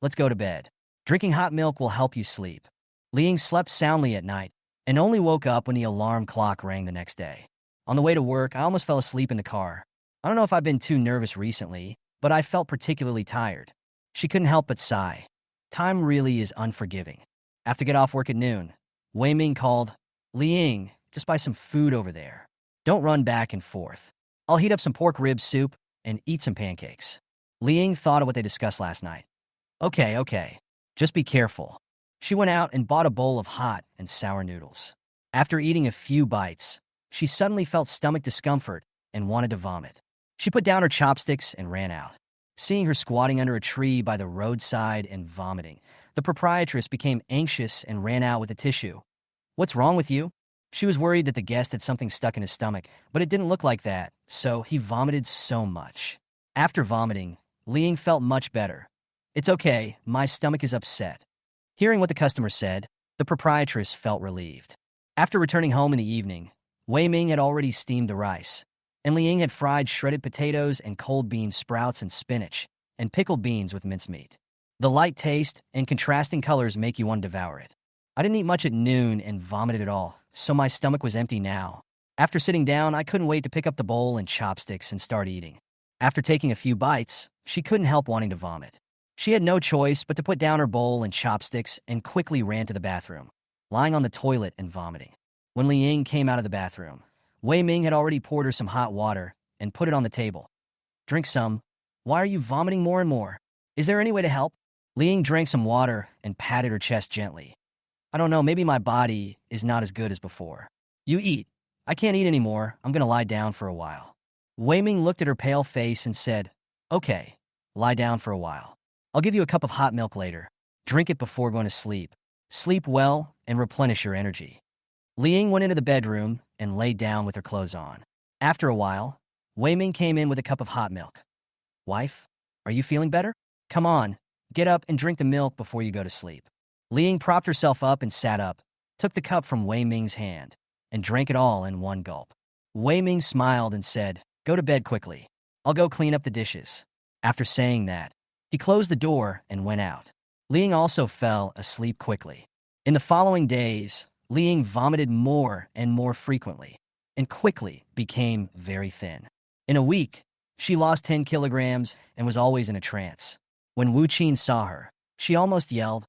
Let's go to bed. Drinking hot milk will help you sleep. Li Ying slept soundly at night and only woke up when the alarm clock rang the next day. On the way to work, I almost fell asleep in the car. I don't know if I've been too nervous recently, but I felt particularly tired. She couldn't help but sigh. Time really is unforgiving. After get off work at noon, Wei Ming called, Li Ying, just buy some food over there. Don't run back and forth. I'll heat up some pork rib soup and eat some pancakes. Li Ying thought of what they discussed last night. Okay. Just be careful. She went out and bought a bowl of hot and sour noodles. After eating a few bites, she suddenly felt stomach discomfort and wanted to vomit. She put down her chopsticks and ran out. Seeing her squatting under a tree by the roadside and vomiting, the proprietress became anxious and ran out with a tissue. What's wrong with you? She was worried that the guest had something stuck in his stomach, but it didn't look like that, so he vomited so much. After vomiting, Li Ying felt much better. It's okay, my stomach is upset. Hearing what the customer said, the proprietress felt relieved. After returning home in the evening, Wei Ming had already steamed the rice, and Li Ying had fried shredded potatoes and cold bean sprouts and spinach, and pickled beans with mincemeat. The light taste and contrasting colors make you want to devour it. I didn't eat much at noon and vomited at all, so my stomach was empty now. After sitting down, I couldn't wait to pick up the bowl and chopsticks and start eating. After taking a few bites, she couldn't help wanting to vomit. She had no choice but to put down her bowl and chopsticks and quickly ran to the bathroom, lying on the toilet and vomiting. When Li Ying came out of the bathroom, Wei Ming had already poured her some hot water and put it on the table. Drink some. Why are you vomiting more and more? Is there any way to help? Li Ying drank some water and patted her chest gently. I don't know, maybe my body is not as good as before. You eat. I can't eat anymore. I'm going to lie down for a while. Wei Ming looked at her pale face and said, Okay, lie down for a while. I'll give you a cup of hot milk later. Drink it before going to sleep. Sleep well and replenish your energy. Li Ying went into the bedroom and lay down with her clothes on. After a while, Wei Ming came in with a cup of hot milk. Wife, are you feeling better? Come on, get up and drink the milk before you go to sleep. Liang propped herself up and sat up, took the cup from Wei Ming's hand, and drank it all in one gulp. Wei Ming smiled and said, "Go to bed quickly. I'll go clean up the dishes." After saying that, he closed the door and went out. Liang also fell asleep quickly. In the following days, Liang vomited more and more frequently, and quickly became very thin. In a week, she lost 10 kilograms and was always in a trance. When Wu Qin saw her, she almost yelled,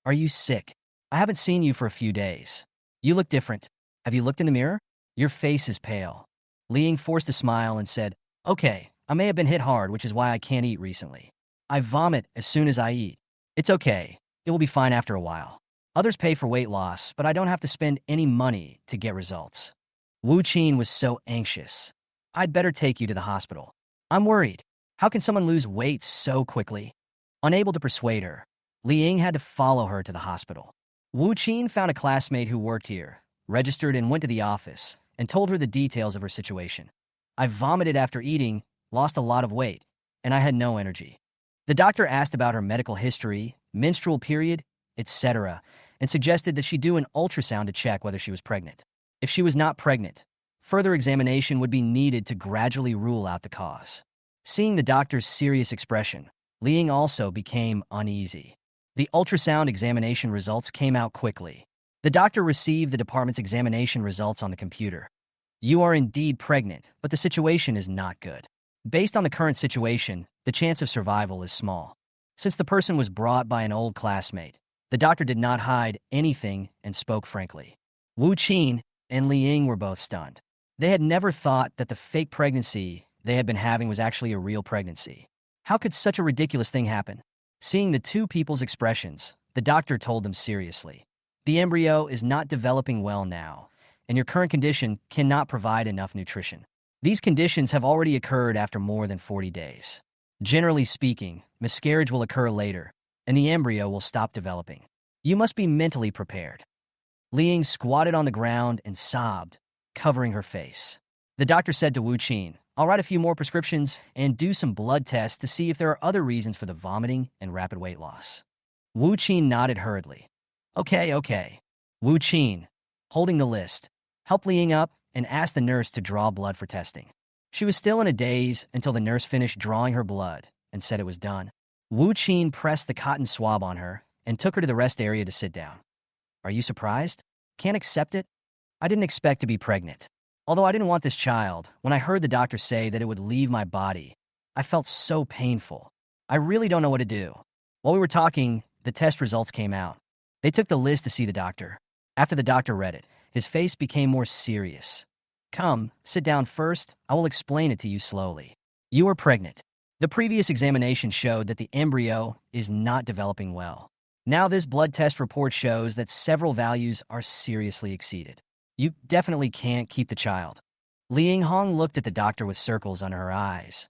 "Are you sick? I haven't seen you for a few days. You look different. Have you looked in the mirror? Your face is pale." Liang forced a smile and said, "Okay, I may have been hit hard, which is why I can't eat recently. I vomit as soon as I eat. It's okay. It will be fine after a while. Others pay for weight loss, but I don't have to spend any money to get results." Wu Qin was so anxious. "I'd better take you to the hospital. I'm worried. How can someone lose weight so quickly?" Unable to persuade her, Liang had to follow her to the hospital. Wu Qin found a classmate who worked here, registered and went to the office, and told her the details of her situation. "I vomited after eating, lost a lot of weight, and I had no energy." The doctor asked about her medical history, menstrual period, etc., and suggested that she do an ultrasound to check whether she was pregnant. If she was not pregnant, further examination would be needed to gradually rule out the cause. Seeing the doctor's serious expression, Liang also became uneasy. The ultrasound examination results came out quickly. The doctor received the department's examination results on the computer. "You are indeed pregnant, but the situation is not good. Based on the current situation, the chance of survival is small." Since the person was brought by an old classmate, the doctor did not hide anything and spoke frankly. Wu Qin and Liang were both stunned. They had never thought that the fake pregnancy they had been having was actually a real pregnancy. How could such a ridiculous thing happen? Seeing the two people's expressions, the doctor told them seriously, "The embryo is not developing well now, and your current condition cannot provide enough nutrition. These conditions have already occurred after more than 40 days. Generally speaking, miscarriage will occur later, and the embryo will stop developing. You must be mentally prepared." Liang squatted on the ground and sobbed, covering her face. The doctor said to Wu Qin, "I'll write a few more prescriptions and do some blood tests to see if there are other reasons for the vomiting and rapid weight loss." Wu Qin nodded hurriedly. Okay. Wu Qin, holding the list, helped Liang up and asked the nurse to draw blood for testing. She was still in a daze until the nurse finished drawing her blood and said it was done. Wu Qin pressed the cotton swab on her and took her to the rest area to sit down. "Are you surprised? Can't accept it? I didn't expect to be pregnant. Although I didn't want this child, when I heard the doctor say that it would leave my body, I felt so painful. I really don't know what to do." While we were talking, the test results came out. They took the list to see the doctor. After the doctor read it, his face became more serious. "Come, sit down first. I will explain it to you slowly. You are pregnant. The previous examination showed that the embryo is not developing well. Now this blood test report shows that several values are seriously exceeded. You definitely can't keep the child." Liang Hong looked at the doctor with circles under her eyes.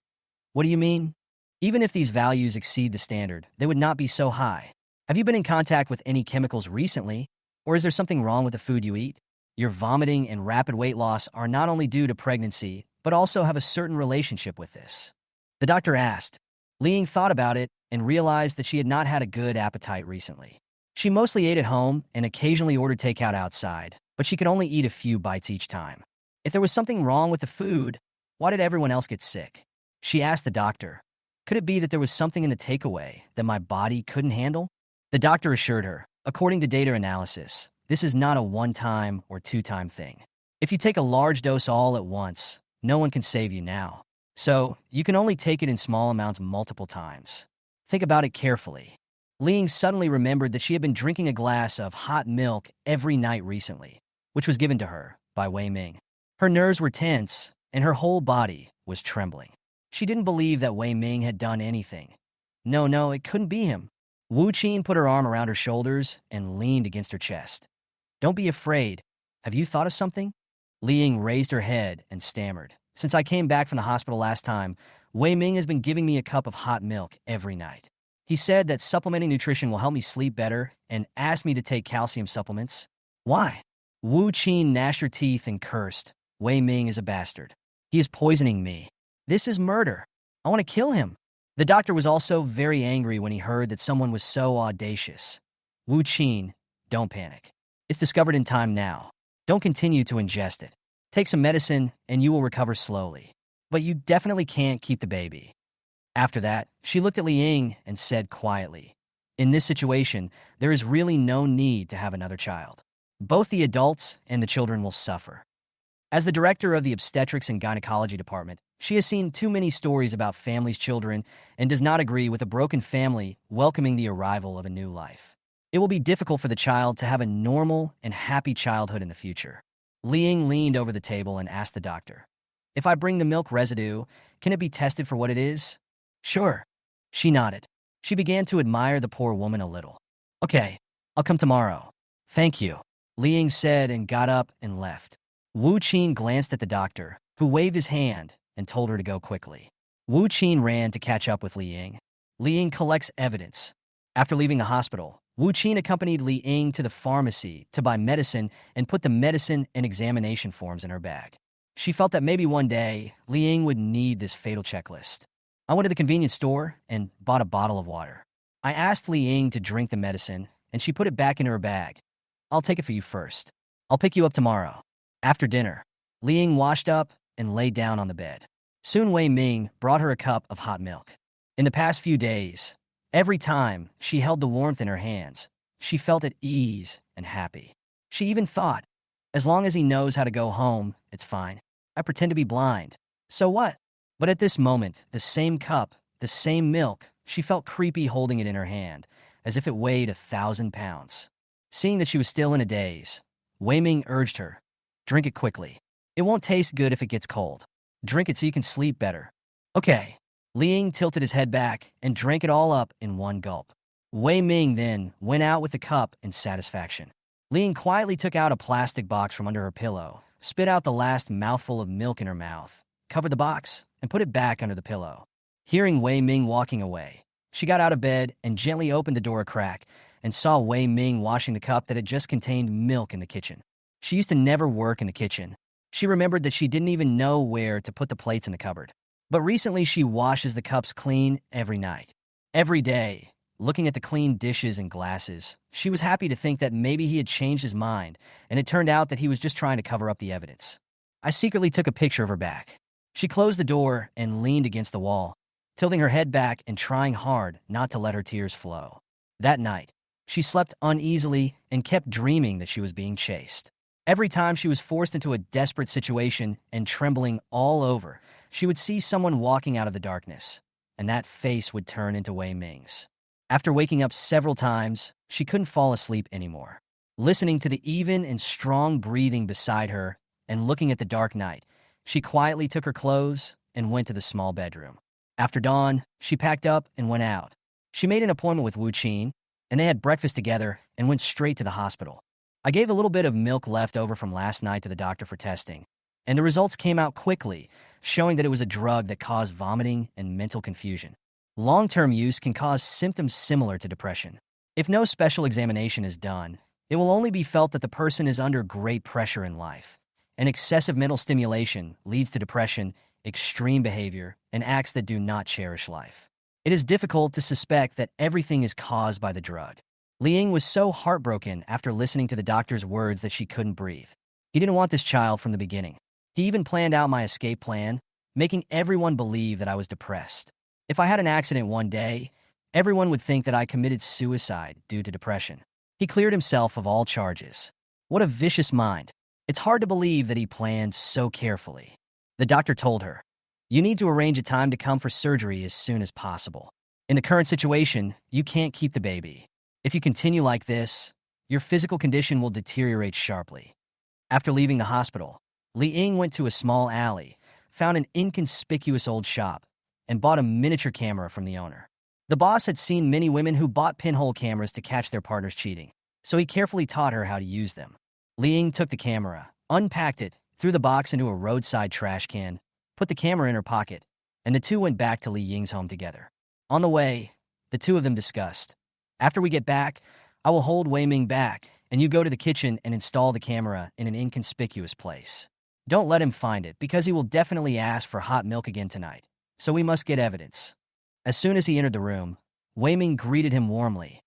"What do you mean?" "Even if these values exceed the standard, they would not be so high. Have you been in contact with any chemicals recently? Or is there something wrong with the food you eat? Your vomiting and rapid weight loss are not only due to pregnancy, but also have a certain relationship with this." The doctor asked. Liang thought about it and realized that she had not had a good appetite recently. She mostly ate at home and occasionally ordered takeout outside, but she could only eat a few bites each time. If there was something wrong with the food, why did everyone else get sick? She asked the doctor, "Could it be that there was something in the takeaway that my body couldn't handle?" The doctor assured her, "According to data analysis, this is not a one-time or two-time thing. If you take a large dose all at once, no one can save you now. So, you can only take it in small amounts multiple times. Think about it carefully." Liang suddenly remembered that she had been drinking a glass of hot milk every night recently, which was given to her by Wei Ming. Her nerves were tense, and her whole body was trembling. She didn't believe that Wei Ming had done anything. No, it couldn't be him. Wu Qin put her arm around her shoulders and leaned against her chest. "Don't be afraid. Have you thought of something?" Liang raised her head and stammered. "Since I came back from the hospital last time, Wei Ming has been giving me a cup of hot milk every night. He said that supplementing nutrition will help me sleep better and asked me to take calcium supplements." "Why?" Wu Qin gnashed her teeth and cursed. "Wei Ming is a bastard. He is poisoning me. This is murder. I want to kill him." The doctor was also very angry when he heard that someone was so audacious. Wu Qin, don't panic. It's discovered in time now. Don't continue to ingest it. Take some medicine and you will recover slowly. But you definitely can't keep the baby. After that, she looked at Li Ying and said quietly, in this situation, there is really no need to have another child. Both the adults and the children will suffer. As the director of the obstetrics and gynecology department, she has seen too many stories about families' children and does not agree with a broken family welcoming the arrival of a new life. It will be difficult for the child to have a normal and happy childhood in the future. Li Ying leaned over the table and asked the doctor, if I bring the milk residue, can it be tested for what it is? Sure. She nodded. She began to admire the poor woman a little. Okay, I'll come tomorrow. Thank you, Li Ying said and got up and left. Wu Qin glanced at the doctor, who waved his hand and told her to go quickly. Wu Qin ran to catch up with Li Ying. Li Ying collects evidence. After leaving the hospital, Wu Qin accompanied Li Ying to the pharmacy to buy medicine and put the medicine and examination forms in her bag. She felt that maybe one day, Li Ying would need this fatal checklist. I went to the convenience store and bought a bottle of water. I asked Li Ying to drink the medicine, and she put it back into her bag. I'll take it for you first. I'll pick you up tomorrow. After dinner, Li Ying washed up and lay down on the bed. Soon Wei Ming brought her a cup of hot milk. In the past few days, every time she held the warmth in her hands, she felt at ease and happy. She even thought, as long as he knows how to go home, it's fine. I pretend to be blind. So what? But at this moment, the same cup, the same milk, she felt creepy holding it in her hand, as if it weighed 1,000 pounds. Seeing that she was still in a daze, Wei Ming urged her, drink it quickly. It won't taste good if it gets cold. Drink it so you can sleep better. Okay. Li Ying tilted his head back and drank it all up in one gulp. Wei Ming then went out with the cup in satisfaction. Li Ying quietly took out a plastic box from under her pillow, spit out the last mouthful of milk in her mouth, covered the box, and put it back under the pillow. Hearing Wei Ming walking away, she got out of bed and gently opened the door a crack and saw Wei Ming washing the cup that had just contained milk in the kitchen. She used to never work in the kitchen. She remembered that she didn't even know where to put the plates in the cupboard. But recently she washes the cups clean every night. Every day, looking at the clean dishes and glasses, she was happy to think that maybe he had changed his mind, and it turned out that he was just trying to cover up the evidence. I secretly took a picture of her back. She closed the door and leaned against the wall, tilting her head back and trying hard not to let her tears flow. That night, she slept uneasily and kept dreaming that she was being chased. Every time she was forced into a desperate situation and trembling all over, she would see someone walking out of the darkness, and that face would turn into Wei Ming's. After waking up several times, she couldn't fall asleep anymore. Listening to the even and strong breathing beside her and looking at the dark night, she quietly took her clothes and went to the small bedroom. After dawn, she packed up and went out. She made an appointment with Wu Qin, and they had breakfast together and went straight to the hospital. I gave a little bit of milk left over from last night to the doctor for testing, and the results came out quickly, showing that it was a drug that caused vomiting and mental confusion. Long-term use can cause symptoms similar to depression. If no special examination is done, it will only be felt that the person is under great pressure in life. And excessive mental stimulation leads to depression, extreme behavior, and acts that do not cherish life. It is difficult to suspect that everything is caused by the drug. Li Ying was so heartbroken after listening to the doctor's words that she couldn't breathe. He didn't want this child from the beginning. He even planned out my escape plan, making everyone believe that I was depressed. If I had an accident one day, everyone would think that I committed suicide due to depression. He cleared himself of all charges. What a vicious mind. It's hard to believe that he planned so carefully. The doctor told her, you need to arrange a time to come for surgery as soon as possible. In the current situation, you can't keep the baby. If you continue like this, your physical condition will deteriorate sharply. After leaving the hospital, Li Ying went to a small alley, found an inconspicuous old shop, and bought a miniature camera from the owner. The boss had seen many women who bought pinhole cameras to catch their partners cheating, so he carefully taught her how to use them. Li Ying took the camera, unpacked it, threw the box into a roadside trash can, put the camera in her pocket, and the two went back to Li Ying's home together. On the way, the two of them discussed, after we get back, I will hold Wei Ming back, and you go to the kitchen and install the camera in an inconspicuous place. Don't let him find it, because he will definitely ask for hot milk again tonight. So we must get evidence. As soon as he entered the room, Wei Ming greeted him warmly.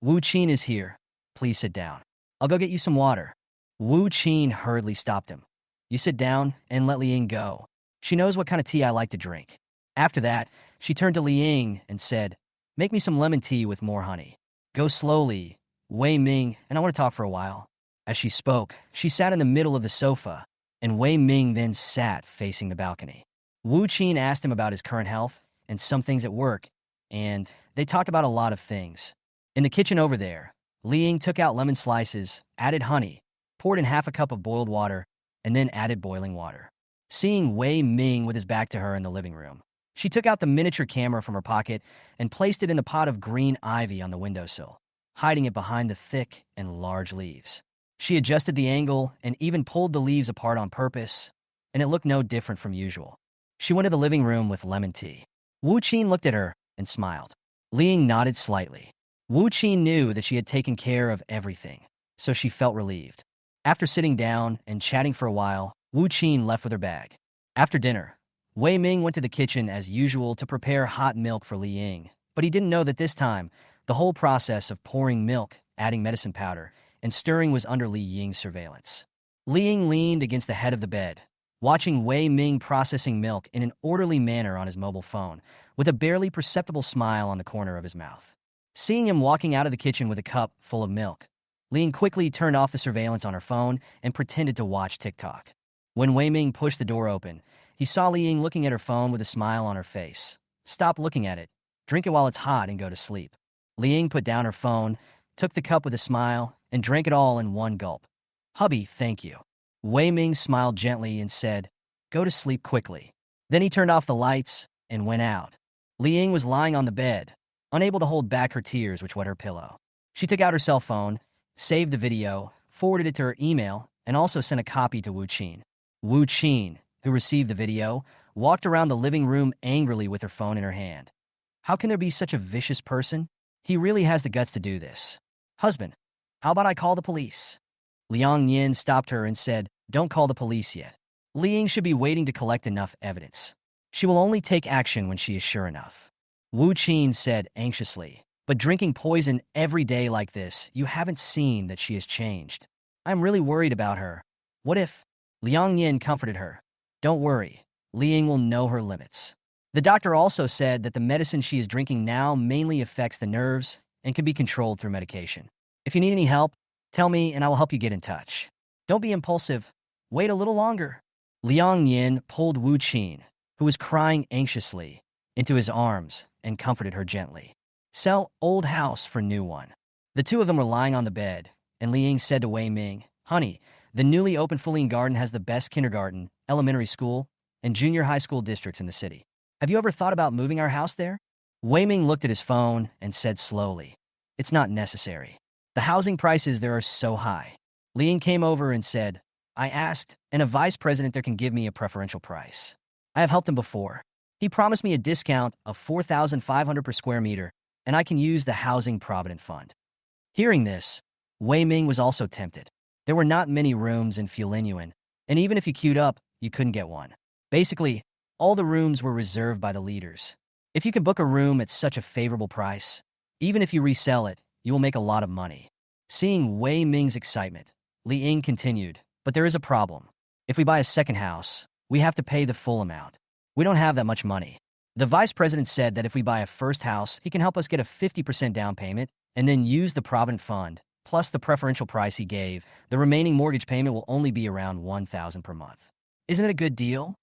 Wu Qin is here. Please sit down. I'll go get you some water. Wu Qin hurriedly stopped him. You sit down and let Li Ying go. She knows what kind of tea I like to drink. After that, she turned to Li Ying and said, make me some lemon tea with more honey. Go slowly, Wei Ming, and I want to talk for a while. As she spoke, she sat in the middle of the sofa, and Wei Ming then sat facing the balcony. Wu Qin asked him about his current health and some things at work, and they talked about a lot of things. In the kitchen over there, Li Ying took out lemon slices, added honey, poured in half a cup of boiled water, and then added boiling water. Seeing Wei Ming with his back to her in the living room, she took out the miniature camera from her pocket and placed it in the pot of green ivy on the windowsill, hiding it behind the thick and large leaves. She adjusted the angle and even pulled the leaves apart on purpose, and it looked no different from usual. She went to the living room with lemon tea. Wu Qin looked at her and smiled. Li Ying nodded slightly. Wu Qin knew that she had taken care of everything, so she felt relieved. After sitting down and chatting for a while, Wu Qin left with her bag. After dinner, Wei Ming went to the kitchen as usual to prepare hot milk for Li Ying, but he didn't know that this time, the whole process of pouring milk, adding medicine powder, and stirring was under Li Ying's surveillance. Li Ying leaned against the head of the bed, watching Wei Ming processing milk in an orderly manner on his mobile phone, with a barely perceptible smile on the corner of his mouth. Seeing him walking out of the kitchen with a cup full of milk, Li Ying quickly turned off the surveillance on her phone and pretended to watch TikTok. When Wei Ming pushed the door open, he saw Li Ying looking at her phone with a smile on her face. Stop looking at it. Drink it while it's hot and go to sleep. Li Ying put down her phone, took the cup with a smile, and drank it all in one gulp. Hubby, thank you. Wei Ming smiled gently and said, go to sleep quickly. Then he turned off the lights and went out. Li Ying was lying on the bed, unable to hold back her tears which wet her pillow. She took out her cell phone, saved the video, forwarded it to her email, and also sent a copy to Wu Qin. Wu Qin, who received the video, walked around the living room angrily with her phone in her hand. How can there be such a vicious person? He really has the guts to do this. Husband, how about I call the police? Liang Yin stopped her and said, don't call the police yet. Li Ying should be waiting to collect enough evidence. She will only take action when she is sure enough. Wu Qin said anxiously, but drinking poison every day like this, you haven't seen that she has changed. I'm really worried about her. What if? Liang Yin comforted her. Don't worry, Li Ying will know her limits. The doctor also said that the medicine she is drinking now mainly affects the nerves and can be controlled through medication. If you need any help, tell me and I will help you get in touch. Don't be impulsive. Wait a little longer. Liang Yin pulled Wu Qin, who was crying anxiously, into his arms and comforted her gently. Sell old house for new one. The two of them were lying on the bed, and Li Ying said to Wei Ming, honey, the newly opened Fuling Garden has the best kindergarten, elementary school, and junior high school districts in the city. Have you ever thought about moving our house there? Wei Ming looked at his phone and said slowly, it's not necessary. The housing prices there are so high. Li Ying came over and said, I asked, and a vice president there can give me a preferential price. I have helped him before. He promised me a discount of 4,500 per square meter, and I can use the Housing Provident Fund. Hearing this, Wei Ming was also tempted. There were not many rooms in Fulinyuan, and even if you queued up, you couldn't get one. Basically, all the rooms were reserved by the leaders. If you can book a room at such a favorable price, even if you resell it, you will make a lot of money. Seeing Wei Ming's excitement, Li Ying continued, but there is a problem. If we buy a second house, we have to pay the full amount. We don't have that much money. The vice president said that if we buy a first house, he can help us get a 50% down payment and then use the Provident Fund, plus the preferential price he gave. The remaining mortgage payment will only be around 1,000 per month. Isn't it a good deal?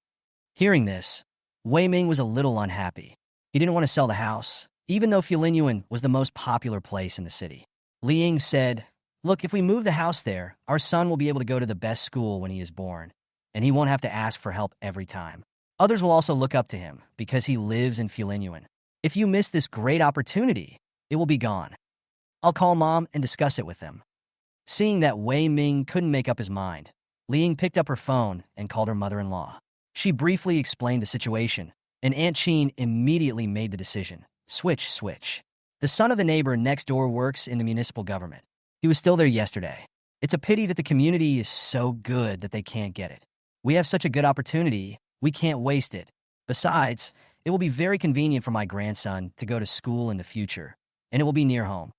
Hearing this, Wei Ming was a little unhappy. He didn't want to sell the house, even though Fulinyuan was the most popular place in the city. Li Ying said, look, if we move the house there, our son will be able to go to the best school when he is born, and he won't have to ask for help every time. Others will also look up to him because he lives in Fulinyuan. If you miss this great opportunity, it will be gone. I'll call Mom and discuss it with them. Seeing that Wei Ming couldn't make up his mind, Li Ying picked up her phone and called her mother-in-law. She briefly explained the situation, and Aunt Qin immediately made the decision. Switch. The son of the neighbor next door works in the municipal government. He was still there yesterday. It's a pity that the community is so good that they can't get it. We have such a good opportunity, we can't waste it. Besides, It will be very convenient for my grandson to go to school in the future, and it will be near home.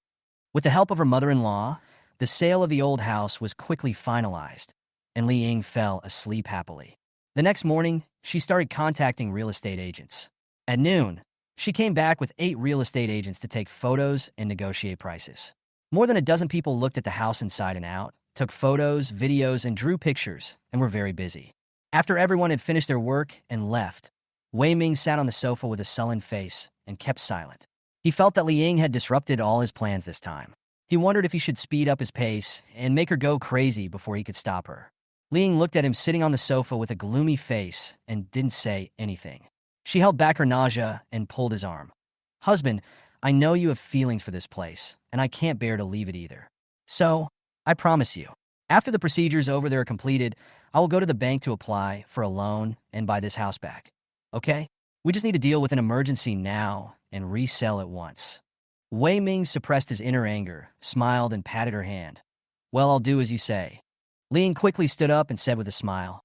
With the help of her mother-in-law, the sale of the old house was quickly finalized, and Li Ying fell asleep happily. The next morning, she started contacting real estate agents. At noon, she came back with 8 real estate agents to take photos and negotiate prices. More than a dozen people looked at the house inside and out, took photos, videos, and drew pictures, and were very busy. After everyone had finished their work and left, Wei Ming sat on the sofa with a sullen face and kept silent. He felt that Li Ying had disrupted all his plans this time. He wondered if he should speed up his pace and make her go crazy before he could stop her. Li Ying looked at him sitting on the sofa with a gloomy face and didn't say anything. She held back her nausea and pulled his arm. "Husband, I know you have feelings for this place, and I can't bear to leave it either. So, I promise you, after the procedures over there are completed, I will go to the bank to apply for a loan and buy this house back. Okay? We just need to deal with an emergency now and resell at once." Wei Ming suppressed his inner anger, smiled, and patted her hand. "Well, I'll do as you say." Li Ying quickly stood up and said with a smile,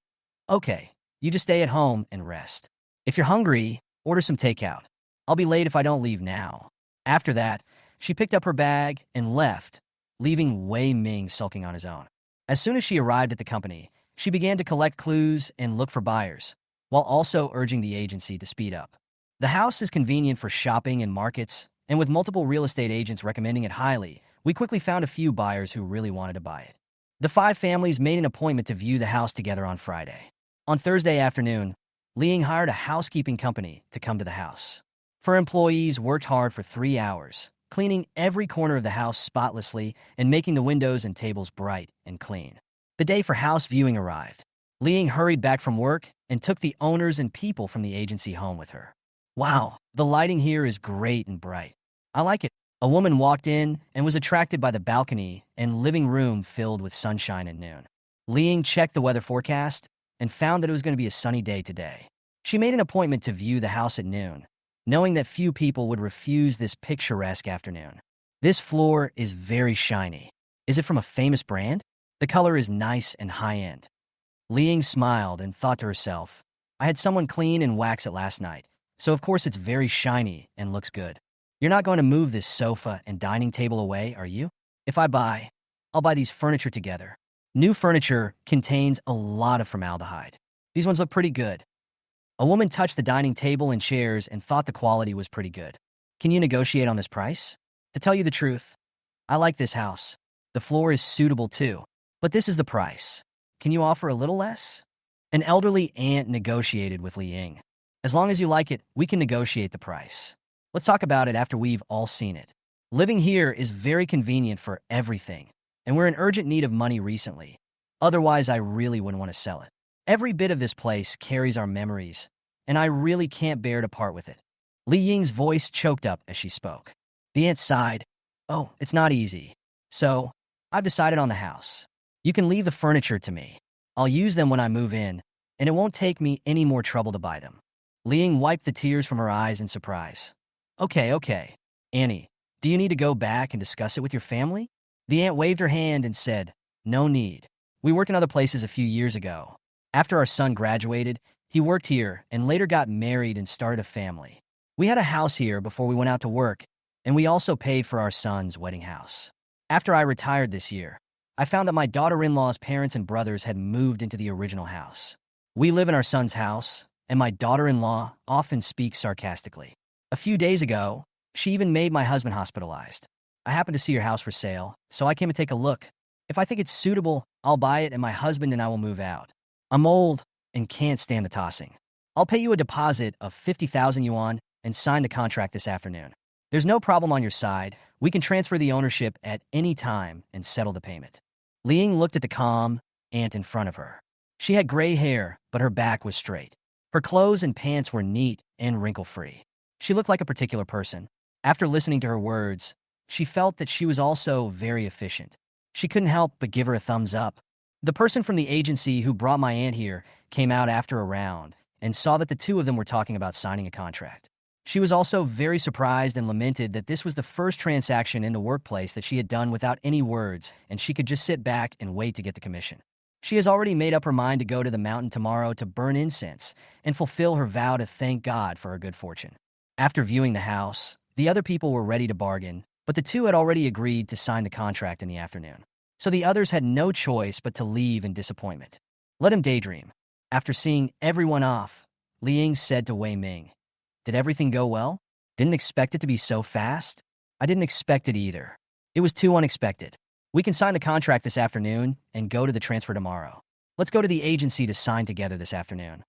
"Okay, you just stay at home and rest. If you're hungry, order some takeout. I'll be late if I don't leave now." After that, she picked up her bag and left, leaving Wei Ming sulking on his own. As soon as she arrived at the company, she began to collect clues and look for buyers, while also urging the agency to speed up. The house is convenient for shopping and markets, and with multiple real estate agents recommending it highly, we quickly found a few buyers who really wanted to buy it. The 5 families made an appointment to view the house together on Friday. On Thursday afternoon, Li Ying hired a housekeeping company to come to the house. Her employees worked hard for 3 hours, cleaning every corner of the house spotlessly and making the windows and tables bright and clean. The day for house viewing arrived. Li Ying hurried back from work and took the owners and people from the agency home with her. "Wow, the lighting here is great and bright. I like it." A woman walked in and was attracted by the balcony and living room filled with sunshine at noon. Li Ying checked the weather forecast and found that it was going to be a sunny day today. She made an appointment to view the house at noon, knowing that few people would refuse this picturesque afternoon. "This floor is very shiny. Is it from a famous brand? The color is nice and high-end." Li Ying smiled and thought to herself, "I had someone clean and wax it last night, so of course it's very shiny and looks good. You're not going to move this sofa and dining table away, are you? If I buy, I'll buy these furniture together. New furniture contains a lot of formaldehyde. These ones look pretty good." A woman touched the dining table and chairs and thought the quality was pretty good. "Can you negotiate on this price? To tell you the truth, I like this house. The floor is suitable too, but this is the price. Can you offer a little less?" An elderly aunt negotiated with Li Ying. "As long as you like it, we can negotiate the price. Let's talk about it after we've all seen it. Living here is very convenient for everything, and we're in urgent need of money recently. Otherwise, I really wouldn't want to sell it. Every bit of this place carries our memories, and I really can't bear to part with it." Li Ying's voice choked up as she spoke. The aunt sighed. "Oh, it's not easy. So, I've decided on the house. You can leave the furniture to me. I'll use them when I move in, and it won't take me any more trouble to buy them." Li Ying wiped the tears from her eyes in surprise. Okay. Annie, do you need to go back and discuss it with your family?" The aunt waved her hand and said, "No need. We worked in other places a few years ago. After our son graduated, he worked here and later got married and started a family. We had a house here before we went out to work, and we also paid for our son's wedding house. After I retired this year, I found that my daughter-in-law's parents and brothers had moved into the original house. We live in our son's house, and my daughter-in-law often speaks sarcastically. A few days ago, she even made my husband hospitalized. I happened to see your house for sale, so I came to take a look. If I think it's suitable, I'll buy it and my husband and I will move out. I'm old and can't stand the tossing. I'll pay you a deposit of 50,000 yuan and sign the contract this afternoon. There's no problem on your side. We can transfer the ownership at any time and settle the payment." Li Ying looked at the calm aunt in front of her. She had gray hair, but her back was straight. Her clothes and pants were neat and wrinkle-free. She looked like a particular person. After listening to her words, she felt that she was also very efficient. She couldn't help but give her a thumbs up. The person from the agency who brought my aunt here came out after a round and saw that the two of them were talking about signing a contract. She was also very surprised and lamented that this was the first transaction in the workplace that she had done without any words, and she could just sit back and wait to get the commission. She has already made up her mind to go to the mountain tomorrow to burn incense and fulfill her vow to thank God for her good fortune. After viewing the house, the other people were ready to bargain, but the two had already agreed to sign the contract in the afternoon. So the others had no choice but to leave in disappointment. Let him daydream. After seeing everyone off, Li Ying said to Wei Ming, "Did everything go well? Didn't expect it to be so fast?" "I didn't expect it either. It was too unexpected. We can sign the contract this afternoon and go to the transfer tomorrow. Let's go to the agency to sign together this afternoon."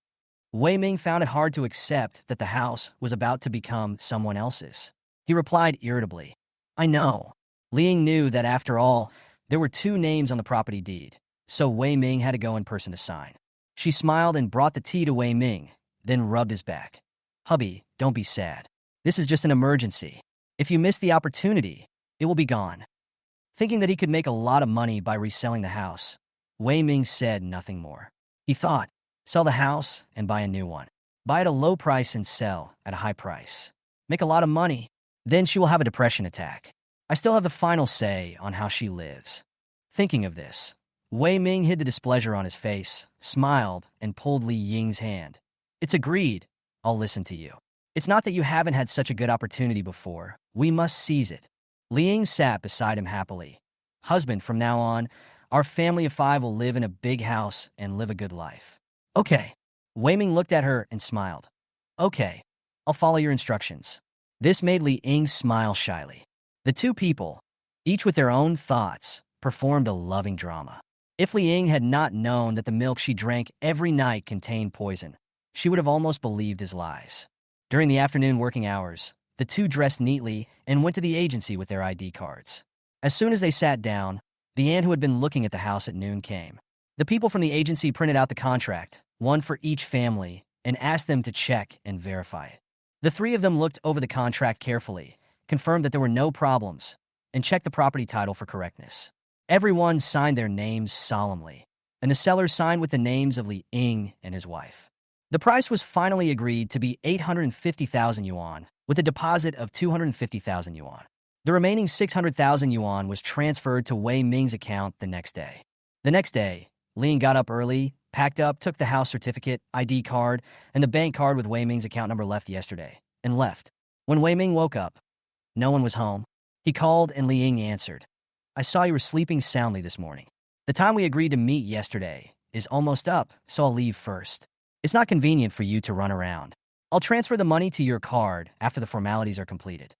Wei Ming found it hard to accept that the house was about to become someone else's. He replied irritably, "I know." Li Ying knew that after all, there were two names on the property deed, so Wei Ming had to go in person to sign. She smiled and brought the tea to Wei Ming, then rubbed his back. "Hubby, don't be sad. This is just an emergency. If you miss the opportunity, it will be gone." Thinking that he could make a lot of money by reselling the house, Wei Ming said nothing more. He thought, sell the house and buy a new one. Buy at a low price and sell at a high price. Make a lot of money. Then she will have a depression attack. I still have the final say on how she lives. Thinking of this, Wei Ming hid the displeasure on his face, smiled, and pulled Li Ying's hand. "It's agreed. I'll listen to you. It's not that you haven't had such a good opportunity before. We must seize it." Li Ying sat beside him happily. "Husband, from now on, our family of 5 will live in a big house and live a good life." "Okay." Wei Ming looked at her and smiled. "Okay, I'll follow your instructions." This made Li Ying smile shyly. The two people, each with their own thoughts, performed a loving drama. If Li Ying had not known that the milk she drank every night contained poison, she would have almost believed his lies. During the afternoon working hours, the two dressed neatly and went to the agency with their ID cards. As soon as they sat down, the aunt who had been looking at the house at noon came. The people from the agency printed out the contract, one for each family, and asked them to check and verify it. The three of them looked over the contract carefully, confirmed that there were no problems, and checked the property title for correctness. Everyone signed their names solemnly, and the sellers signed with the names of Li Ying and his wife. The price was finally agreed to be 850,000 yuan, with a deposit of 250,000 yuan. The remaining 600,000 yuan was transferred to Wei Ming's account the next day. The next day, Li Ying got up early, packed up, took the house certificate, ID card, and the bank card with Wei Ming's account number left yesterday, and left. When Wei Ming woke up, no one was home. He called and Li Ying answered. "I saw you were sleeping soundly this morning. The time we agreed to meet yesterday is almost up, so I'll leave first. It's not convenient for you to run around. I'll transfer the money to your card after the formalities are completed."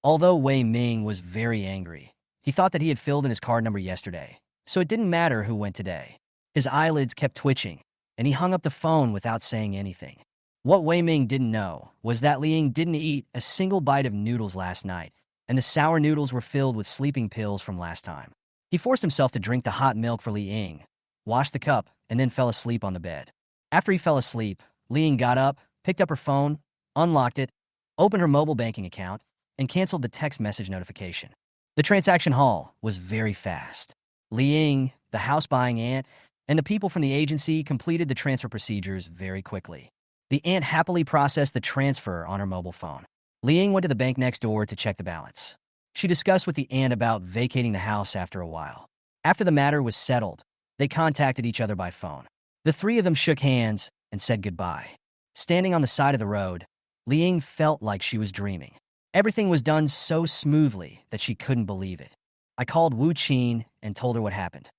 Although Wei Ming was very angry, he thought that he had filled in his card number yesterday, so it didn't matter who went today. His eyelids kept twitching, and he hung up the phone without saying anything. What Wei Ming didn't know was that Li Ying didn't eat a single bite of noodles last night, and the sour noodles were filled with sleeping pills from last time. He forced himself to drink the hot milk for Li Ying, washed the cup, and then fell asleep on the bed. After he fell asleep, Li Ying got up, picked up her phone, unlocked it, opened her mobile banking account, and canceled the text message notification. The transaction haul was very fast. Li Ying, the house-buying aunt, and the people from the agency completed the transfer procedures very quickly. The aunt happily processed the transfer on her mobile phone. Li Ying went to the bank next door to check the balance. She discussed with the aunt about vacating the house after a while. After the matter was settled, they contacted each other by phone. The three of them shook hands and said goodbye. Standing on the side of the road, Li Ying felt like she was dreaming. Everything was done so smoothly that she couldn't believe it. I called Wu Qin and told her what happened.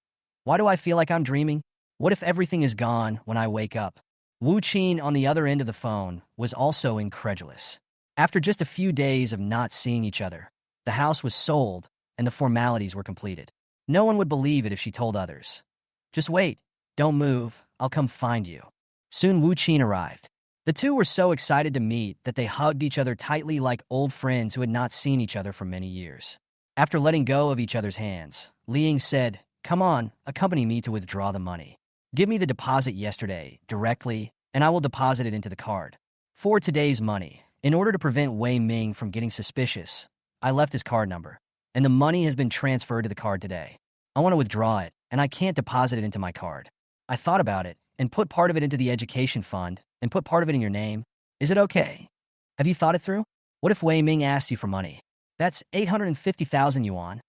"Why do I feel like I'm dreaming? What if everything is gone when I wake up?" Wu Qin on the other end of the phone was also incredulous. After just a few days of not seeing each other, the house was sold and the formalities were completed. No one would believe it if she told others. "Just wait. Don't move. I'll come find you." Soon Wu Qin arrived. The two were so excited to meet that they hugged each other tightly like old friends who had not seen each other for many years. After letting go of each other's hands, Li Ying said, "Come on, accompany me to withdraw the money. Give me the deposit yesterday, directly, and I will deposit it into the card. For today's money, in order to prevent Wei Ming from getting suspicious, I left his card number, and the money has been transferred to the card today. I want to withdraw it, and I can't deposit it into my card. I thought about it, and put part of it into the education fund, and put part of it in your name. Is it okay? Have you thought it through? What if Wei Ming asked you for money? That's 850,000 yuan."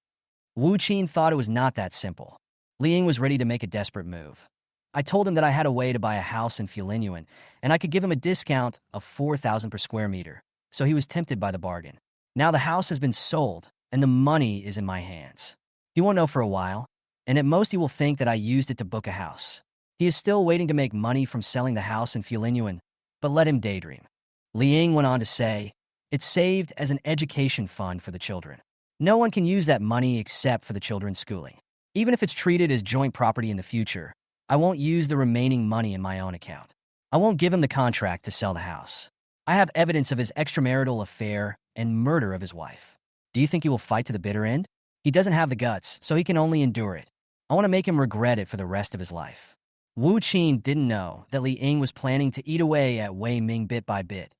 Wu Qin thought it was not that simple. Li Ying was ready to make a desperate move. I told him that I had a way to buy a house in Fulinuan, and I could give him a discount of 4,000 per square meter, so he was tempted by the bargain. Now the house has been sold, and the money is in my hands. He won't know for a while, and at most he will think that I used it to book a house. He is still waiting to make money from selling the house in Fulinuan, but let him daydream. Li Ying went on to say, it's saved as an education fund for the children. No one can use that money except for the children's schooling. Even if it's treated as joint property in the future, I won't use the remaining money in my own account. I won't give him the contract to sell the house. I have evidence of his extramarital affair and murder of his wife. Do you think he will fight to the bitter end? He doesn't have the guts, so he can only endure it. I want to make him regret it for the rest of his life. Wu Qin didn't know that Li Ying was planning to eat away at Wei Ming bit by bit,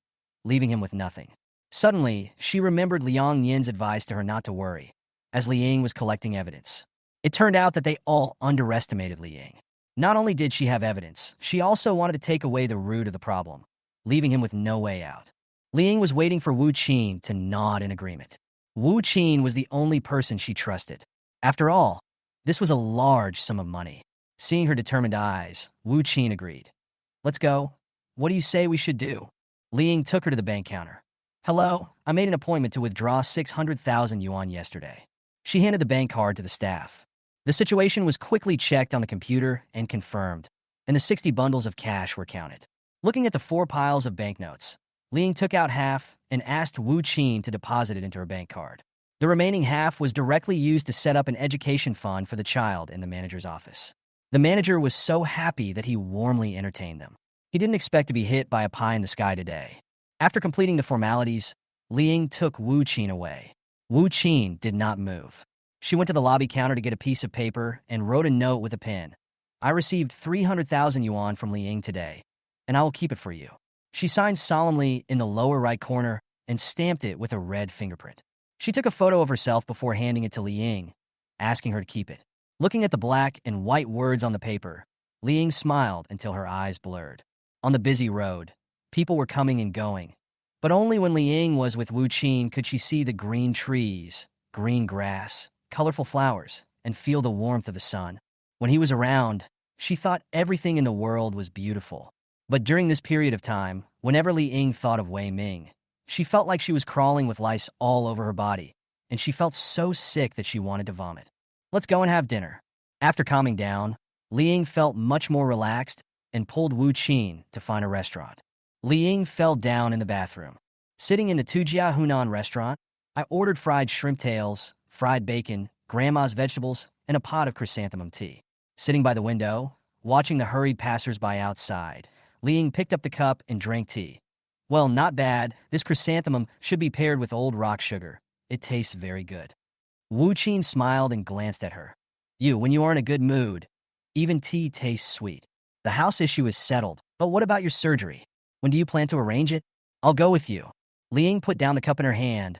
leaving him with nothing. Suddenly, she remembered Liang Yin's advice to her not to worry, as Li Ying was collecting evidence. It turned out that they all underestimated Li Ying. Not only did she have evidence, she also wanted to take away the root of the problem, leaving him with no way out. Li Ying was waiting for Wu Qin to nod in agreement. Wu Qin was the only person she trusted. After all, this was a large sum of money. Seeing her determined eyes, Wu Qin agreed. Let's go. What do you say we should do? Li Ying took her to the bank counter. Hello, I made an appointment to withdraw 600,000 yuan yesterday. She handed the bank card to the staff. The situation was quickly checked on the computer and confirmed, and the 60 bundles of cash were counted. Looking at the 4 piles of banknotes, Li Ying took out half and asked Wu Qin to deposit it into her bank card. The remaining half was directly used to set up an education fund for the child in the manager's office. The manager was so happy that he warmly entertained them. He didn't expect to be hit by a pie in the sky today. After completing the formalities, Li Ying took Wu Qin away. Wu Qin did not move. She went to the lobby counter to get a piece of paper and wrote a note with a pen. I received 300,000 yuan from Li Ying today, and I will keep it for you. She signed solemnly in the lower right corner and stamped it with a red fingerprint. She took a photo of herself before handing it to Li Ying, asking her to keep it. Looking at the black and white words on the paper, Li Ying smiled until her eyes blurred. On the busy road, people were coming and going, but only when Li Ying was with Wu Qin could she see the green trees, green grass, colorful flowers, and feel the warmth of the sun. When he was around, she thought everything in the world was beautiful. But during this period of time, whenever Li Ying thought of Wei Ming, she felt like she was crawling with lice all over her body, and she felt so sick that she wanted to vomit. Let's go and have dinner. After calming down, Li Ying felt much more relaxed and pulled Wu Qin to find a restaurant. Li Ying fell down in the bathroom. Sitting in the Tujia Hunan restaurant, I ordered fried shrimp tails, fried bacon, grandma's vegetables, and a pot of chrysanthemum tea. Sitting by the window, watching the hurried passers-by outside, Li Ying picked up the cup and drank tea. Well, not bad. This chrysanthemum should be paired with old rock sugar. It tastes very good. Wu Qin smiled and glanced at her. When you are in a good mood, even tea tastes sweet. The house issue is settled, but what about your surgery? When do you plan to arrange it? I'll go with you. Li Ying put down the cup in her hand.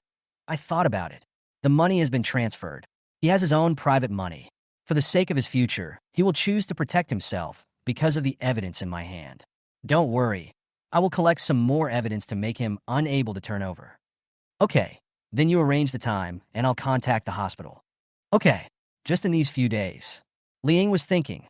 I thought about it. The money has been transferred. He has his own private money. For the sake of his future, he will choose to protect himself because of the evidence in my hand. Don't worry. I will collect some more evidence to make him unable to turn over. Okay, then you arrange the time, and I'll contact the hospital. Okay, just in these few days. Li Ying was thinking,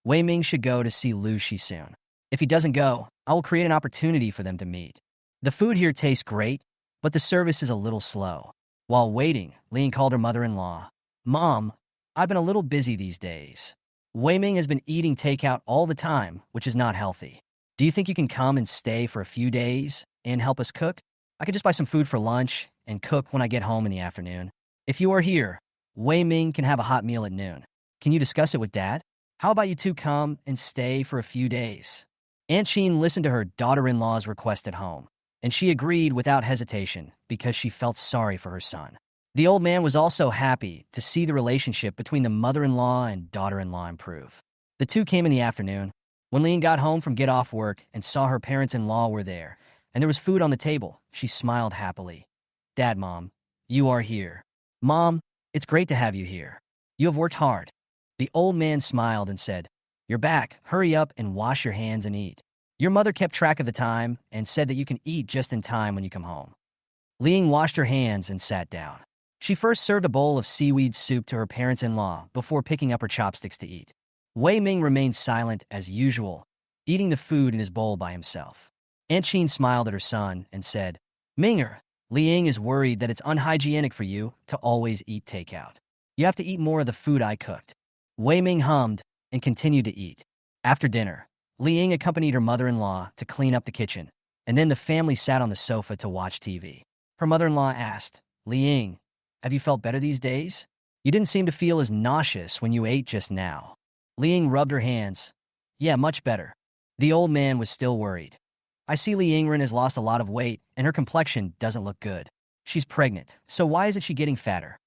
Wei Ming should go to see Lu Shi soon. If he doesn't go, I will create an opportunity for them to meet. The food here tastes great, but the service is a little slow. While waiting, Li Ying called her mother-in-law. Mom, I've been a little busy these days. Wei Ming has been eating takeout all the time, which is not healthy. Do you think you can come and stay for a few days and help us cook? I could just buy some food for lunch and cook when I get home in the afternoon. If you are here, Wei Ming can have a hot meal at noon. Can you discuss it with Dad? How about you two come and stay for a few days? Aunt Sheen listened to her daughter-in-law's request at home, and she agreed without hesitation because she felt sorry for her son. The old man was also happy to see the relationship between the mother-in-law and daughter-in-law improve. The two came in the afternoon. When Lean got home from get off work and saw her parents-in-law were there, and there was food on the table, she smiled happily. Dad, Mom, you are here. Mom, it's great to have you here. You have worked hard. The old man smiled and said, You're back. Hurry up and wash your hands and eat. Your mother kept track of the time and said that you can eat just in time when you come home. Ling washed her hands and sat down. She first served a bowl of seaweed soup to her parents-in-law before picking up her chopsticks to eat. Wei Ming remained silent as usual, eating the food in his bowl by himself. Aunt Chin smiled at her son and said, Minger, Liang is worried that it's unhygienic for you to always eat takeout. You have to eat more of the food I cooked. Wei Ming hummed and continued to eat. After dinner, Liang accompanied her mother-in-law to clean up the kitchen, and then the family sat on the sofa to watch TV. Her mother-in-law asked, Liang, have you felt better these days? You didn't seem to feel as nauseous when you ate just now. Liang rubbed her hands. Yeah, much better. The old man was still worried. I see Li Yingren has lost a lot of weight, and her complexion doesn't look good. She's pregnant, so why isn't she getting fatter?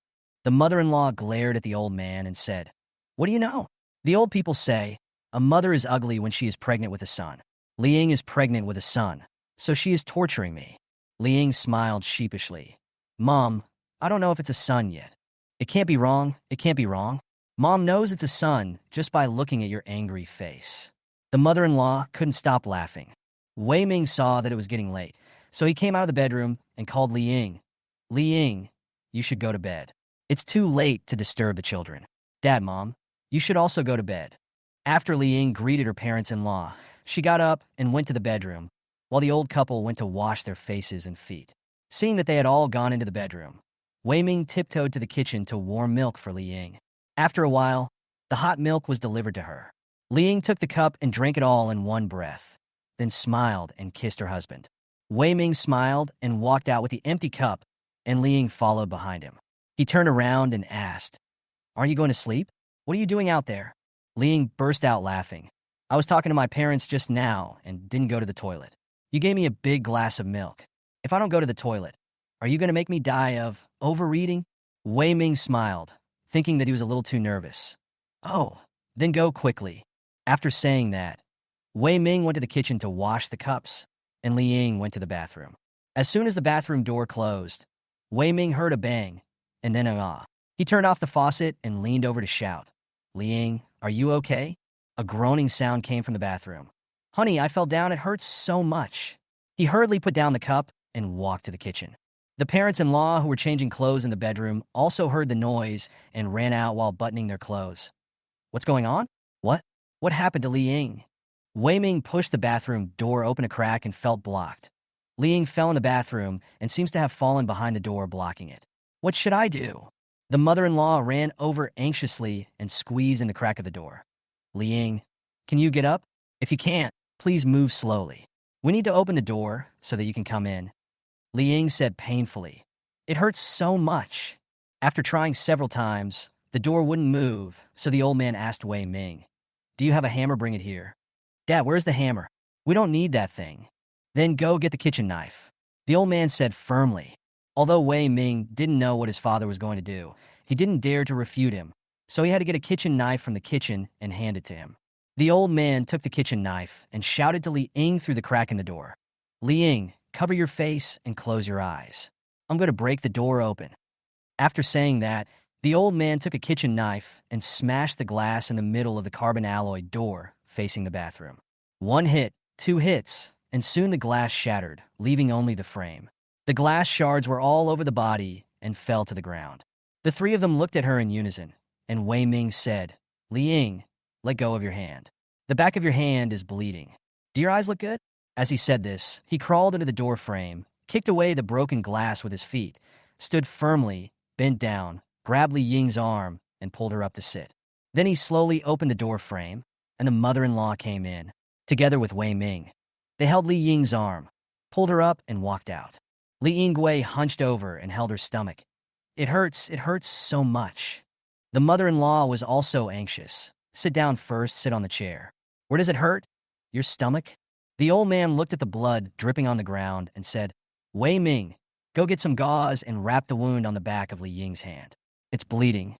The mother-in-law glared at the old man and said, What do you know? The old people say, a mother is ugly when she is pregnant with a son. Liang is pregnant with a son, so she is torturing me. Liang smiled sheepishly. Mom, I don't know if it's a son yet. It can't be wrong, it can't be wrong. Mom knows it's a son just by looking at your angry face. The mother-in-law couldn't stop laughing. Wei Ming saw that it was getting late, so he came out of the bedroom and called Li Ying. Li Ying, you should go to bed. It's too late to disturb the children. Dad, Mom, you should also go to bed. After Li Ying greeted her parents-in-law, she got up and went to the bedroom, while the old couple went to wash their faces and feet. Seeing that they had all gone into the bedroom, Wei Ming tiptoed to the kitchen to warm milk for Li Ying. After a while, the hot milk was delivered to her. Li Ying took the cup and drank it all in one breath, then smiled and kissed her husband. Wei Ming smiled and walked out with the empty cup, and Li Ying followed behind him. He turned around and asked, Aren't you going to sleep? What are you doing out there? Li Ying burst out laughing. I was talking to my parents just now and didn't go to the toilet. You gave me a big glass of milk. If I don't go to the toilet, are you going to make me die of overeating? Wei Ming smiled, thinking that he was a little too nervous. Oh, then go quickly. After saying that, Wei Ming went to the kitchen to wash the cups, and Li Ying went to the bathroom. As soon as the bathroom door closed, Wei Ming heard a bang, and then an ah. He turned off the faucet and leaned over to shout, Li Ying, are you okay? A groaning sound came from the bathroom. Honey, I fell down. It hurts so much. He hurriedly put down the cup and walked to the kitchen. The parents-in-law who were changing clothes in the bedroom also heard the noise and ran out while buttoning their clothes. What's going on? What? What happened to Li Ying? Wei Ming pushed the bathroom door open a crack and felt blocked. Li Ying fell in the bathroom and seems to have fallen behind the door, blocking it. What should I do? The mother-in-law ran over anxiously and squeezed in the crack of the door. Li Ying, can you get up? If you can't, please move slowly. We need to open the door so that you can come in. Li Ying said painfully. It hurts so much. After trying several times, the door wouldn't move, so the old man asked Wei Ming, Do you have a hammer? Bring it here. Dad, where's the hammer? We don't need that thing. Then go get the kitchen knife. The old man said firmly. Although Wei Ming didn't know what his father was going to do, he didn't dare to refute him, so he had to get a kitchen knife from the kitchen and hand it to him. The old man took the kitchen knife and shouted to Li Ying through the crack in the door. Li Ying, cover your face and close your eyes. I'm going to break the door open. After saying that, the old man took a kitchen knife and smashed the glass in the middle of the carbon alloy door facing the bathroom. One hit, two hits, and soon the glass shattered, leaving only the frame. The glass shards were all over the body and fell to the ground. The three of them looked at her in unison, and Wei Ming said, Li Ying, let go of your hand. The back of your hand is bleeding. Do your eyes look good? As he said this, he crawled into the door frame, kicked away the broken glass with his feet, stood firmly, bent down, grabbed Li Ying's arm, and pulled her up to sit. Then he slowly opened the door frame, and the mother-in-law came in, together with Wei Ming. They held Li Ying's arm, pulled her up, and walked out. Li Yingwei hunched over and held her stomach. It hurts so much. The mother-in-law was also anxious. Sit down first, sit on the chair. Where does it hurt? Your stomach? The old man looked at the blood dripping on the ground and said, Wei Ming, go get some gauze and wrap the wound on the back of Li Ying's hand. It's bleeding.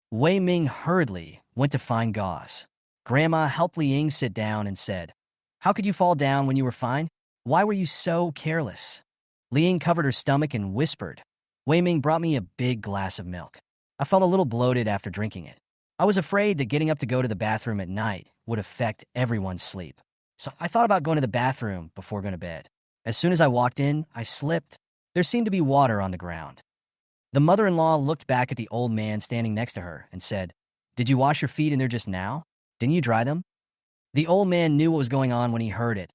Wei Ming hurriedly went to find gauze. Grandma helped Li Ying sit down and said, How could you fall down when you were fine? Why were you so careless? Li Ying covered her stomach and whispered, Wei Ming brought me a big glass of milk. I felt a little bloated after drinking it. I was afraid that getting up to go to the bathroom at night would affect everyone's sleep. So I thought about going to the bathroom before going to bed. As soon as I walked in, I slipped. There seemed to be water on the ground. The mother-in-law looked back at the old man standing next to her and said, "Did you wash your feet in there just now? Didn't you dry them?" The old man knew what was going on when he heard it.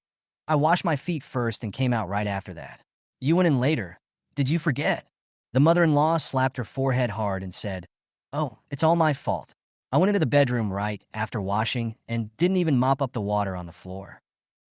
"I washed my feet first and came out right after that. You went in later. Did you forget?" The mother-in-law slapped her forehead hard and said, "Oh, it's all my fault. I went into the bedroom right after washing and didn't even mop up the water on the floor."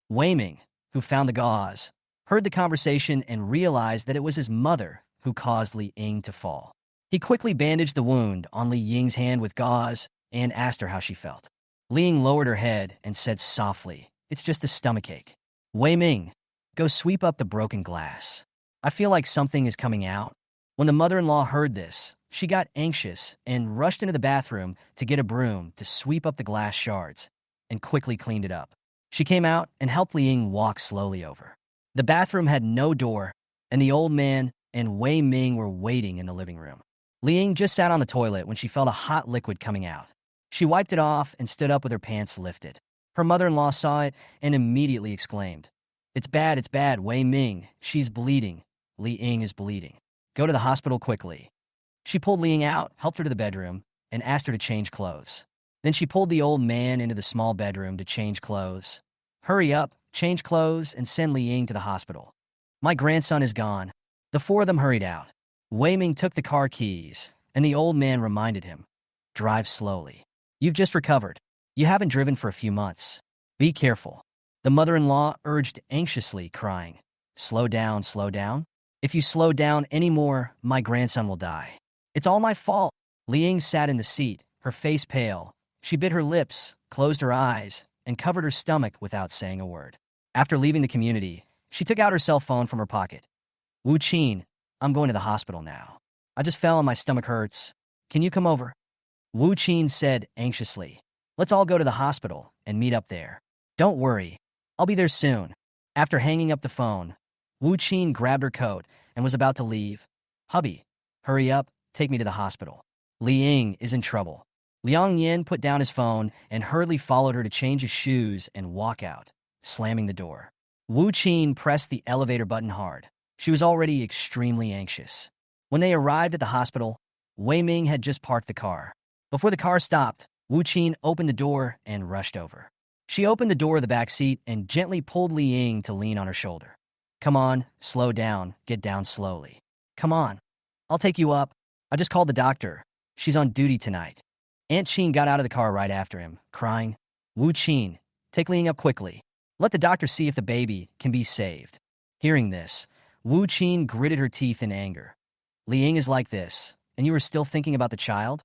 Wei Ming, who found the gauze, heard the conversation and realized that it was his mother who caused Li Ying to fall. He quickly bandaged the wound on Li Ying's hand with gauze and asked her how she felt. Li Ying lowered her head and said softly, "It's just a stomachache." "Wei Ming, go sweep up the broken glass. I feel like something is coming out." When the mother-in-law heard this, she got anxious and rushed into the bathroom to get a broom to sweep up the glass shards and quickly cleaned it up. She came out and helped Li Ying walk slowly over. The bathroom had no door, and the old man and Wei Ming were waiting in the living room. Li Ying just sat on the toilet when she felt a hot liquid coming out. She wiped it off and stood up with her pants lifted. Her mother-in-law saw it and immediately exclaimed, it's bad, Wei Ming. She's bleeding. Li Ying is bleeding. Go to the hospital quickly." She pulled Li Ying out, helped her to the bedroom, and asked her to change clothes. Then she pulled the old man into the small bedroom to change clothes. "Hurry up, change clothes, and send Li Ying to the hospital. My grandson is gone." The four of them hurried out. Wei Ming took the car keys, and the old man reminded him, "Drive slowly. You've just recovered. You haven't driven for a few months. Be careful." The mother-in-law urged anxiously, crying, slow down. If you slow down any more, my grandson will die. It's all my fault." Li Ying sat in the seat, her face pale. She bit her lips, closed her eyes, and covered her stomach without saying a word. After leaving the community, she took out her cell phone from her pocket. "Wu Qin, I'm going to the hospital now. I just fell and my stomach hurts. Can you come over?" Wu Qin said anxiously, "Let's all go to the hospital and meet up there. Don't worry, I'll be there soon." After hanging up the phone, Wu Qin grabbed her coat and was about to leave. "Hubby, hurry up, take me to the hospital. Li Ying is in trouble." Liang Yin put down his phone and hurriedly followed her to change his shoes and walk out, slamming the door. Wu Qin pressed the elevator button hard. She was already extremely anxious. When they arrived at the hospital, Wei Ming had just parked the car. Before the car stopped, Wu Qin opened the door and rushed over. She opened the door of the back seat and gently pulled Li Ying to lean on her shoulder. "Come on, slow down, get down slowly. Come on, I'll take you up. I just called the doctor. She's on duty tonight." Aunt Qin got out of the car right after him, crying, "Wu Qin, take Li Ying up quickly. Let the doctor see if the baby can be saved." Hearing this, Wu Qin gritted her teeth in anger. "Li Ying is like this, and you are still thinking about the child?"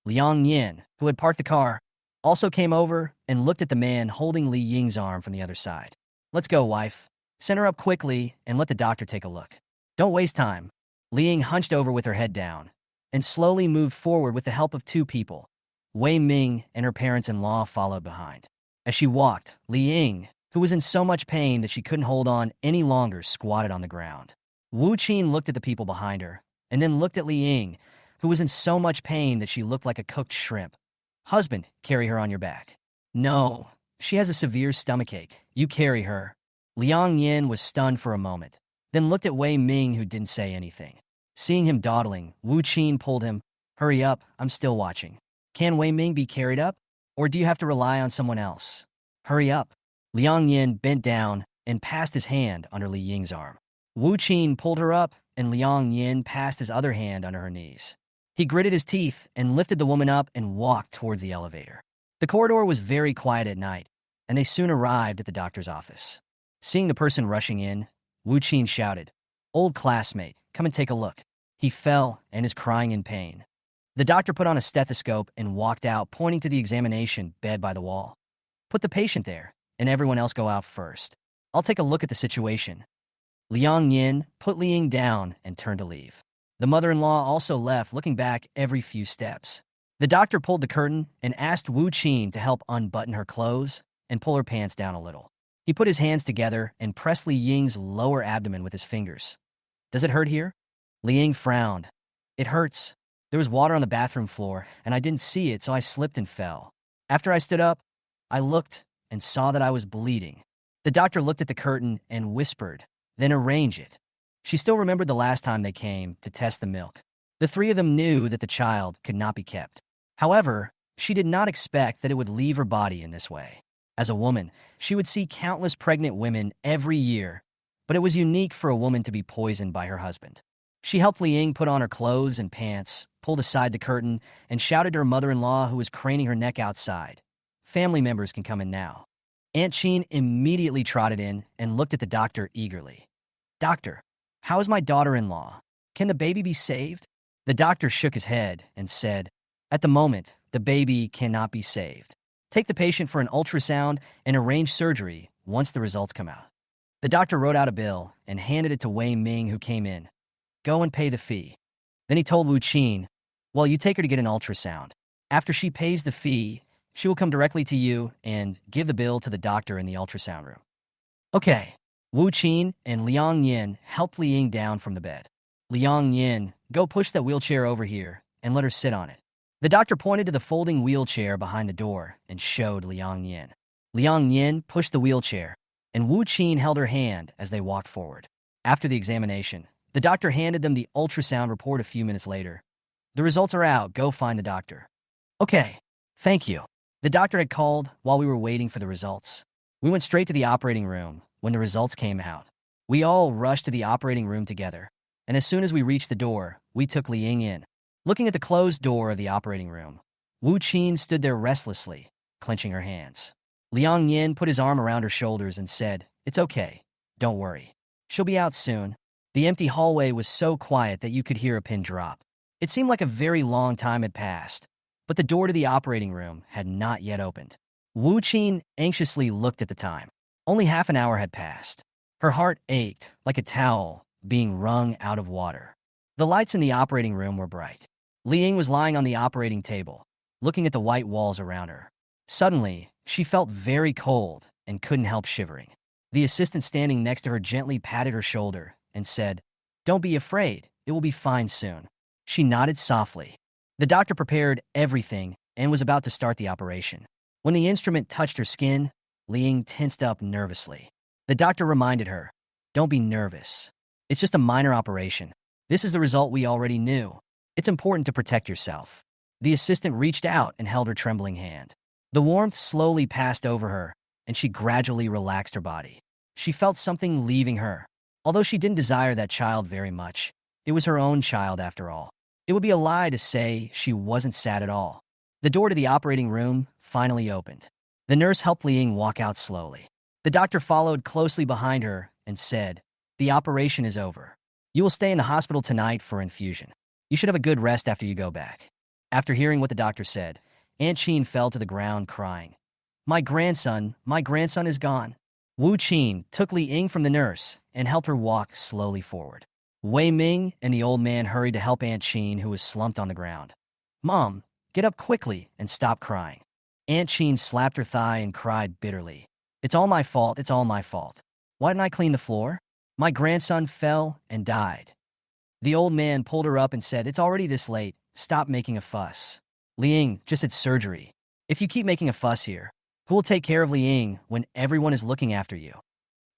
Liang Yin, who had parked the car, also came over and looked at the man holding Li Ying's arm from the other side. "Let's go, wife. Send her up quickly and let the doctor take a look. Don't waste time." Li Ying hunched over with her head down and slowly moved forward with the help of two people. Wei Ming and her parents-in-law followed behind. As she walked, Li Ying, who was in so much pain that she couldn't hold on any longer, squatted on the ground. Wu Qin looked at the people behind her and then looked at Li Ying, who was in so much pain that she looked like a cooked shrimp. "Husband, carry her on your back." "No, she has a severe stomachache. You carry her." Liang Yin was stunned for a moment, then looked at Wei Ming, who didn't say anything. Seeing him dawdling, Wu Qin pulled him. "Hurry up, I'm still watching. Can Wei Ming be carried up, or do you have to rely on someone else? Hurry up." Liang Yin bent down and passed his hand under Li Ying's arm. Wu Qin pulled her up, and Liang Yin passed his other hand under her knees. He gritted his teeth and lifted the woman up and walked towards the elevator. The corridor was very quiet at night, and they soon arrived at the doctor's office. Seeing the person rushing in, Wu Qin shouted, "Old classmate, come and take a look." He fell and is crying in pain. The doctor put on a stethoscope and walked out, pointing to the examination bed by the wall. "Put the patient there, and everyone else go out first. I'll take a look at the situation." Liang Yin put Li Ying down and turned to leave. The mother-in-law also left, looking back every few steps. The doctor pulled the curtain and asked Wu Qin to help unbutton her clothes and pull her pants down a little. He put his hands together and pressed Li Ying's lower abdomen with his fingers. "Does it hurt here?" Li Ying frowned. "It hurts. There was water on the bathroom floor, and I didn't see it, so I slipped and fell. After I stood up, I looked and saw that I was bleeding." The doctor looked at the curtain and whispered, "Then arrange it." She still remembered the last time they came to test the milk. The three of them knew that the child could not be kept. However, she did not expect that it would leave her body in this way. As a woman, she would see countless pregnant women every year, but it was unique for a woman to be poisoned by her husband. She helped Li Ying put on her clothes and pants, pulled aside the curtain, and shouted to her mother-in-law who was craning her neck outside. Family members can come in now. Aunt Chin immediately trotted in and looked at the doctor eagerly. Doctor, how is my daughter-in-law? Can the baby be saved? The doctor shook his head and said, at the moment, the baby cannot be saved. Take the patient for an ultrasound and arrange surgery once the results come out. The doctor wrote out a bill and handed it to Wei Ming, who came in. Go and pay the fee. Then he told Wu Qin, well, you take her to get an ultrasound. After she pays the fee, she will come directly to you and give the bill to the doctor in the ultrasound room. Okay. Wu Qin and Liang Yin helped Li Ying down from the bed. Liang Yin, go push that wheelchair over here and let her sit on it. The doctor pointed to the folding wheelchair behind the door and showed Liang Yin. Liang Yin pushed the wheelchair, and Wu Qin held her hand as they walked forward. After the examination, the doctor handed them the ultrasound report a few minutes later. The results are out. Go find the doctor. Okay, thank you. The doctor had called while we were waiting for the results. We went straight to the operating room when the results came out. We all rushed to the operating room together, and as soon as we reached the door, we took Li Ying in. Looking at the closed door of the operating room, Wu Qin stood there restlessly, clenching her hands. Liang Yin put his arm around her shoulders and said, it's okay, don't worry. She'll be out soon. The empty hallway was so quiet that you could hear a pin drop. It seemed like a very long time had passed, but the door to the operating room had not yet opened. Wu Qin anxiously looked at the time. Only half an hour had passed. Her heart ached like a towel being wrung out of water. The lights in the operating room were bright. Li Ying was lying on the operating table, looking at the white walls around her. Suddenly, she felt very cold and couldn't help shivering. The assistant standing next to her gently patted her shoulder and said, don't be afraid, it will be fine soon. She nodded softly. The doctor prepared everything and was about to start the operation. When the instrument touched her skin, Li Ying tensed up nervously. The doctor reminded her, don't be nervous. It's just a minor operation. This is the result we already knew. It's important to protect yourself. The assistant reached out and held her trembling hand. The warmth slowly passed over her, and she gradually relaxed her body. She felt something leaving her. Although she didn't desire that child very much, it was her own child after all. It would be a lie to say she wasn't sad at all. The door to the operating room finally opened. The nurse helped Li Ying walk out slowly. The doctor followed closely behind her and said, the operation is over. You will stay in the hospital tonight for infusion. You should have a good rest after you go back. After hearing what the doctor said, Aunt Chin fell to the ground crying. My grandson is gone. Wu Qin took Li Ying from the nurse and helped her walk slowly forward. Wei Ming and the old man hurried to help Aunt Chin, who was slumped on the ground. Mom, get up quickly and stop crying. Aunt Chin slapped her thigh and cried bitterly. It's all my fault, it's all my fault. Why didn't I clean the floor? My grandson fell and died. The old man pulled her up and said, it's already this late. Stop making a fuss. Li Ying just had surgery. If you keep making a fuss here, who will take care of Li Ying when everyone is looking after you?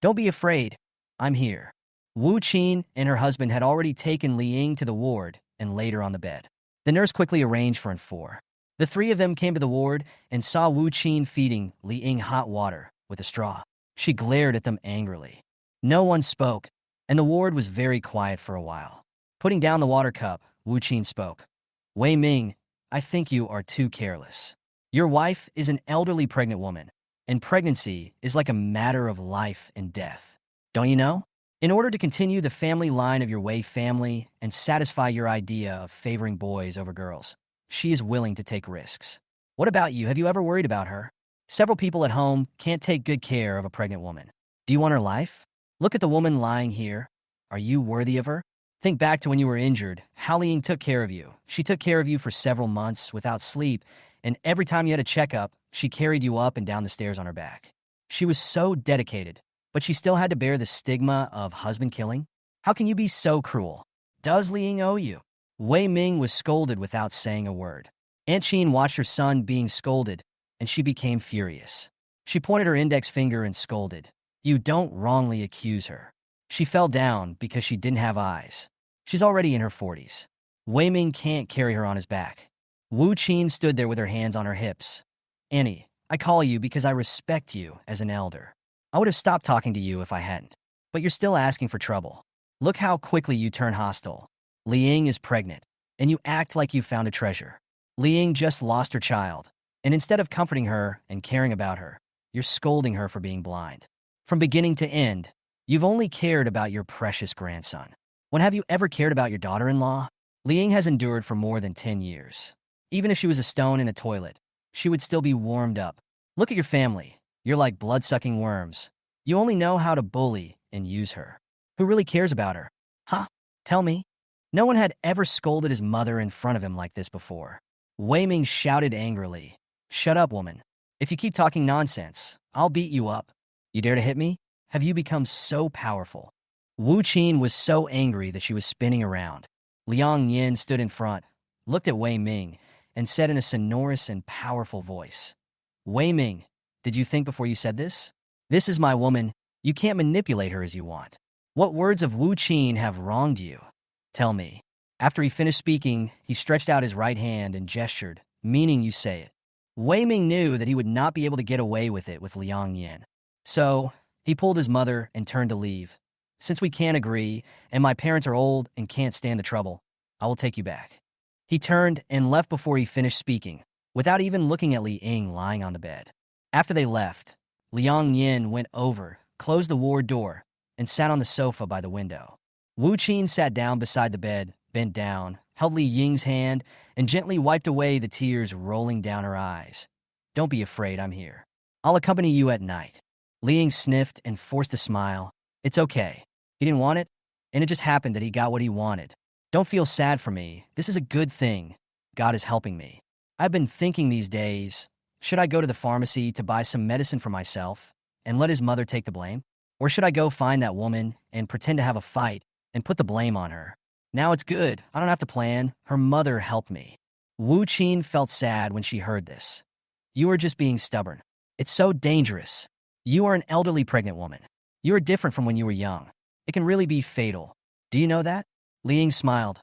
Don't be afraid. I'm here. Wu Qin and her husband had already taken Li Ying to the ward and laid her on the bed. The nurse quickly arranged for infor. The three of them came to the ward and saw Wu Qin feeding Li Ying hot water with a straw. She glared at them angrily. No one spoke, and the ward was very quiet for a while. Putting down the water cup, Wu Qin spoke. Wei Ming, I think you are too careless. Your wife is an elderly pregnant woman, and pregnancy is like a matter of life and death. Don't you know? In order to continue the family line of your Wei family and satisfy your idea of favoring boys over girls, she is willing to take risks. What about you? Have you ever worried about her? Several people at home can't take good care of a pregnant woman. Do you want her life? Look at the woman lying here. Are you worthy of her? Think back to when you were injured. How Li Ying took care of you. She took care of you for several months without sleep, and every time you had a checkup, she carried you up and down the stairs on her back. She was so dedicated, but she still had to bear the stigma of husband killing. How can you be so cruel? Does Li Ying owe you? Wei Ming was scolded without saying a word. Aunt Chin watched her son being scolded, and she became furious. She pointed her index finger and scolded. You don't wrongly accuse her. She fell down because she didn't have eyes. She's already in her 40s. Wei Ming can't carry her on his back. Wu Qin stood there with her hands on her hips. Annie, I call you because I respect you as an elder. I would have stopped talking to you if I hadn't. But you're still asking for trouble. Look how quickly you turn hostile. Liang is pregnant, and you act like you found a treasure. Liang just lost her child, and instead of comforting her and caring about her, you're scolding her for being blind. From beginning to end, you've only cared about your precious grandson. When have you ever cared about your daughter-in-law? Liang has endured for more than 10 years. Even if she was a stone in a toilet, she would still be warmed up. Look at your family. You're like blood-sucking worms. You only know how to bully and use her. Who really cares about her? Huh? Tell me. No one had ever scolded his mother in front of him like this before. Wei Ming shouted angrily. Shut up, woman. If you keep talking nonsense, I'll beat you up. You dare to hit me? Have you become so powerful? Wu Qin was so angry that she was spinning around. Liang Yin stood in front, looked at Wei Ming, and said in a sonorous and powerful voice, Wei Ming, did you think before you said this? This is my woman. You can't manipulate her as you want. What words of Wu Qin have wronged you? Tell me. After he finished speaking, he stretched out his right hand and gestured, meaning you say it. Wei Ming knew that he would not be able to get away with it with Liang Yin. So, he pulled his mother and turned to leave. Since we can't agree, and my parents are old and can't stand the trouble, I will take you back. He turned and left before he finished speaking, without even looking at Li Ying lying on the bed. After they left, Liang Yin went over, closed the ward door, and sat on the sofa by the window. Wu Qin sat down beside the bed, bent down, held Li Ying's hand, and gently wiped away the tears rolling down her eyes. Don't be afraid, I'm here. I'll accompany you at night. Li Ying sniffed and forced a smile. It's okay. He didn't want it, and it just happened that he got what he wanted. Don't feel sad for me. This is a good thing. God is helping me. I've been thinking these days, should I go to the pharmacy to buy some medicine for myself and let his mother take the blame? Or should I go find that woman and pretend to have a fight and put the blame on her? Now it's good. I don't have to plan. Her mother helped me. Wu Qin felt sad when she heard this. You are just being stubborn. It's so dangerous. You are an elderly pregnant woman. You are different from when you were young. It can really be fatal. Do you know that? Li Ying smiled.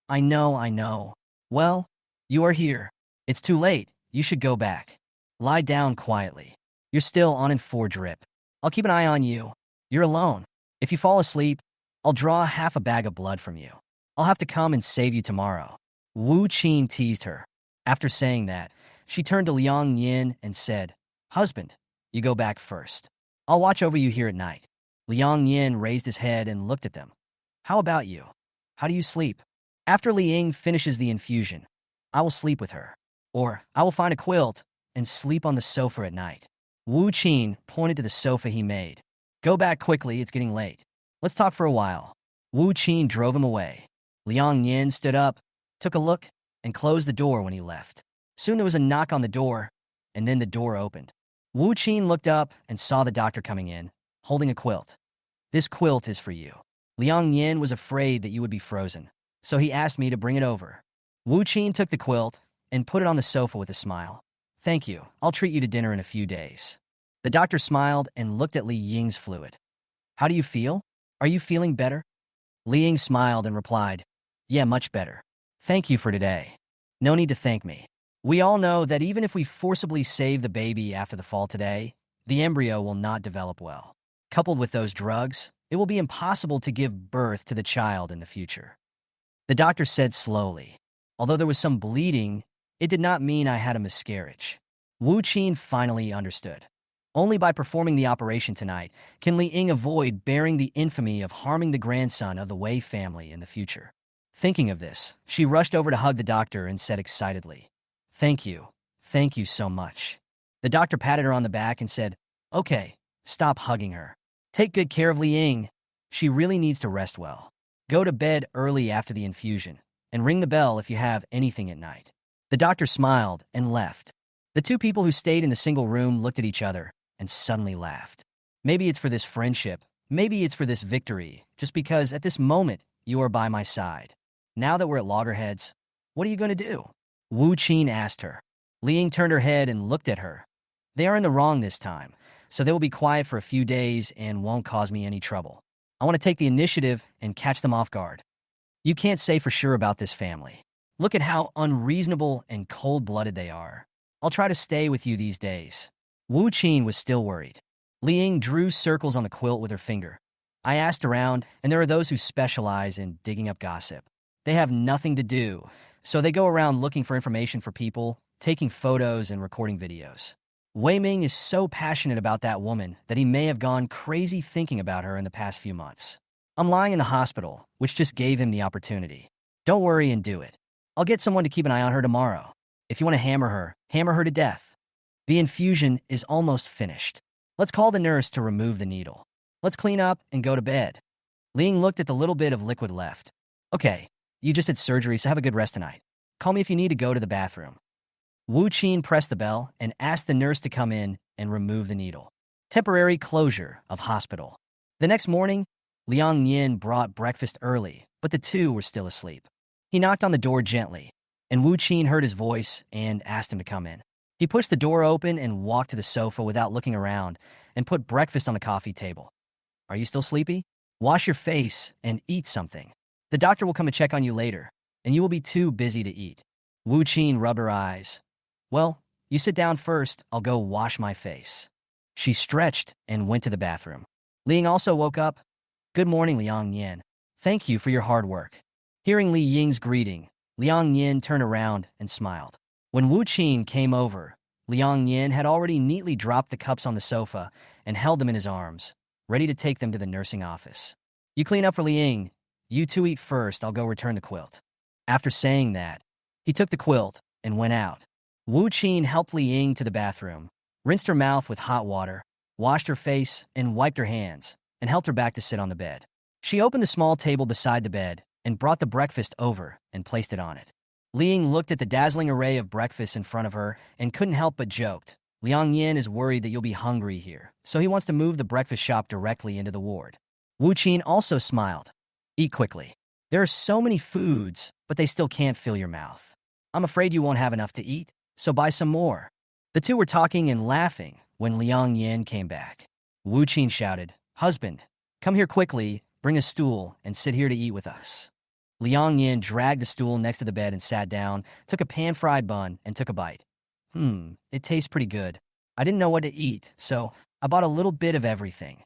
I know. Well, you are here. It's too late. You should go back. Lie down quietly. You're still on in 4 drip. I'll keep an eye on you. You're alone. If you fall asleep, I'll draw half a bag of blood from you. I'll have to come and save you tomorrow. Wu Qin teased her. After saying that, she turned to Liang Yin and said, Husband, you go back first. I'll watch over you here at night. Liang Yin raised his head and looked at them. How about you? How do you sleep? After Li Ying finishes the infusion, I will sleep with her. Or I will find a quilt and sleep on the sofa at night. Wu Qin pointed to the sofa he made. Go back quickly, it's getting late. Let's talk for a while. Wu Qin drove him away. Liang Yin stood up, took a look, and closed the door when he left. Soon there was a knock on the door, and then the door opened. Wu Qin looked up and saw the doctor coming in, holding a quilt. This quilt is for you. Liang Yin was afraid that you would be frozen, so he asked me to bring it over. Wu Qin took the quilt and put it on the sofa with a smile. Thank you. I'll treat you to dinner in a few days. The doctor smiled and looked at Li Ying's fluid. How do you feel? Are you feeling better? Li Ying smiled and replied, Yeah, much better. Thank you for today. No need to thank me. We all know that even if we forcibly save the baby after the fall today, the embryo will not develop well. Coupled with those drugs, it will be impossible to give birth to the child in the future. The doctor said slowly. Although there was some bleeding, it did not mean I had a miscarriage. Wu Qin finally understood. Only by performing the operation tonight can Li Ying avoid bearing the infamy of harming the grandson of the Wei family in the future. Thinking of this, she rushed over to hug the doctor and said excitedly, Thank you so much. The doctor patted her on the back and said, Okay, stop hugging her. Take good care of Li Ying. She really needs to rest well. Go to bed early after the infusion, and ring the bell if you have anything at night. The doctor smiled and left. The 2 people who stayed in the single room looked at each other and suddenly laughed. Maybe it's for this friendship, maybe it's for this victory, just because at this moment you are by my side. Now that we're at loggerheads, what are you going to do? Wu Qin asked her. Li Ying turned her head and looked at her. They are in the wrong this time, so they will be quiet for a few days and won't cause me any trouble. I want to take the initiative and catch them off guard. You can't say for sure about this family. Look at how unreasonable and cold-blooded they are. I'll try to stay with you these days." Wu Qin was still worried. Li Ying drew circles on the quilt with her finger. I asked around, and there are those who specialize in digging up gossip. They have nothing to do, so they go around looking for information for people, taking photos and recording videos. Wei Ming is so passionate about that woman that he may have gone crazy thinking about her in the past few months. I'm lying in the hospital, which just gave him the opportunity. Don't worry and do it. I'll get someone to keep an eye on her tomorrow. If you want to hammer her to death. The infusion is almost finished. Let's call the nurse to remove the needle. Let's clean up and go to bed. Ling looked at the little bit of liquid left. Okay, you just had surgery, so have a good rest tonight. Call me if you need to go to the bathroom. Wu Qin pressed the bell and asked the nurse to come in and remove the needle. Temporary closure of hospital. The next morning, Liang Yin brought breakfast early, but the two were still asleep. He knocked on the door gently, and Wu Qin heard his voice and asked him to come in. He pushed the door open and walked to the sofa without looking around and put breakfast on the coffee table. Are you still sleepy? Wash your face and eat something. The doctor will come to check on you later, and you will be too busy to eat. Wu Qin rubbed her eyes. Well, you sit down first, I'll go wash my face. She stretched and went to the bathroom. Ling also woke up. Good morning, Liang Yin. Thank you for your hard work. Hearing Li Ying's greeting, Liang Yin turned around and smiled. When Wu Qin came over, Liang Yin had already neatly dropped the cups on the sofa and held them in his arms, ready to take them to the nursing office. You clean up for Li Ying. You two eat first, I'll go return the quilt. After saying that, he took the quilt and went out. Wu Qin helped Li Ying to the bathroom, rinsed her mouth with hot water, washed her face and wiped her hands, and helped her back to sit on the bed. She opened the small table beside the bed and brought the breakfast over and placed it on it. Li Ying looked at the dazzling array of breakfast in front of her and couldn't help but joked. Liang Yin is worried that you'll be hungry here, so he wants to move the breakfast shop directly into the ward. Wu Qin also smiled. Eat quickly. There are so many foods, but they still can't fill your mouth. I'm afraid you won't have enough to eat, so buy some more. The two were talking and laughing when Liang Yin came back. Wu Qin shouted, Husband, come here quickly, bring a stool, and sit here to eat with us. Liang Yin dragged the stool next to the bed and sat down, took a pan-fried bun, and took a bite. It tastes pretty good. I didn't know what to eat, so I bought a little bit of everything.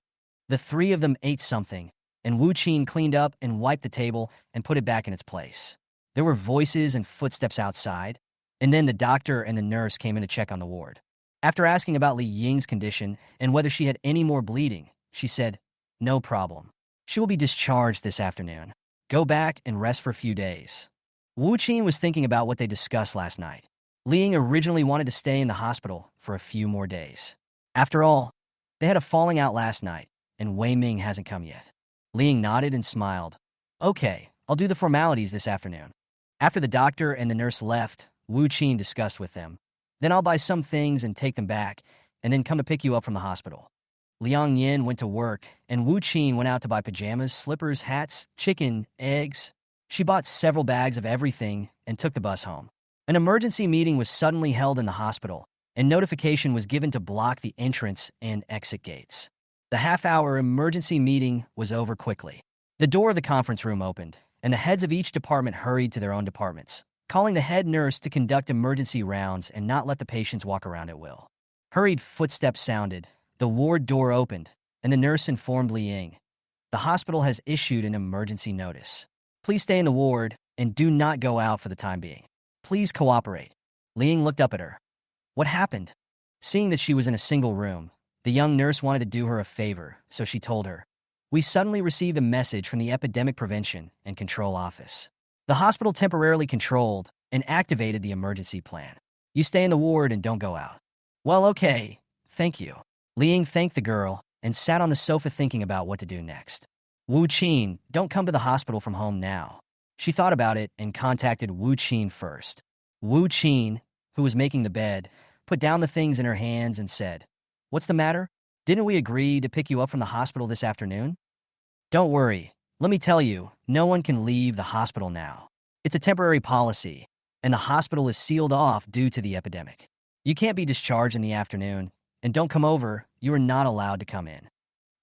The three of them ate something, and Wu Qin cleaned up and wiped the table and put it back in its place. There were voices and footsteps outside, and then the doctor and the nurse came in to check on the ward. After asking about Li Ying's condition and whether she had any more bleeding, she said, No problem. She will be discharged this afternoon. Go back and rest for a few days. Wu Qin was thinking about what they discussed last night. Li Ying originally wanted to stay in the hospital for a few more days. After all, they had a falling out last night, and Wei Ming hasn't come yet. Li Ying nodded and smiled. Okay, I'll do the formalities this afternoon. After the doctor and the nurse left, Wu Qin discussed with them. Then I'll buy some things and take them back, and then come to pick you up from the hospital. Liang Yin went to work, and Wu Qin went out to buy pajamas, slippers, hats, chicken, eggs. She bought several bags of everything and took the bus home. An emergency meeting was suddenly held in the hospital, and notification was given to block the entrance and exit gates. The half-hour emergency meeting was over quickly. The door of the conference room opened, and the heads of each department hurried to their own departments, calling the head nurse to conduct emergency rounds and not let the patients walk around at will. Hurried footsteps sounded, the ward door opened, and the nurse informed Li Ying. The hospital has issued an emergency notice. Please stay in the ward and do not go out for the time being. Please cooperate. Li Ying looked up at her. What happened? Seeing that she was in a single room, the young nurse wanted to do her a favor, so she told her, We suddenly received a message from the Epidemic Prevention and Control Office. The hospital temporarily controlled and activated the emergency plan. You stay in the ward and don't go out. Well, okay. Thank you. Li Ying thanked the girl and sat on the sofa thinking about what to do next. Wu Qin, don't come to the hospital from home now. She thought about it and contacted Wu Qin first. Wu Qin, who was making the bed, put down the things in her hands and said, What's the matter? Didn't we agree to pick you up from the hospital this afternoon? Don't worry. Let me tell you, no one can leave the hospital now. It's a temporary policy, and the hospital is sealed off due to the epidemic. You can't be discharged in the afternoon, and don't come over. You are not allowed to come in.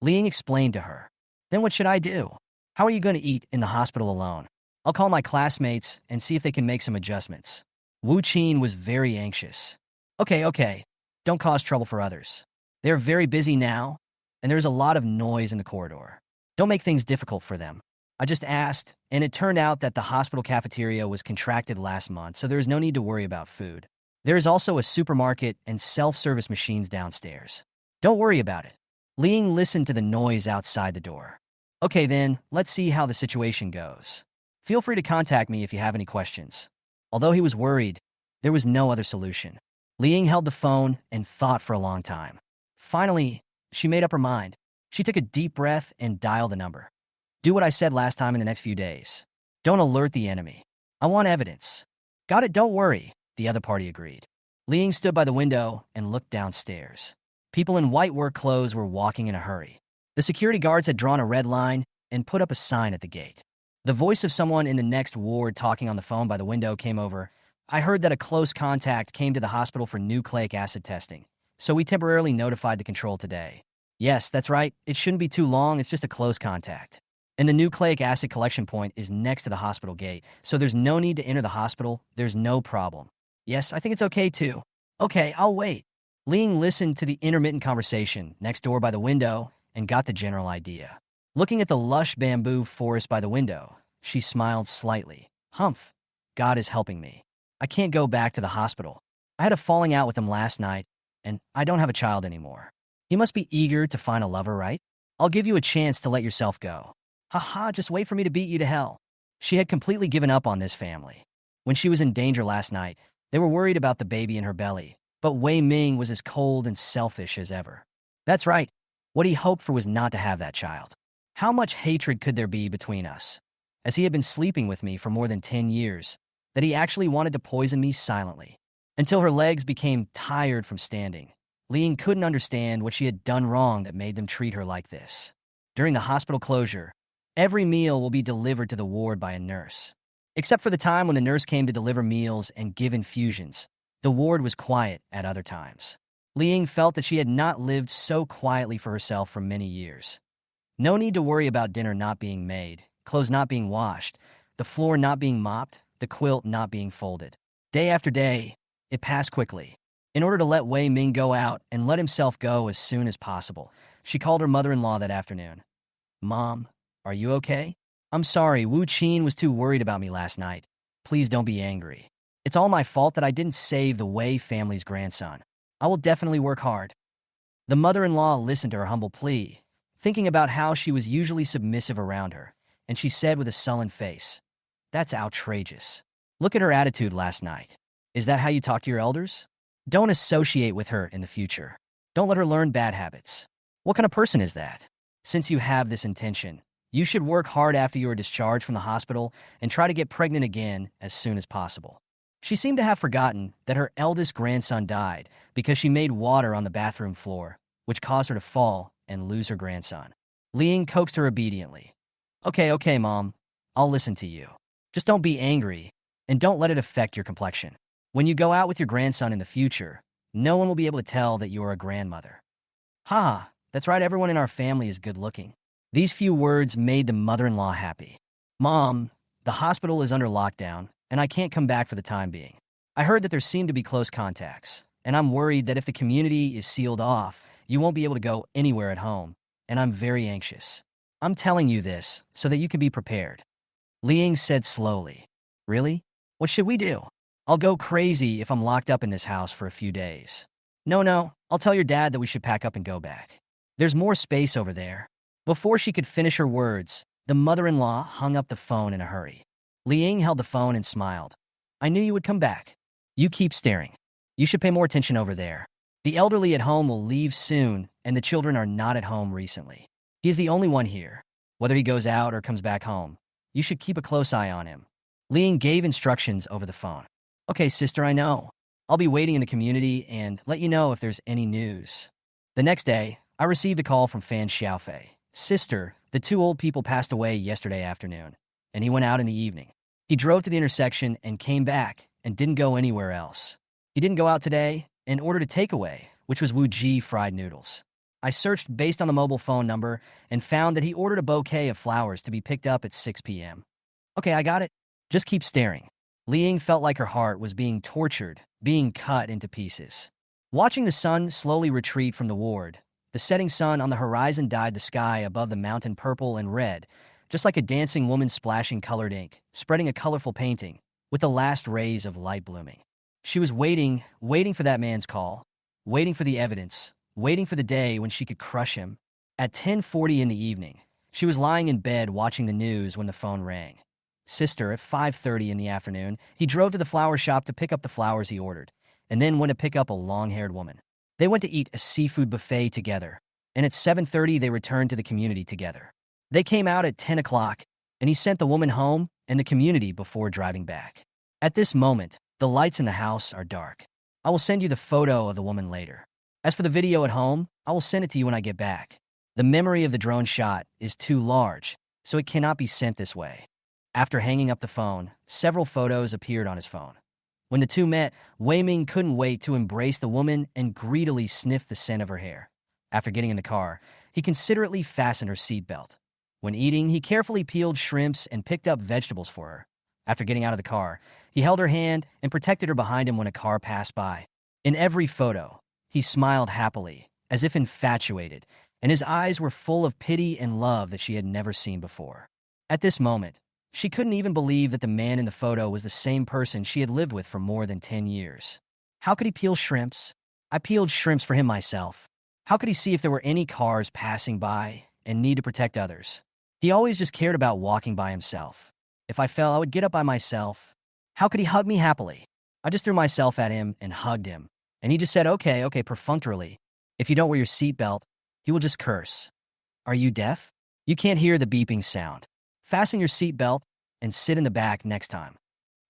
Li Ying explained to her. Then what should I do? How are you going to eat in the hospital alone? I'll call my classmates and see if they can make some adjustments. Wu Qin was very anxious. Okay. Don't cause trouble for others. They're very busy now, and there's a lot of noise in the corridor. Don't make things difficult for them. I just asked, and it turned out that the hospital cafeteria was contracted last month, so there is no need to worry about food. There is also a supermarket and self-service machines downstairs. Don't worry about it. Ling listened to the noise outside the door. Okay then, let's see how the situation goes. Feel free to contact me if you have any questions. Although he was worried, there was no other solution. Ling held the phone and thought for a long time. Finally, she made up her mind. She took a deep breath and dialed the number. Do what I said last time in the next few days. Don't alert the enemy. I want evidence. Got it, don't worry, the other party agreed. Ling stood by the window and looked downstairs. People in white work clothes were walking in a hurry. The security guards had drawn a red line and put up a sign at the gate. The voice of someone in the next ward talking on the phone by the window came over. I heard that a close contact came to the hospital for nucleic acid testing, so we temporarily notified the control today. Yes, that's right. It shouldn't be too long. It's just a close contact. And the nucleic acid collection point is next to the hospital gate, so there's no need to enter the hospital. There's no problem. Yes, I think it's okay too. Okay, I'll wait. Ling listened to the intermittent conversation next door by the window and got the general idea. Looking at the lush bamboo forest by the window, she smiled slightly. Humph, God is helping me. I can't go back to the hospital. I had a falling out with him last night, and I don't have a child anymore. He must be eager to find a lover, right? I'll give you a chance to let yourself go. Haha, just wait for me to beat you to hell. She had completely given up on this family. When she was in danger last night, they were worried about the baby in her belly, but Wei Ming was as cold and selfish as ever. That's right. What he hoped for was not to have that child. How much hatred could there be between us? As he had been sleeping with me for more than 10 years, that he actually wanted to poison me silently. Until her legs became tired from standing, Ling couldn't understand what she had done wrong that made them treat her like this. During the hospital closure, every meal will be delivered to the ward by a nurse. Except for the time when the nurse came to deliver meals and give infusions, the ward was quiet at other times. Ling felt that she had not lived so quietly for herself for many years. No need to worry about dinner not being made, clothes not being washed, the floor not being mopped, the quilt not being folded. Day after day, it passed quickly. In order to let Wei Ming go out and let himself go as soon as possible, she called her mother-in-law that afternoon. Mom, are you okay? I'm sorry, Wu Qin was too worried about me last night. Please don't be angry. It's all my fault that I didn't save the Wei family's grandson. I will definitely work hard. The mother-in-law listened to her humble plea, thinking about how she was usually submissive around her, and she said with a sullen face, That's outrageous. Look at her attitude last night. Is that how you talk to your elders? Don't associate with her in the future. Don't let her learn bad habits. What kind of person is that? Since you have this intention, you should work hard after you are discharged from the hospital and try to get pregnant again as soon as possible. She seemed to have forgotten that her eldest grandson died because she made water on the bathroom floor, which caused her to fall and lose her grandson. Ling coaxed her obediently. Okay, Mom. I'll listen to you. Just don't be angry, and don't let it affect your complexion. When you go out with your grandson in the future, no one will be able to tell that you are a grandmother. Ha, that's right, everyone in our family is good looking. These few words made the mother-in-law happy. Mom, the hospital is under lockdown, and I can't come back for the time being. I heard that there seem to be close contacts, and I'm worried that if the community is sealed off, you won't be able to go anywhere at home, and I'm very anxious. I'm telling you this so that you can be prepared. Liang said slowly. Really? What should we do? I'll go crazy if I'm locked up in this house for a few days. No, I'll tell your dad that we should pack up and go back. There's more space over there. Before she could finish her words, the mother-in-law hung up the phone in a hurry. Liang held the phone and smiled. I knew you would come back. You keep staring. You should pay more attention over there. The elderly at home will leave soon, and the children are not at home recently. He is the only one here. Whether he goes out or comes back home, you should keep a close eye on him. Liang gave instructions over the phone. Okay, sister, I know. I'll be waiting in the community and let you know if there's any news. The next day, I received a call from Fan Xiaofei. Sister, the two old people passed away yesterday afternoon, and he went out in the evening. He drove to the intersection and came back and didn't go anywhere else. He didn't go out today and ordered a takeaway, which was Wu Ji fried noodles. I searched based on the mobile phone number and found that he ordered a bouquet of flowers to be picked up at 6 p.m. Okay, I got it. Just keep staring. Liang felt like her heart was being tortured, being cut into pieces. Watching the sun slowly retreat from the ward, the setting sun on the horizon dyed the sky above the mountain purple and red, just like a dancing woman splashing colored ink, spreading a colorful painting, with the last rays of light blooming. She was waiting for that man's call, waiting for the evidence, waiting for the day when she could crush him. At 10:40 in the evening, she was lying in bed watching the news when the phone rang. Sister, at 5:30 in the afternoon, he drove to the flower shop to pick up the flowers he ordered, and then went to pick up a long-haired woman. They went to eat a seafood buffet together, and at 7:30 they returned to the community together. They came out at 10 o'clock, and he sent the woman home and the community before driving back. At this moment, the lights in the house are dark. I will send you the photo of the woman later. As for the video at home, I will send it to you when I get back. The memory of the drone shot is too large, so it cannot be sent this way. After hanging up the phone, several photos appeared on his phone. When the two met, Wei Ming couldn't wait to embrace the woman and greedily sniff the scent of her hair. After getting in the car, he considerately fastened her seatbelt. When eating, he carefully peeled shrimps and picked up vegetables for her. After getting out of the car, he held her hand and protected her behind him when a car passed by. In every photo, he smiled happily, as if infatuated, and his eyes were full of pity and love that she had never seen before. At this moment, she couldn't even believe that the man in the photo was the same person she had lived with for more than 10 years. How could he peel shrimps? I peeled shrimps for him myself. How could he see if there were any cars passing by and need to protect others? He always just cared about walking by himself. If I fell, I would get up by myself. How could he hug me happily? I just threw myself at him and hugged him. And he just said, okay, perfunctorily. If you don't wear your seatbelt, he will just curse. Are you deaf? You can't hear the beeping sound. Fasten your seatbelt and sit in the back next time.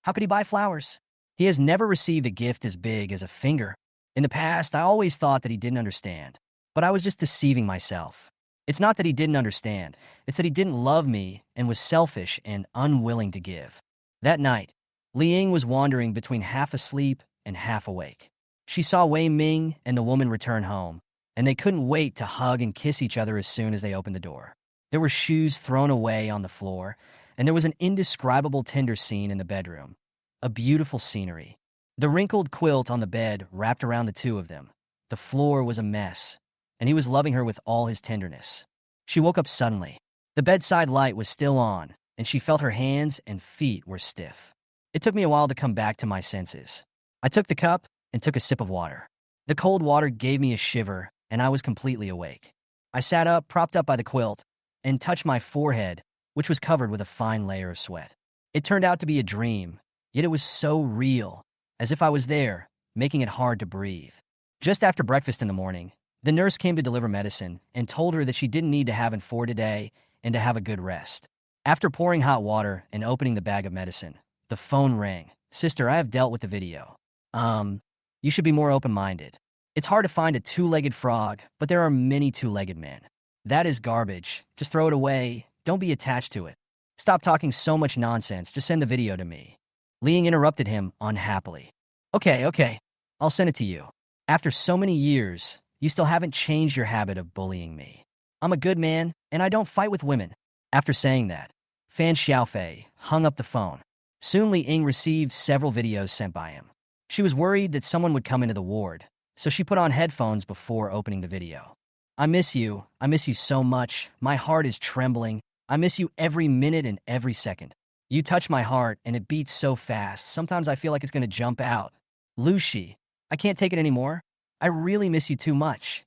How could he buy flowers? He has never received a gift as big as a finger. In the past, I always thought that he didn't understand, but I was just deceiving myself. It's not that he didn't understand, it's that he didn't love me and was selfish and unwilling to give. That night, Liang was wandering between half asleep and half awake. She saw Wei Ming and the woman return home, and they couldn't wait to hug and kiss each other as soon as they opened the door. There were shoes thrown away on the floor, and there was an indescribable tender scene in the bedroom. A beautiful scenery. The wrinkled quilt on the bed wrapped around the two of them. The floor was a mess, and he was loving her with all his tenderness. She woke up suddenly. The bedside light was still on, and she felt her hands and feet were stiff. It took me a while to come back to my senses. I took the cup and took a sip of water. The cold water gave me a shiver, and I was completely awake. I sat up, propped up by the quilt, and touched my forehead, which was covered with a fine layer of sweat. It turned out to be a dream, yet it was so real, as if I was there, making it hard to breathe. Just after breakfast in the morning, the nurse came to deliver medicine and told her that she didn't need to have it for today and to have a good rest. After pouring hot water and opening the bag of medicine, the phone rang. Sister, I have dealt with the video. You should be more open-minded. It's hard to find a two-legged frog, but there are many two-legged men. That is garbage. Just throw it away. Don't be attached to it. Stop talking so much nonsense. Just send the video to me. Liang interrupted him unhappily. Okay. I'll send it to you. After so many years, you still haven't changed your habit of bullying me. I'm a good man, and I don't fight with women. After saying that, Fan Xiaofei hung up the phone. Soon Liang received several videos sent by him. She was worried that someone would come into the ward, so she put on headphones before opening the video. I miss you so much. My heart is trembling. I miss you every minute and every second. You touch my heart, and it beats so fast. Sometimes I feel like it's going to jump out. Lucy, I can't take it anymore. I really miss you too much.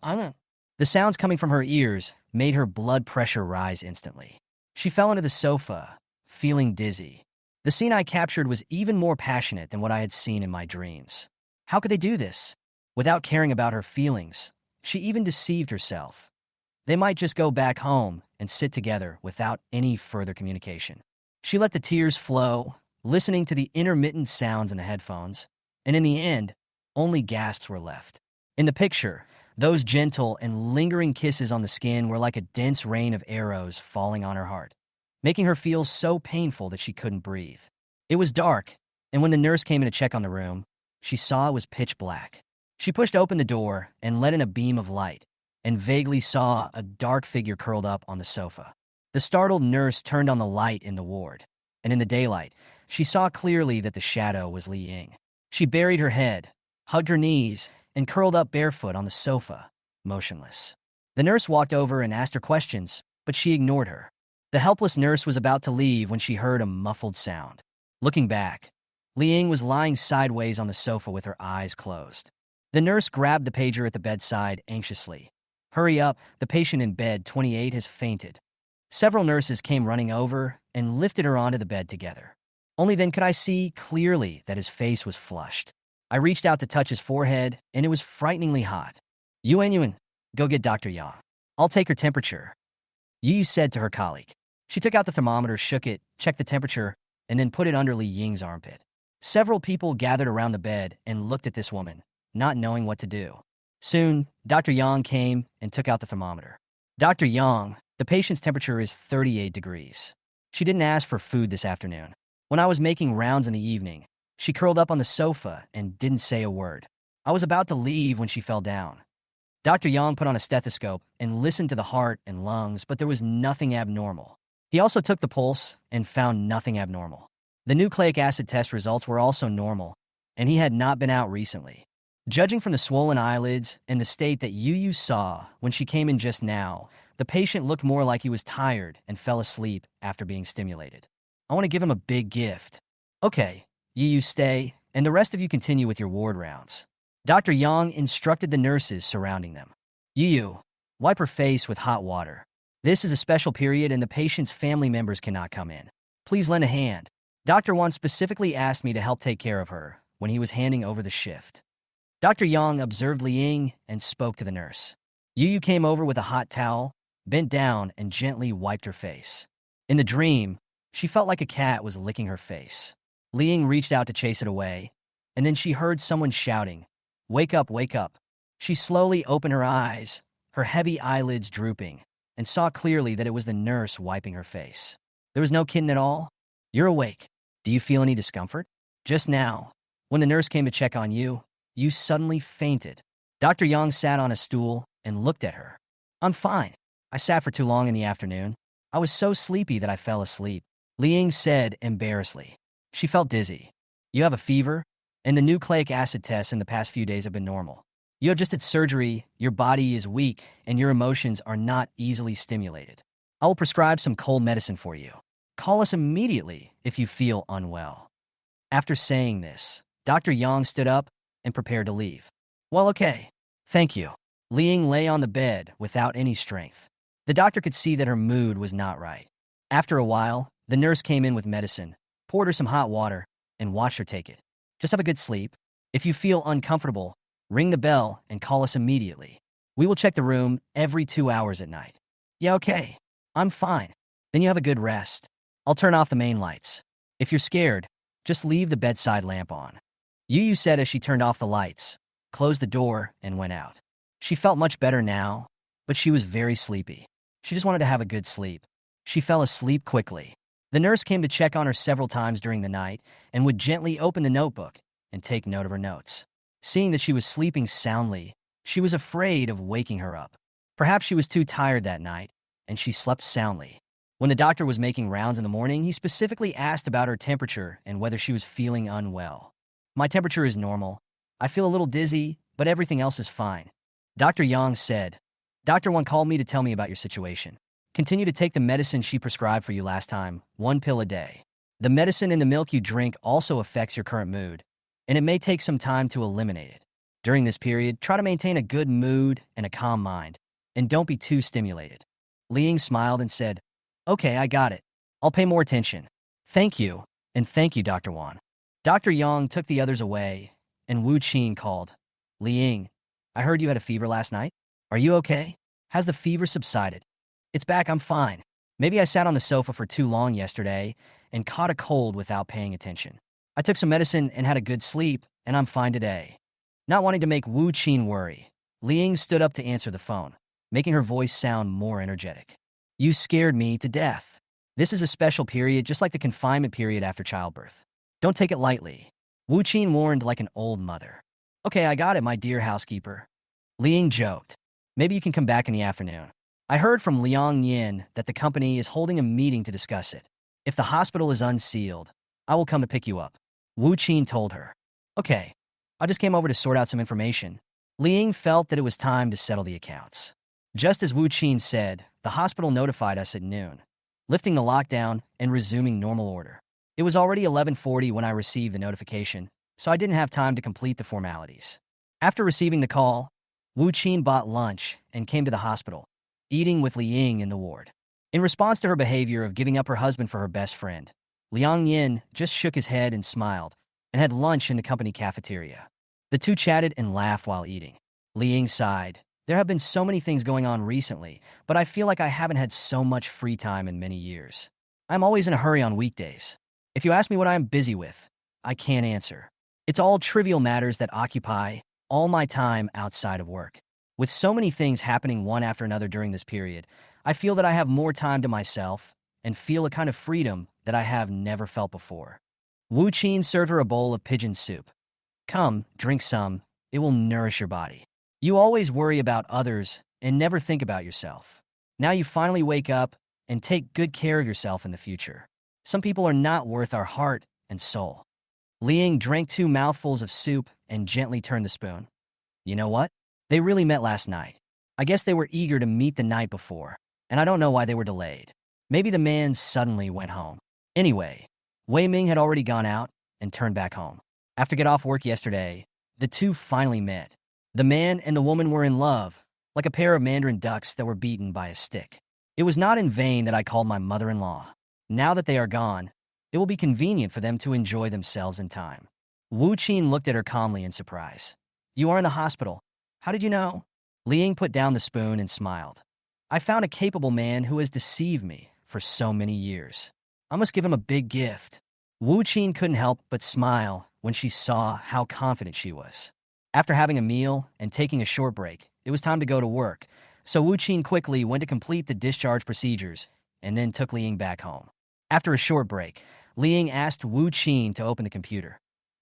The sounds coming from her ears made her blood pressure rise instantly. She fell into the sofa, feeling dizzy. The scene I captured was even more passionate than what I had seen in my dreams. How could they do this? Without caring about her feelings, she even deceived herself. They might just go back home and sit together without any further communication. She let the tears flow, listening to the intermittent sounds in the headphones, and in the end, only gasps were left. In the picture, those gentle and lingering kisses on the skin were like a dense rain of arrows falling on her heart, making her feel so painful that she couldn't breathe. It was dark, and when the nurse came in to check on the room, she saw it was pitch black. She pushed open the door and let in a beam of light, and vaguely saw a dark figure curled up on the sofa. The startled nurse turned on the light in the ward, and in the daylight, she saw clearly that the shadow was Li Ying. She buried her head, hugged her knees, and curled up barefoot on the sofa, motionless. The nurse walked over and asked her questions, but she ignored her. The helpless nurse was about to leave when she heard a muffled sound. Looking back, Li Ying was lying sideways on the sofa with her eyes closed. The nurse grabbed the pager at the bedside anxiously. "Hurry up, the patient in bed 28 has fainted." Several nurses came running over and lifted her onto the bed together. Only then could I see clearly that his face was flushed. I reached out to touch his forehead, and it was frighteningly hot. Yuan, go get Dr. Yang. I'll take her temperature," Yu said to her colleague. She took out the thermometer, shook it, checked the temperature, and then put it under Li Ying's armpit. Several people gathered around the bed and looked at this woman, not knowing what to do. Soon, Dr. Yang came and took out the thermometer. "Dr. Yang, the patient's temperature is 38 degrees. She didn't ask for food this afternoon. When I was making rounds in the evening, she curled up on the sofa and didn't say a word. I was about to leave when she fell down." Dr. Yang put on a stethoscope and listened to the heart and lungs, but there was nothing abnormal. He also took the pulse and found nothing abnormal. The nucleic acid test results were also normal, and he had not been out recently. Judging from the swollen eyelids and the state that Yu saw when she came in just now, the patient looked more like he was tired and fell asleep after being stimulated. "I want to give him a big gift." "Okay, Yu stay, and the rest of you continue with your ward rounds." Dr. Yang instructed the nurses surrounding them. "Yu, wipe her face with hot water. This is a special period and the patient's family members cannot come in. Please lend a hand." Dr. Wan specifically asked me to help take care of her when he was handing over the shift. Dr. Yang observed Li Ying and spoke to the nurse. Yu came over with a hot towel, bent down, and gently wiped her face. In the dream, she felt like a cat was licking her face. Li Ying reached out to chase it away, and then she heard someone shouting, "Wake up, wake up." She slowly opened her eyes, her heavy eyelids drooping, and saw clearly that it was the nurse wiping her face. "There was no kitten at all? You're awake. Do you feel any discomfort?" Just now, when the nurse came to check on you, you suddenly fainted. Dr. Yang sat on a stool and looked at her. "I'm fine. I sat for too long in the afternoon. I was so sleepy that I fell asleep," Li Ying said embarrassedly. She felt dizzy. "You have a fever, and the nucleic acid tests in the past few days have been normal. You have just had surgery, your body is weak, and your emotions are not easily stimulated. I will prescribe some cold medicine for you. Call us immediately if you feel unwell." After saying this, Dr. Yang stood up and prepared to leave. "Well, okay. Thank you." Li Ying lay on the bed without any strength. The doctor could see that her mood was not right. After a while, the nurse came in with medicine, poured her some hot water, and watched her take it. "Just have a good sleep. If you feel uncomfortable, ring the bell and call us immediately. We will check the room every 2 hours at night." "Yeah, okay. I'm fine. Then you have a good rest. I'll turn off the main lights. If you're scared, just leave the bedside lamp on." Yu said as she turned off the lights, closed the door, and went out. She felt much better now, but she was very sleepy. She just wanted to have a good sleep. She fell asleep quickly. The nurse came to check on her several times during the night and would gently open the notebook and take note of her notes. Seeing that she was sleeping soundly, she was afraid of waking her up. Perhaps she was too tired that night, and she slept soundly. When the doctor was making rounds in the morning, he specifically asked about her temperature and whether she was feeling unwell. "My temperature is normal. I feel a little dizzy, but everything else is fine," Dr. Yang said. "Dr. Wan called me to tell me about your situation. Continue to take the medicine she prescribed for you last time, 1 pill a day. The medicine in the milk you drink also affects your current mood, and it may take some time to eliminate it. During this period, try to maintain a good mood and a calm mind, and don't be too stimulated." Li Ying smiled and said, "Okay, I got it. I'll pay more attention. Thank you, and thank you, Dr. Wan." Dr. Yang took the others away, and Wu Qin called, "Li Ying, I heard you had a fever last night. Are you okay? Has the fever subsided?" "It's back, I'm fine. Maybe I sat on the sofa for too long yesterday and caught a cold without paying attention. I took some medicine and had a good sleep, and I'm fine today." Not wanting to make Wu Qin worry, Li Ying stood up to answer the phone, making her voice sound more energetic. "You scared me to death. This is a special period, just like the confinement period after childbirth. Don't take it lightly," Wu Qin warned like an old mother. "Okay, I got it, my dear housekeeper." Li Ying joked. "Maybe you can come back in the afternoon. I heard from Liang Yin that the company is holding a meeting to discuss it. If the hospital is unsealed, I will come to pick you up. Wu Qin told her. Okay, I just came over to sort out some information. Liang felt that it was time to settle the accounts. Just as Wu Qin said, the hospital notified us at noon, lifting the lockdown and resuming normal order. It was already 11:40 when I received the notification, so I didn't have time to complete the formalities. After receiving the call, Wu Qin bought lunch and came to the hospital, eating with Liang in the ward. In response to her behavior of giving up her husband for her best friend, Liang Yin just shook his head and smiled, and had lunch in the company cafeteria. The two chatted and laughed while eating. Liang sighed. There have been so many things going on recently, but I feel like I haven't had so much free time in many years. I'm always in a hurry on weekdays. If you ask me what I am busy with, I can't answer. It's all trivial matters that occupy all my time outside of work. With so many things happening one after another during this period, I feel that I have more time to myself and feel a kind of freedom that I have never felt before. Wu Qin served her a bowl of pigeon soup. Come, drink some. It will nourish your body. You always worry about others and never think about yourself. Now you finally wake up and take good care of yourself in the future. Some people are not worth our heart and soul. Liang drank 2 mouthfuls of soup and gently turned the spoon. You know what? They really met last night. I guess they were eager to meet the night before, and I don't know why they were delayed. Maybe the man suddenly went home. Anyway, Wei Ming had already gone out and turned back home. After get off work yesterday, the two finally met. The man and the woman were in love, like a pair of mandarin ducks that were beaten by a stick. It was not in vain that I called my mother-in-law. Now that they are gone, it will be convenient for them to enjoy themselves in time. Wu Qin looked at her calmly in surprise. You are in the hospital. How did you know? Liang put down the spoon and smiled. I found a capable man who has deceived me for so many years. I must give him a big gift. Wu Qin couldn't help but smile when she saw how confident she was. After having a meal and taking a short break, it was time to go to work, so Wu Qin quickly went to complete the discharge procedures and then took Liang back home. After a short break, Liang asked Wu Qin to open the computer.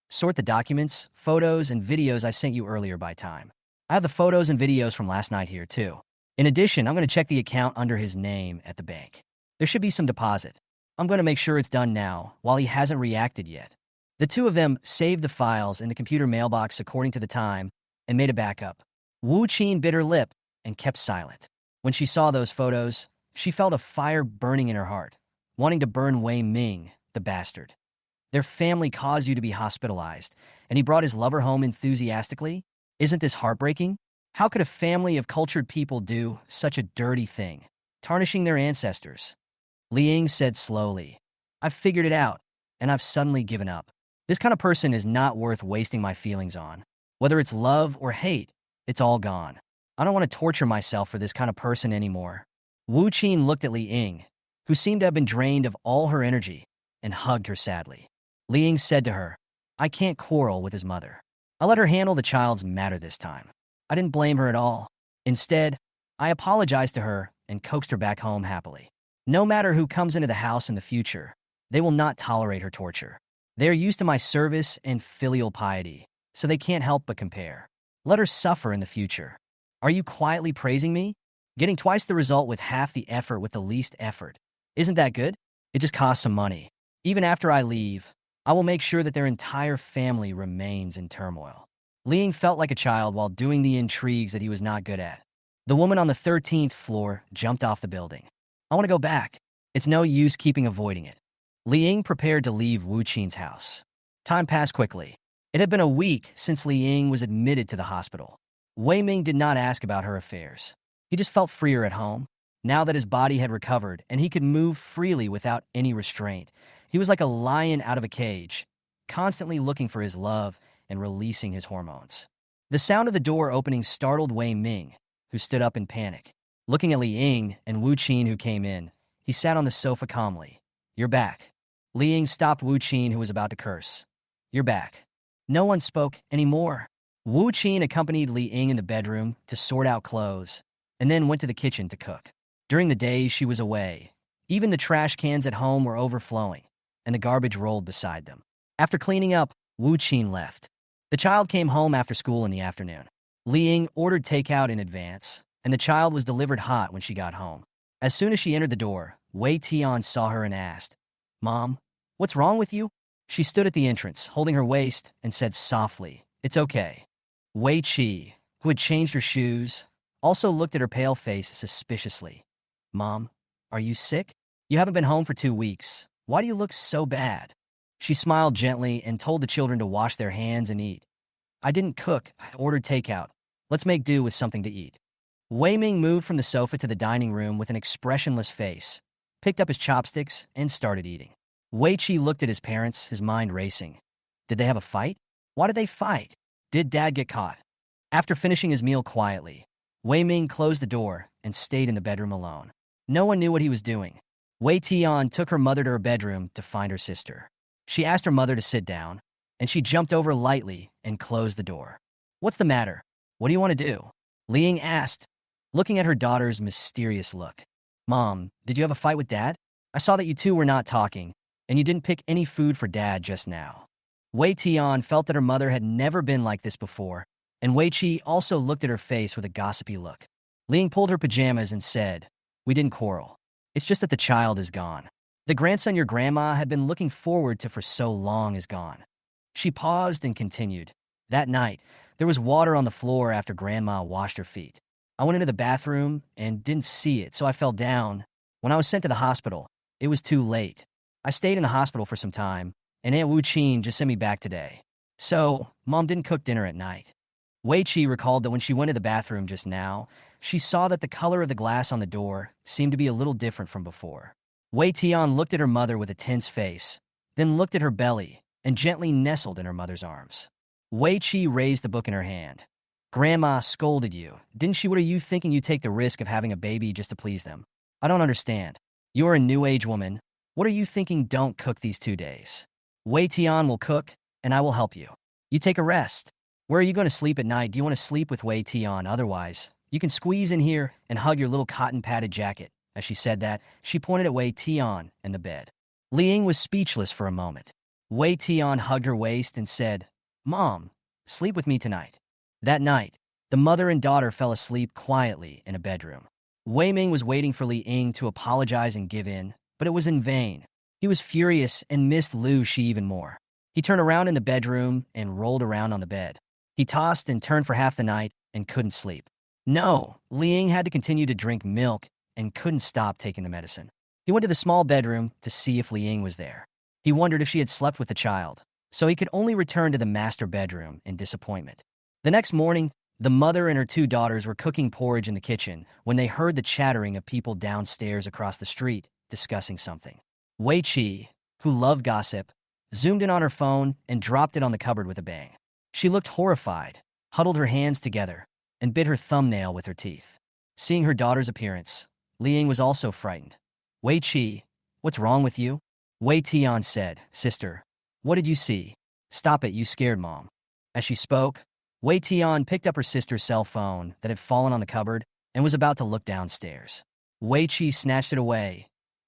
Sort the documents, photos, and videos I sent you earlier by time. I have the photos and videos from last night here, too. In addition, I'm going to check the account under his name at the bank. There should be some deposit. I'm going to make sure it's done now, while he hasn't reacted yet. The two of them saved the files in the computer mailbox according to the time and made a backup. Wu Qin bit her lip and kept silent. When she saw those photos, she felt a fire burning in her heart, wanting to burn Wei Ming, the bastard. Their family caused you to be hospitalized, and he brought his lover home enthusiastically? Isn't this heartbreaking? How could a family of cultured people do such a dirty thing, tarnishing their ancestors? Liang said slowly, I've figured it out, and I've suddenly given up. This kind of person is not worth wasting my feelings on. Whether it's love or hate, it's all gone. I don't want to torture myself for this kind of person anymore. Wu Qin looked at Liang, who seemed to have been drained of all her energy, and hugged her sadly. Liang said to her, I can't quarrel with his mother. I let her handle the child's matter this time. I didn't blame her at all. Instead, I apologized to her and coaxed her back home happily. No matter who comes into the house in the future, they will not tolerate her torture. They are used to my service and filial piety, so they can't help but compare. Let her suffer in the future. Are you quietly praising me? Getting twice the result with half the effort with the least effort. Isn't that good? It just costs some money. Even after I leave, I will make sure that their entire family remains in turmoil. Liang felt like a child while doing the intrigues that he was not good at. The woman on the 13th floor jumped off the building. I want to go back. It's no use keeping avoiding it. Liang prepared to leave Wu Qin's house. Time passed quickly. It had been a week since Liang was admitted to the hospital. Wei Ming did not ask about her affairs. He just felt freer at home. Now that his body had recovered and he could move freely without any restraint, he was like a lion out of a cage, constantly looking for his love and releasing his hormones. The sound of the door opening startled Wei Ming, who stood up in panic. Looking at Liang and Wu Qin, who came in, he sat on the sofa calmly. You're back. Liang stopped Wu Qin, who was about to curse. You're back. No one spoke anymore. Wu Qin accompanied Liang in the bedroom to sort out clothes, and then went to the kitchen to cook. During the days she was away, even the trash cans at home were overflowing, and the garbage rolled beside them. After cleaning up, Wu Qin left. The child came home after school in the afternoon. Liang ordered takeout in advance, and the child was delivered hot when she got home. As soon as she entered the door, Wei Tian saw her and asked, "Mom, what's wrong with you?" She stood at the entrance, holding her waist, and said softly, "It's okay." Wei Qi, who had changed her shoes, also looked at her pale face suspiciously. "Mom, are you sick? You haven't been home for 2 weeks. Why do you look so bad?" She smiled gently and told the children to wash their hands and eat. "I didn't cook. I ordered takeout. Let's make do with something to eat." Wei Ming moved from the sofa to the dining room with an expressionless face, picked up his chopsticks, and started eating. Wei Qi looked at his parents, his mind racing. Did they have a fight? Why did they fight? Did Dad get caught? After finishing his meal quietly, Wei Ming closed the door and stayed in the bedroom alone. No one knew what he was doing. Wei Tian took her mother to her bedroom to find her sister. She asked her mother to sit down, and she jumped over lightly and closed the door. "What's the matter? What do you want to do?" Liang asked, looking at her daughter's mysterious look. "Mom, did you have a fight with Dad? I saw that you two were not talking, and you didn't pick any food for Dad just now." Wei Tian felt that her mother had never been like this before, and Wei Qi also looked at her face with a gossipy look. Liang pulled her pajamas and said, "We didn't quarrel. It's just that the child is gone. The grandson your grandma had been looking forward to for so long is gone." She paused and continued, "That night, there was water on the floor after Grandma washed her feet. I went into the bathroom and didn't see it, so I fell down. When I was sent to the hospital, it was too late. I stayed in the hospital for some time, and Aunt Wu Qin just sent me back today. So, Mom didn't cook dinner at night." Wei Qi recalled that when she went to the bathroom just now, she saw that the color of the glass on the door seemed to be a little different from before. Wei Tian looked at her mother with a tense face, then looked at her belly and gently nestled in her mother's arms. Wei Qi raised the book in her hand. "Grandma scolded you, didn't she? What are you thinking you take the risk of having a baby just to please them? I don't understand. You're a new age woman. What are you thinking? Don't cook these 2 days. Wei Tian will cook, and I will help you. You take a rest. Where are you going to sleep at night? Do you want to sleep with Wei Tian? Otherwise, you can squeeze in here and hug your little cotton-padded jacket." As she said that, she pointed at Wei Tian and the bed. Liang was speechless for a moment. Wei Tian hugged her waist and said, "Mom, sleep with me tonight." That night, the mother and daughter fell asleep quietly in a bedroom. Wei Ming was waiting for Li Ying to apologize and give in, but it was in vain. He was furious and missed Lu Shi even more. He turned around in the bedroom and rolled around on the bed. He tossed and turned for half the night and couldn't sleep. No, Li Ying had to continue to drink milk and couldn't stop taking the medicine. He went to the small bedroom to see if Li Ying was there. He wondered if she had slept with the child, so he could only return to the master bedroom in disappointment. The next morning, the mother and her 2 daughters were cooking porridge in the kitchen when they heard the chattering of people downstairs across the street discussing something. Wei Qi, who loved gossip, zoomed in on her phone and dropped it on the cupboard with a bang. She looked horrified, huddled her hands together, and bit her thumbnail with her teeth. Seeing her daughter's appearance, Liang was also frightened. "Wei Qi, what's wrong with you?" Wei Tian said, "Sister, what did you see? Stop it, you scared Mom." As she spoke, Wei Tian picked up her sister's cell phone that had fallen on the cupboard and was about to look downstairs. Wei Qi snatched it away.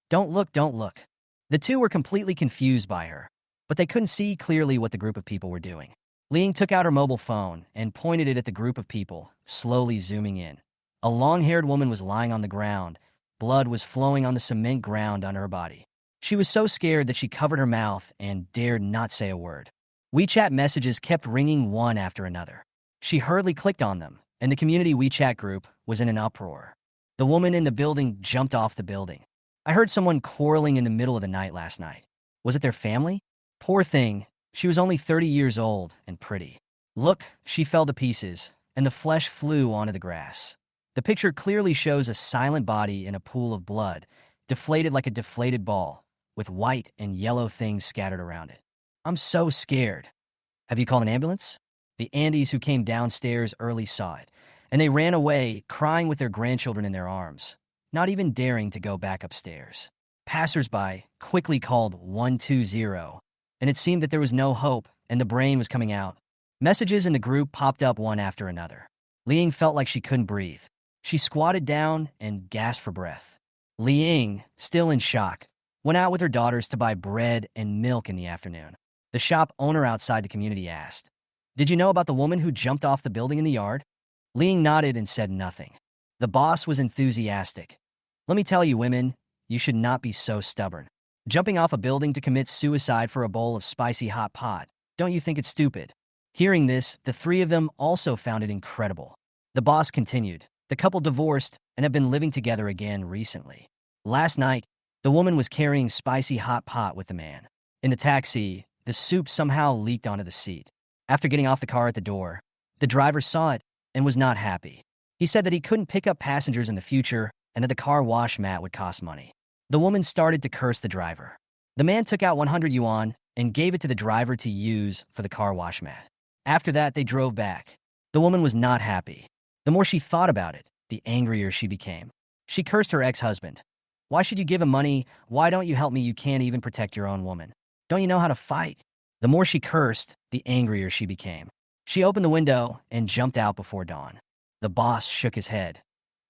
"Don't look, don't look." The two were completely confused by her, but they couldn't see clearly what the group of people were doing. Liang took out her mobile phone and pointed it at the group of people, slowly zooming in. A long-haired woman was lying on the ground. Blood was flowing on the cement ground under her body. She was so scared that she covered her mouth and dared not say a word. WeChat messages kept ringing one after another. She hurriedly clicked on them, and the community WeChat group was in an uproar. The woman in the building jumped off the building. "I heard someone quarreling in the middle of the night last night. Was it their family? Poor thing. She was only 30 years old and pretty. Look, she fell to pieces, and the flesh flew onto the grass." The picture clearly shows a silent body in a pool of blood, deflated like a deflated ball, with white and yellow things scattered around it. "I'm so scared." "Have you called an ambulance?" The Andes who came downstairs early saw it, and they ran away, crying with their grandchildren in their arms, not even daring to go back upstairs. Passers-by quickly called 120, and it seemed that there was no hope, and the brain was coming out. Messages in the group popped up one after another. Liang felt like she couldn't breathe. She squatted down and gasped for breath. Liang, still in shock, went out with her daughters to buy bread and milk in the afternoon. The shop owner outside the community asked, "Did you know about the woman who jumped off the building in the yard?" Liang nodded and said nothing. The boss was enthusiastic. Let me tell you, women, you should not be so stubborn. Jumping off a building to commit suicide for a bowl of spicy hot pot. Don't you think it's stupid? Hearing this, the three of them also found it incredible. The boss continued. The couple divorced and have been living together again recently. Last night, the woman was carrying spicy hot pot with the man. In the taxi, the soup somehow leaked onto the seat. After getting off the car at the door, the driver saw it and was not happy. He said that he couldn't pick up passengers in the future and that the car wash mat would cost money. The woman started to curse the driver. The man took out 100 yuan and gave it to the driver to use for the car wash mat. After that, they drove back. The woman was not happy. The more she thought about it, the angrier she became. She cursed her ex-husband. Why should you give him money? Why don't you help me? You can't even protect your own woman. Don't you know how to fight? The more she cursed, the angrier she became. She opened the window and jumped out before dawn. The boss shook his head.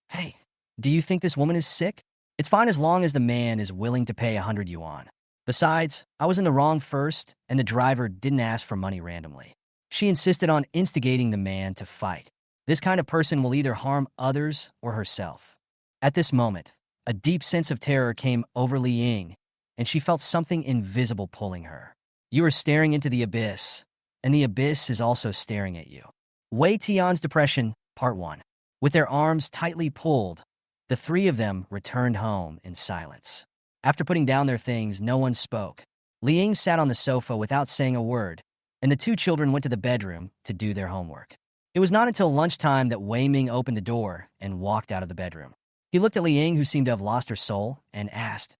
Hey, do you think this woman is sick? It's fine as long as the man is willing to pay 100 yuan. Besides, I was in the wrong first, and the driver didn't ask for money randomly. She insisted on instigating the man to fight. This kind of person will either harm others or herself. At this moment, a deep sense of terror came over Li Ying, and she felt something invisible pulling her. You are staring into the abyss, and the abyss is also staring at you. Wei Tian's Depression, Part 1. With their arms tightly pulled, the three of them returned home in silence. After putting down their things, no one spoke. Li Ying sat on the sofa without saying a word, and the two children went to the bedroom to do their homework. It was not until lunchtime that Wei Ming opened the door and walked out of the bedroom. He looked at Li Ying, who seemed to have lost her soul, and asked,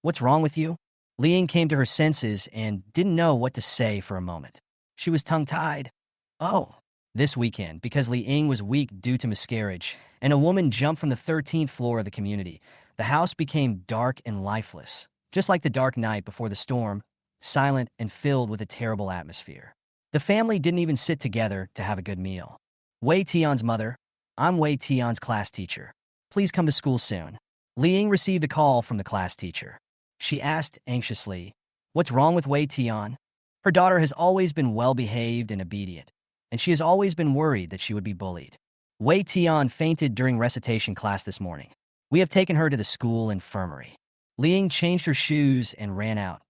"What's wrong with you?" Li Ying came to her senses and didn't know what to say for a moment. She was tongue-tied. Oh, this weekend, because Li Ying was weak due to miscarriage, and a woman jumped from the 13th floor of the community, the house became dark and lifeless, just like the dark night before the storm, silent and filled with a terrible atmosphere. The family didn't even sit together to have a good meal. Wei Tian's mother, I'm Wei Tian's class teacher. Please come to school soon. Li Ying received a call from the class teacher. She asked anxiously, what's wrong with Wei Tian? Her daughter has always been well-behaved and obedient, and she has always been worried that she would be bullied. Wei Tian fainted during recitation class this morning. We have taken her to the school infirmary. Li Ying changed her shoes and ran out.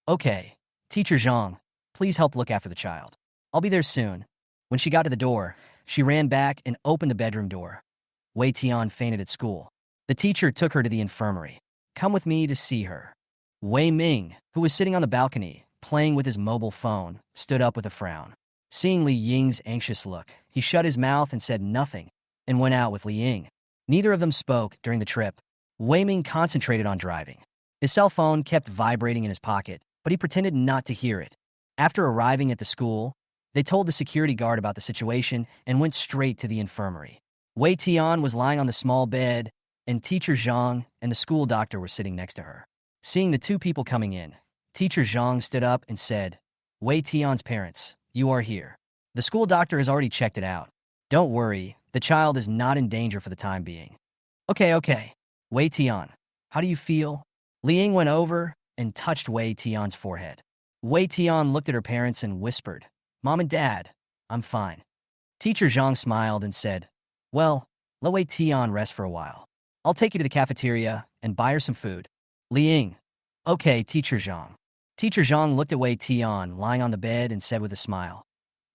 Okay, Teacher Zhang, please help look after the child. I'll be there soon. When she got to the door, she ran back and opened the bedroom door. Wei Tian fainted at school. The teacher took her to the infirmary. Come with me to see her. Wei Ming, who was sitting on the balcony, playing with his mobile phone, stood up with a frown. Seeing Li Ying's anxious look, he shut his mouth and said nothing, and went out with Li Ying. Neither of them spoke during the trip. Wei Ming concentrated on driving. His cell phone kept vibrating in his pocket, but he pretended not to hear it. After arriving at the school, they told the security guard about the situation and went straight to the infirmary. Wei Tian was lying on the small bed, and Teacher Zhang and the school doctor were sitting next to her. Seeing the two people coming in, Teacher Zhang stood up and said, Wei Tian's parents, you are here. The school doctor has already checked it out. Don't worry, the child is not in danger for the time being. Okay. Wei Tian, how do you feel? Li Ying went over and touched Wei Tian's forehead. Wei Tian looked at her parents and whispered, Mom and Dad, I'm fine. Teacher Zhang smiled and said, well, let Wei Tian rest for a while. I'll take you to the cafeteria and buy her some food. Li Ying, okay, Teacher Zhang. Teacher Zhang looked at Wei Tian lying on the bed and said with a smile,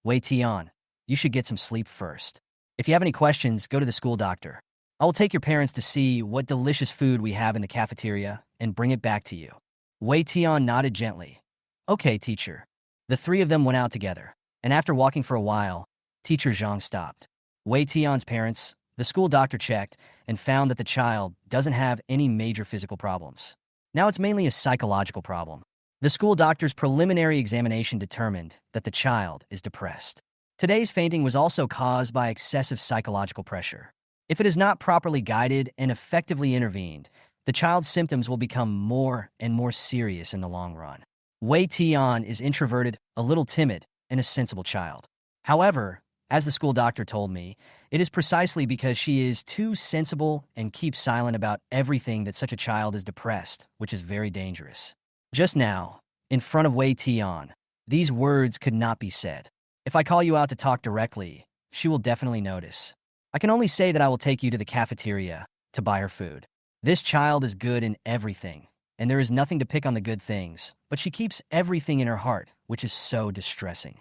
Wei Tian, you should get some sleep first. If you have any questions, go to the school doctor. I will take your parents to see what delicious food we have in the cafeteria and bring it back to you. Wei Tian nodded gently. Okay, teacher. The three of them went out together, and after walking for a while, Teacher Zhang stopped. Wei Tian's parents, the school doctor checked and found that the child doesn't have any major physical problems. Now it's mainly a psychological problem. The school doctor's preliminary examination determined that the child is depressed. Today's fainting was also caused by excessive psychological pressure. If it is not properly guided and effectively intervened, the child's symptoms will become more and more serious in the long run. Wei Tian is introverted, a little timid, and a sensible child. However, as the school doctor told me, it is precisely because she is too sensible and keeps silent about everything that such a child is depressed, which is very dangerous. Just now, in front of Wei Tian, these words could not be said. If I call you out to talk directly, she will definitely notice. I can only say that I will take you to the cafeteria to buy her food. This child is good in everything, and there is nothing to pick on the good things, but she keeps everything in her heart, which is so distressing.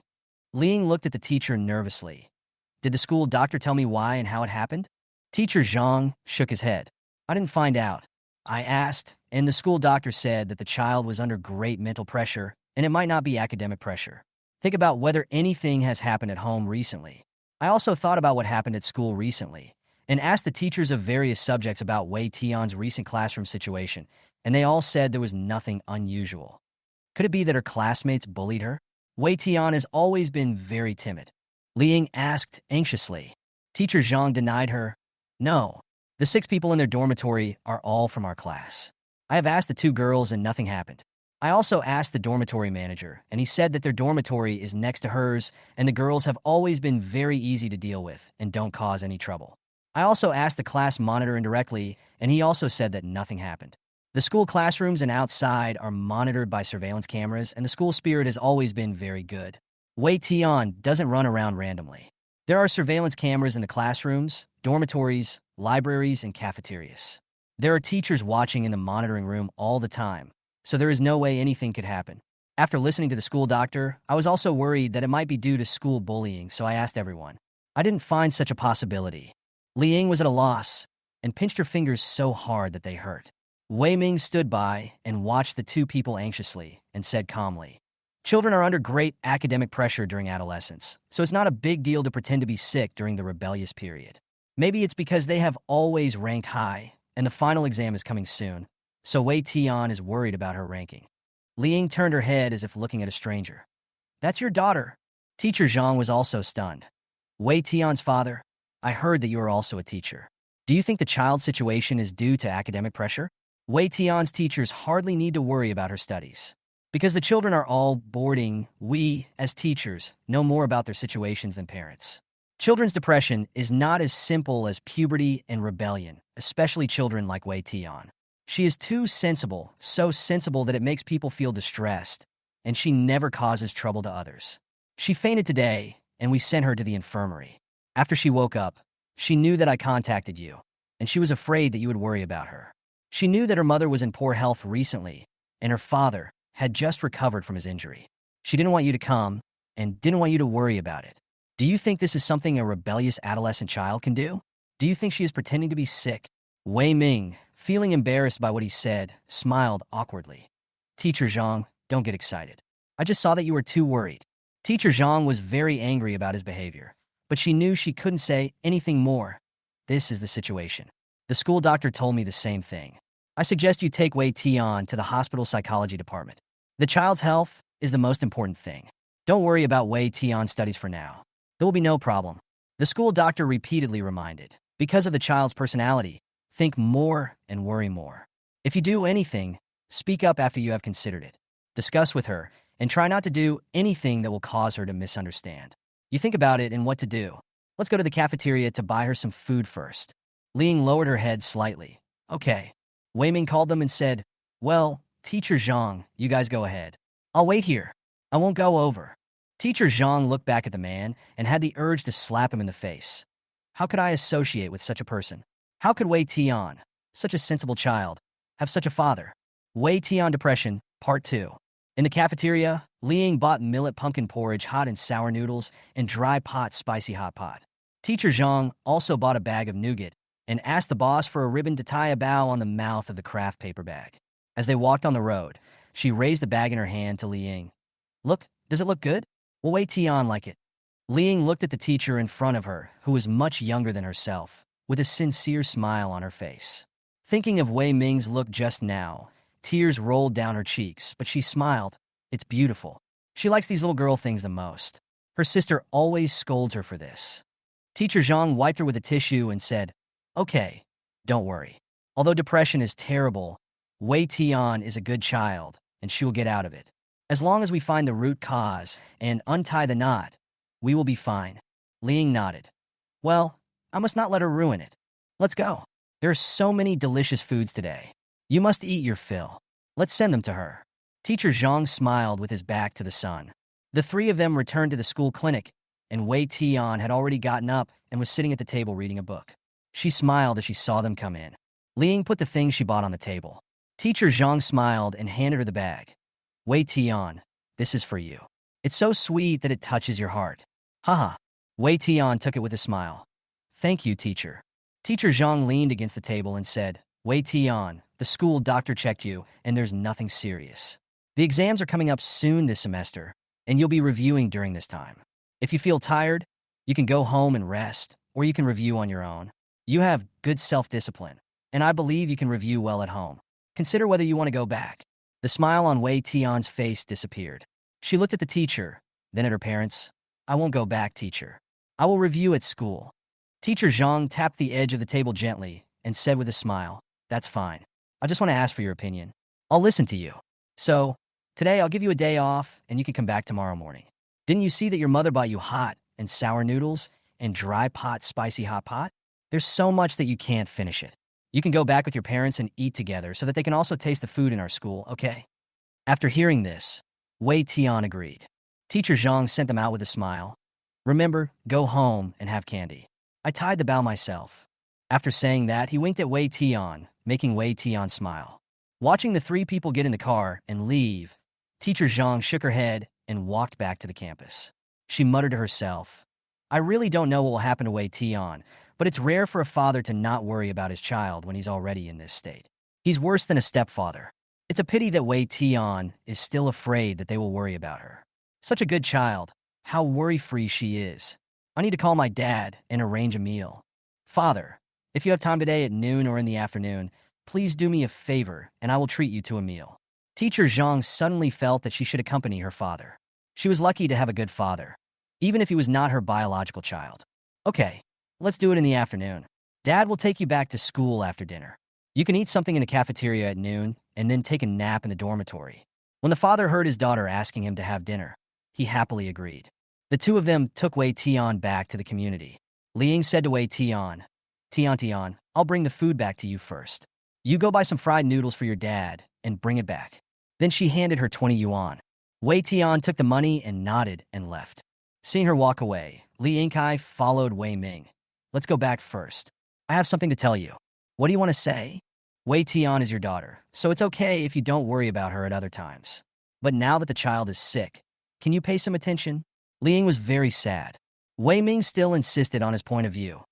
Ling looked at the teacher nervously. Did the school doctor tell me why and how it happened? Teacher Zhang shook his head. I didn't find out. I asked, and the school doctor said that the child was under great mental pressure, and it might not be academic pressure. Think about whether anything has happened at home recently. I also thought about what happened at school recently, and asked the teachers of various subjects about Wei Tian's recent classroom situation, and they all said there was nothing unusual. Could it be that her classmates bullied her? Wei Tian has always been very timid. Liang asked anxiously. Teacher Zhang denied her. No. The 6 people in their dormitory are all from our class. I have asked the 2 girls and nothing happened. I also asked the dormitory manager, and he said that their dormitory is next to hers, and the girls have always been very easy to deal with and don't cause any trouble. I also asked the class monitor indirectly, and he also said that nothing happened. The school classrooms and outside are monitored by surveillance cameras, and the school spirit has always been very good. Wei Tian doesn't run around randomly. There are surveillance cameras in the classrooms, dormitories, libraries, and cafeterias. There are teachers watching in the monitoring room all the time, so there is no way anything could happen. After listening to the school doctor, I was also worried that it might be due to school bullying, so I asked everyone. I didn't find such a possibility. Liang was at a loss and pinched her fingers so hard that they hurt. Wei Ming stood by and watched the 2 people anxiously and said calmly, children are under great academic pressure during adolescence, so it's not a big deal to pretend to be sick during the rebellious period. Maybe it's because they have always ranked high, and the final exam is coming soon, so Wei Tian is worried about her ranking. Liang turned her head as if looking at a stranger. That's your daughter. Teacher Zhang was also stunned. Wei Tian's father, I heard that you are also a teacher. Do you think the child's situation is due to academic pressure? Wei Tian's teachers hardly need to worry about her studies. Because the children are all boarding, we, as teachers, know more about their situations than parents. Children's depression is not as simple as puberty and rebellion, especially children like Wei Tian. She is too sensible, so sensible that it makes people feel distressed, and she never causes trouble to others. She fainted today, and we sent her to the infirmary. After she woke up, she knew that I contacted you, and she was afraid that you would worry about her. She knew that her mother was in poor health recently, and her father had just recovered from his injury. She didn't want you to come, and didn't want you to worry about it. Do you think this is something a rebellious adolescent child can do? Do you think she is pretending to be sick? Wei Ming, feeling embarrassed by what he said, smiled awkwardly. Teacher Zhang, don't get excited. I just saw that you were too worried. Teacher Zhang was very angry about his behavior, but she knew she couldn't say anything more. This is the situation. The school doctor told me the same thing. I suggest you take Wei Tian to the hospital psychology department. The child's health is the most important thing. Don't worry about Wei Tian's studies for now. There will be no problem. The school doctor repeatedly reminded. Because of the child's personality, think more and worry more. If you do anything, speak up after you have considered it. Discuss with her, and try not to do anything that will cause her to misunderstand. You think about it and what to do. Let's go to the cafeteria to buy her some food first. Ling lowered her head slightly. Okay. Wei Ming called them and said, well, Teacher Zhang, you guys go ahead. I'll wait here. I won't go over. Teacher Zhang looked back at the man and had the urge to slap him in the face. How could I associate with such a person? How could Wei Tian, such a sensible child, have such a father? Wei Tian Depression, Part 2. In the cafeteria, Liang bought millet pumpkin porridge, hot and sour noodles, and dry pot spicy hot pot. Teacher Zhang also bought a bag of nougat and asked the boss for a ribbon to tie a bow on the mouth of the craft paper bag. As they walked on the road, she raised the bag in her hand to Liang. Look, does it look good? Will Wei Tian like it? Liang looked at the teacher in front of her, who was much younger than herself, with a sincere smile on her face. Thinking of Wei Ming's look just now, tears rolled down her cheeks, but she smiled. It's beautiful. She likes these little girl things the most. Her sister always scolds her for this. Teacher Zhang wiped her with a tissue and said, okay, don't worry. Although depression is terrible, Wei Tian is a good child, and she will get out of it. As long as we find the root cause and untie the knot, we will be fine. Liang nodded. Well, I must not let her ruin it. Let's go. There are so many delicious foods today. You must eat your fill. Let's send them to her. Teacher Zhang smiled with his back to the sun. The 3 of them returned to the school clinic, and Wei Tian had already gotten up and was sitting at the table reading a book. She smiled as she saw them come in. Ling put the things she bought on the table. Teacher Zhang smiled and handed her the bag. Wei Tian, this is for you. It's so sweet that it touches your heart. Haha. Wei Tian took it with a smile. Thank you, teacher. Teacher Zhang leaned against the table and said, Wei Tian, the school doctor checked you, and there's nothing serious. The exams are coming up soon this semester, and you'll be reviewing during this time. If you feel tired, you can go home and rest, or you can review on your own. You have good self-discipline, and I believe you can review well at home. Consider whether you want to go back. The smile on Wei Tian's face disappeared. She looked at the teacher, then at her parents. I won't go back, teacher. I will review at school. Teacher Zhang tapped the edge of the table gently and said with a smile, That's fine. I just want to ask for your opinion. I'll listen to you. So, today I'll give you a day off and you can come back tomorrow morning. Didn't you see that your mother bought you hot and sour noodles and dry pot spicy hot pot? There's so much that you can't finish it. You can go back with your parents and eat together so that they can also taste the food in our school, okay? After hearing this, Wei Tian agreed. Teacher Zhang sent them out with a smile. Remember, go home and have candy. I tied the bow myself. After saying that, he winked at Wei Tian, making Wei Tian smile. Watching the three people get in the car and leave, Teacher Zhang shook her head and walked back to the campus. She muttered to herself, I really don't know what will happen to Wei Tian, but it's rare for a father to not worry about his child when he's already in this state. He's worse than a stepfather. It's a pity that Wei Tian is still afraid that they will worry about her. Such a good child. How worry-free she is. I need to call my dad and arrange a meal. Father, if you have time today at noon or in the afternoon, please do me a favor and I will treat you to a meal. Teacher Zhang suddenly felt that she should accompany her father. She was lucky to have a good father, even if he was not her biological child. Okay, let's do it in the afternoon. Dad will take you back to school after dinner. You can eat something in the cafeteria at noon and then take a nap in the dormitory. When the father heard his daughter asking him to have dinner, he happily agreed. The two of them took Wei Tian back to the community. Liang said to Wei Tian, Tian, I'll bring the food back to you first. You go buy some fried noodles for your dad and bring it back. Then she handed her 20 yuan. Wei Tian took the money and nodded and left. Seeing her walk away, Li Yingkai followed Wei Ming. Let's go back first. I have something to tell you. What do you want to say? Wei Tian is your daughter, so it's okay if you don't worry about her at other times. But now that the child is sick, can you pay some attention? Liang was very sad. Wei Ming still insisted on his point of view.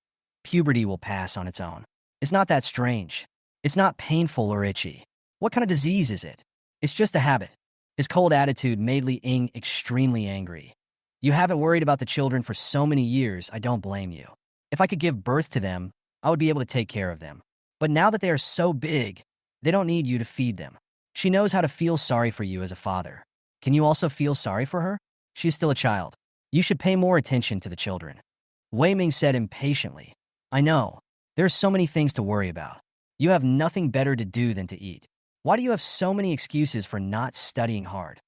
Puberty will pass on its own. It's not that strange. It's not painful or itchy. What kind of disease is it? It's just a habit. His cold attitude made Li Ying extremely angry. You haven't worried about the children for so many years, I don't blame you. If I could give birth to them, I would be able to take care of them. But now that they are so big, they don't need you to feed them. She knows how to feel sorry for you as a father. Can you also feel sorry for her? She's still a child. You should pay more attention to the children. Wei Ming said impatiently. I know. There are so many things to worry about. You have nothing better to do than to eat. Why do you have so many excuses for not studying hard?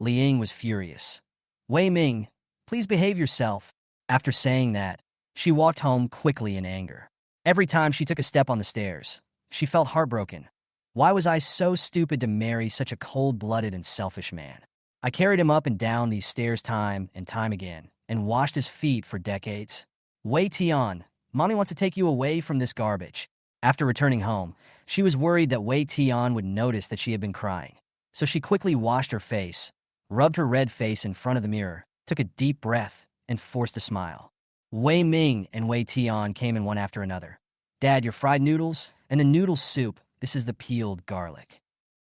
Li Ying was furious. Wei Ming, please behave yourself. After saying that, she walked home quickly in anger. Every time she took a step on the stairs, she felt heartbroken. Why was I so stupid to marry such a cold-blooded and selfish man? I carried him up and down these stairs time and time again, and washed his feet for decades. Wei Tian, Mommy wants to take you away from this garbage. After returning home, she was worried that Wei Tian would notice that she had been crying. So she quickly washed her face, rubbed her red face in front of the mirror, took a deep breath, and forced a smile. Wei Ming and Wei Tian came in one after another. Dad, your fried noodles and the noodle soup. This is the peeled garlic.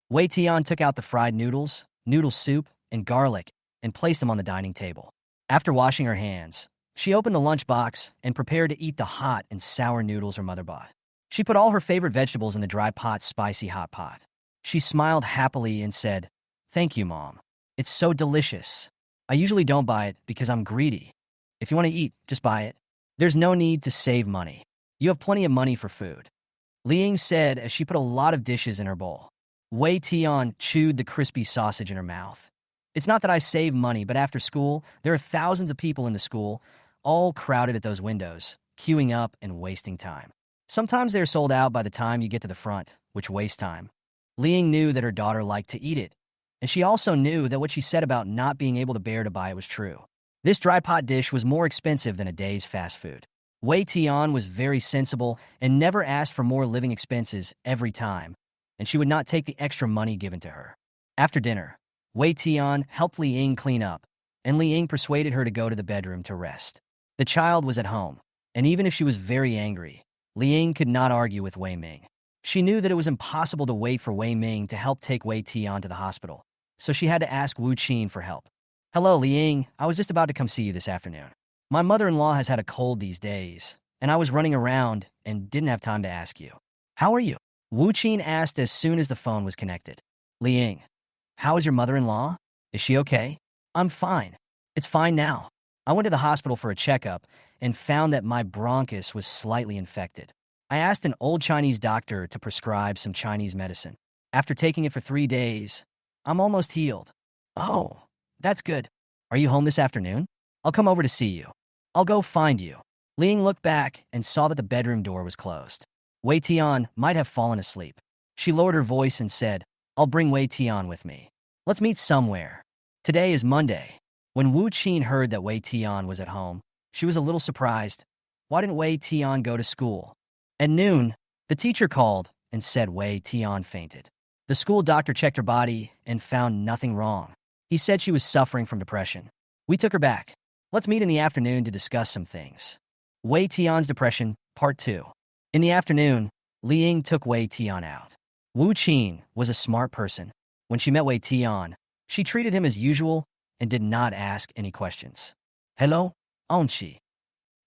Wei Tian took out the fried noodles, noodle soup, and garlic and placed them on the dining table. After washing her hands, she opened the lunchbox and prepared to eat the hot and sour noodles her mother bought. She put all her favorite vegetables in the dry pot spicy hot pot. She smiled happily and said, Thank you, Mom. It's so delicious. I usually don't buy it because I'm greedy. If you want to eat, just buy it. There's no need to save money. You have plenty of money for food. Liang said as she put a lot of dishes in her bowl. Wei Tian chewed the crispy sausage in her mouth. It's not that I save money, but after school, there are thousands of people in the school, all crowded at those windows, queuing up and wasting time. Sometimes they're sold out by the time you get to the front, which wastes time. Liang knew that her daughter liked to eat it, and she also knew that what she said about not being able to bear to buy it was true. This dry pot dish was more expensive than a day's fast food. Wei Tian was very sensible and never asked for more living expenses every time, and she would not take the extra money given to her. After dinner, Wei Tian helped Li Ying clean up, and Li Ying persuaded her to go to the bedroom to rest. The child was at home, and even if she was very angry, Li Ying could not argue with Wei Ming. She knew that it was impossible to wait for Wei Ming to help take Wei Tian to the hospital, so she had to ask Wu Qin for help. "Hello, Li Ying. I was just about to come see you this afternoon. My mother-in-law has had a cold these days, and I was running around and didn't have time to ask you. How are you?" Wu Qin asked as soon as the phone was connected. "Li Ying, how is your mother-in-law? Is she okay?" "I'm fine. It's fine now. I went to the hospital for a checkup and found that my bronchus was slightly infected. I asked an old Chinese doctor to prescribe some Chinese medicine. After taking it for 3 days, I'm almost healed." "Oh, that's good. Are you home this afternoon? I'll come over to see you. I'll go find you." Li Ying looked back and saw that the bedroom door was closed. Wei Tian might have fallen asleep. She lowered her voice and said, "I'll bring Wei Tian with me. Let's meet somewhere. Today is Monday." When Wu Qin heard that Wei Tian was at home, she was a little surprised. Why didn't Wei Tian go to school? At noon, the teacher called and said Wei Tian fainted. The school doctor checked her body and found nothing wrong. He said she was suffering from depression. "We took her back. Let's meet in the afternoon to discuss some things." Wei Tian's Depression, Part 2. In the afternoon, Li Ying took Wei Tian out. Wu Qin was a smart person. When she met Wei Tian, she treated him as usual and did not ask any questions. "Hello, aren't she?"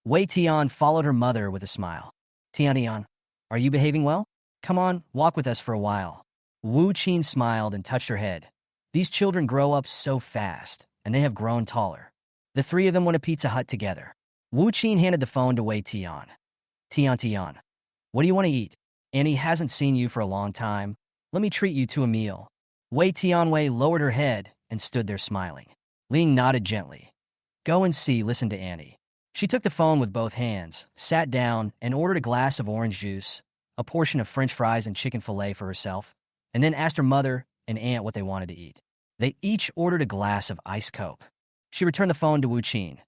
Wei Tian followed her mother with a smile. "Tian, are you behaving well? Come on, walk with us for a while." Wu Qin smiled and touched her head. These children grow up so fast, and they have grown taller. The three of them went to Pizza Hut together. Wu Qin handed the phone to Wei Tian. Tian, what do you want to eat? Annie hasn't seen you for a long time. Let me treat you to a meal." Wei Tianwei lowered her head and stood there smiling. Ling nodded gently. "Go and see, listen to Annie." She took the phone with both hands, sat down, and ordered a glass of orange juice, a portion of French fries and chicken fillet for herself, and then asked her mother and aunt what they wanted to eat. They each ordered a glass of iced Coke. She returned the phone to Wu Qin.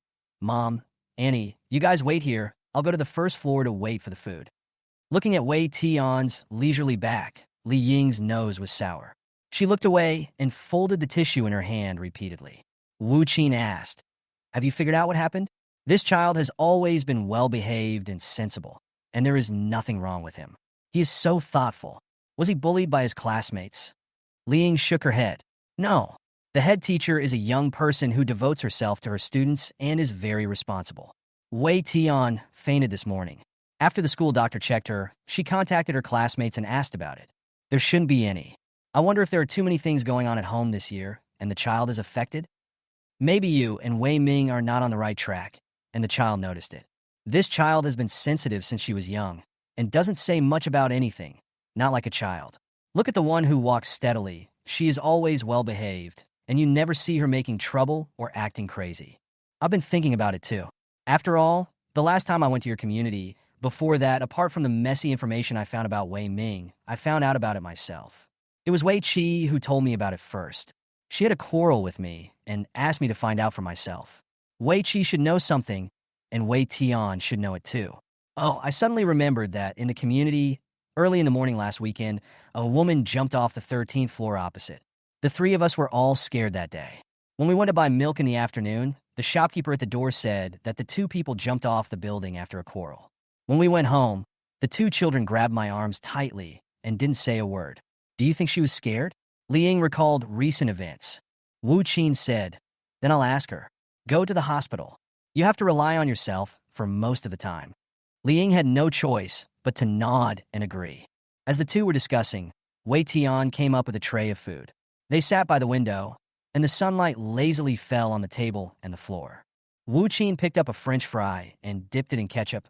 "Mom, Annie, you guys wait here. I'll go to the first floor to wait for the food." Looking at Wei Tian's leisurely back, Li Ying's nose was sour. She looked away and folded the tissue in her hand repeatedly. Wu Qin asked, "Have you figured out what happened?" "This child has always been well-behaved and sensible, and there is nothing wrong with him. He is so thoughtful. Was he bullied by his classmates?" Li Ying shook her head. "No. The head teacher is a young person who devotes herself to her students and is very responsible. Wei Tian fainted this morning. After the school doctor checked her, she contacted her classmates and asked about it. There shouldn't be any. I wonder if there are too many things going on at home this year, and the child is affected? Maybe you and Wei Ming are not on the right track, and the child noticed it. This child has been sensitive since she was young, and doesn't say much about anything, not like a child. Look at the one who walks steadily. She is always well-behaved, and you never see her making trouble or acting crazy. I've been thinking about it too. After all, the last time I went to your community, before that, apart from the messy information I found about Wei Ming, I found out about it myself. It was Wei Qi who told me about it first. She had a quarrel with me and asked me to find out for myself. Wei Qi should know something, and Wei Tian should know it too. Oh, I suddenly remembered that in the community, early in the morning last weekend, a woman jumped off the 13th floor opposite. The three of us were all scared that day. When we went to buy milk in the afternoon, the shopkeeper at the door said that the two people jumped off the building after a quarrel. When we went home, the two children grabbed my arms tightly and didn't say a word. Do you think she was scared? Li Ying recalled recent events. Wu Qin said, "Then I'll ask her. Go to the hospital. You have to rely on yourself for most of the time." Li Ying had no choice but to nod and agree. As the two were discussing, Wei Tian came up with a tray of food. They sat by the window, and the sunlight lazily fell on the table and the floor. Wu Qin picked up a French fry and dipped it in ketchup.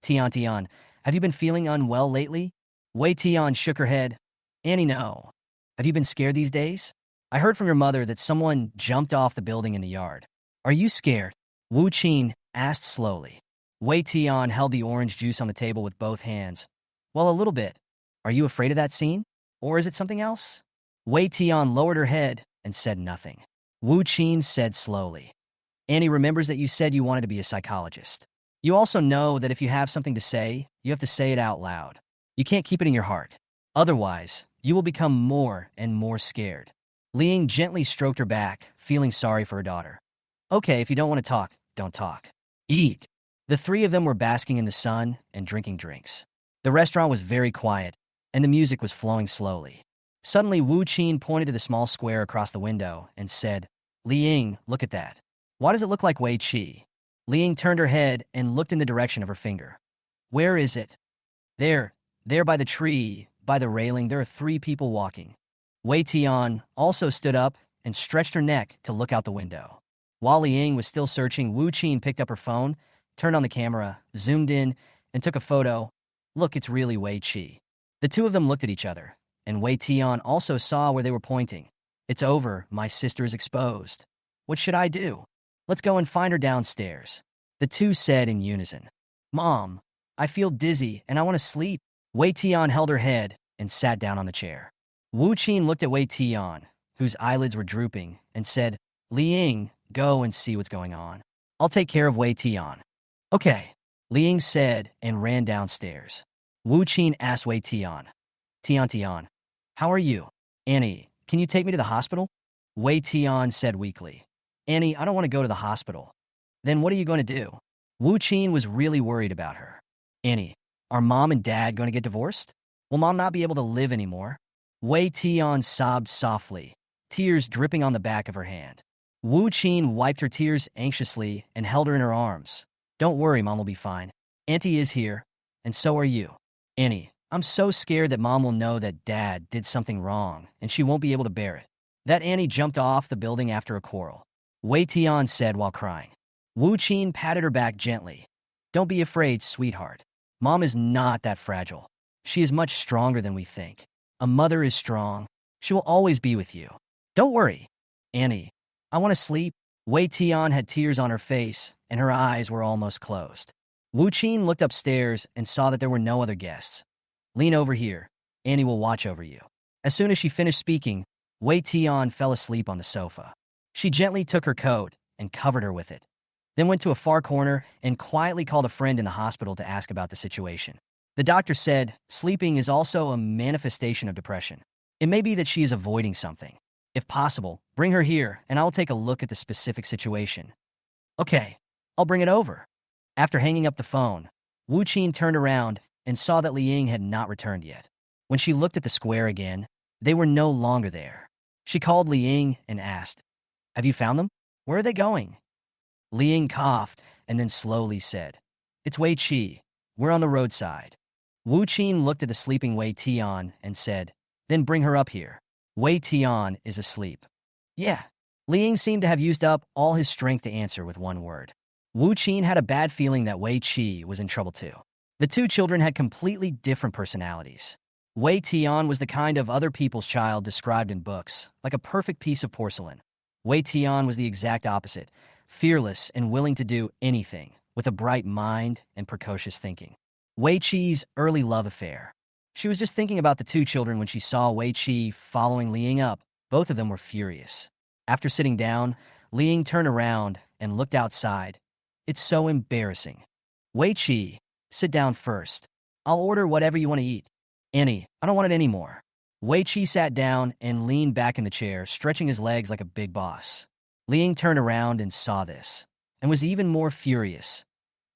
Tian, have you been feeling unwell lately?" Wei Tian shook her head. "Annie, no. Have you been scared these days? I heard from your mother that someone jumped off the building in the yard. Are you scared?" Wu Qin asked slowly. Wei Tian held the orange juice on the table with both hands. "Well, a little bit. Are you afraid of that scene? Or is it something else?" Wei Tian lowered her head and said nothing. Wu Qin said slowly, Annie remembers that you said you wanted to be a psychologist. You also know that if you have something to say, you have to say it out loud. You can't keep it in your heart. Otherwise, you will become more and more scared. Liang gently stroked her back, feeling sorry for her daughter. Okay, if you don't want to talk, don't talk. Eat. The three of them were basking in the sun and drinking drinks. The restaurant was very quiet, and the music was flowing slowly. Suddenly, Wu Qin pointed to the small square across the window and said, Liang, look at that. Why does it look like Wei Qi? Liang turned her head and looked in the direction of her finger. Where is it? There by the tree, by the railing, there are three people walking. Wei Tian also stood up and stretched her neck to look out the window. While Liang was still searching, Wu Qin picked up her phone, turned on the camera, zoomed in, and took a photo. Look, it's really Wei Qi. The two of them looked at each other, and Wei Tian also saw where they were pointing. It's over, my sister is exposed. What should I do? Let's go and find her downstairs. The two said in unison. Mom, I feel dizzy and I want to sleep. Wei Tian held her head and sat down on the chair. Wu Qin looked at Wei Tian, whose eyelids were drooping, and said, Liang, go and see what's going on. I'll take care of Wei Tian. Okay, Liang said and ran downstairs. Wu Qin asked Wei Tian, Tian, how are you? Annie, can you take me to the hospital? Wei Tian said weakly. Annie, I don't want to go to the hospital. Then what are you going to do? Wu Qin was really worried about her. Annie, are Mom and Dad going to get divorced? Will Mom not be able to live anymore? Wei Tian sobbed softly, tears dripping on the back of her hand. Wu Qin wiped her tears anxiously and held her in her arms. Don't worry, Mom will be fine. Auntie is here, and so are you. Annie, I'm so scared that Mom will know that Dad did something wrong, and she won't be able to bear it. That Annie jumped off the building after a quarrel. Wei Tian said while crying. Wu Qin patted her back gently. Don't be afraid, sweetheart. Mom is not that fragile. She is much stronger than we think. A mother is strong. She will always be with you. Don't worry. Annie, I want to sleep. Wei Tian had tears on her face, and her eyes were almost closed. Wu Qin looked upstairs and saw that there were no other guests. Lean over here. Annie will watch over you. As soon as she finished speaking, Wei Tian fell asleep on the sofa. She gently took her coat and covered her with it, then went to a far corner and quietly called a friend in the hospital to ask about the situation. The doctor said, sleeping is also a manifestation of depression. It may be that she is avoiding something. If possible, bring her here and I will take a look at the specific situation. Okay, I'll bring it over. After hanging up the phone, Wu Qin turned around and saw that Liang had not returned yet. When she looked at the square again, they were no longer there. She called Liang and asked, Have you found them? Where are they going? Liang coughed and then slowly said, It's Wei Qi. We're on the roadside. Wu Qin looked at the sleeping Wei Tian and said, Then bring her up here. Wei Tian is asleep. Yeah. Liang seemed to have used up all his strength to answer with one word. Wu Qin had a bad feeling that Wei Qi was in trouble too. The two children had completely different personalities. Wei Tian was the kind of other people's child described in books, like a perfect piece of porcelain. Wei Tian was the exact opposite, fearless and willing to do anything, with a bright mind and precocious thinking. Wei Qi's early love affair. She was just thinking about the two children when she saw Wei Qi following Liang up. Both of them were furious. After sitting down, Liang turned around and looked outside. It's so embarrassing. Wei Qi, sit down first. I'll order whatever you want to eat. Annie, I don't want it anymore. Wei Qi sat down and leaned back in the chair, stretching his legs like a big boss. Liang turned around and saw this, and was even more furious.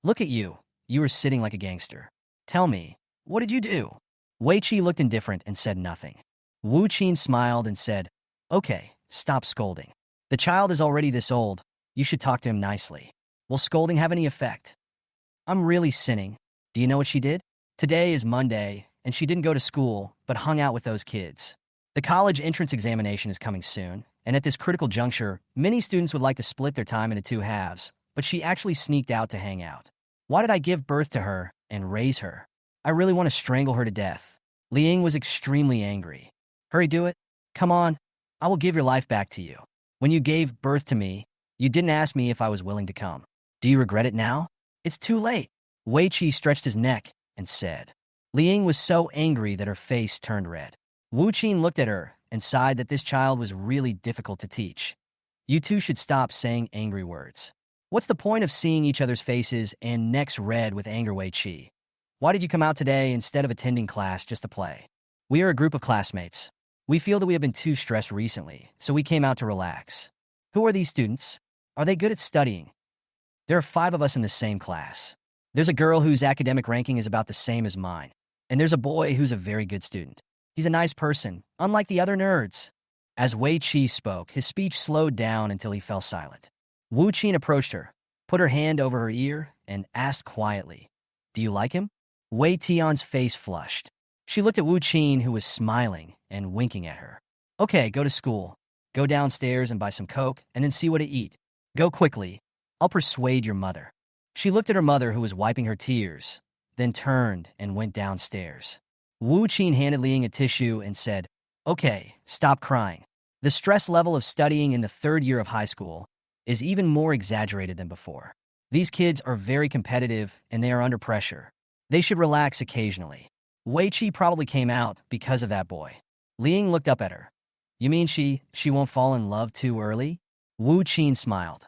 Look at you. You were sitting like a gangster. Tell me, what did you do? Wei Qi looked indifferent and said nothing. Wu Qin smiled and said, Okay, stop scolding. The child is already this old. You should talk to him nicely. Will scolding have any effect? I'm really sinning. Do you know what she did? Today is Monday, and she didn't go to school, but hung out with those kids. The college entrance examination is coming soon, and at this critical juncture, many students would like to split their time into two halves, but she actually sneaked out to hang out. Why did I give birth to her and raise her? I really want to strangle her to death. Liang was extremely angry. Hurry, do it. Come on. I will give your life back to you. When you gave birth to me, you didn't ask me if I was willing to come. Do you regret it now? It's too late. Wei Qi stretched his neck and said. Liang was so angry that her face turned red. Wu Qin looked at her and sighed that this child was really difficult to teach. You two should stop saying angry words. What's the point of seeing each other's faces and necks red with anger, Wei Chi? Why did you come out today instead of attending class just to play? We are a group of classmates. We feel that we have been too stressed recently, so we came out to relax. Who are these students? Are they good at studying? There are 5 of us in the same class. There's a girl whose academic ranking is about the same as mine. And there's a boy who's a very good student. He's a nice person, unlike the other nerds. As Wei Chi spoke, his speech slowed down until he fell silent. Wu Qin approached her, put her hand over her ear, and asked quietly, "Do you like him?" Wei Tian's face flushed. She looked at Wu Qin, who was smiling and winking at her. "Okay, go to school. Go downstairs and buy some Coke, and then see what to eat. Go quickly. I'll persuade your mother." She looked at her mother, who was wiping her tears, then turned and went downstairs. Wu Qin handed Liang a tissue and said, "Okay, stop crying. The stress level of studying in the 3rd year of high school is even more exaggerated than before. These kids are very competitive and they are under pressure. They should relax occasionally." Wei Chi probably came out because of that boy. Liang looked up at her. "You mean she won't fall in love too early?" Wu Qin smiled.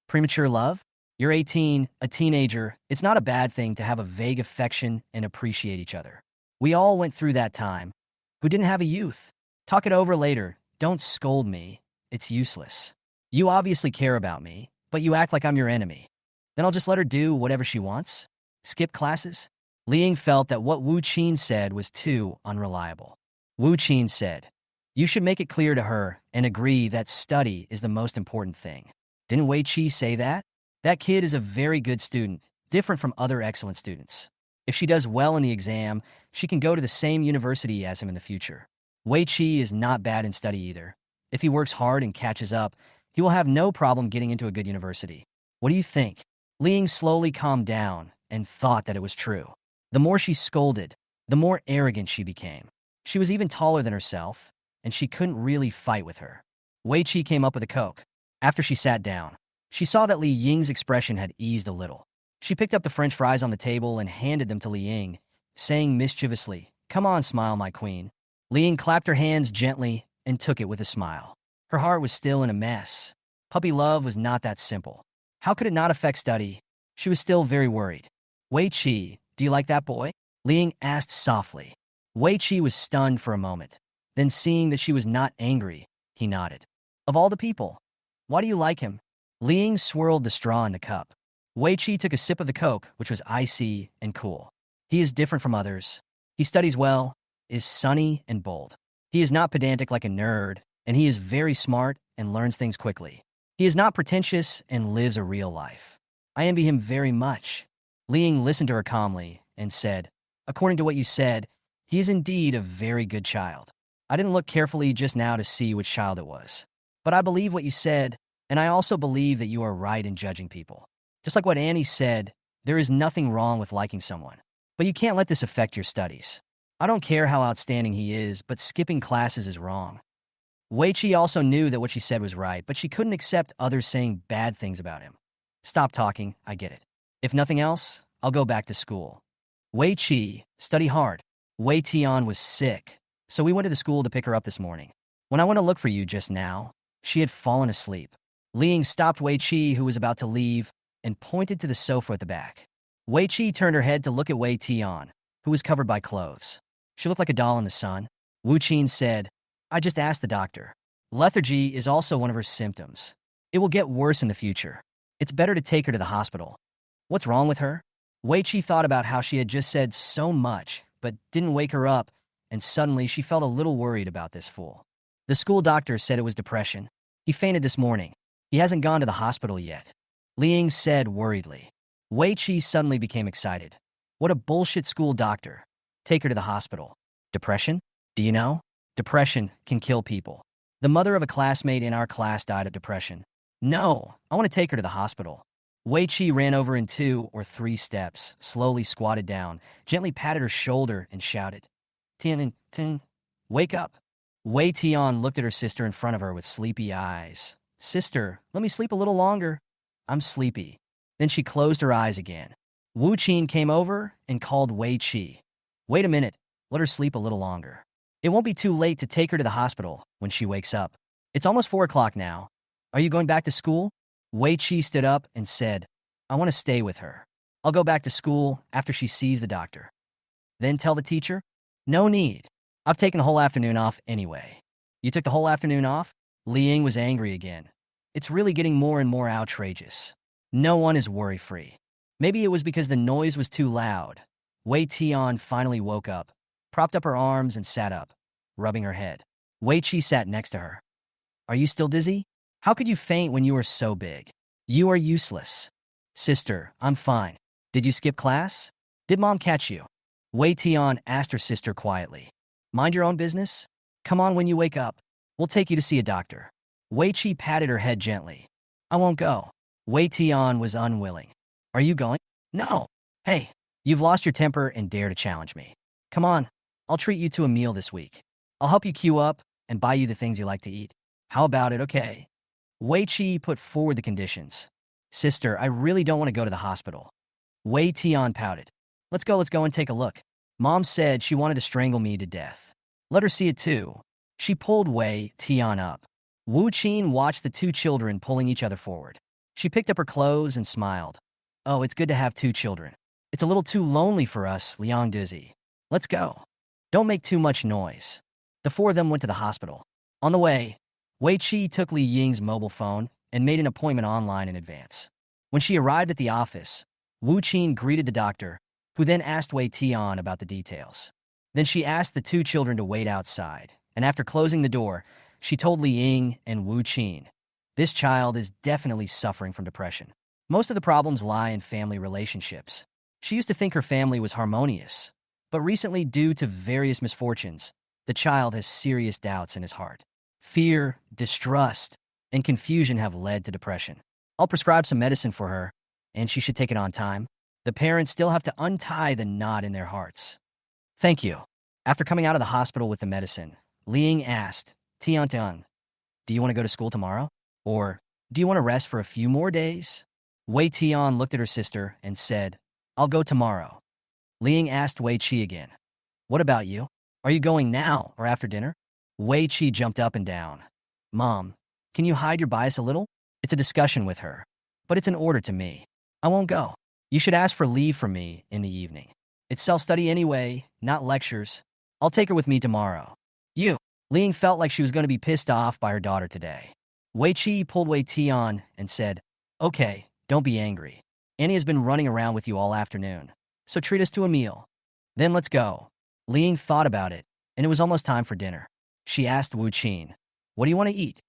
"Premature love? You're 18, a teenager. It's not a bad thing to have a vague affection and appreciate each other. We all went through that time. Who didn't have a youth? Talk it over later. Don't scold me. It's useless. You obviously care about me, but you act like I'm your enemy. Then I'll just let her do whatever she wants? Skip classes?" Liang felt that what Wu Qin said was too unreliable. Wu Qin said, "You should make it clear to her and agree that study is the most important thing." Didn't Wei Chi say that? That kid is a very good student, different from other excellent students. If she does well in the exam, she can go to the same university as him in the future. Wei Chi is not bad in study either. If he works hard and catches up, he will have no problem getting into a good university. What do you think? Liang slowly calmed down and thought that it was true. The more she scolded, the more arrogant she became. She was even taller than herself, and she couldn't really fight with her. Wei Chi came up with a Coke. After she sat down, she saw that Li Ying's expression had eased a little. She picked up the French fries on the table and handed them to Li Ying, saying mischievously, "Come on, smile, my queen." Li Ying clapped her hands gently and took it with a smile. Her heart was still in a mess. Puppy love was not that simple. How could it not affect study? She was still very worried. "Wei Chi, do you like that boy?" Li Ying asked softly. Wei Chi was stunned for a moment. Then seeing that she was not angry, he nodded. "Of all the people, why do you like him?" Li Ying swirled the straw in the cup. Wei Chi took a sip of the Coke, which was icy and cool. "He is different from others. He studies well, is sunny and bold. He is not pedantic like a nerd, and he is very smart and learns things quickly. He is not pretentious and lives a real life. I envy him very much." Li Ying listened to her calmly and said, "According to what you said, he is indeed a very good child. I didn't look carefully just now to see which child it was. But I believe what you said, and I also believe that you are right in judging people. Just like what Annie said, there is nothing wrong with liking someone. But you can't let this affect your studies. I don't care how outstanding he is, but skipping classes is wrong." Wei Chi also knew that what she said was right, but she couldn't accept others saying bad things about him. "Stop talking, I get it. If nothing else, I'll go back to school." Wei Chi, study hard. Wei Tian was sick, so we went to the school to pick her up this morning. When I went to look for you just now, she had fallen asleep. Li Ying stopped Wei Chi, who was about to leave, and pointed to the sofa at the back. Wei Chi turned her head to look at Wei Tian, who was covered by clothes. She looked like a doll in the sun. Wu Qin said, "I just asked the doctor. Lethargy is also one of her symptoms. It will get worse in the future. It's better to take her to the hospital." "What's wrong with her?" Wei Chi thought about how she had just said so much, but didn't wake her up, and suddenly she felt a little worried about this fool. "The school doctor said it was depression. He fainted this morning. He hasn't gone to the hospital yet," Li Ying said worriedly. Wei Chi suddenly became excited. "What a bullshit school doctor. Take her to the hospital. Depression? Do you know? Depression can kill people. The mother of a classmate in our class died of depression. No, I want to take her to the hospital." Wei Chi ran over in 2 or 3 steps, slowly squatted down, gently patted her shoulder, and shouted, "Tian, Tian, wake up." Wei Tian looked at her sister in front of her with sleepy eyes. "Sister, let me sleep a little longer. I'm sleepy." Then she closed her eyes again. Wu Qin came over and called Wei Chi. "Wait a minute, let her sleep a little longer. It won't be too late to take her to the hospital when she wakes up. It's almost 4 o'clock now. Are you going back to school?" Wei Chi stood up and said, I want to stay with her. I'll go back to school after she sees the doctor. Then tell the teacher? No need. I've taken the whole afternoon off anyway. You took the whole afternoon off? Li Ying was angry again. It's really getting more and more outrageous. No one is worry-free. Maybe it was because the noise was too loud. Wei Tian finally woke up, propped up her arms and sat up, rubbing her head. Wei Chi sat next to her. Are you still dizzy? How could you faint when you were so big? You are useless. Sister, I'm fine. Did you skip class? Did mom catch you? Wei Tian asked her sister quietly. Mind your own business? Come on when you wake up. We'll take you to see a doctor. Wei Chi patted her head gently. I won't go. Wei Tian was unwilling. Are you going? No. Hey, you've lost your temper and dare to challenge me. Come on, I'll treat you to a meal this week. I'll help you queue up and buy you the things you like to eat. How about it, okay? Wei Chi put forward the conditions. Sister, I really don't want to go to the hospital. Wei Tian pouted. Let's go and take a look. Mom said she wanted to strangle me to death. Let her see it too. She pulled Wei Tian up. Wu Qin watched the two children pulling each other forward. She picked up her clothes and smiled. Oh, it's good to have two children. It's a little too lonely for us, Liang Duzi. Let's go. Don't make too much noise. The four of them went to the hospital. On the way, Wei Chi took Li Ying's mobile phone and made an appointment online in advance. When she arrived at the office, Wu Qin greeted the doctor, who then asked Wei Tian about the details. Then she asked the two children to wait outside, and after closing the door, she told Li Ying and Wu Qin, this child is definitely suffering from depression. Most of the problems lie in family relationships. She used to think her family was harmonious, but recently, due to various misfortunes, the child has serious doubts in his heart. Fear, distrust, and confusion have led to depression. I'll prescribe some medicine for her, and she should take it on time. The parents still have to untie the knot in their hearts. Thank you. After coming out of the hospital with the medicine, Li Ying asked, Tian Tian, do you want to go to school tomorrow? Or do you want to rest for a few more days? Wei Tian looked at her sister and said, I'll go tomorrow. Li Ying asked Wei Chi again, what about you? Are you going now or after dinner? Wei Chi jumped up and down. Mom, can you hide your bias a little? It's a discussion with her, but it's an order to me. I won't go. You should ask for leave from me in the evening. It's self-study anyway, not lectures. I'll take her with me tomorrow. You. Li Ying felt like she was going to be pissed off by her daughter today. Wei Chi pulled Wei Tian and said, okay, don't be angry. Annie has been running around with you all afternoon, so treat us to a meal. Then let's go. Li Ying thought about it, and it was almost time for dinner. She asked Wu Qin, what do you want to eat?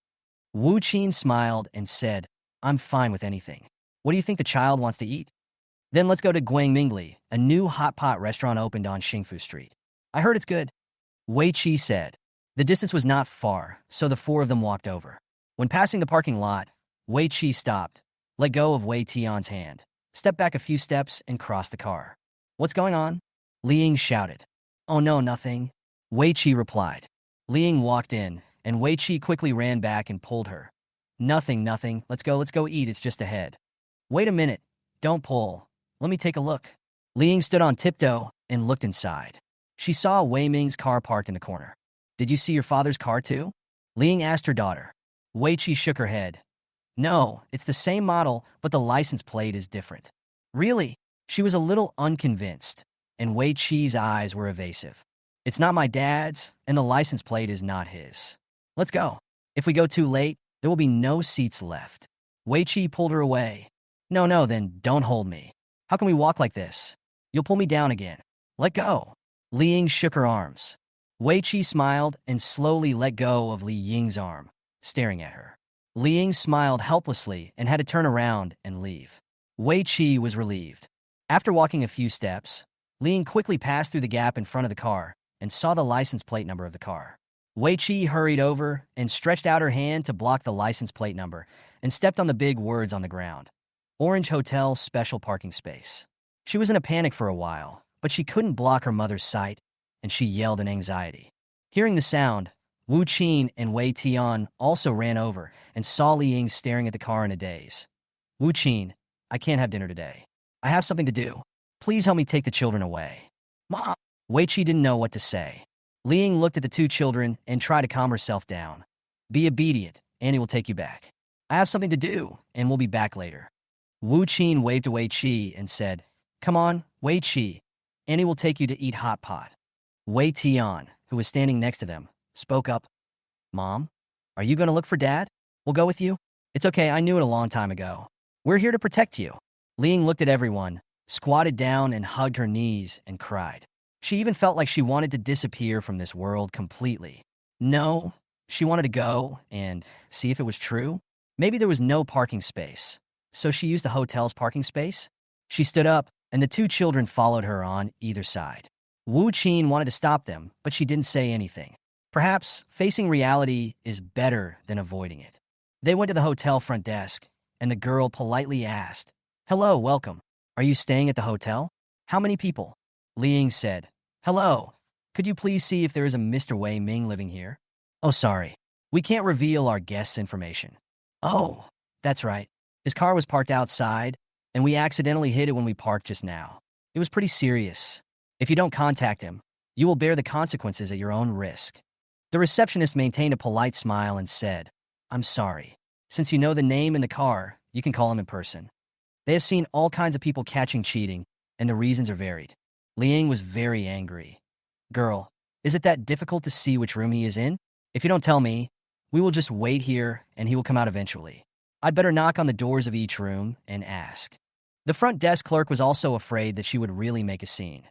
Wu Qin smiled and said, I'm fine with anything. What do you think the child wants to eat? Then let's go to Guangmingli, a new hot pot restaurant opened on Xingfu Street. I heard it's good. Wei Chi said. The distance was not far, so the four of them walked over. When passing the parking lot, Wei Chi stopped, let go of Wei Tian's hand, stepped back a few steps, and crossed the car. What's going on? Li Ying shouted. Oh no, nothing. Wei Chi replied. Li Ying walked in, and Wei Chi quickly ran back and pulled her. Nothing. Let's go eat, it's just ahead. Wait a minute. Don't pull. Let me take a look. Li Ying stood on tiptoe and looked inside. She saw Wei Ming's car parked in the corner. Did you see your father's car too? Li Ying asked her daughter. Wei Chi shook her head. No, it's the same model, but the license plate is different. Really? She was a little unconvinced, and Wei Chi's eyes were evasive. It's not my dad's, and the license plate is not his. Let's go. If we go too late, there will be no seats left. Wei Chi pulled her away. No, then don't hold me. How can we walk like this? You'll pull me down again. Let go. Li Ying shook her arms. Wei Chi smiled and slowly let go of Li Ying's arm, staring at her. Li Ying smiled helplessly and had to turn around and leave. Wei Chi was relieved. After walking a few steps, Li Ying quickly passed through the gap in front of the car and saw the license plate number of the car. Wei Chi hurried over and stretched out her hand to block the license plate number and stepped on the big words on the ground. Orange Hotel Special Parking Space. She was in a panic for a while, but she couldn't block her mother's sight, and she yelled in anxiety. Hearing the sound, Wu Qin and Wei Tian also ran over and saw Li Ying staring at the car in a daze. Wu Qin, I can't have dinner today. I have something to do. Please help me take the children away. Mom! Wei Chi didn't know what to say. Li Ying looked at the two children and tried to calm herself down. Be obedient. Annie will take you back. I have something to do, and we'll be back later. Wu Qin waved away Chi and said, Come on, Wei Chi. Annie will take you to eat hot pot. Wei Tian, who was standing next to them, spoke up. Mom, are you going to look for Dad? We'll go with you. It's okay, I knew it a long time ago. We're here to protect you. Ling looked at everyone, squatted down and hugged her knees and cried. She even felt like she wanted to disappear from this world completely. No, she wanted to go and see if it was true. Maybe there was no parking space, so she used the hotel's parking space. She stood up, and the two children followed her on either side. Wu Qin wanted to stop them, but she didn't say anything. Perhaps facing reality is better than avoiding it. They went to the hotel front desk, and the girl politely asked, Hello, welcome. Are you staying at the hotel? How many people? Liang said, Hello. Could you please see if there is a Mr. Wei Ming living here? Oh, sorry. We can't reveal our guest's information. Oh, that's right. His car was parked outside, and we accidentally hit it when we parked just now. It was pretty serious. If you don't contact him, you will bear the consequences at your own risk. The receptionist maintained a polite smile and said, I'm sorry. Since you know the name in the car, you can call him in person. They have seen all kinds of people catching cheating, and the reasons are varied. Liang was very angry. Girl, is it that difficult to see which room he is in? If you don't tell me, we will just wait here and he will come out eventually. I'd better knock on the doors of each room and ask. The front desk clerk was also afraid that she would really make a scene.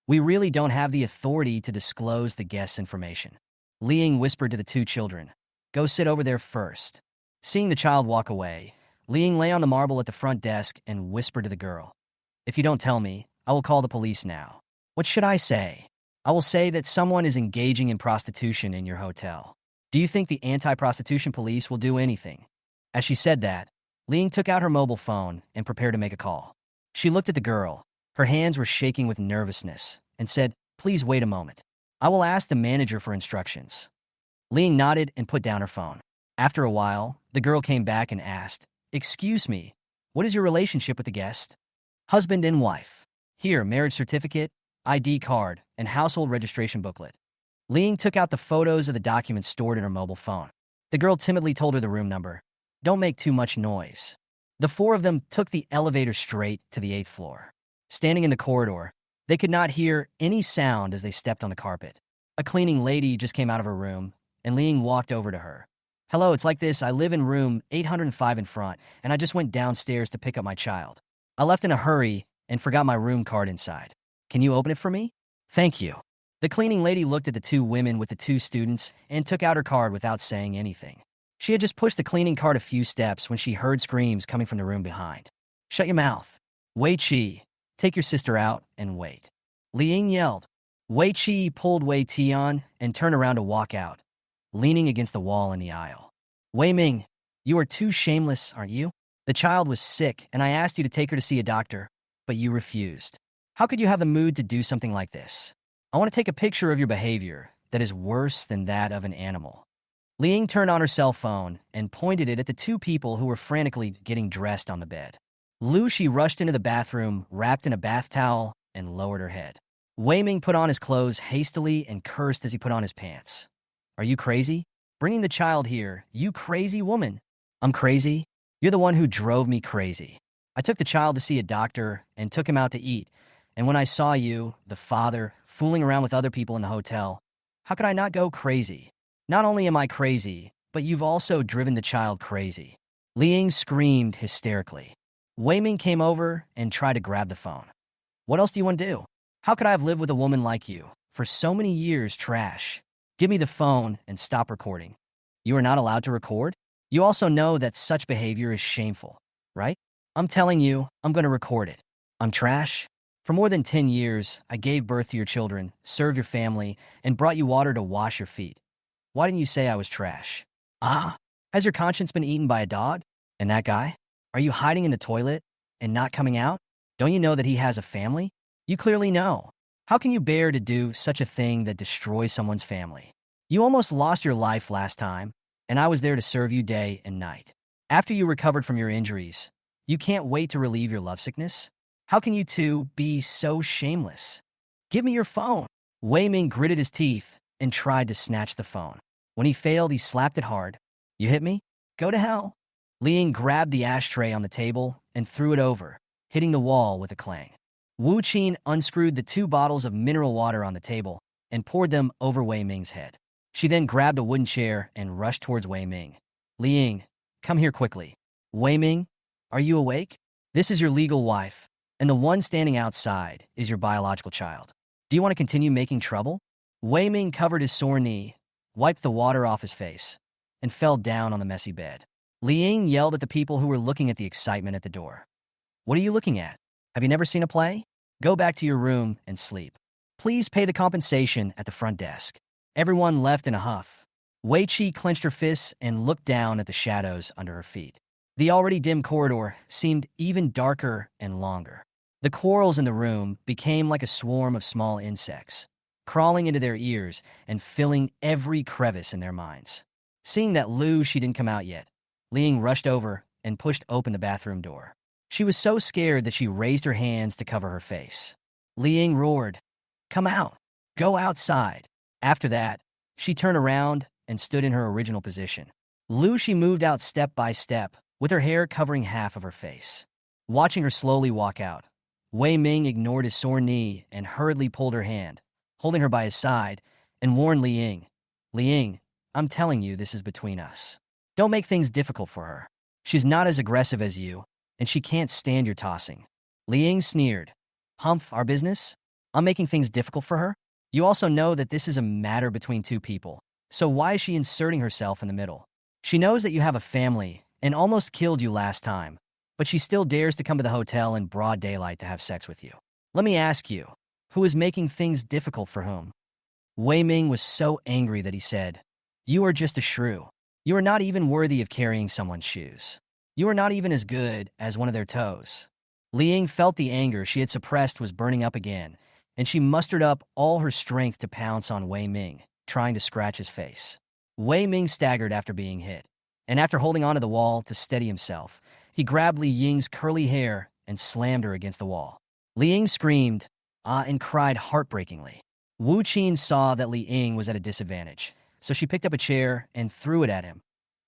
We really don't have the authority to disclose the guest's information. Liang whispered to the two children, Go sit over there first. Seeing the child walk away, Liang lay on the marble at the front desk and whispered to the girl, If you don't tell me, I will call the police now. What should I say? I will say that someone is engaging in prostitution in your hotel. Do you think the anti-prostitution police will do anything? As she said that, Liang took out her mobile phone and prepared to make a call. She looked at the girl. Her hands were shaking with nervousness and said, Please wait a moment. I will ask the manager for instructions. Liang nodded and put down her phone. After a while, the girl came back and asked, Excuse me, what is your relationship with the guest? Husband and wife. Here, marriage certificate, ID card, and household registration booklet. Liang took out the photos of the documents stored in her mobile phone. The girl timidly told her the room number. Don't make too much noise. The four of them took the elevator straight to the 8th floor. Standing in the corridor, they could not hear any sound as they stepped on the carpet. A cleaning lady just came out of her room, and Liang walked over to her. Hello, it's like this. I live in room 805 in front, and I just went downstairs to pick up my child. I left in a hurry and forgot my room card inside. Can you open it for me? Thank you. The cleaning lady looked at the two women with the two students and took out her card without saying anything. She had just pushed the cleaning cart a few steps when she heard screams coming from the room behind. Shut your mouth. Wei Chi, take your sister out and wait. Liang yelled. Wei Chi pulled Wei Tian and turned around to walk out, leaning against the wall in the aisle. Wei Ming, you are too shameless, aren't you? The child was sick, and I asked you to take her to see a doctor, but you refused. How could you have the mood to do something like this? I want to take a picture of your behavior that is worse than that of an animal. Liang turned on her cell phone and pointed it at the two people who were frantically getting dressed on the bed. Lu Shi rushed into the bathroom, wrapped in a bath towel, and lowered her head. Wei Ming put on his clothes hastily and cursed as he put on his pants. Are you crazy? Bringing the child here, you crazy woman. I'm crazy? You're the one who drove me crazy. I took the child to see a doctor and took him out to eat. And when I saw you, the father, fooling around with other people in the hotel, how could I not go crazy? Not only am I crazy, but you've also driven the child crazy. Liang screamed hysterically. Wei Ming came over and tried to grab the phone. What else do you want to do? How could I have lived with a woman like you for so many years, trash? Give me the phone and stop recording. You are not allowed to record? You also know that such behavior is shameful, right? I'm telling you, I'm going to record it. I'm trash? For more than 10 years, I gave birth to your children, served your family, and brought you water to wash your feet. Why didn't you say I was trash? Ah, has your conscience been eaten by a dog? And that guy? Are you hiding in the toilet and not coming out? Don't you know that he has a family? You clearly know. How can you bear to do such a thing that destroys someone's family? You almost lost your life last time, and I was there to serve you day and night. After you recovered from your injuries, you can't wait to relieve your lovesickness? How can you two be so shameless? Give me your phone. Wei Ming gritted his teeth and tried to snatch the phone. When he failed, he slapped it hard. You hit me? Go to hell. Li Ying grabbed the ashtray on the table and threw it over, hitting the wall with a clang. Wu Qin unscrewed the 2 bottles of mineral water on the table and poured them over Wei Ming's head. She then grabbed a wooden chair and rushed towards Wei Ming. Li Ying, come here quickly. Wei Ming, are you awake? This is your legal wife, and the one standing outside is your biological child. Do you want to continue making trouble? Wei Ming covered his sore knee, wiped the water off his face, and fell down on the messy bed. Li Ying yelled at the people who were looking at the excitement at the door. What are you looking at? Have you never seen a play? Go back to your room and sleep. Please pay the compensation at the front desk. Everyone left in a huff. Wei Qi clenched her fists and looked down at the shadows under her feet. The already dim corridor seemed even darker and longer. The quarrels in the room became like a swarm of small insects, crawling into their ears and filling every crevice in their minds. Seeing that she didn't come out yet, Li Ying rushed over and pushed open the bathroom door. She was so scared that she raised her hands to cover her face. Li Ying roared, "Come out! Go outside!" After that, she turned around and stood in her original position. She moved out step by step, with her hair covering half of her face. Watching her slowly walk out, Wei Ming ignored his sore knee and hurriedly pulled her hand, holding her by his side, and warned Li Ying, "Li Ying, I'm telling you this is between us. Don't make things difficult for her. She's not as aggressive as you, and she can't stand your tossing." Li Ying sneered, "Humph, our business? I'm making things difficult for her? You also know that this is a matter between 2 people, so why is she inserting herself in the middle? She knows that you have a family and almost killed you last time, but she still dares to come to the hotel in broad daylight to have sex with you. Let me ask you, who is making things difficult for whom?" Wei Ming was so angry that he said, "You are just a shrew. You are not even worthy of carrying someone's shoes. You are not even as good as one of their toes." Li Ying felt the anger she had suppressed was burning up again, and she mustered up all her strength to pounce on Wei Ming, trying to scratch his face. Wei Ming staggered after being hit, and after holding onto the wall to steady himself, he grabbed Li Ying's curly hair and slammed her against the wall. Li Ying screamed, and cried heartbreakingly. Wu Qin saw that Li Ying was at a disadvantage, so she picked up a chair and threw it at him.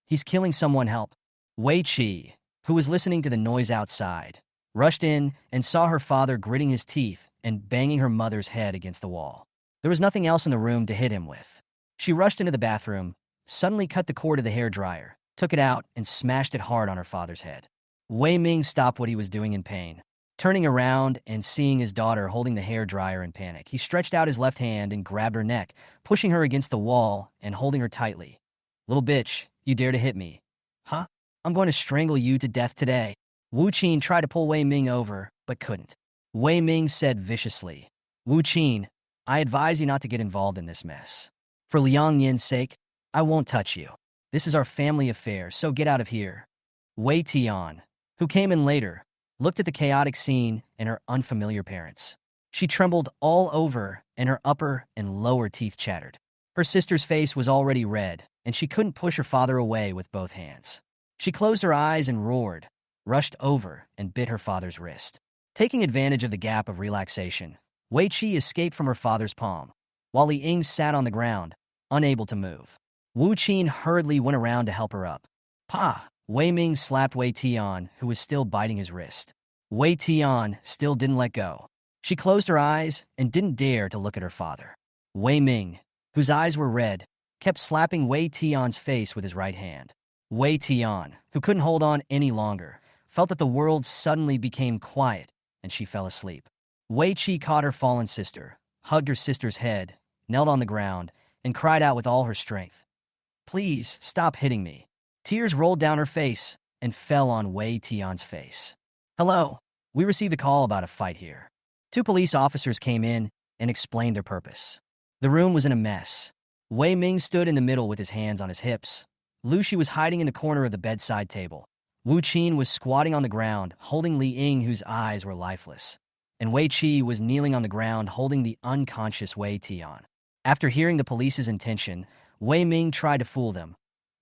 "He's killing someone, help." Wei Qi, who was listening to the noise outside, rushed in and saw her father gritting his teeth and banging her mother's head against the wall. There was nothing else in the room to hit him with. She rushed into the bathroom, suddenly cut the cord of the hairdryer, took it out, and smashed it hard on her father's head. Wei Ming stopped what he was doing in pain. Turning around and seeing his daughter holding the hairdryer in panic, he stretched out his left hand and grabbed her neck, pushing her against the wall and holding her tightly. "Little bitch, you dare to hit me? Huh? I'm going to strangle you to death today." Wu Qin tried to pull Wei Ming over, but couldn't. Wei Ming said viciously, "Wu Qin, I advise you not to get involved in this mess. For Liang Yin's sake, I won't touch you. This is our family affair, so get out of here." Wei Tian, who came in later, looked at the chaotic scene and her unfamiliar parents. She trembled all over, and her upper and lower teeth chattered. Her sister's face was already red, and she couldn't push her father away with both hands. She closed her eyes and roared, rushed over, and bit her father's wrist. Taking advantage of the gap of relaxation, Wei Qi escaped from her father's palm, while Li Ying sat on the ground, unable to move. Wu Qin hurriedly went around to help her up. "Pa!" Wei Ming slapped Wei Tian, who was still biting his wrist. Wei Tian still didn't let go. She closed her eyes and didn't dare to look at her father. Wei Ming, whose eyes were red, kept slapping Wei Tian's face with his right hand. Wei Tian, who couldn't hold on any longer, felt that the world suddenly became quiet, and she fell asleep. Wei Qi caught her fallen sister, hugged her sister's head, knelt on the ground, and cried out with all her strength, "Please, stop hitting me." Tears rolled down her face and fell on Wei Tian's face. "Hello. We received a call about a fight here." 2 police officers came in and explained their purpose. The room was in a mess. Wei Ming stood in the middle with his hands on his hips. Shi was hiding in the corner of the bedside table. Wu Qin was squatting on the ground, holding Li Ying, whose eyes were lifeless. And Wei Qi was kneeling on the ground, holding the unconscious Wei Tian. After hearing the police's intention, Wei Ming tried to fool them.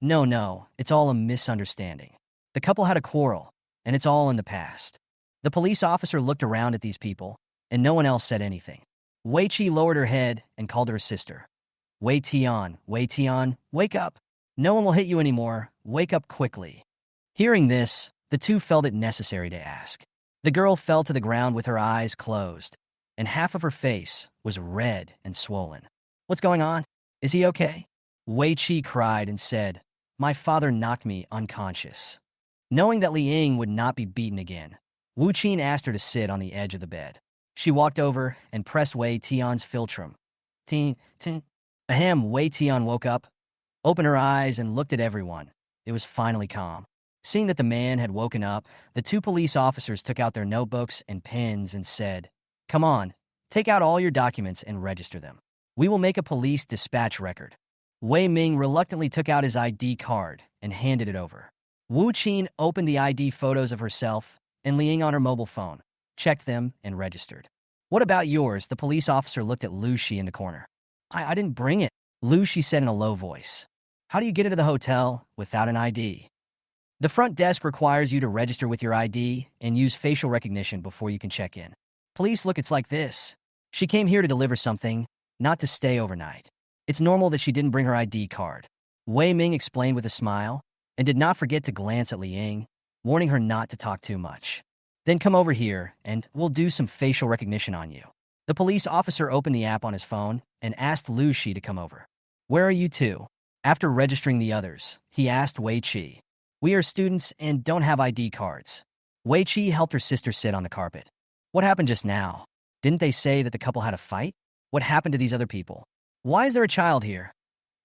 No, it's all a misunderstanding. The couple had a quarrel, and it's all in the past." The police officer looked around at these people, and no one else said anything. Wei Qi lowered her head and called her sister. Wei Tian, wake up. No one will hit you anymore. Wake up quickly." Hearing this, the two felt it necessary to ask. The girl fell to the ground with her eyes closed, and half of her face was red and swollen. What's going on? Is he okay? Wei Qi cried and said, my father knocked me unconscious. Knowing that Li Ying would not be beaten again, Wu Qin asked her to sit on the edge of the bed. She walked over and pressed Wei Tian's philtrum. Ting, ting. Ahem, Wei Tian woke up, opened her eyes, and looked at everyone. It was finally calm. Seeing that the man had woken up, the two police officers took out their notebooks and pens and said, come on, take out all your documents and register them. We will make a police dispatch record. Wei Ming reluctantly took out his ID card and handed it over. Wu Qin opened the ID photos of herself and Li Ying on her mobile phone, checked them, and registered. What about yours? The police officer looked at Lu Shi in the corner. I didn't bring it, Lu Shi said in a low voice. How do you get into the hotel without an ID? The front desk requires you to register with your ID and use facial recognition before you can check in. Police look, it's like this. She came here to deliver something, not to stay overnight. It's normal that she didn't bring her ID card. Wei Ming explained with a smile, and did not forget to glance at Li Ying, warning her not to talk too much. Then come over here, and we'll do some facial recognition on you. The police officer opened the app on his phone and asked Lu Shi to come over. Where are you two? After registering the others, he asked Wei Qi. We are students and don't have ID cards. Wei Qi helped her sister sit on the carpet. What happened just now? Didn't they say that the couple had a fight? What happened to these other people? Why is there a child here?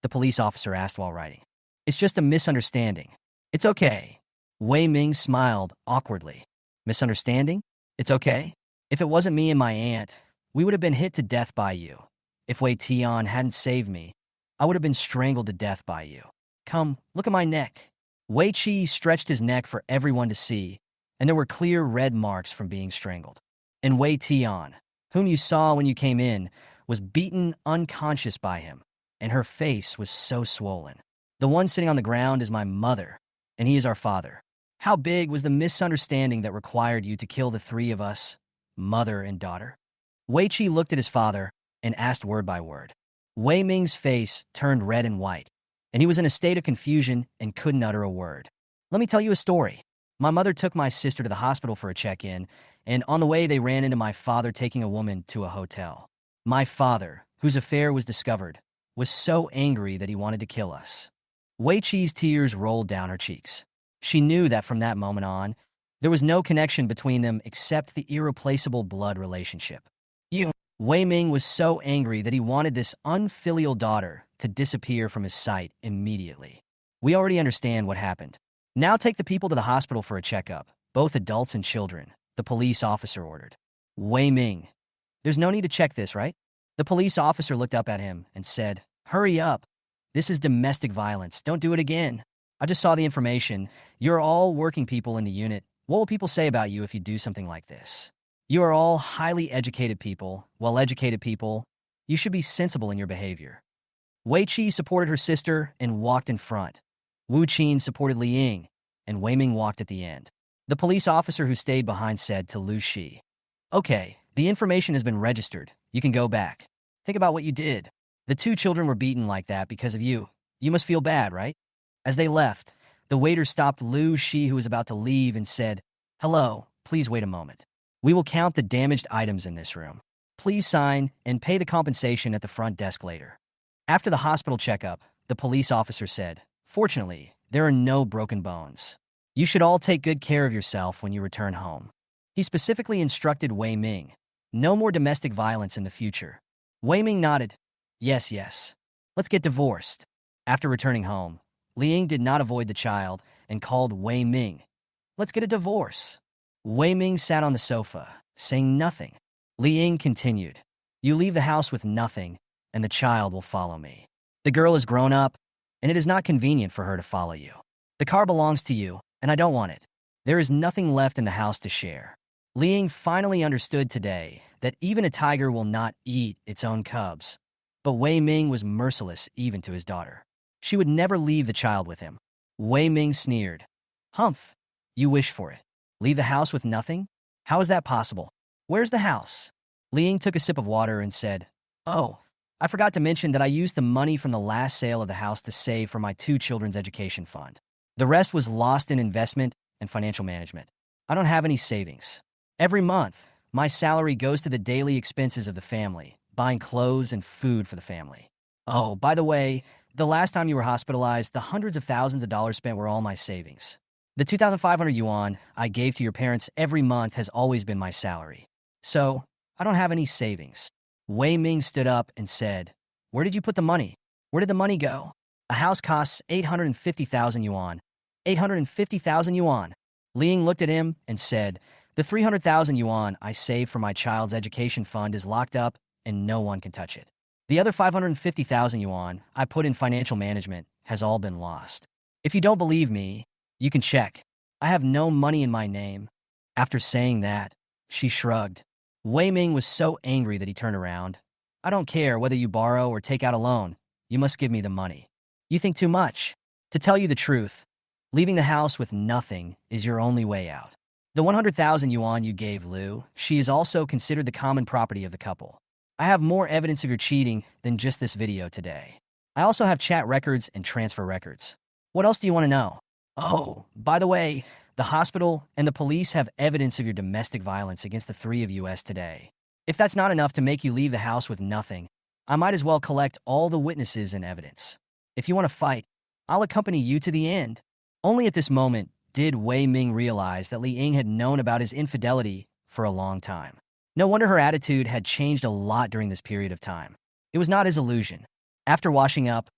The police officer asked while writing. It's just a misunderstanding. It's okay. Wei Ming smiled awkwardly. Misunderstanding? It's okay. If it wasn't me and my aunt, we would have been hit to death by you. If Wei Tian hadn't saved me, I would have been strangled to death by you. Come, look at my neck. Wei Qi stretched his neck for everyone to see, and there were clear red marks from being strangled. And Wei Tian, whom you saw when you came in, was beaten unconscious by him, and her face was so swollen. The one sitting on the ground is my mother, and he is our father. How big was the misunderstanding that required you to kill the three of us, mother and daughter? Wei Qi looked at his father and asked word by word. Wei Ming's face turned red and white, and he was in a state of confusion and couldn't utter a word. Let me tell you a story. My mother took my sister to the hospital for a check-in, and on the way they ran into my father taking a woman to a hotel. My father, whose affair was discovered, was so angry that he wanted to kill us. Wei Qi's tears rolled down her cheeks. She knew that from that moment on, there was no connection between them except the irreplaceable blood relationship. Wei Ming was so angry that he wanted this unfilial daughter to disappear from his sight immediately. We already understand what happened. Now take the people to the hospital for a checkup, both adults and children, the police officer ordered. Wei Ming, there's no need to check this, right? The police officer looked up at him and said, hurry up. This is domestic violence. Don't do it again. I just saw the information. You're all working people in the unit. What will people say about you if you do something like this? You are all highly educated people, well-educated people. You should be sensible in your behavior. Wei Qi supported her sister and walked in front. Wu Qin supported Li Ying, and Wei Ming walked at the end. The police officer who stayed behind said to Lu Shi, okay, the information has been registered. You can go back. Think about what you did. The two children were beaten like that because of you. You must feel bad, right? As they left, the waiter stopped Lu Shi, who was about to leave, and said, hello, please wait a moment. We will count the damaged items in this room. Please sign and pay the compensation at the front desk later. After the hospital checkup, the police officer said, fortunately, there are no broken bones. You should all take good care of yourself when you return home. He specifically instructed Wei Ming, no more domestic violence in the future. Wei Ming nodded. Yes, yes. Let's get divorced. After returning home, Li Ying did not avoid the child and called Wei Ming. Let's get a divorce. Wei Ming sat on the sofa, saying nothing. Li Ying continued. You leave the house with nothing, and the child will follow me. The girl is grown up, and it is not convenient for her to follow you. The car belongs to you, and I don't want it. There is nothing left in the house to share. Li Ying finally understood today that even a tiger will not eat its own cubs. But Wei Ming was merciless even to his daughter. She would never leave the child with him. Wei Ming sneered. Humph, you wish for it. Leave the house with nothing? How is that possible? Where's the house? Li Ying took a sip of water and said, oh, I forgot to mention that I used the money from the last sale of the house to save for my two children's education fund. The rest was lost in investment and financial management. I don't have any savings. Every month, my salary goes to the daily expenses of the family, buying clothes and food for the family. Oh, by the way, the last time you were hospitalized, the hundreds of thousands of dollars spent were all my savings. The 2,500 yuan I gave to your parents every month has always been my salary. So, I don't have any savings. Wei Ming stood up and said, "Where did you put the money? Where did the money go? A house costs 850,000 yuan. 850,000 yuan. Liang looked at him and said, "The 300,000 yuan I saved for my child's education fund is locked up and no one can touch it. The other 550,000 yuan I put in financial management has all been lost. If you don't believe me, you can check. I have no money in my name." After saying that, she shrugged. Wei Ming was so angry that he turned around. "I don't care whether you borrow or take out a loan. You must give me the money. You think too much. To tell you the truth, leaving the house with nothing is your only way out. The 100,000 yuan you gave Liu, she is also considered the common property of the couple. I have more evidence of your cheating than just this video today. I also have chat records and transfer records. What else do you want to know? Oh, by the way, the hospital and the police have evidence of your domestic violence against the three of you today. If that's not enough to make you leave the house with nothing, I might as well collect all the witnesses and evidence. If you want to fight, I'll accompany you to the end." Only at this moment did Wei Ming realize that Li Ying had known about his infidelity for a long time. No wonder her attitude had changed a lot during this period of time. It was not his illusion. After washing up,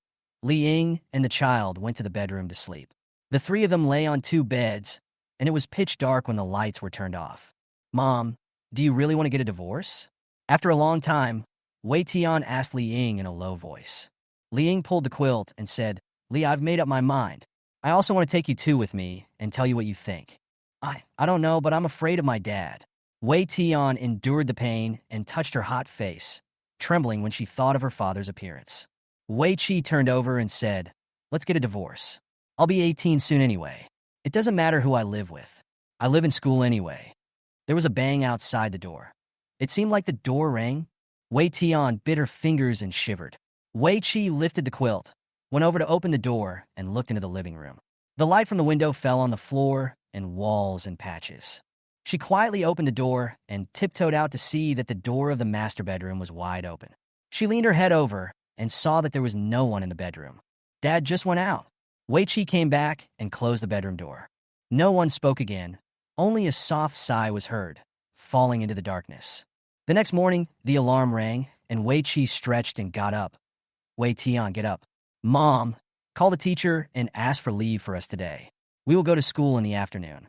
Li Ying and the child went to the bedroom to sleep. The three of them lay on two beds, and it was pitch dark when the lights were turned off. "Mom, do you really want to get a divorce?" After a long time, Wei Tian asked Li Ying in a low voice. Li Ying pulled the quilt and said, "Li, I've made up my mind. I also want to take you two with me and tell you what you think." I don't know, but I'm afraid of my dad." Wei Tian endured the pain and touched her hot face, trembling when she thought of her father's appearance. Wei Qi turned over and said, "Let's get a divorce. I'll be 18 soon anyway. It doesn't matter who I live with. I live in school anyway." There was a bang outside the door. It seemed like the door rang. Wei Tian bit her fingers and shivered. Wei Qi lifted the quilt, went over to open the door, and looked into the living room. The light from the window fell on the floor and walls in patches. She quietly opened the door and tiptoed out to see that the door of the master bedroom was wide open. She leaned her head over and saw that there was no one in the bedroom. Dad just went out. Wei Qi came back and closed the bedroom door. No one spoke again. Only a soft sigh was heard, falling into the darkness. The next morning, the alarm rang, and Wei Qi stretched and got up. "Wei Tian, get up. Mom, call the teacher and ask for leave for us today. We will go to school in the afternoon."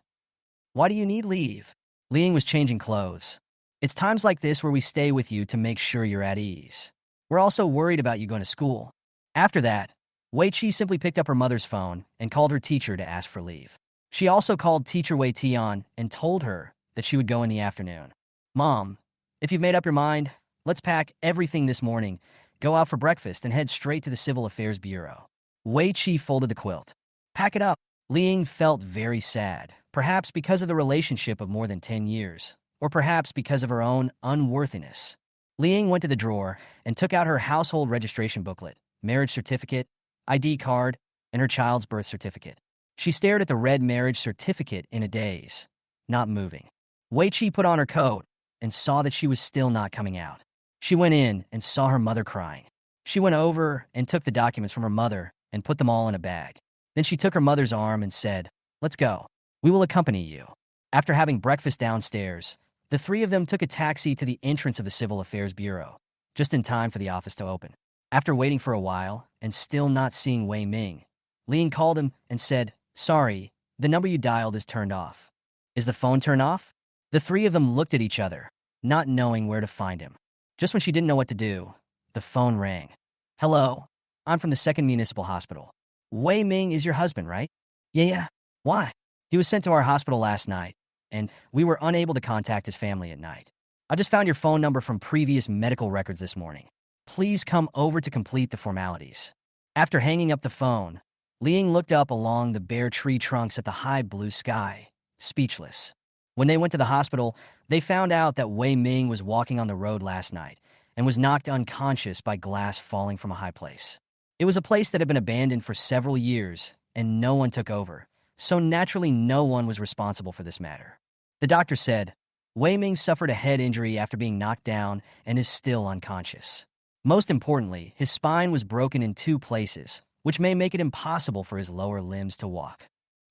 "Why do you need leave?" Li Ying was changing clothes. "It's times like this where we stay with you to make sure you're at ease. We're also worried about you going to school." After that, Wei Qi simply picked up her mother's phone and called her teacher to ask for leave. She also called teacher Wei Tian and told her that she would go in the afternoon. "Mom, if you've made up your mind, let's pack everything this morning, go out for breakfast, and head straight to the Civil Affairs Bureau." Wei Qi folded the quilt. "Pack it up." Li Ying felt very sad, perhaps because of the relationship of more than 10 years, or perhaps because of her own unworthiness. Li Ying went to the drawer and took out her household registration booklet, marriage certificate, ID card, and her child's birth certificate. She stared at the red marriage certificate in a daze, not moving. Wei Qi put on her coat and saw that she was still not coming out. She went in and saw her mother crying. She went over and took the documents from her mother and put them all in a bag. Then she took her mother's arm and said, "Let's go. We will accompany you." After having breakfast downstairs, the three of them took a taxi to the entrance of the Civil Affairs Bureau, just in time for the office to open. After waiting for a while and still not seeing Wei Ming, Li Ying called him and said, "Sorry, the number you dialed is turned off." "Is the phone turned off?" The three of them looked at each other, not knowing where to find him. Just when she didn't know what to do, the phone rang. "Hello, I'm from the 2nd Municipal Hospital. Wei Ming is your husband, right?" Yeah. Why?" "He was sent to our hospital last night, and we were unable to contact his family at night. I just found your phone number from previous medical records this morning. Please come over to complete the formalities." After hanging up the phone, Li Ying looked up along the bare tree trunks at the high blue sky, speechless. When they went to the hospital, they found out that Wei Ming was walking on the road last night and was knocked unconscious by glass falling from a high place. It was a place that had been abandoned for several years and no one took over, so naturally no one was responsible for this matter. The doctor said, Wei Ming suffered a head injury after being knocked down and is still unconscious. Most importantly, his spine was broken in 2 places, which may make it impossible for his lower limbs to walk.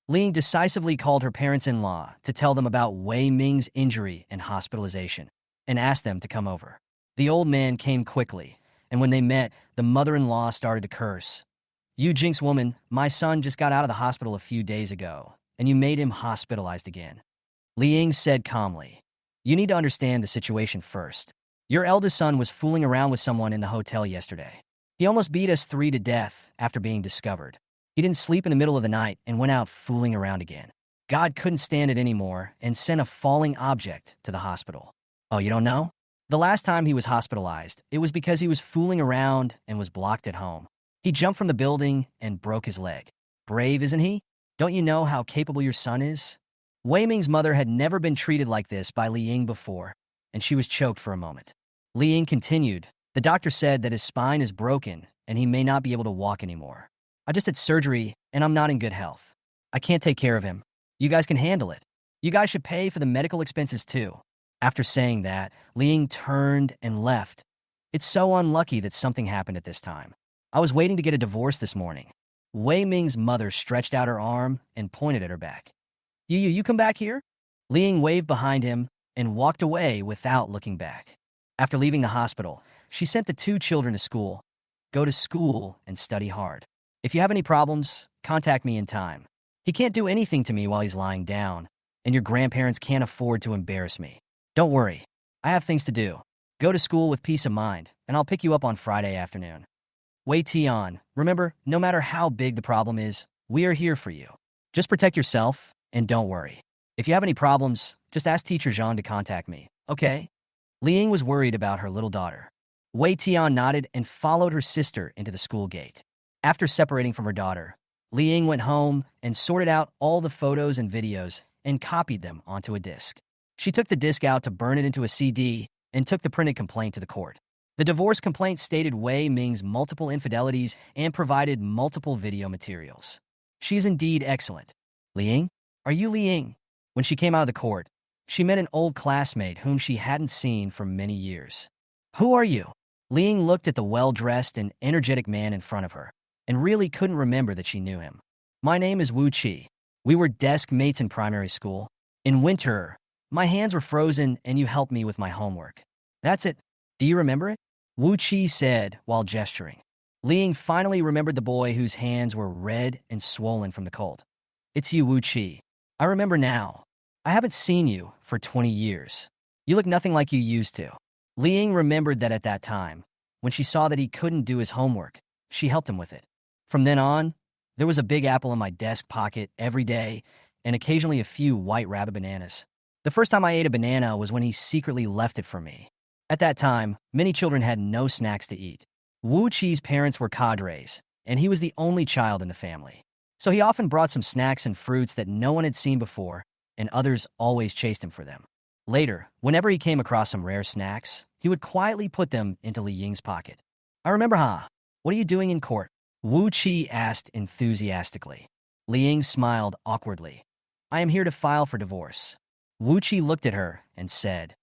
Ling decisively called her parents-in-law to tell them about Wei Ming's injury and hospitalization, and asked them to come over. The old man came quickly, and when they met, the mother-in-law started to curse. You jinx woman, my son just got out of the hospital a few days ago, and you made him hospitalized again. Li Ying said calmly, You need to understand the situation first. Your eldest son was fooling around with someone in the hotel yesterday. He almost beat us 3 to death after being discovered. He didn't sleep in the middle of the night and went out fooling around again. God couldn't stand it anymore and sent a falling object to the hospital. Oh, you don't know? The last time he was hospitalized, it was because he was fooling around and was blocked at home. He jumped from the building and broke his leg. Brave, isn't he? Don't you know how capable your son is? Wei Ming's mother had never been treated like this by Li Ying before, and she was choked for a moment. Li Ying continued, The doctor said that his spine is broken and he may not be able to walk anymore. I just had surgery and I'm not in good health. I can't take care of him. You guys can handle it. You guys should pay for the medical expenses too. After saying that, Li Ying turned and left. It's so unlucky that something happened at this time. I was waiting to get a divorce this morning. Wei Ming's mother stretched out her arm and pointed at her back. You come back here? Li Ying waved behind him and walked away without looking back. After leaving the hospital, she sent the 2 children to school. Go to school and study hard. If you have any problems, contact me in time. He can't do anything to me while he's lying down, and your grandparents can't afford to embarrass me. Don't worry. I have things to do. Go to school with peace of mind, and I'll pick you up on Friday afternoon. Wei Tian, remember, no matter how big the problem is, we are here for you. Just protect yourself, and don't worry. If you have any problems, just ask Teacher Zhang to contact me, okay? Li Ying was worried about her little daughter. Wei Tian nodded and followed her sister into the school gate. After separating from her daughter, Li Ying went home and sorted out all the photos and videos and copied them onto a disc. She took the disc out to burn it into a CD and took the printed complaint to the court. The divorce complaint stated Wei Ming's multiple infidelities and provided multiple video materials. She is indeed excellent. Li Ying? Are you Li Ying? When she came out of the court, she met an old classmate whom she hadn't seen for many years. Who are you? Li Ying looked at the well-dressed and energetic man in front of her and really couldn't remember that she knew him. My name is Wu Qi. We were desk mates in primary school. In winter, my hands were frozen and you helped me with my homework. That's it. Do you remember it? Wu Qi said while gesturing. Li Ying finally remembered the boy whose hands were red and swollen from the cold. It's you, Wu Qi. I remember now. I haven't seen you for 20 years. You look nothing like you used to. Li Ying remembered that at that time, when she saw that he couldn't do his homework, she helped him with it. From then on, there was a big apple in my desk pocket every day and occasionally a few white rabbit bananas. The first time I ate a banana was when he secretly left it for me. At that time, many children had no snacks to eat. Wu Qi's parents were cadres, and he was the only child in the family. So he often brought some snacks and fruits that no one had seen before, and others always chased him for them. Later, whenever he came across some rare snacks, he would quietly put them into Li Ying's pocket. I remember, huh? What are you doing in court? Wu Qi asked enthusiastically. Li Ying smiled awkwardly. I am here to file for divorce. Wu Qi looked at her and said,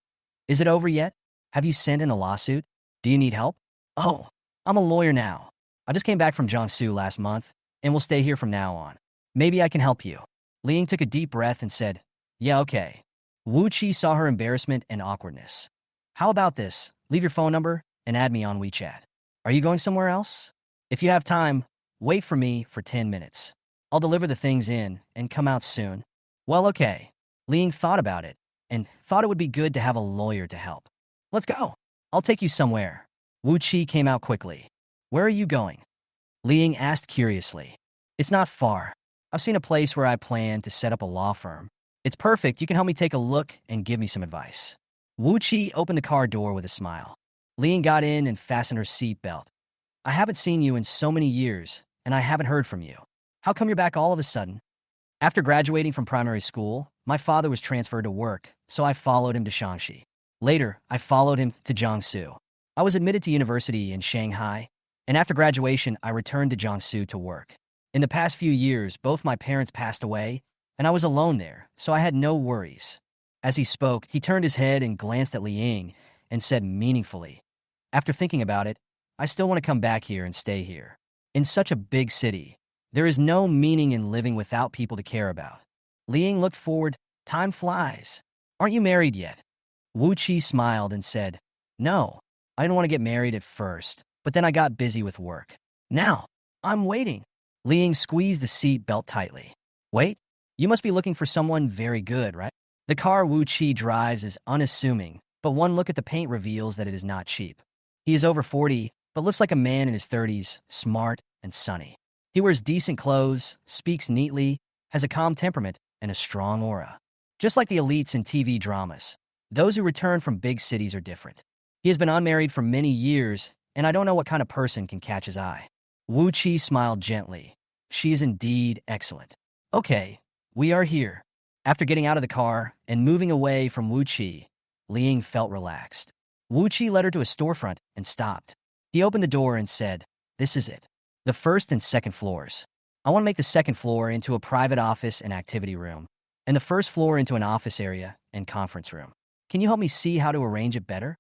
Is it over yet? Have you sent in a lawsuit? Do you need help? Oh, I'm a lawyer now. I just came back from Jiangsu last month and will stay here from now on. Maybe I can help you. Li Ying took a deep breath and said, Yeah, okay. Wu Qi saw her embarrassment and awkwardness. How about this? Leave your phone number and add me on WeChat. Are you going somewhere else? If you have time, wait for me for 10 minutes. I'll deliver the things in and come out soon. Well, okay. Li Ying thought about it and thought it would be good to have a lawyer to help. Let's go. I'll take you somewhere. Wu Qi came out quickly. Where are you going? Li Ying asked curiously. It's not far. I've seen a place where I plan to set up a law firm. It's perfect. You can help me take a look and give me some advice. Wu Qi opened the car door with a smile. Li Ying got in and fastened her seat belt. I haven't seen you in so many years, and I haven't heard from you. How come you're back all of a sudden? After graduating from primary school, my father was transferred to work, so I followed him to Shaanxi. Later, I followed him to Jiangsu. I was admitted to university in Shanghai, and after graduation, I returned to Jiangsu to work. In the past few years, both my parents passed away, and I was alone there, so I had no worries. As he spoke, he turned his head and glanced at Li Ying and said meaningfully, "After thinking about it, I still want to come back here and stay here. In such a big city, there is no meaning in living without people to care about." Li Ying looked forward. "Time flies. Aren't you married yet?" Wu Qi smiled and said, "No, I didn't want to get married at first, but then I got busy with work. Now, I'm waiting." Li Ying squeezed the seat belt tightly. "Wait, you must be looking for someone very good, right?" The car Wu Qi drives is unassuming, but one look at the paint reveals that it is not cheap. He is over 40, but looks like a man in his 30s, smart and sunny. He wears decent clothes, speaks neatly, has a calm temperament, and a strong aura. Just like the elites in TV dramas, those who return from big cities are different. He has been unmarried for many years, and I don't know what kind of person can catch his eye. Wu Qi smiled gently. She is indeed excellent. Okay, we are here. After getting out of the car and moving away from Wu Qi, Li Ying felt relaxed. Wu Qi led her to a storefront and stopped. He opened the door and said, "This is it. The first and second floors. I want to make the second floor into a private office and activity room, and the first floor into an office area and conference room. Can you help me see how to arrange it better?"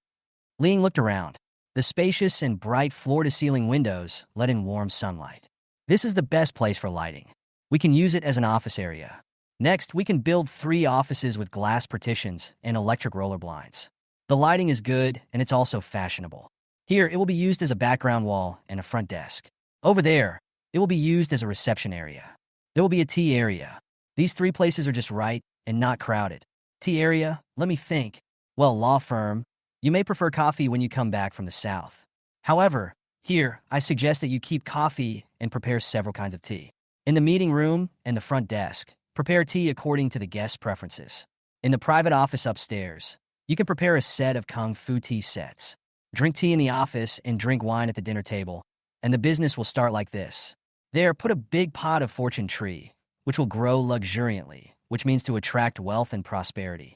Li Ying looked around. The spacious and bright floor-to-ceiling windows let in warm sunlight. "This is the best place for lighting. We can use it as an office area. Next, we can build 3 offices with glass partitions and electric roller blinds. The lighting is good, and it's also fashionable. Here, it will be used as a background wall and a front desk. Over there, it will be used as a reception area. There will be a tea area. These 3 places are just right and not crowded. Tea area, let me think. Well, law firm, you may prefer coffee when you come back from the south. However, here, I suggest that you keep coffee and prepare several kinds of tea. In the meeting room and the front desk, prepare tea according to the guest's preferences. In the private office upstairs, you can prepare a set of Kung Fu tea sets. Drink tea in the office and drink wine at the dinner table, and the business will start like this. There, put a big pot of fortune tree, which will grow luxuriantly, which means to attract wealth and prosperity."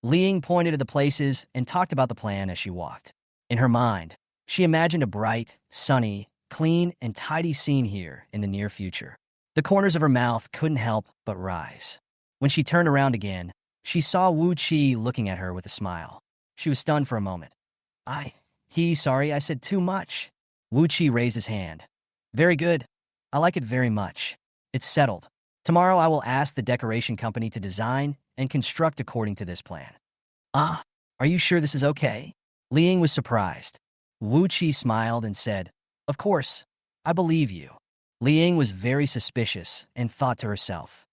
Li Ying pointed to the places and talked about the plan as she walked. In her mind, she imagined a bright, sunny, clean, and tidy scene here in the near future. The corners of her mouth couldn't help but rise. When she turned around again, she saw Wu Qi looking at her with a smile. She was stunned for a moment. Sorry, I said too much." Wu Qi raised his hand. "Very good. I like it very much. It's settled. Tomorrow I will ask the decoration company to design and construct according to this plan." "Ah, are you sure this is okay?" Li Ying was surprised. Wu Qi smiled and said, "Of course, I believe you." Li Ying was very suspicious and thought to herself,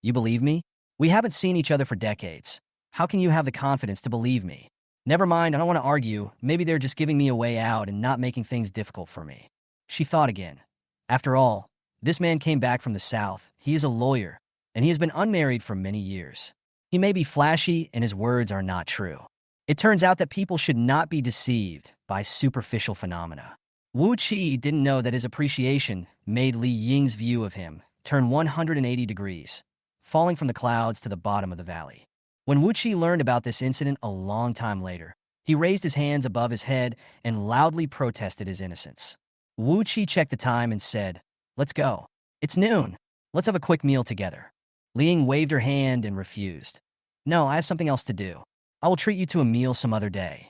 "You believe me? We haven't seen each other for decades. How can you have the confidence to believe me? Never mind, I don't want to argue. Maybe they're just giving me a way out and not making things difficult for me." She thought again. After all, this man came back from the south. He is a lawyer, and he has been unmarried for many years. He may be flashy, and his words are not true. It turns out that people should not be deceived by superficial phenomena. Wu Qi didn't know that his appreciation made Li Ying's view of him turn 180 degrees, falling from the clouds to the bottom of the valley. When Wu Qi learned about this incident a long time later, he raised his hands above his head and loudly protested his innocence. Wu Qi checked the time and said, "Let's go. It's noon. Let's have a quick meal together." Li Ying waved her hand and refused. "No, I have something else to do. I will treat you to a meal some other day."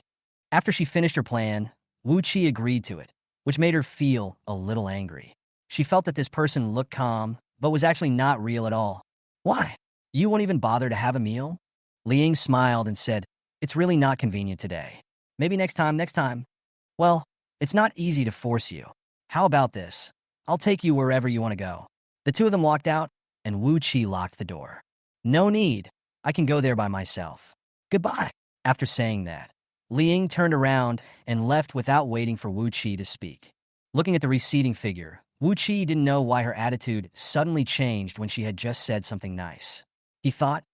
After she finished her plan, Wu Qi agreed to it, which made her feel a little angry. She felt that this person looked calm, but was actually not real at all. "Why? You won't even bother to have a meal?" Li Ying smiled and said, "It's really not convenient today. Maybe next time. Well, it's not easy to force you. How about this? I'll take you wherever you want to go." The 2 of them walked out, and Wu Qi locked the door. "No need. I can go there by myself. Goodbye." After saying that, Li Ying turned around and left without waiting for Wu Qi to speak. Looking at the receding figure, Wu Qi didn't know why her attitude suddenly changed when she had just said something nice. He thought,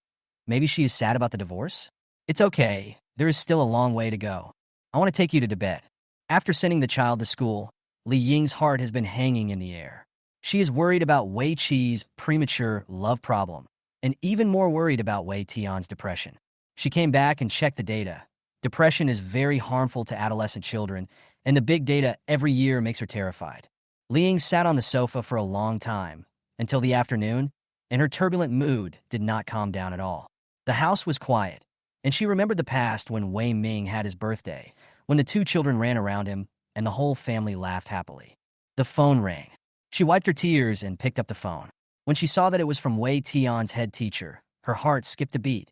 maybe she is sad about the divorce? It's okay. There is still a long way to go. I want to take you to Tibet. After sending the child to school, Li Ying's heart has been hanging in the air. She is worried about Wei Qi's premature love problem, and even more worried about Wei Tian's depression. She came back and checked the data. Depression is very harmful to adolescent children, and the big data every year makes her terrified. Li Ying sat on the sofa for a long time, until the afternoon, and her turbulent mood did not calm down at all. The house was quiet, and she remembered the past when Wei Ming had his birthday, when the two children ran around him, and the whole family laughed happily. The phone rang. She wiped her tears and picked up the phone. When she saw that it was from Wei Tian's head teacher, her heart skipped a beat.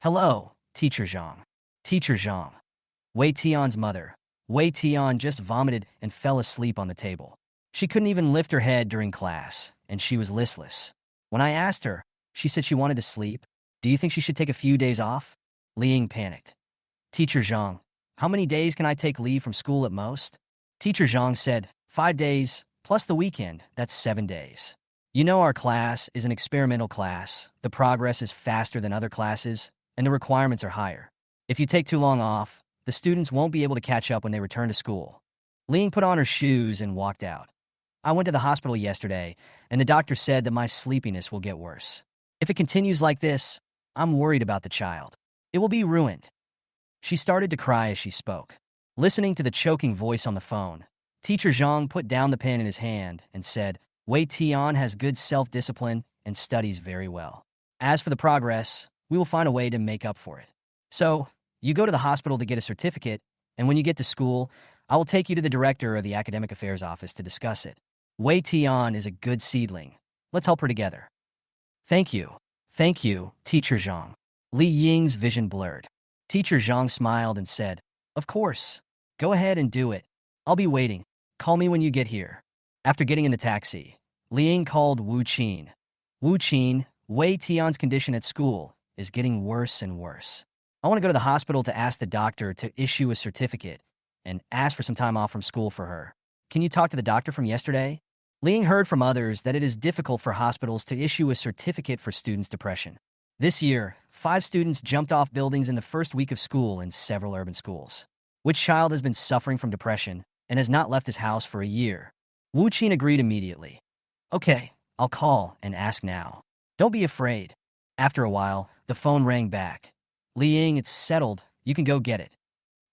"Hello, Teacher Zhang." Teacher Zhang. Wei Tian's mother. Wei Tian just vomited and fell asleep on the table. She couldn't even lift her head during class, and she was listless. When I asked her, she said she wanted to sleep. Do you think she should take a few days off? Li Ying panicked. Teacher Zhang, how many days can I take leave from school at most? Teacher Zhang said, 5 days, plus the weekend, that's 7 days. You know our class is an experimental class, the progress is faster than other classes, and the requirements are higher. If you take too long off, the students won't be able to catch up when they return to school. Li Ying put on her shoes and walked out. I went to the hospital yesterday, and the doctor said that my sleepiness will get worse. If it continues like this, I'm worried about the child. It will be ruined. She started to cry as she spoke. Listening to the choking voice on the phone, Teacher Zhang put down the pen in his hand and said, Wei Tian has good self-discipline and studies very well. As for the progress, we will find a way to make up for it. So, you go to the hospital to get a certificate, and when you get to school, I will take you to the director of the academic affairs office to discuss it. Wei Tian is a good seedling. Let's help her together. Thank you. Thank you, Teacher Zhang. Li Ying's vision blurred. Teacher Zhang smiled and said, Of course. Go ahead and do it. I'll be waiting. Call me when you get here. After getting in the taxi, Li Ying called Wu Qin. Wu Qin, Wei Tian's condition at school is getting worse and worse. I want to go to the hospital to ask the doctor to issue a certificate and ask for some time off from school for her. Can you talk to the doctor from yesterday? Li Ying heard from others that it is difficult for hospitals to issue a certificate for students' depression. This year, 5 students jumped off buildings in the first week of school in several urban schools. Which child has been suffering from depression and has not left his house for a year? Wu Qin agreed immediately. Okay, I'll call and ask now. Don't be afraid. After a while, the phone rang back. Li Ying, it's settled. You can go get it.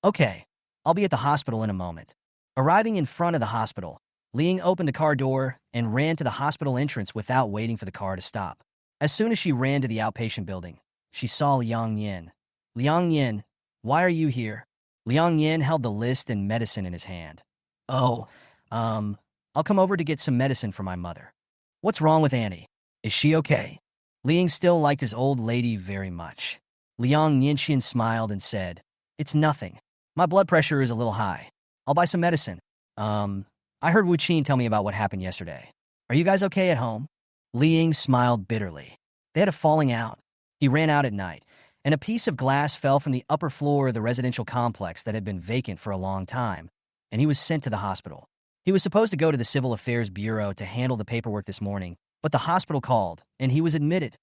Okay, I'll be at the hospital in a moment. Arriving in front of the hospital, Li Ying opened the car door and ran to the hospital entrance without waiting for the car to stop. As soon as she ran to the outpatient building, she saw Liang Yin. Liang Yin, why are you here? Liang Yin held the list and medicine in his hand. Oh, I'll come over to get some medicine for my mother. What's wrong with Annie? Is she okay? Li Ying still liked his old lady very much. Liang Yinxian smiled and said, It's nothing. My blood pressure is a little high. I'll buy some medicine. I heard Wu Qin tell me about what happened yesterday. Are you guys okay at home? Li Ying smiled bitterly. They had a falling out. He ran out at night, and a piece of glass fell from the upper floor of the residential complex that had been vacant for a long time, and he was sent to the hospital. He was supposed to go to the Civil Affairs Bureau to handle the paperwork this morning, but the hospital called, and he was admitted.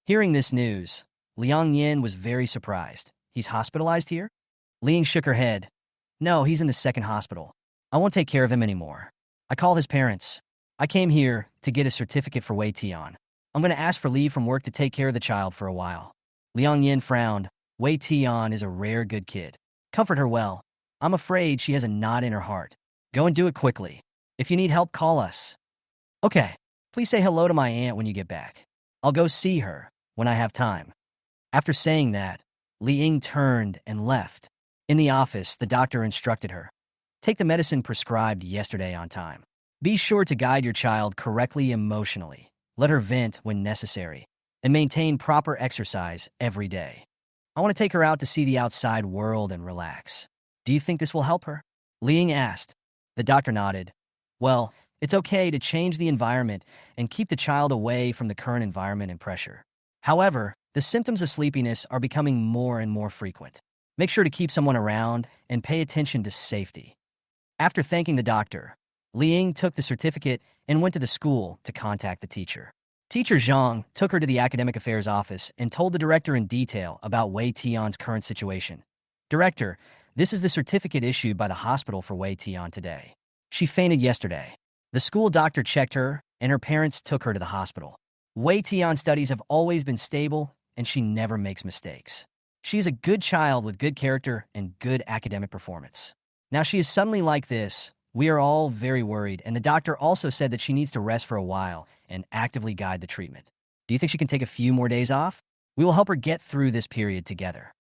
Hearing this news, Liang Yin was very surprised. He's hospitalized here? Li Ying shook her head. No, he's in the second hospital. I won't take care of him anymore. I called his parents. I came here to get a certificate for Wei Tian. I'm going to ask for leave from work to take care of the child for a while. Liang Yin frowned. Wei Tian is a rare good kid. Comfort her well. I'm afraid she has a knot in her heart. Go and do it quickly. If you need help, call us. Okay. Please say hello to my aunt when you get back. I'll go see her when I have time. After saying that, Li Ying turned and left. In the office, the doctor instructed her. Take the medicine prescribed yesterday on time. Be sure to guide your child correctly emotionally. Let her vent when necessary. And maintain proper exercise every day. I want to take her out to see the outside world and relax. Do you think this will help her? Li Ying asked. The doctor nodded. Well, it's okay to change the environment and keep the child away from the current environment and pressure. However, the symptoms of sleepiness are becoming more and more frequent. Make sure to keep someone around and pay attention to safety. After thanking the doctor, Li Ying took the certificate and went to the school to contact the teacher. Teacher Zhang took her to the academic affairs office and told the director in detail about Wei Tian's current situation. Director, this is the certificate issued by the hospital for Wei Tian today. She fainted yesterday. The school doctor checked her, and her parents took her to the hospital. Wei Tian's studies have always been stable, and she never makes mistakes. She is a good child with good character and good academic performance. Now she is suddenly like this, We are all very worried, and the doctor also said that she needs to rest for a while and actively guide the treatment. Do you think she can take a few more days off? We will help her get through this period together."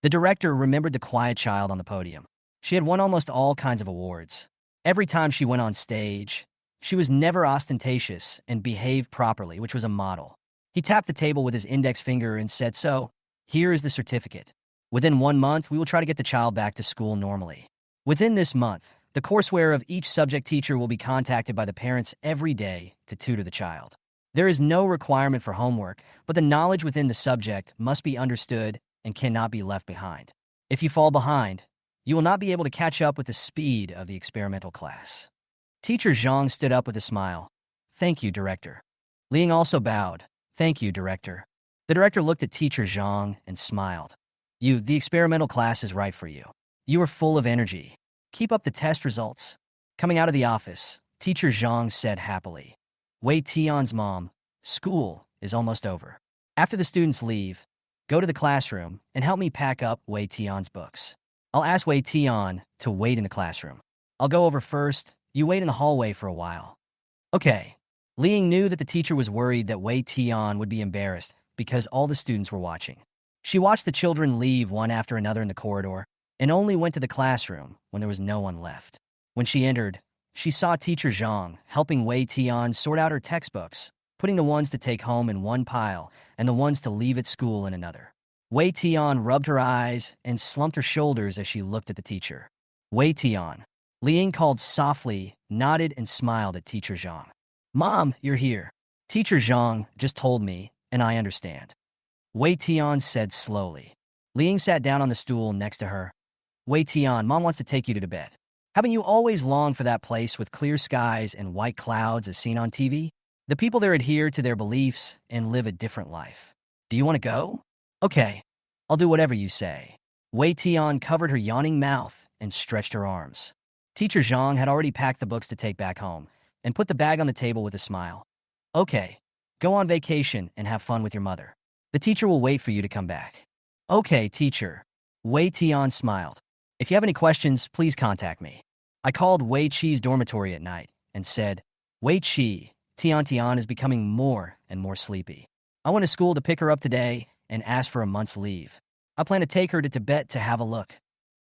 The director remembered the quiet child on the podium. She had won almost all kinds of awards. Every time she went on stage, she was never ostentatious and behaved properly, which was a model. He tapped the table with his index finger and said, "So, here is the certificate. Within 1 month, we will try to get the child back to school normally." Within this month, the courseware of each subject teacher will be contacted by the parents every day to tutor the child. There is no requirement for homework, but the knowledge within the subject must be understood and cannot be left behind. If you fall behind, you will not be able to catch up with the speed of the experimental class. Teacher Zhang stood up with a smile. "Thank you, director." Liang also bowed. "Thank you, director." The director looked at Teacher Zhang and smiled. The experimental class is right for you. You are full of energy. Keep up the test results." Coming out of the office, Teacher Zhang said happily, "Wei Tian's mom, school is almost over. After the students leave, go to the classroom and help me pack up Wei Tian's books. I'll ask Wei Tian to wait in the classroom. I'll go over first. You wait in the hallway for a while." Okay. Liang knew that the teacher was worried that Wei Tian would be embarrassed because all the students were watching. She watched the children leave one after another in the corridor and only went to the classroom when there was no one left. When she entered, she saw Teacher Zhang helping Wei Tian sort out her textbooks, putting the ones to take home in one pile and the ones to leave at school in another. Wei Tian rubbed her eyes and slumped her shoulders as she looked at the teacher. "Wei Tian." Liang called softly, nodded, and smiled at Teacher Zhang. "Mom, you're here." "Teacher Zhang just told me, and I understand," Wei Tian said slowly. Liang sat down on the stool next to her. "Wei Tian, Mom wants to take you to Tibet. Haven't you always longed for that place with clear skies and white clouds as seen on TV? The people there adhere to their beliefs and live a different life. Do you want to go?" "Okay, I'll do whatever you say." Wei Tian covered her yawning mouth and stretched her arms. Teacher Zhang had already packed the books to take back home and put the bag on the table with a smile. "Okay, go on vacation and have fun with your mother. The teacher will wait for you to come back." "Okay, teacher." Wei Tian smiled. "If you have any questions, please contact me." I called Wei Qi's dormitory at night and said, "Wei Qi, Tian Tian is becoming more and more sleepy. I went to school to pick her up today and asked for a month's leave. I plan to take her to Tibet to have a look."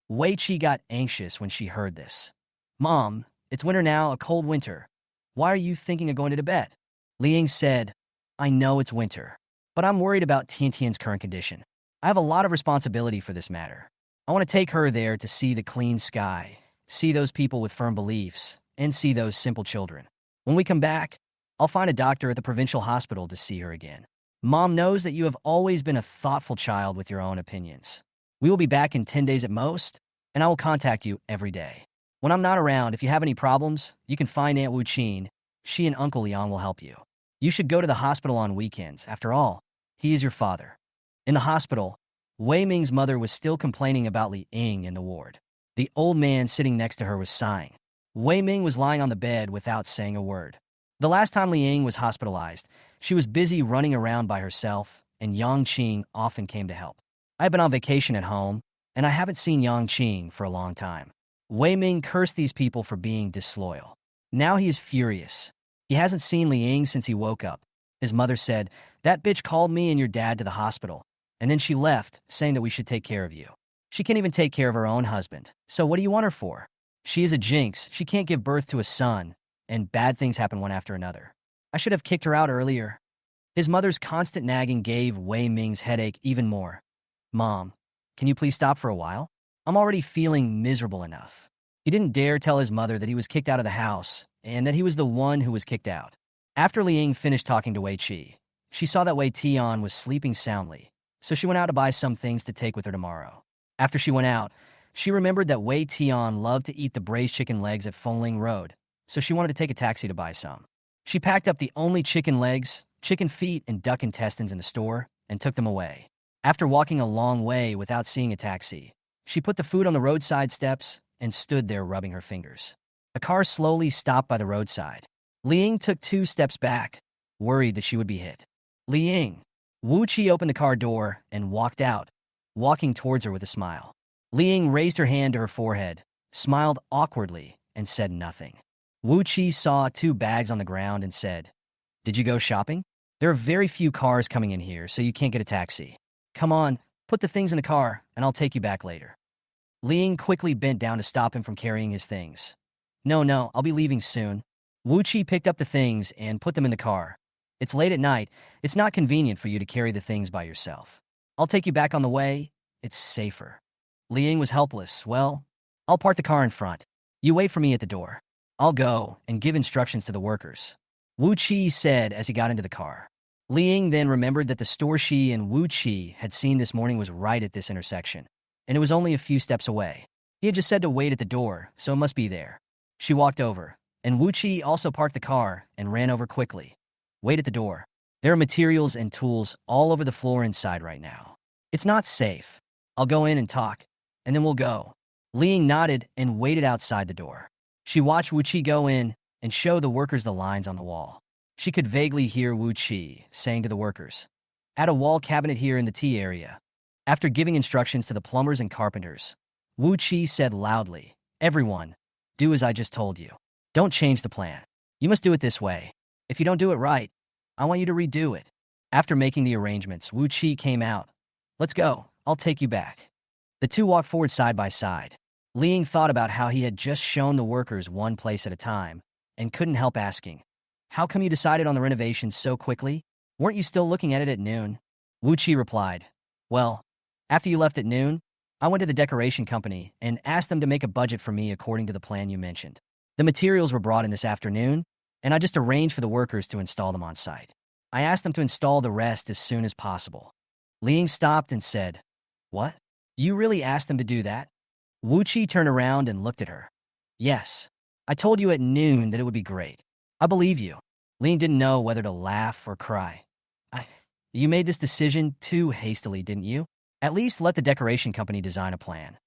Wei Qi got anxious when she heard this. "Mom, it's winter now, a cold winter. Why are you thinking of going to Tibet?" Liang said, "I know it's winter, but I'm worried about Tian Tian's current condition. I have a lot of responsibility for this matter. I want to take her there to see the clean sky, see those people with firm beliefs, and see those simple children. When we come back, I'll find a doctor at the provincial hospital to see her again. Mom knows that you have always been a thoughtful child with your own opinions. We will be back in 10 days at most, and I will contact you every day. When I'm not around, if you have any problems, you can find Aunt Wu Qin. She and Uncle Liang will help you. You should go to the hospital on weekends. After all, he is your father." In the hospital, Wei Ming's mother was still complaining about Li Ying in the ward. The old man sitting next to her was sighing. Wei Ming was lying on the bed without saying a word. The last time Li Ying was hospitalized, she was busy running around by herself, and Yang Qing often came to help. "I have been on vacation at home, and I haven't seen Yang Qing for a long time." Wei Ming cursed these people for being disloyal. Now he is furious. He hasn't seen Li Ying since he woke up. His mother said, "That bitch called me and your dad to the hospital, and then she left, saying that we should take care of you. She can't even take care of her own husband, so what do you want her for? She is a jinx, she can't give birth to a son, and bad things happen one after another. I should have kicked her out earlier." His mother's constant nagging gave Wei Ming's headache even more. "Mom, can you please stop for a while? I'm already feeling miserable enough." He didn't dare tell his mother that he was kicked out of the house and that he was the one who was kicked out. After Li Ying finished talking to Wei Qi, she saw that Wei Tian was sleeping soundly, so she went out to buy some things to take with her tomorrow. After she went out, she remembered that Wei Tian loved to eat the braised chicken legs at Fengling Road, so she wanted to take a taxi to buy some. She packed up the only chicken legs, chicken feet, and duck intestines in the store and took them away. After walking a long way without seeing a taxi, she put the food on the roadside steps and stood there rubbing her fingers. A car slowly stopped by the roadside. Li Ying took 2 steps back, worried that she would be hit. "Li Ying." Wu Qi opened the car door and walked out, walking towards her with a smile. Li Ying raised her hand to her forehead, smiled awkwardly, and said nothing. Wu Qi saw 2 bags on the ground and said, "Did you go shopping? There are very few cars coming in here, so you can't get a taxi. Come on, put the things in the car, and I'll take you back later." Ling quickly bent down to stop him from carrying his things. No, I'll be leaving soon." Wu Qi picked up the things and put them in the car. "It's late at night. It's not convenient for you to carry the things by yourself. I'll take you back on the way. It's safer." Ling was helpless. "Well, I'll park the car in front. You wait for me at the door. I'll go and give instructions to the workers," Wu Qi said as he got into the car. Liang then remembered that the store she and Wu Qi had seen this morning was right at this intersection, and it was only a few steps away. He had just said to wait at the door, so it must be there. She walked over, and Wu Qi also parked the car and ran over quickly. "Wait at the door. There are materials and tools all over the floor inside right now. It's not safe. I'll go in and talk, and then we'll go." Liang nodded and waited outside the door. She watched Wu Qi go in and show the workers the lines on the wall. She could vaguely hear Wu Qi saying to the workers, "Add a wall cabinet here in the tea area." After giving instructions to the plumbers and carpenters, Wu Qi said loudly, "Everyone, do as I just told you. Don't change the plan. You must do it this way. If you don't do it right, I want you to redo it." After making the arrangements, Wu Qi came out. "Let's go. I'll take you back." The two walked forward side by side. Liang thought about how he had just shown the workers one place at a time and couldn't help asking, "How come you decided on the renovations so quickly? Weren't you still looking at it at noon?" Wu Qi replied, "Well, after you left at noon, I went to the decoration company and asked them to make a budget for me according to the plan you mentioned. The materials were brought in this afternoon, and I just arranged for the workers to install them on site. I asked them to install the rest as soon as possible." Liang stopped and said, "What? You really asked them to do that?" Wu Qi turned around and looked at her. "Yes. I told you at noon that it would be great. I believe you." Liang didn't know whether to laugh or cry. You made this decision too hastily, didn't you? At least let the decoration company design a plan."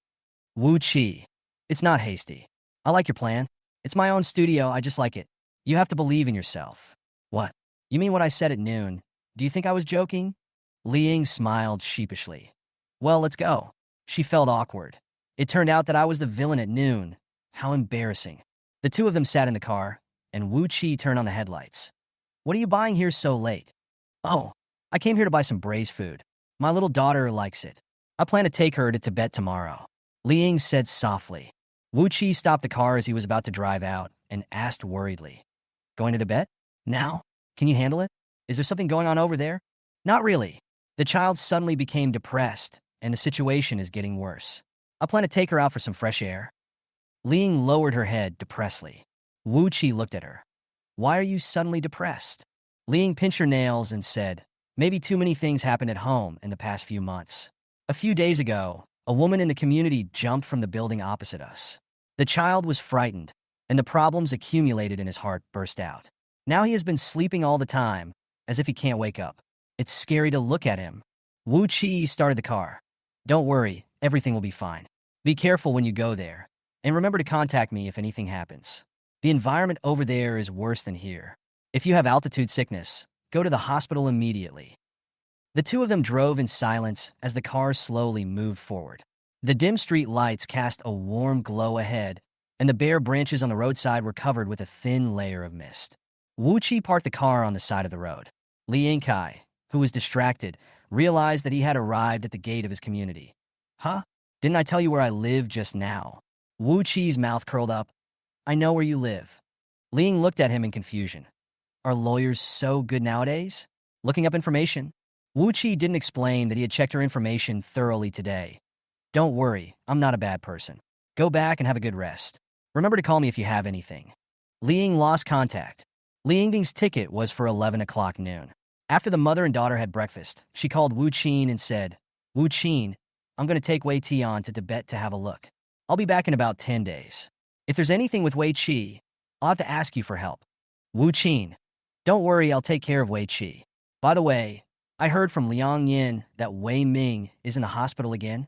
Wu Qi, "It's not hasty. I like your plan. It's my own studio, I just like it. You have to believe in yourself." "What? You mean what I said at noon? Do you think I was joking?" Liang smiled sheepishly. "Well, let's go." She felt awkward. It turned out that I was the villain at noon. How embarrassing. The two of them sat in the car, and Wu Qi turned on the headlights. "What are you buying here so late?" "Oh, I came here to buy some braised food. My little daughter likes it. I plan to take her to Tibet tomorrow," Liang said softly. Wu Qi stopped the car as he was about to drive out and asked worriedly, "Going to Tibet? Now? Can you handle it? Is there something going on over there?" "Not really. The child suddenly became depressed, and the situation is getting worse. I plan to take her out for some fresh air." Liang lowered her head depressedly. Wu Qi looked at her. "Why are you suddenly depressed?" Liang pinched her nails and said, "Maybe too many things happened at home in the past few months. A few days ago, a woman in the community jumped from the building opposite us. The child was frightened, and the problems accumulated in his heart burst out. Now he has been sleeping all the time, as if he can't wake up. It's scary to look at him." Wu Qi started the car. "Don't worry, everything will be fine. Be careful when you go there, and remember to contact me if anything happens. The environment over there is worse than here. If you have altitude sickness, go to the hospital immediately." The two of them drove in silence as the car slowly moved forward. The dim street lights cast a warm glow ahead, and the bare branches on the roadside were covered with a thin layer of mist. Wu Qi parked the car on the side of the road. Liang Kai, who was distracted, realized that he had arrived at the gate of his community. "Huh? Didn't I tell you where I live just now?" Wu Qi's mouth curled up. "I know where you live." Liang looked at him in confusion. Are lawyers so good nowadays? Looking up information? Wu Qi didn't explain that he had checked her information thoroughly today. "Don't worry, I'm not a bad person. Go back and have a good rest. Remember to call me if you have anything." Liang lost contact. Liang Bing's ticket was for 11 o'clock noon. After the mother and daughter had breakfast, she called Wu Qin and said, "Wu Qin, I'm going to take Wei Tian to Tibet to have a look. I'll be back in about 10 days. If there's anything with Wei Qi, I'll have to ask you for help." Wu Qin, "Don't worry, I'll take care of Wei Qi. By the way, I heard from Liang Yin that Wei Ming is in the hospital again."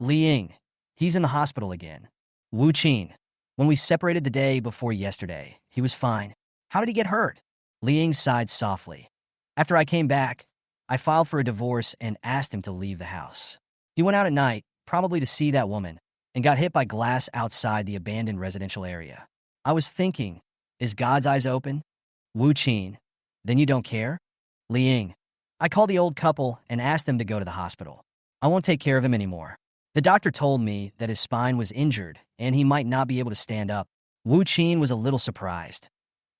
Liang, "He's in the hospital again." Wu Qin, "When we separated the day before yesterday, he was fine. How did he get hurt?" Liang sighed softly. "After I came back, I filed for a divorce and asked him to leave the house. He went out at night, probably to see that woman, and got hit by glass outside the abandoned residential area. I was thinking, is God's eyes open? Wu Qin, then you don't care? Liang. I called the old couple and asked them to go to the hospital. I won't take care of him anymore. The doctor told me that his spine was injured and he might not be able to stand up. Wu Qin was a little surprised.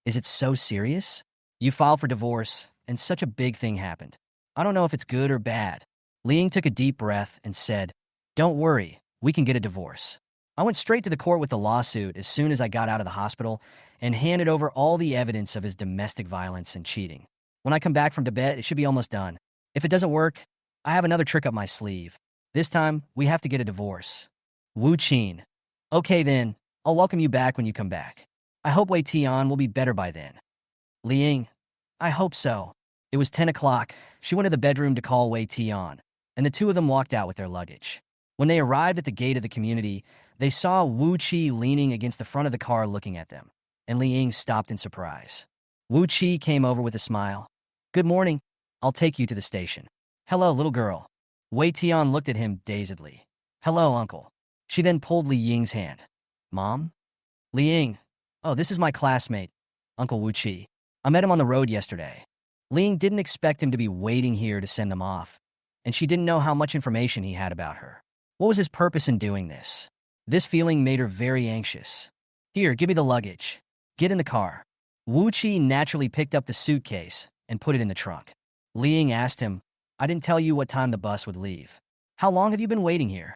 Is it so serious? You filed for divorce, and such a big thing happened. I don't know if it's good or bad. Liang took a deep breath and said, don't worry, we can get a divorce. I went straight to the court with the lawsuit as soon as I got out of the hospital and handed over all the evidence of his domestic violence and cheating. When I come back from Tibet, it should be almost done. If it doesn't work, I have another trick up my sleeve. This time, we have to get a divorce. Wu Qin. Okay then, I'll welcome you back when you come back. I hope Wei Tian will be better by then. Liang. I hope so. It was 10 o'clock. She went to the bedroom to call Wei Tian, and the two of them walked out with their luggage. When they arrived at the gate of the community, they saw Wu Qi leaning against the front of the car looking at them, and Liang stopped in surprise. Wu Qi came over with a smile. Good morning. I'll take you to the station. Hello, little girl. Wei Tian looked at him dazedly. Hello, uncle. She then pulled Li Ying's hand. Mom? Liang. Oh, this is my classmate, Uncle Wu Qi. I met him on the road yesterday. Liang didn't expect him to be waiting here to send them off, and she didn't know how much information he had about her. What was his purpose in doing this? This feeling made her very anxious. Here, give me the luggage. Get in the car. Wu Qi naturally picked up the suitcase and put it in the trunk. Liang asked him, I didn't tell you what time the bus would leave. How long have you been waiting here?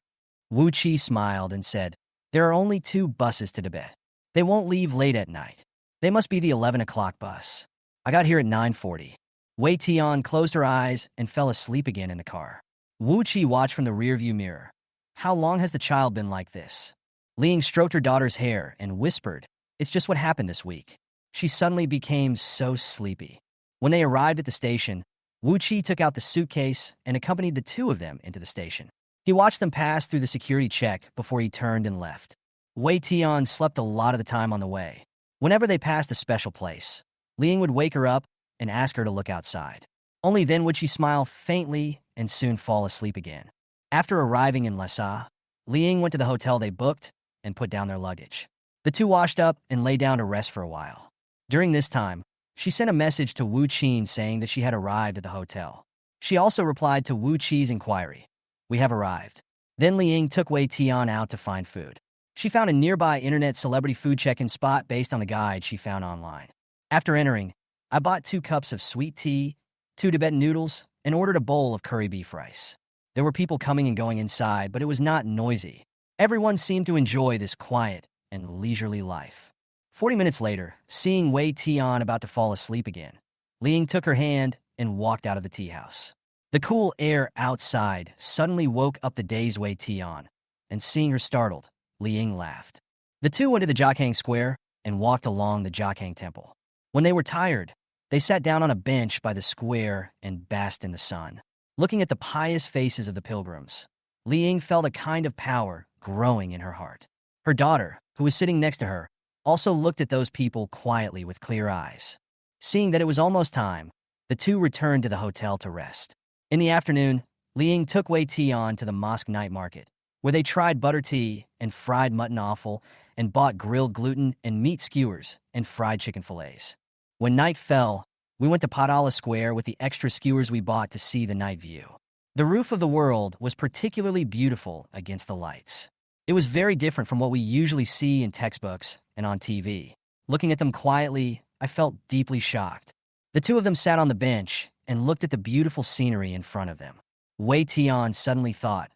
Wu Qi smiled and said, there are only 2 buses to Tibet. They won't leave late at night. They must be the 11 o'clock bus. I got here at 9:40. Wei Tian closed her eyes and fell asleep again in the car. Wu Qi watched from the rearview mirror. How long has the child been like this? Liang stroked her daughter's hair and whispered, it's just what happened this week. She suddenly became so sleepy. When they arrived at the station, Wu Qi took out the suitcase and accompanied the two of them into the station. He watched them pass through the security check before he turned and left. Wei Tian slept a lot of the time on the way. Whenever they passed a special place, Liang would wake her up and ask her to look outside. Only then would she smile faintly and soon fall asleep again. After arriving in Lhasa, Liang went to the hotel they booked and put down their luggage. The two washed up and lay down to rest for a while. During this time, she sent a message to Wu Qin saying that she had arrived at the hotel. She also replied to Wu Qi's inquiry. We have arrived. Then Liang took Wei Tian out to find food. She found a nearby internet celebrity food check-in spot based on the guide she found online. After entering, I bought 2 cups of sweet tea, 2 Tibetan noodles, and ordered a bowl of curry beef rice. There were people coming and going inside, but it was not noisy. Everyone seemed to enjoy this quiet and leisurely life. 40 minutes later, seeing Wei Tian about to fall asleep again, Liang took her hand and walked out of the tea house. The cool air outside suddenly woke up the dazed Wei Tian, and seeing her startled, Liang laughed. The two went to the Jiakhang Square and walked along the Jiakhang Temple. When they were tired, they sat down on a bench by the square and basked in the sun. Looking at the pious faces of the pilgrims, Liang felt a kind of power growing in her heart. Her daughter, who was sitting next to her, also looked at those people quietly with clear eyes. Seeing that it was almost time, the two returned to the hotel to rest. In the afternoon, Liang took Wei Tian to the mosque night market, where they tried butter tea and fried mutton offal and bought grilled gluten and meat skewers and fried chicken fillets. When night fell, we went to Parental Square with the extra skewers we bought to see the night view. The roof of the world was particularly beautiful against the lights. It was very different from what we usually see in textbooks and on TV. Looking at them quietly, I felt deeply shocked. The two of them sat on the bench and looked at the beautiful scenery in front of them. Wei Tian suddenly thought,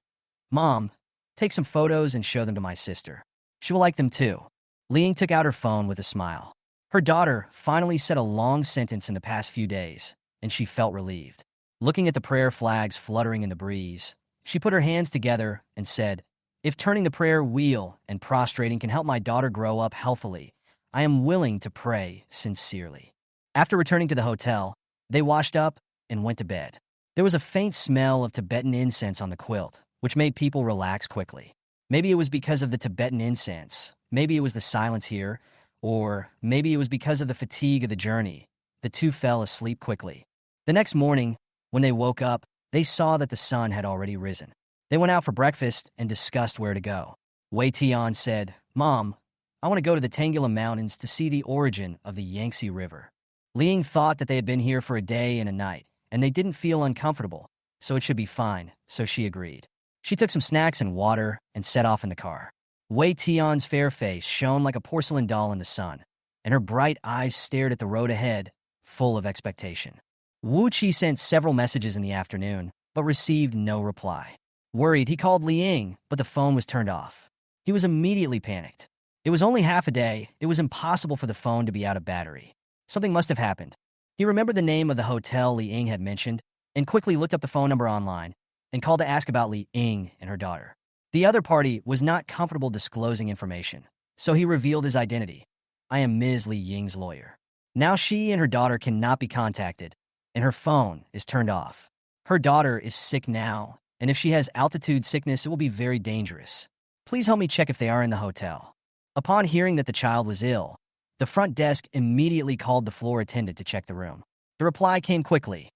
Mom, take some photos and show them to my sister. She will like them too. Liang took out her phone with a smile. Her daughter finally said a long sentence in the past few days, and she felt relieved. Looking at the prayer flags fluttering in the breeze, she put her hands together and said, If turning the prayer wheel and prostrating can help my daughter grow up healthily, I am willing to pray sincerely. After returning to the hotel, they washed up and went to bed. There was a faint smell of Tibetan incense on the quilt, which made people relax quickly. Maybe it was because of the Tibetan incense, maybe it was the silence here, or maybe it was because of the fatigue of the journey. The two fell asleep quickly. The next morning, when they woke up, they saw that the sun had already risen. They went out for breakfast and discussed where to go. Wei Tian said, "Mom, I want to go to the Tangula Mountains to see the origin of the Yangtze River." Li Ying thought that they had been here for a day and a night, and they didn't feel uncomfortable, so it should be fine, so she agreed. She took some snacks and water and set off in the car. Wei Tian's fair face shone like a porcelain doll in the sun, and her bright eyes stared at the road ahead, full of expectation. Wu Qi sent several messages in the afternoon, but received no reply. Worried, he called Li Ying, but the phone was turned off. He was immediately panicked. It was only half a day. It was impossible for the phone to be out of battery. Something must have happened. He remembered the name of the hotel Li Ying had mentioned and quickly looked up the phone number online and called to ask about Li Ying and her daughter. The other party was not comfortable disclosing information, so he revealed his identity. "I am Ms. Li Ying's lawyer." Now she and her daughter cannot be contacted, and her phone is turned off. Her daughter is sick now, and if she has altitude sickness, it will be very dangerous. Please help me check if they are in the hotel. Upon hearing that the child was ill, the front desk immediately called the floor attendant to check the room. The reply came quickly.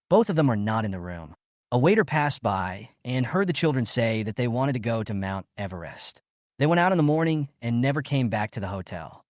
Both of them are not in the room. A waiter passed by and heard the children say that they wanted to go to Mount Everest. They went out in the morning and never came back to the hotel.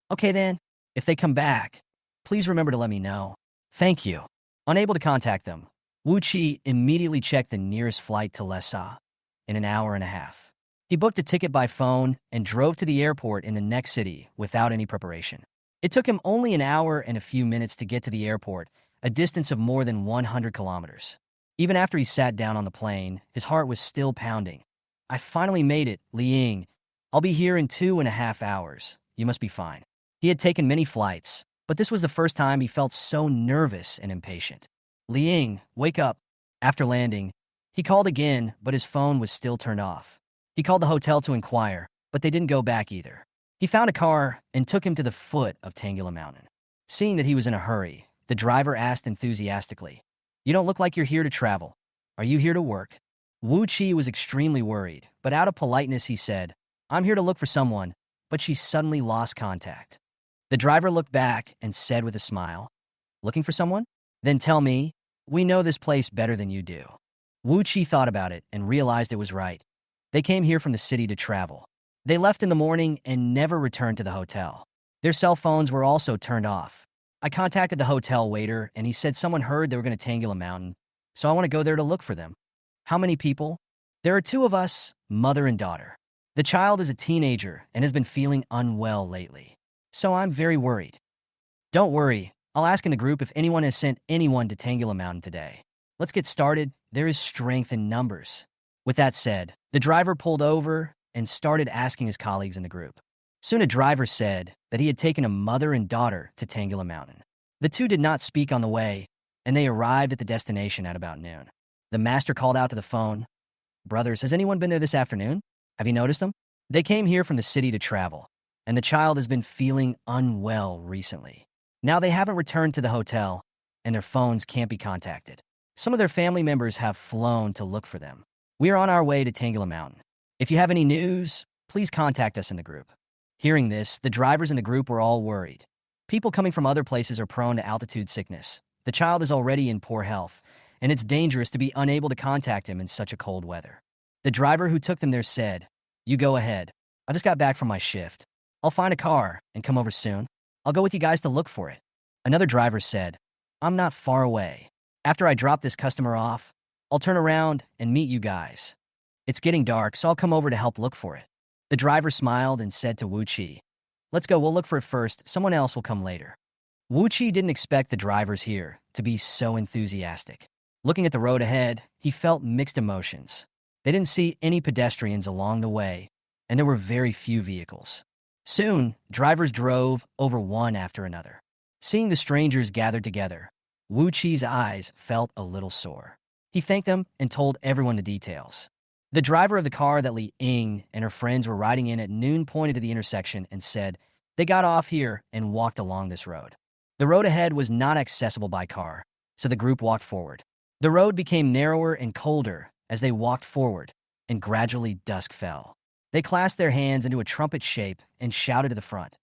"Okay then, if they come back, please remember to let me know. Thank you." Unable to contact them, Wu Qi immediately checked the nearest flight to Lhasa in an hour and a half. He booked a ticket by phone and drove to the airport in the next city without any preparation. It took him only an hour and a few minutes to get to the airport, a distance of more than 100 kilometers. Even after he sat down on the plane, his heart was still pounding. "I finally made it, Li Ying. I'll be here in 2.5 hours. You must be fine." He had taken many flights, but this was the first time he felt so nervous and impatient. "Li Ying, wake up." After landing, he called again, but his phone was still turned off. He called the hotel to inquire, but they didn't go back either. He found a car and took him to the foot of Tangula Mountain. Seeing that he was in a hurry, the driver asked enthusiastically, "You don't look like you're here to travel. Are you here to work?" Wu Qi was extremely worried, but out of politeness he said, "I'm here to look for someone," but she suddenly lost contact. The driver looked back and said with a smile, "Looking for someone? Then tell me. We know this place better than you do." Wu Qi thought about it and realized it was right. They came here from the city to travel. They left in the morning and never returned to the hotel. Their cell phones were also turned off. "I contacted the hotel waiter, and he said someone heard they were going to Tangula Mountain, so I want to go there to look for them." "How many people?" "There are 2 of us, mother and daughter. The child is a teenager and has been feeling unwell lately, so I'm very worried." "Don't worry. I'll ask in the group if anyone has sent anyone to Tangula Mountain today. Let's get started. There is strength in numbers." With that said, the driver pulled over and started asking his colleagues in the group. Soon a driver said that he had taken a mother and daughter to Tangula Mountain. The 2 did not speak on the way, and they arrived at the destination at about noon. The master called out to the phone, "Brothers, has anyone been there this afternoon? Have you noticed them? They came here from the city to travel, and the child has been feeling unwell recently. Now they haven't returned to the hotel, and their phones can't be contacted. Some of their family members have flown to look for them. We are on our way to Tangula Mountain. If you have any news, please contact us in the group." Hearing this, the drivers in the group were all worried. People coming from other places are prone to altitude sickness. The child is already in poor health, and it's dangerous to be unable to contact him in such a cold weather. The driver who took them there said, "You go ahead. I just got back from my shift. I'll find a car and come over soon. I'll go with you guys to look for it." Another driver said, "I'm not far away. After I drop this customer off, I'll turn around and meet you guys. It's getting dark, so I'll come over to help look for it." The driver smiled and said to Wu Qi, "Let's go, we'll look for it first. Someone else will come later." Wu Qi didn't expect the drivers here to be so enthusiastic. Looking at the road ahead, he felt mixed emotions. They didn't see any pedestrians along the way, and there were very few vehicles. Soon, drivers drove over one after another. Seeing the strangers gathered together, Wu Qi's eyes felt a little sore. He thanked them and told everyone the details. The driver of the car that Li Ying and her friends were riding in at noon pointed to the intersection and said they got off here and walked along this road. The road ahead was not accessible by car, so the group walked forward. The road became narrower and colder as they walked forward, and gradually dusk fell. They clasped their hands into a trumpet shape and shouted to the front,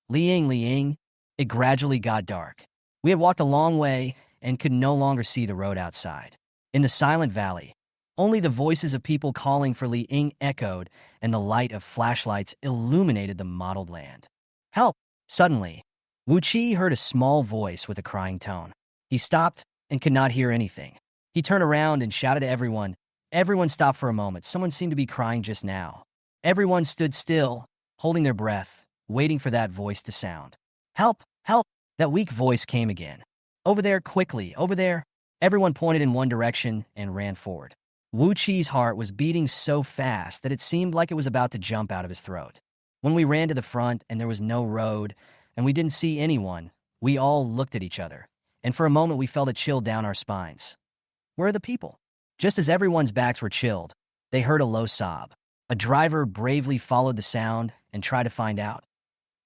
"Li Ying, Li Ying." It gradually got dark. We had walked a long way and could no longer see the road outside. In the silent valley, Only the voices of people calling for Li Ying echoed, and the light of flashlights illuminated the mottled land. Help! Suddenly, Wu Qi heard a small voice with a crying tone. He stopped and could not hear anything. He turned around and shouted to everyone. Everyone stopped for a moment. Someone seemed to be crying just now. Everyone stood still, holding their breath, waiting for that voice to sound. Help! Help! That weak voice came again. Over there, quickly, over there. Everyone pointed in one direction and ran forward. Wu Qi's heart was beating so fast that it seemed like it was about to jump out of his throat. When we ran to the front and there was no road, and we didn't see anyone, we all looked at each other, and for a moment we felt a chill down our spines. Where are the people? Just as everyone's backs were chilled, they heard a low sob. A driver bravely followed the sound and tried to find out.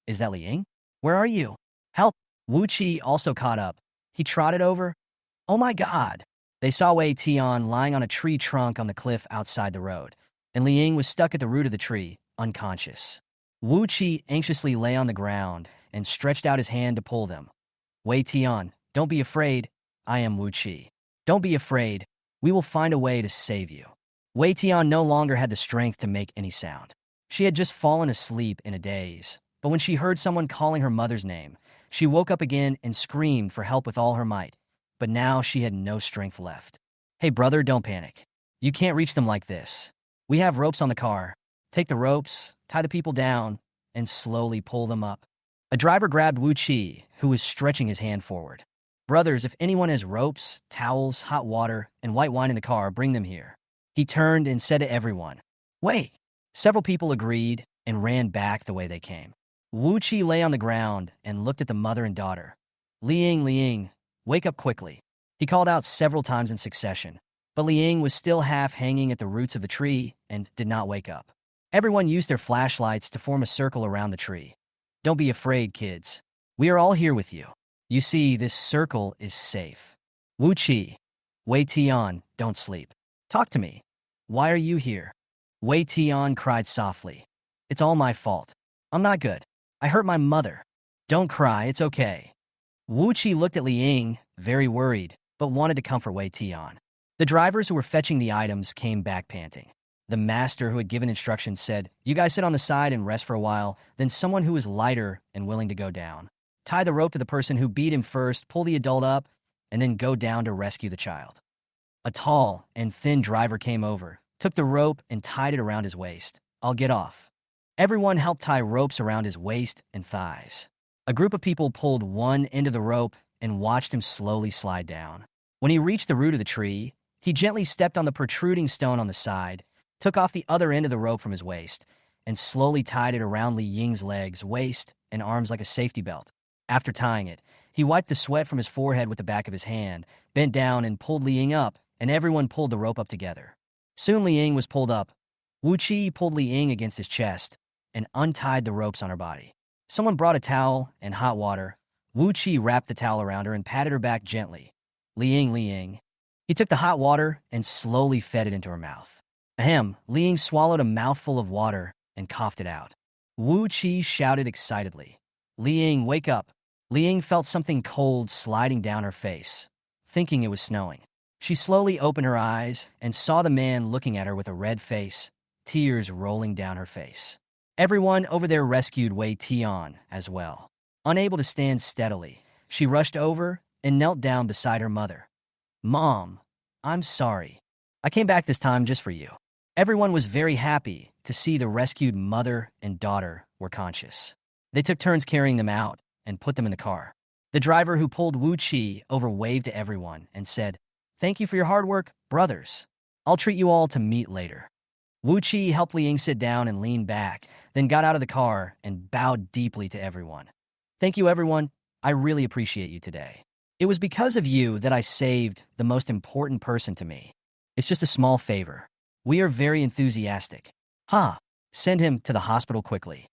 Is that Li Ying? Where are you? Help! Wu Qi also caught up. He trotted over. Oh my God! They saw Wei Tian lying on a tree trunk on the cliff outside the road, and Li Ying was stuck at the root of the tree, unconscious. Wu Qi anxiously lay on the ground and stretched out his hand to pull them. Wei Tian, don't be afraid. I am Wu Qi. Don't be afraid. We will find a way to save you. Wei Tian no longer had the strength to make any sound. She had just fallen asleep in a daze, but when she heard someone calling her mother's name, she woke up again and screamed for help with all her might. But now she had no strength left. Hey brother, don't panic. You can't reach them like this. We have ropes on the car. Take the ropes, tie the people down, and slowly pull them up. A driver grabbed Wu Qi, who was stretching his hand forward. Brothers, if anyone has ropes, towels, hot water, and white wine in the car, bring them here. He turned and said to everyone, wait. Several people agreed and ran back the way they came. Wu Qi lay on the ground and looked at the mother and daughter. Li Ying, wake up quickly. He called out several times in succession, but Li Ying was still half hanging at the roots of the tree and did not wake up. Everyone used their flashlights to form a circle around the tree. Don't be afraid, kids. We are all here with you. You see, this circle is safe. Wu Qi, Wei Tian, don't sleep. Talk to me. Why are you here? Wei Tian cried softly. It's all my fault. I'm not good. I hurt my mother. Don't cry, it's okay. Wu Qi looked at Li Ying, very worried, but wanted to comfort Wei Tian. The drivers who were fetching the items came back panting. The master who had given instructions said, you guys sit on the side and rest for a while, then someone who is lighter and willing to go down. Tie the rope to the person who beat him first, pull the adult up, and then go down to rescue the child. A tall and thin driver came over, took the rope and tied it around his waist. I'll get off. Everyone helped tie ropes around his waist and thighs. A group of people pulled one end of the rope and watched him slowly slide down. When he reached the root of the tree, he gently stepped on the protruding stone on the side, took off the other end of the rope from his waist, and slowly tied it around Li Ying's legs, waist, and arms like a safety belt. After tying it, he wiped the sweat from his forehead with the back of his hand, bent down and pulled Li Ying up, and everyone pulled the rope up together. Soon Li Ying was pulled up. Wu Qi pulled Li Ying against his chest and untied the ropes on her body. Someone brought a towel and hot water. Wu Qi wrapped the towel around her and patted her back gently. Li Ying. He took the hot water and slowly fed it into her mouth. Ahem, Li Ying swallowed a mouthful of water and coughed it out. Wu Qi shouted excitedly. Li Ying, wake up. Li Ying felt something cold sliding down her face, thinking it was snowing. She slowly opened her eyes and saw the man looking at her with a red face, tears rolling down her face. Everyone over there rescued Wei Tian as well. Unable to stand steadily, she rushed over and knelt down beside her mother. Mom, I'm sorry. I came back this time just for you. Everyone was very happy to see the rescued mother and daughter were conscious. They took turns carrying them out and put them in the car. The driver who pulled Wu Qi over waved to everyone and said, thank you for your hard work, brothers. I'll treat you all to meet later. Wu Qi helped Li Ying sit down and lean back, then got out of the car and bowed deeply to everyone. Thank you, everyone. I really appreciate you today. It was because of you that I saved the most important person to me. It's just a small favor. We are very enthusiastic. Send him to the hospital quickly.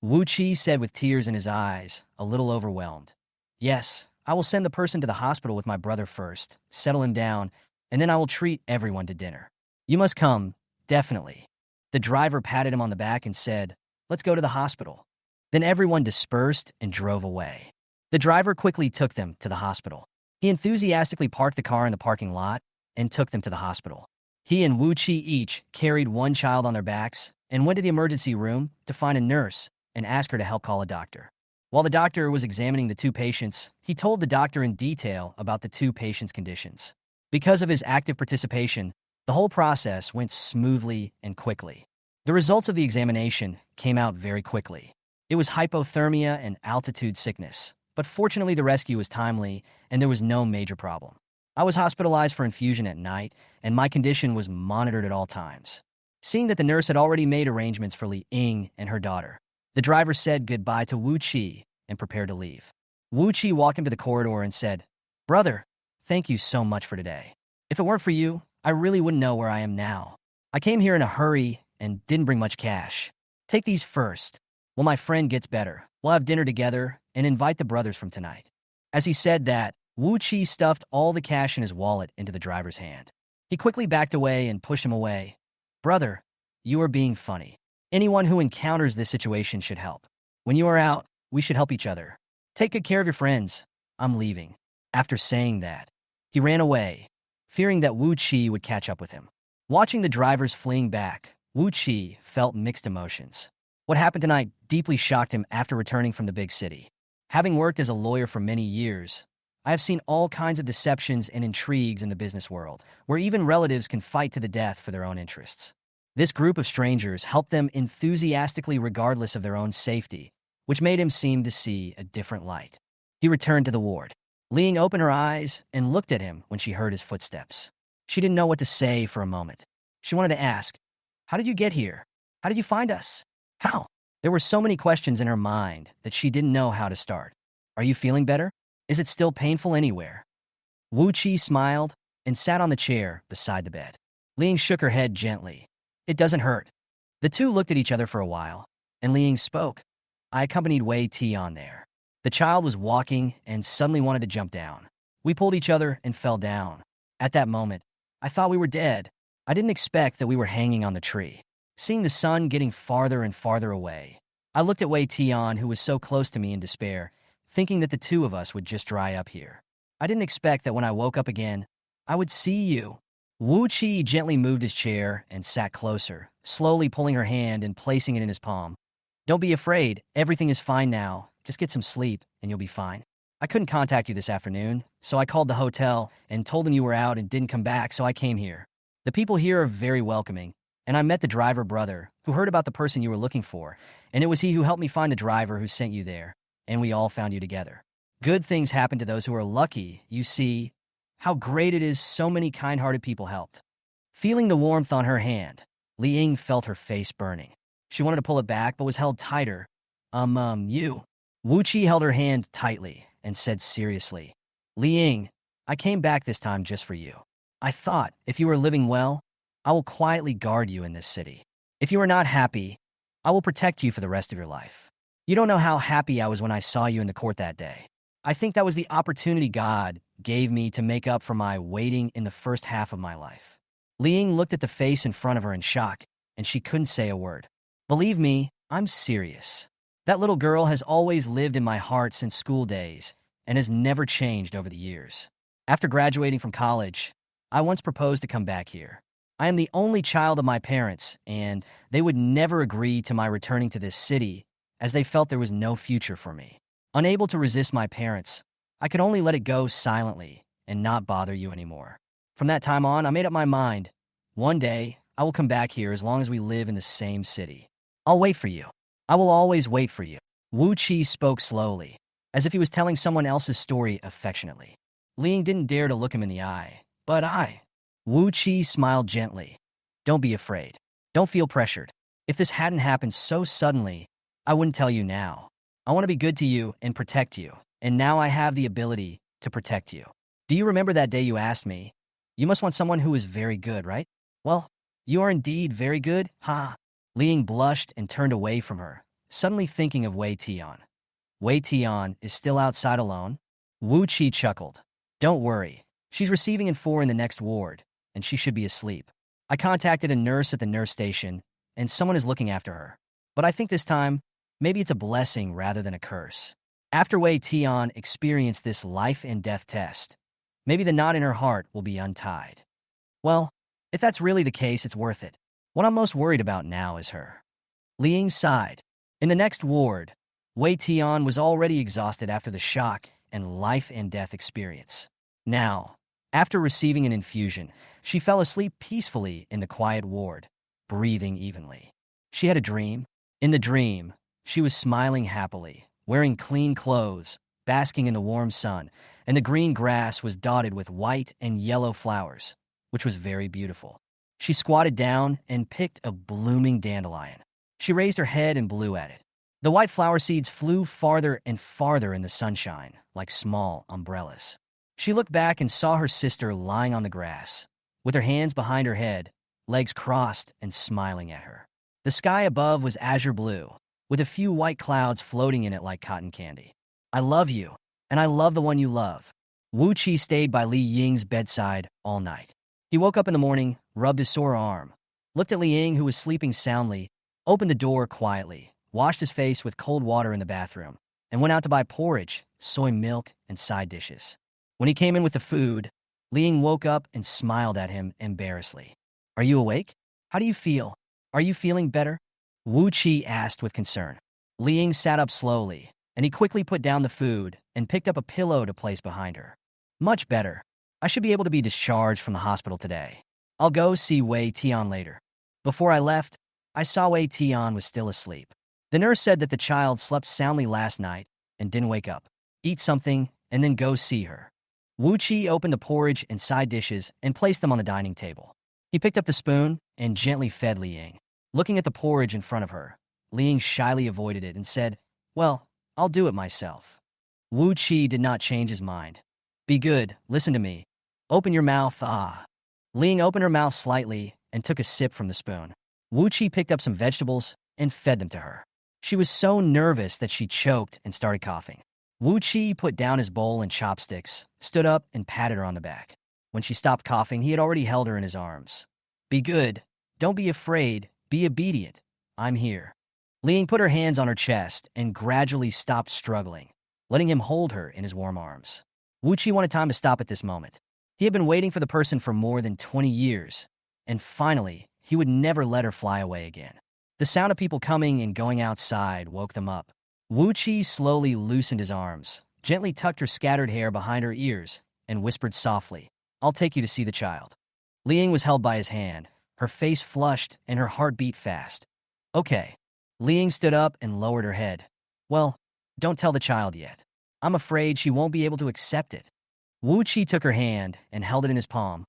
Wu Qi said with tears in his eyes, a little overwhelmed. Yes, I will send the person to the hospital with my brother first, settle him down, and then I will treat everyone to dinner. You must come, definitely. The driver patted him on the back and said, let's go to the hospital. Then everyone dispersed and drove away. The driver quickly took them to the hospital. He enthusiastically parked the car in the parking lot and took them to the hospital. He and Wu Qi each carried one child on their backs and went to the emergency room to find a nurse and ask her to help call a doctor. While the doctor was examining the two patients, he told the doctor in detail about the two patients' conditions. Because of his active participation, the whole process went smoothly and quickly. The results of the examination came out very quickly. It was hypothermia and altitude sickness, but fortunately the rescue was timely and there was no major problem. I was hospitalized for infusion at night, and my condition was monitored at all times. Seeing that the nurse had already made arrangements for Li Ying and her daughter, the driver said goodbye to Wu Qi and prepared to leave. Wu Qi walked into the corridor and said, "Brother, thank you so much for today. If it weren't for you, I really wouldn't know where I am now. I came here in a hurry and didn't bring much cash. Take these first. When my friend gets better, we'll have dinner together and invite the brothers from tonight." As he said that, Wu Qi stuffed all the cash in his wallet into the driver's hand. He quickly backed away and pushed him away. "Brother, you are being funny. Anyone who encounters this situation should help. When you are out, we should help each other. Take good care of your friends. I'm leaving." After saying that, he ran away, fearing that Wu Qi would catch up with him. Watching the drivers fleeing back, Wu Qi felt mixed emotions. What happened tonight deeply shocked him after returning from the big city. Having worked as a lawyer for many years, I have seen all kinds of deceptions and intrigues in the business world, where even relatives can fight to the death for their own interests. This group of strangers helped them enthusiastically regardless of their own safety, which made him seem to see a different light. He returned to the ward. Li Ying opened her eyes and looked at him when she heard his footsteps. She didn't know what to say for a moment. She wanted to ask, "How did you get here? How did you find us? How?" There were so many questions in her mind that she didn't know how to start. "Are you feeling better? Is it still painful anywhere?" Wu Qi smiled and sat on the chair beside the bed. Li Ying shook her head gently. "It doesn't hurt." The two looked at each other for a while, and Li Ying spoke. "I accompanied Wei Tian there. The child was walking and suddenly wanted to jump down. We pulled each other and fell down. At that moment, I thought we were dead. I didn't expect that we were hanging on the tree. Seeing the sun getting farther and farther away, I looked at Wei Tian, who was so close to me, in despair, thinking that the two of us would just dry up here. I didn't expect that when I woke up again, I would see you." Wu Qi gently moved his chair and sat closer, slowly pulling her hand and placing it in his palm. "Don't be afraid. Everything is fine now. Just get some sleep, and you'll be fine. I couldn't contact you this afternoon, so I called the hotel and told them you were out and didn't come back, so I came here. The people here are very welcoming, and I met the driver brother, who heard about the person you were looking for, and it was he who helped me find the driver who sent you there, and we all found you together. Good things happen to those who are lucky, you see. How great it is so many kind-hearted people helped." Feeling the warmth on her hand, Li Ying felt her face burning. She wanted to pull it back, but was held tighter. You." Wu Qi held her hand tightly and said seriously, "Li Ying, I came back this time just for you. I thought, if you are living well, I will quietly guard you in this city. If you are not happy, I will protect you for the rest of your life. You don't know how happy I was when I saw you in the court that day. I think that was the opportunity God gave me to make up for my waiting in the first half of my life." Li Ying looked at the face in front of her in shock, and she couldn't say a word. "Believe me, I'm serious. That little girl has always lived in my heart since school days and has never changed over the years. After graduating from college, I once proposed to come back here. I am the only child of my parents, and they would never agree to my returning to this city as they felt there was no future for me. Unable to resist my parents, I could only let it go silently and not bother you anymore. From that time on, I made up my mind. One day, I will come back here as long as we live in the same city. I'll wait for you. I will always wait for you." Wu Qi spoke slowly, as if he was telling someone else's story affectionately. Li Ying didn't dare to look him in the eye. "But Wu Qi smiled gently. "Don't be afraid. Don't feel pressured. If this hadn't happened so suddenly, I wouldn't tell you now. I want to be good to you and protect you, and now I have the ability to protect you. Do you remember that day you asked me? You must want someone who is very good, right? Well, you are indeed very good, ha." Li Ying blushed and turned away from her, suddenly thinking of Wei Tian. "Wei Tian is still outside alone?" Wu Qi chuckled. "Don't worry. She's receiving in 4 in the next ward, and she should be asleep. I contacted a nurse at the nurse station, and someone is looking after her. But I think this time, maybe it's a blessing rather than a curse. After Wei Tian experienced this life and death test, maybe the knot in her heart will be untied. Well, If that's really the case, it's worth it. What I'm most worried about now is her. Li Ying sighed. In the next ward, Wei Tian was already exhausted after the shock and life-and-death experience. Now, after receiving an infusion, she fell asleep peacefully in the quiet ward, breathing evenly. She had a dream. In the dream, she was smiling happily, wearing clean clothes, basking in the warm sun, and the green grass was dotted with white and yellow flowers, which was very beautiful. She squatted down and picked a blooming dandelion. She raised her head and blew at it. The white flower seeds flew farther and farther in the sunshine, like small umbrellas. She looked back and saw her sister lying on the grass, with her hands behind her head, legs crossed and smiling at her. The sky above was azure blue, with a few white clouds floating in it like cotton candy. I love you, and I love the one you love. Wu Qi stayed by Li Ying's bedside all night. He woke up in the morning, rubbed his sore arm, looked at Li Ying, who was sleeping soundly, opened the door quietly, washed his face with cold water in the bathroom, and went out to buy porridge, soy milk, and side dishes. When he came in with the food, Li Ying woke up and smiled at him embarrassedly. Are you awake? How do you feel? Are you feeling better? Wu Qi asked with concern. Li Ying sat up slowly, and he quickly put down the food and picked up a pillow to place behind her. Much better. I should be able to be discharged from the hospital today. I'll go see Wei Tian later. Before I left, I saw Wei Tian was still asleep. The nurse said that the child slept soundly last night and didn't wake up. Eat something and then go see her. Wu Qi opened the porridge and side dishes and placed them on the dining table. He picked up the spoon and gently fed Li Ying. Looking at the porridge in front of her, Li Ying shyly avoided it and said, "Well, I'll do it myself." Wu Qi did not change his mind. "Be good, listen to me. Open your mouth, ah." Li Ying opened her mouth slightly and took a sip from the spoon. Wu Qi picked up some vegetables and fed them to her. She was so nervous that she choked and started coughing. Wu Qi put down his bowl and chopsticks, stood up, and patted her on the back. When she stopped coughing, he had already held her in his arms. "Be good. Don't be afraid. Be obedient. I'm here." Li Ying put her hands on her chest and gradually stopped struggling, letting him hold her in his warm arms. Wu Qi wanted time to stop at this moment. He had been waiting for the person for more than 20 years, and finally, he would never let her fly away again. The sound of people coming and going outside woke them up. Wu Qi slowly loosened his arms, gently tucked her scattered hair behind her ears, and whispered softly, "I'll take you to see the child." Li Ying was held by his hand, her face flushed and her heart beat fast. "Okay." Li Ying stood up and lowered her head. "Well, don't tell the child yet. I'm afraid she won't be able to accept it." Wu Qi took her hand and held it in his palm.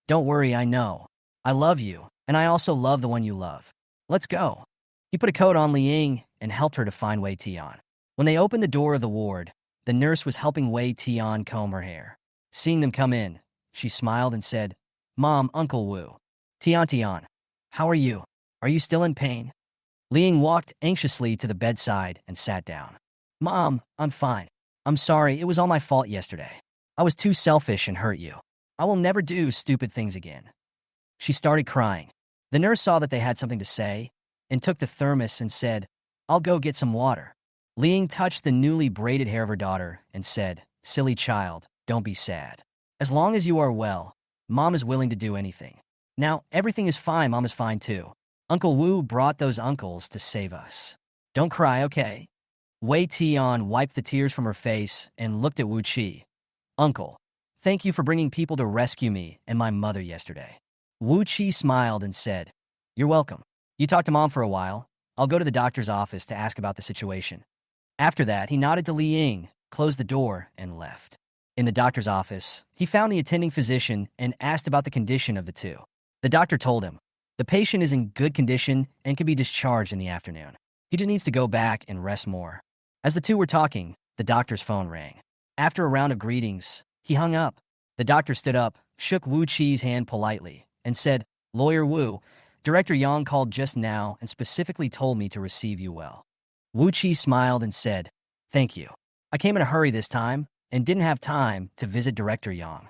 "Don't worry, I know. I love you, and I also love the one you love. Let's go." He put a coat on Li Ying and helped her to find Wei Tian. When they opened the door of the ward, the nurse was helping Wei Tian comb her hair. Seeing them come in, she smiled and said, "Mom, Uncle Wu. Tian, how are you? Are you still in pain?" Li Ying walked anxiously to the bedside and sat down. "Mom, I'm fine. I'm sorry, it was all my fault yesterday. I was too selfish and hurt you. I will never do stupid things again." She started crying. The nurse saw that they had something to say and took the thermos and said, "I'll go get some water." Li Ying touched the newly braided hair of her daughter and said, "Silly child, don't be sad. As long as you are well, Mom is willing to do anything. Now, everything is fine, Mom is fine too. Uncle Wu brought those uncles to save us. Don't cry, okay?" Wei Tian wiped the tears from her face and looked at Wu Qi. "Uncle, thank you for bringing people to rescue me and my mother yesterday." Wu Qi smiled and said, "You're welcome. You talk to Mom for a while. I'll go to the doctor's office to ask about the situation." After that, he nodded to Li Ying, closed the door, and left. In the doctor's office, he found the attending physician and asked about the condition of the two. The doctor told him, the patient is in good condition and can be discharged in the afternoon. He just needs to go back and rest more. As the two were talking, the doctor's phone rang. After a round of greetings, he hung up. The doctor stood up, shook Wu Qi's hand politely, and said, "Lawyer Wu, Director Yang called just now and specifically told me to receive you well." Wu Qi smiled and said, "Thank you. I came in a hurry this time and didn't have time to visit Director Yang.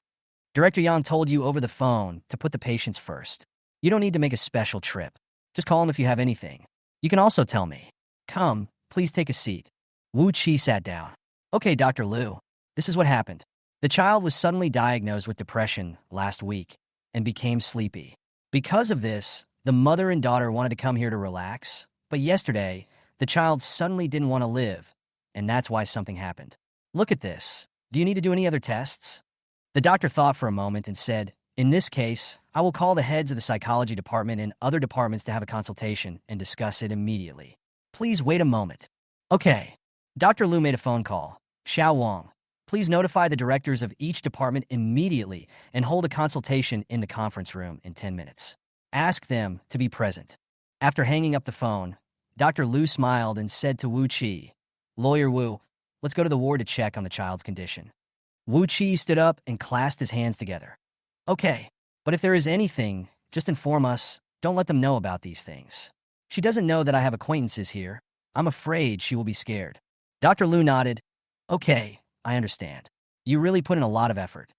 Director Yang told you over the phone to put the patients first. You don't need to make a special trip. Just call him if you have anything. You can also tell me. Come, please take a seat." Wu Qi sat down. "Okay, Dr. Liu, this is what happened. The child was suddenly diagnosed with depression last week and became sleepy. Because of this, the mother and daughter wanted to come here to relax, but yesterday, the child suddenly didn't want to live, and that's why something happened. Look at this. Do you need to do any other tests? The doctor thought for a moment and said, in this case, I will call the heads of the psychology department and other departments to have a consultation and discuss it immediately. Please wait a moment. Okay. Dr. Liu made a phone call. Xiao Wang, please notify the directors of each department immediately and hold a consultation in the conference room in 10 minutes. Ask them to be present. After hanging up the phone, Dr. Liu smiled and said to Wu Qi, Lawyer Wu, let's go to the ward to check on the child's condition. Wu Qi stood up and clasped his hands together. Okay, but if there is anything, just inform us. Don't let them know about these things. She doesn't know that I have acquaintances here. I'm afraid she will be scared. Dr. Liu nodded. Okay, I understand. You really put in a lot of effort.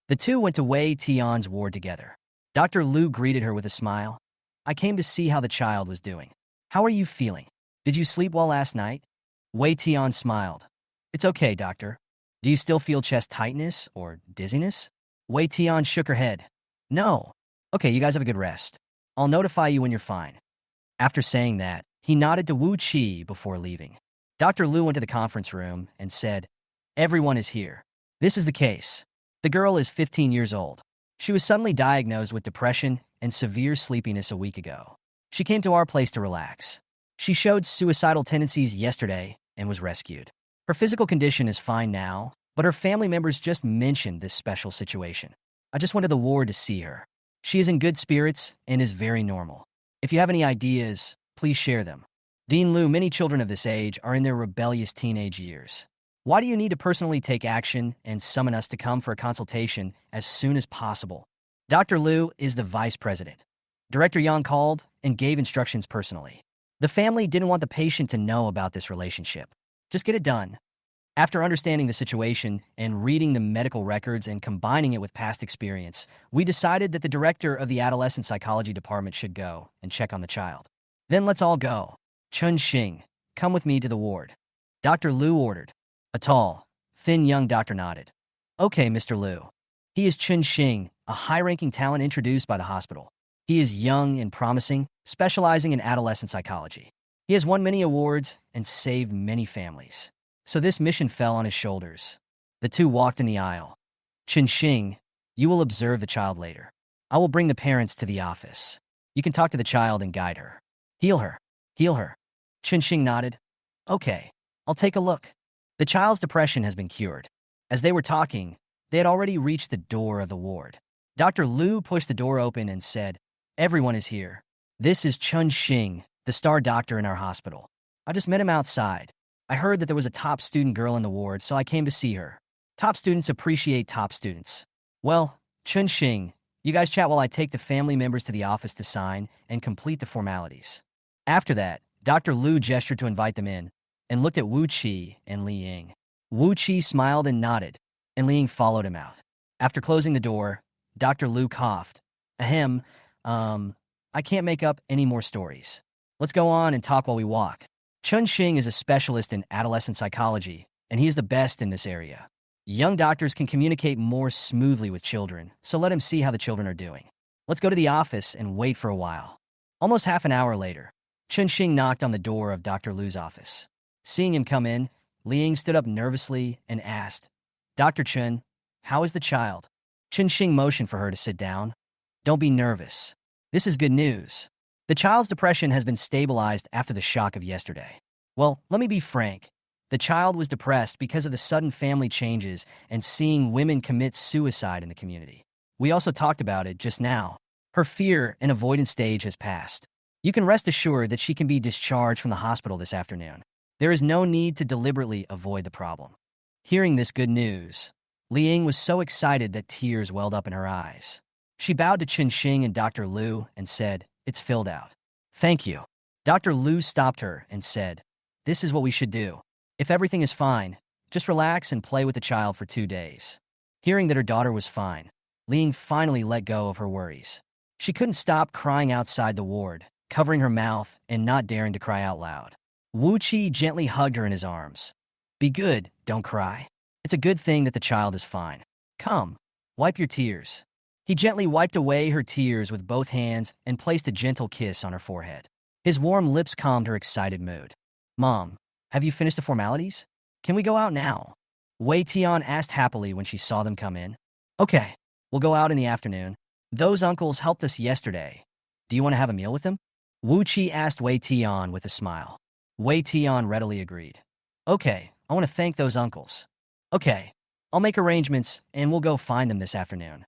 The two went to Wei Tian's ward together. Dr. Liu greeted her with a smile. I came to see how the child was doing. How are you feeling? Did you sleep well last night? Wei Tian smiled. It's okay, doctor. Do you still feel chest tightness or dizziness? Wei Tian shook her head. No. Okay, you guys have a good rest. I'll notify you when you're fine. After saying that, he nodded to Wu Qi before leaving. Dr. Liu went to the conference room and said, Everyone is here. This is the case. The girl is 15 years old. She was suddenly diagnosed with depression and severe sleepiness a week ago. She came to our place to relax. She showed suicidal tendencies yesterday and was rescued. Her physical condition is fine now, but her family members just mentioned this special situation. I just went to the ward to see her. She is in good spirits and is very normal. If you have any ideas, please share them. Dean Liu, many children of this age are in their rebellious teenage years. Why do you need to personally take action and summon us to come for a consultation as soon as possible? Dr. Liu is the vice president. Director Yang called and gave instructions personally. The family didn't want the patient to know about this relationship. Just get it done. After understanding the situation and reading the medical records and combining it with past experience, we decided that the director of the adolescent psychology department should go and check on the child. Then let's all go. Chun Xing, come with me to the ward. Dr. Liu ordered. A tall, thin young doctor nodded. Okay, Mr. Liu. He is Chun Xing, a high-ranking talent introduced by the hospital. He is young and promising, specializing in adolescent psychology. He has won many awards and saved many families. So this mission fell on his shoulders. The two walked in the aisle. Chun Xing, you will observe the child later. I will bring the parents to the office. You can talk to the child and guide her. Heal her. Heal her. Chun Xing nodded. Okay, I'll take a look. The child's depression has been cured. As they were talking, they had already reached the door of the ward. Dr. Liu pushed the door open and said, Everyone is here. This is Chun Xing, the star doctor in our hospital. I just met him outside. I heard that there was a top student girl in the ward, so I came to see her. Top students appreciate top students. Well, Chun Xing, you guys chat while I take the family members to the office to sign and complete the formalities. After that, Dr. Liu gestured to invite them in and looked at Wu Qi and Li Ying. Wu Qi smiled and nodded, and Li Ying followed him out. After closing the door, Dr. Liu coughed. Ahem, I can't make up any more stories. Let's go on and talk while we walk. Chun Xing is a specialist in adolescent psychology, and he is the best in this area. Young doctors can communicate more smoothly with children, so let him see how the children are doing. Let's go to the office and wait for a while. Almost half an hour later, Chun Xing knocked on the door of Dr. Liu's office. Seeing him come in, Li Ying stood up nervously and asked, Dr. Chun, how is the child? Chun Xing motioned for her to sit down. Don't be nervous. This is good news. The child's depression has been stabilized after the shock of yesterday. Well, let me be frank. The child was depressed because of the sudden family changes and seeing women commit suicide in the community. We also talked about it just now. Her fear and avoidance stage has passed. You can rest assured that she can be discharged from the hospital this afternoon. There is no need to deliberately avoid the problem. Hearing this good news, Li Ying was so excited that tears welled up in her eyes. She bowed to Chun Xing and Dr. Liu and said, It's filled out. Thank you. Dr. Liu stopped her and said, This is what we should do. If everything is fine, just relax and play with the child for 2 days. Hearing that her daughter was fine, Li Ying finally let go of her worries. She couldn't stop crying outside the ward, covering her mouth and not daring to cry out loud. Wu Qi gently hugged her in his arms. Be good, don't cry. It's a good thing that the child is fine. Come, wipe your tears. He gently wiped away her tears with both hands and placed a gentle kiss on her forehead. His warm lips calmed her excited mood. Mom, have you finished the formalities? Can we go out now? Wei Tian asked happily when she saw them come in. Okay, we'll go out in the afternoon. Those uncles helped us yesterday. Do you want to have a meal with them? Wu Qi asked Wei Tian with a smile. Wei Tian readily agreed. Okay, I want to thank those uncles. Okay, I'll make arrangements and we'll go find them this afternoon.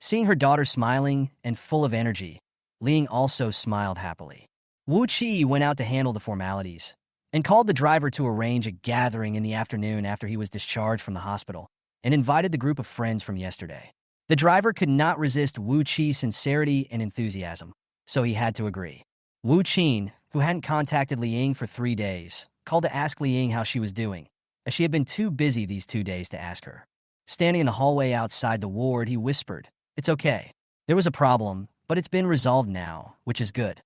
Seeing her daughter smiling and full of energy, Ling also smiled happily. Wu Qi went out to handle the formalities and called the driver to arrange a gathering in the afternoon after he was discharged from the hospital and invited the group of friends from yesterday. The driver could not resist Wu Qi's sincerity and enthusiasm, so he had to agree. Wu Qin, who hadn't contacted Liang for 3 days, called to ask Liang how she was doing, as she had been too busy these 2 days to ask her. Standing in the hallway outside the ward, he whispered, "It's okay. There was a problem, but it's been resolved now, which is good.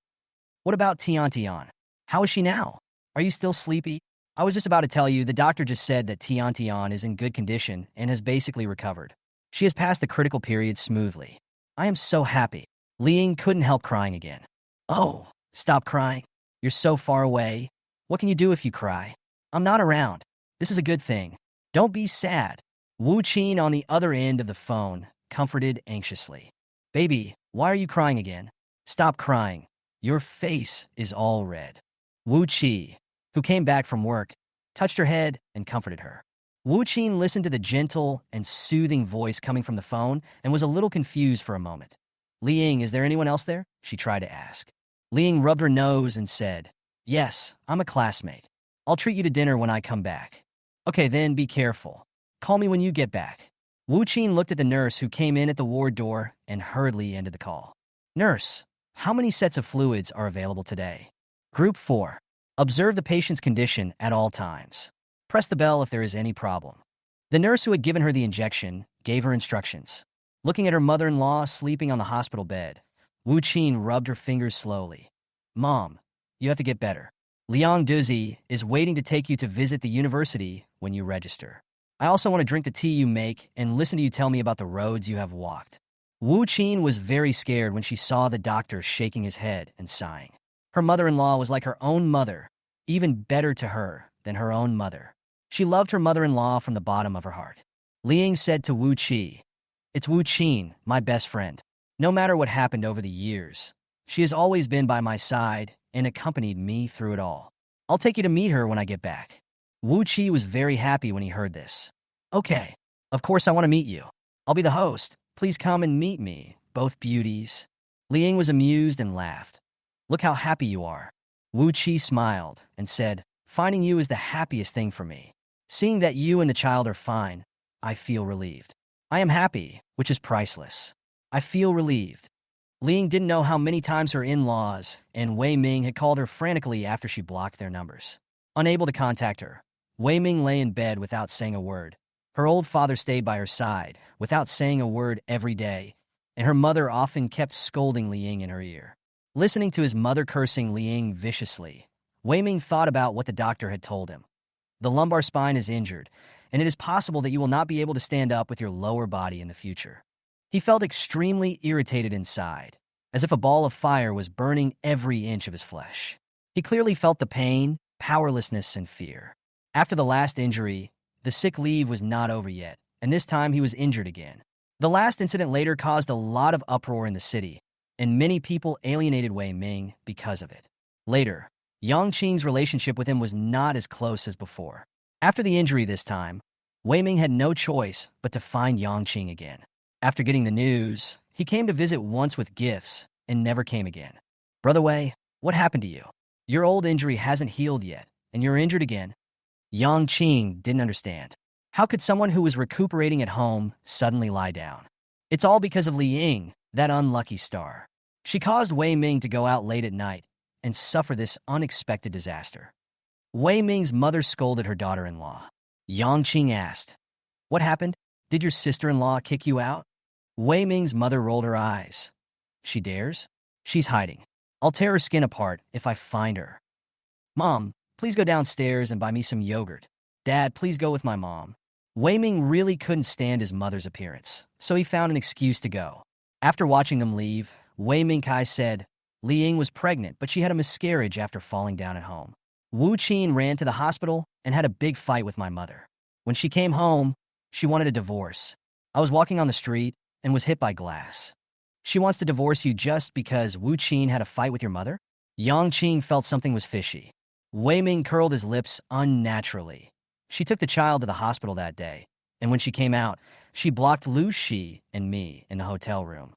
What about Tian Tian? How is she now? Are you still sleepy? I was just about to tell you, the doctor just said that Tian Tian is in good condition and has basically recovered. She has passed the critical period smoothly. I am so happy." Liang couldn't help crying again. "Oh, stop crying. You're so far away. What can you do if you cry? I'm not around. This is a good thing. Don't be sad." Wu Qin on the other end of the phone comforted anxiously. "Baby, why are you crying again? Stop crying. Your face is all red." Wu Qi, who came back from work, touched her head and comforted her. Wu Qin listened to the gentle and soothing voice coming from the phone and was a little confused for a moment. "Liang, is there anyone else there?" she tried to ask. Liang rubbed her nose and said, "Yes, I'm a classmate. I'll treat you to dinner when I come back." "Okay, then be careful. Call me when you get back." Wu Qin looked at the nurse who came in at the ward door and hurriedly ended the call. "Nurse, how many sets of fluids are available today?" Group 4. Observe the patient's condition at all times. Press the bell if there is any problem. The nurse who had given her the injection gave her instructions. Looking at her mother-in-law sleeping on the hospital bed, Wu Qin rubbed her fingers slowly. "Mom, you have to get better. Liang Duzi is waiting to take you to visit the university when you register. I also want to drink the tea you make and listen to you tell me about the roads you have walked." Wu Qin was very scared when she saw the doctor shaking his head and sighing. Her mother-in-law was like her own mother, even better to her than her own mother. She loved her mother-in-law from the bottom of her heart. Liang said to Wu Qi, "It's Wu Qin, my best friend. No matter what happened over the years, she has always been by my side and accompanied me through it all. I'll take you to meet her when I get back." Wu Qi was very happy when he heard this. "Okay, of course I want to meet you. I'll be the host. Please come and meet me, both beauties." Liang was amused and laughed. "Look how happy you are." Wu Qi smiled and said, "Finding you is the happiest thing for me. Seeing that you and the child are fine, I feel relieved. I am happy, which is priceless. I feel relieved." Liang didn't know how many times her in-laws and Wei Ming had called her frantically after she blocked their numbers. Unable to contact her, Wei Ming lay in bed without saying a word. Her old father stayed by her side without saying a word every day, and her mother often kept scolding Liang in her ear. Listening to his mother cursing Liang viciously, Wei Ming thought about what the doctor had told him. The lumbar spine is injured, and it is possible that you will not be able to stand up with your lower body in the future. He felt extremely irritated inside, as if a ball of fire was burning every inch of his flesh. He clearly felt the pain, powerlessness, and fear. After the last injury, the sick leave was not over yet, and this time he was injured again. The last incident later caused a lot of uproar in the city, and many people alienated Wei Ming because of it. Later, Yang Qing's relationship with him was not as close as before. After the injury this time, Wei Ming had no choice but to find Yang Qing again. After getting the news, he came to visit once with gifts and never came again. "Brother Wei, what happened to you? Your old injury hasn't healed yet, and you're injured again." Yang Qing didn't understand. How could someone who was recuperating at home suddenly lie down? "It's all because of Liang, that unlucky star. She caused Wei Ming to go out late at night and suffer this unexpected disaster." Wei Ming's mother scolded her daughter-in-law. Yang Qing asked, "What happened? Did your sister-in-law kick you out?" Wei Ming's mother rolled her eyes. "She dares? She's hiding. I'll tear her skin apart if I find her." "Mom, please go downstairs and buy me some yogurt." "Dad, please go with my mom." Wei Ming really couldn't stand his mother's appearance, so he found an excuse to go. After watching them leave, Wei Mingkai said, Li Ying was pregnant, but she had a miscarriage after falling down at home. Wu Qin ran to the hospital and had a big fight with my mother. When she came home, she wanted a divorce. I was walking on the street and was hit by glass. She wants to divorce you just because Wu Qin had a fight with your mother? Yang Qing felt something was fishy. Wei Ming curled his lips unnaturally. She took the child to the hospital that day, and when she came out, she blocked Lu Shi and me in the hotel room.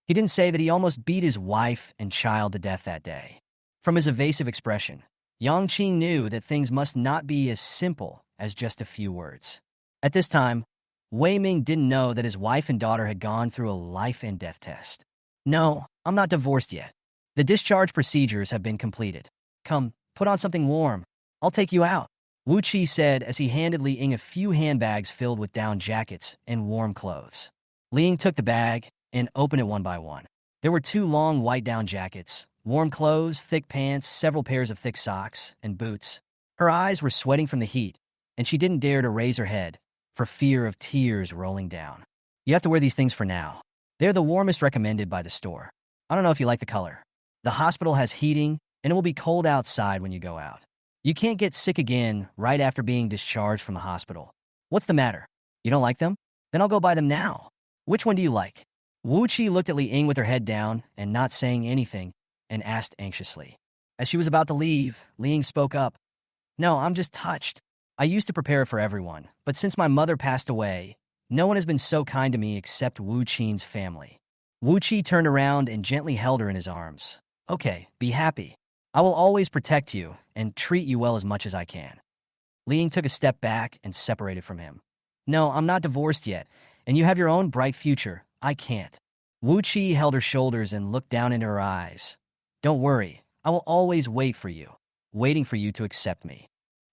He didn't say that he almost beat his wife and child to death that day. From his evasive expression, Yang Qing knew that things must not be as simple as just a few words. At this time, Wei Ming didn't know that his wife and daughter had gone through a life and death test. No, I'm not divorced yet. The discharge procedures have been completed. Come, put on something warm. I'll take you out, Wu Qi said as he handed Li Ying a few handbags filled with down jackets and warm clothes. Li Ying took the bag and opened it one by one. There were 2 long white down jackets, warm clothes, thick pants, several pairs of thick socks, and boots. Her eyes were sweating from the heat, and she didn't dare to raise her head for fear of tears rolling down. You have to wear these things for now. They're the warmest recommended by the store. I don't know if you like the color. The hospital has heating, and it will be cold outside when you go out. You can't get sick again right after being discharged from the hospital. What's the matter? You don't like them? Then I'll go buy them now. Which one do you like? Wu Qi looked at Li Ying with her head down and not saying anything, and asked anxiously. As she was about to leave, Li Ying spoke up. No, I'm just touched. I used to prepare for everyone, but since my mother passed away, no one has been so kind to me except Wu Qin's family. Wu Qi turned around and gently held her in his arms. Okay, be happy. I will always protect you and treat you well as much as I can. Li Ying took a step back and separated from him. No, I'm not divorced yet, and you have your own bright future. I can't. Wu Qi held her shoulders and looked down into her eyes. Don't worry, I will always wait for you, waiting for you to accept me.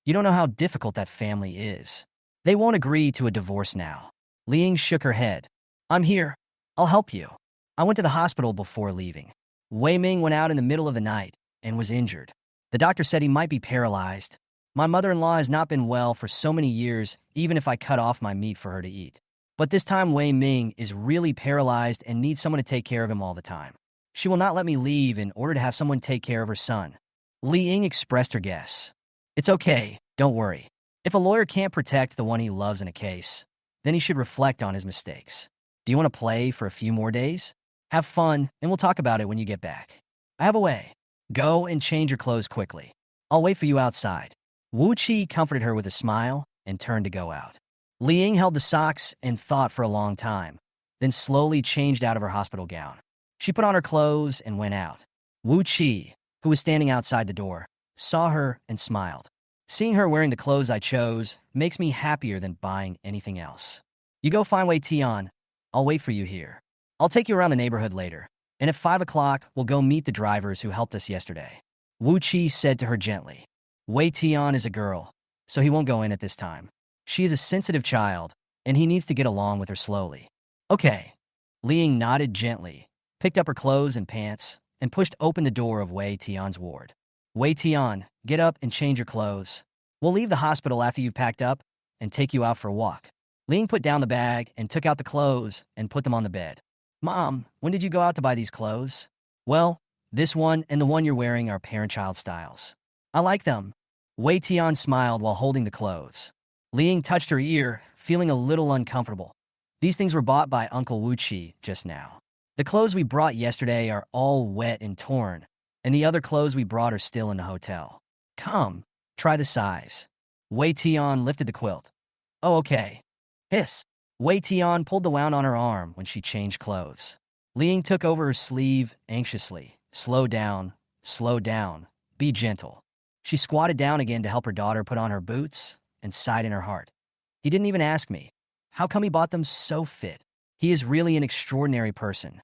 You don't know how difficult that family is. They won't agree to a divorce now. Li Ying shook her head. I'm here. I'll help you. I went to the hospital before leaving. Wei Ming went out in the middle of the night and was injured. The doctor said he might be paralyzed. My mother-in-law has not been well for so many years, even if I cut off my meat for her to eat. But this time Wei Ming is really paralyzed and needs someone to take care of him all the time. She will not let me leave in order to have someone take care of her son. Li Ying expressed her guess. It's okay, don't worry. If a lawyer can't protect the one he loves in a case, then he should reflect on his mistakes. Do you want to play for a few more days? Have fun, and we'll talk about it when you get back. I have a way. Go and change your clothes quickly. I'll wait for you outside. Wu Qi comforted her with a smile and turned to go out. Li Ying held the socks and thought for a long time, then slowly changed out of her hospital gown. She put on her clothes and went out. Wu Qi, who was standing outside the door, saw her and smiled. Seeing her wearing the clothes I chose makes me happier than buying anything else. You go find Wei Tian. I'll wait for you here. I'll take you around the neighborhood later, and at 5 o'clock, we'll go meet the drivers who helped us yesterday. Wu Qi said to her gently. Wei Tian is a girl, so he won't go in at this time. She is a sensitive child, and he needs to get along with her slowly. Okay. Li Ying nodded gently, picked up her clothes and pants, and pushed open the door of Wei Tian's ward. Wei Tian, get up and change your clothes. We'll leave the hospital after you've packed up and take you out for a walk. Li Ying put down the bag and took out the clothes and put them on the bed. Mom, when did you go out to buy these clothes? Well, this one and the one you're wearing are parent-child styles. I like them. Wei Tian smiled while holding the clothes. Li Ying touched her ear, feeling a little uncomfortable. These things were bought by Uncle Wu Qi just now. The clothes we brought yesterday are all wet and torn, and the other clothes we brought are still in the hotel. Come, try the size. Wei Tian lifted the quilt. Oh, okay. Hiss. Wei Tian pulled the wound on her arm when she changed clothes. Li Ying took over her sleeve anxiously. Slow down, be gentle. She squatted down again to help her daughter put on her boots and sighed in her heart. He didn't even ask me. How come he bought them so fit? He is really an extraordinary person.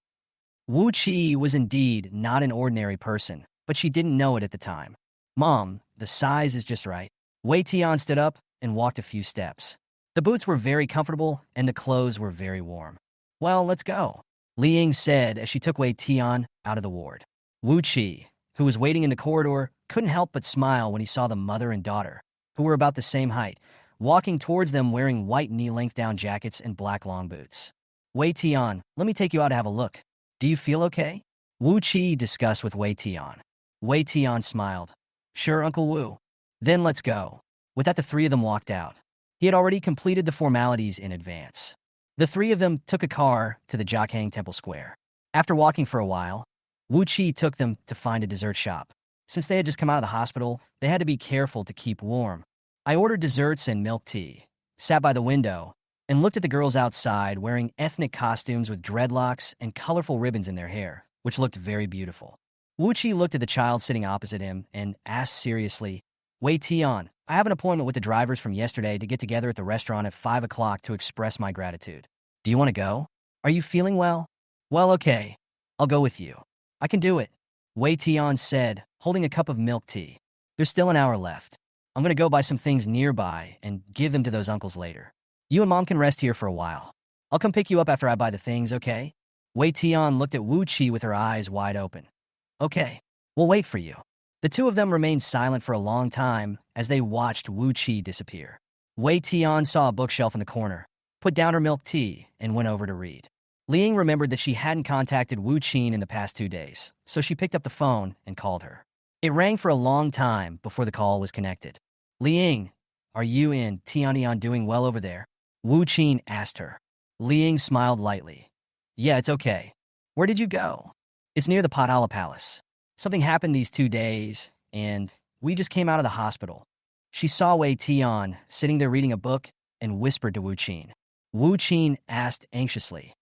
Wu Qi was indeed not an ordinary person, but she didn't know it at the time. Mom, the size is just right. Wei Tian stood up and walked a few steps. The boots were very comfortable and the clothes were very warm. Well, let's go, Li Ying said as she took Wei Tian out of the ward. Wu Qi, who was waiting in the corridor, couldn't help but smile when he saw the mother and daughter, who were about the same height, walking towards them wearing white knee-length down jackets and black long boots. Wei Tian, let me take you out to have a look. Do you feel okay? Wu Qi discussed with Wei Tian. Wei Tian smiled. Sure, Uncle Wu. Then let's go. With that, the three of them walked out. He had already completed the formalities in advance. The three of them took a car to the Jiakhang Temple Square. After walking for a while, Wu Qi took them to find a dessert shop. Since they had just come out of the hospital, they had to be careful to keep warm. I ordered desserts and milk tea, sat by the window, and looked at the girls outside wearing ethnic costumes with dreadlocks and colorful ribbons in their hair, which looked very beautiful. Wu Qi looked at the child sitting opposite him and asked seriously, Wei Tian, I have an appointment with the drivers from yesterday to get together at the restaurant at 5 o'clock to express my gratitude. Do you want to go? Are you feeling well? Well, okay. I'll go with you. I can do it, Wei Tian said, holding a cup of milk tea. There's still an hour left. I'm going to go buy some things nearby and give them to those uncles later. You and Mom can rest here for a while. I'll come pick you up after I buy the things, okay? Wei Tian looked at Wu Qi with her eyes wide open. Okay, we'll wait for you. The two of them remained silent for a long time as they watched Wu Qi disappear. Wei Tian saw a bookshelf in the corner, put down her milk tea, and went over to read. Liang remembered that she hadn't contacted Wu Qin in the past 2 days, so she picked up the phone and called her. It rang for a long time before the call was connected. Liang, are you and Tianyang doing well over there? Wu Qin asked her. Liang smiled lightly. Yeah, it's okay. Where did you go? It's near the Parental Palace. Something happened these 2 days, and we just came out of the hospital. She saw Wei Tian sitting there reading a book and whispered to Wu Qin. Wu Qin asked anxiously,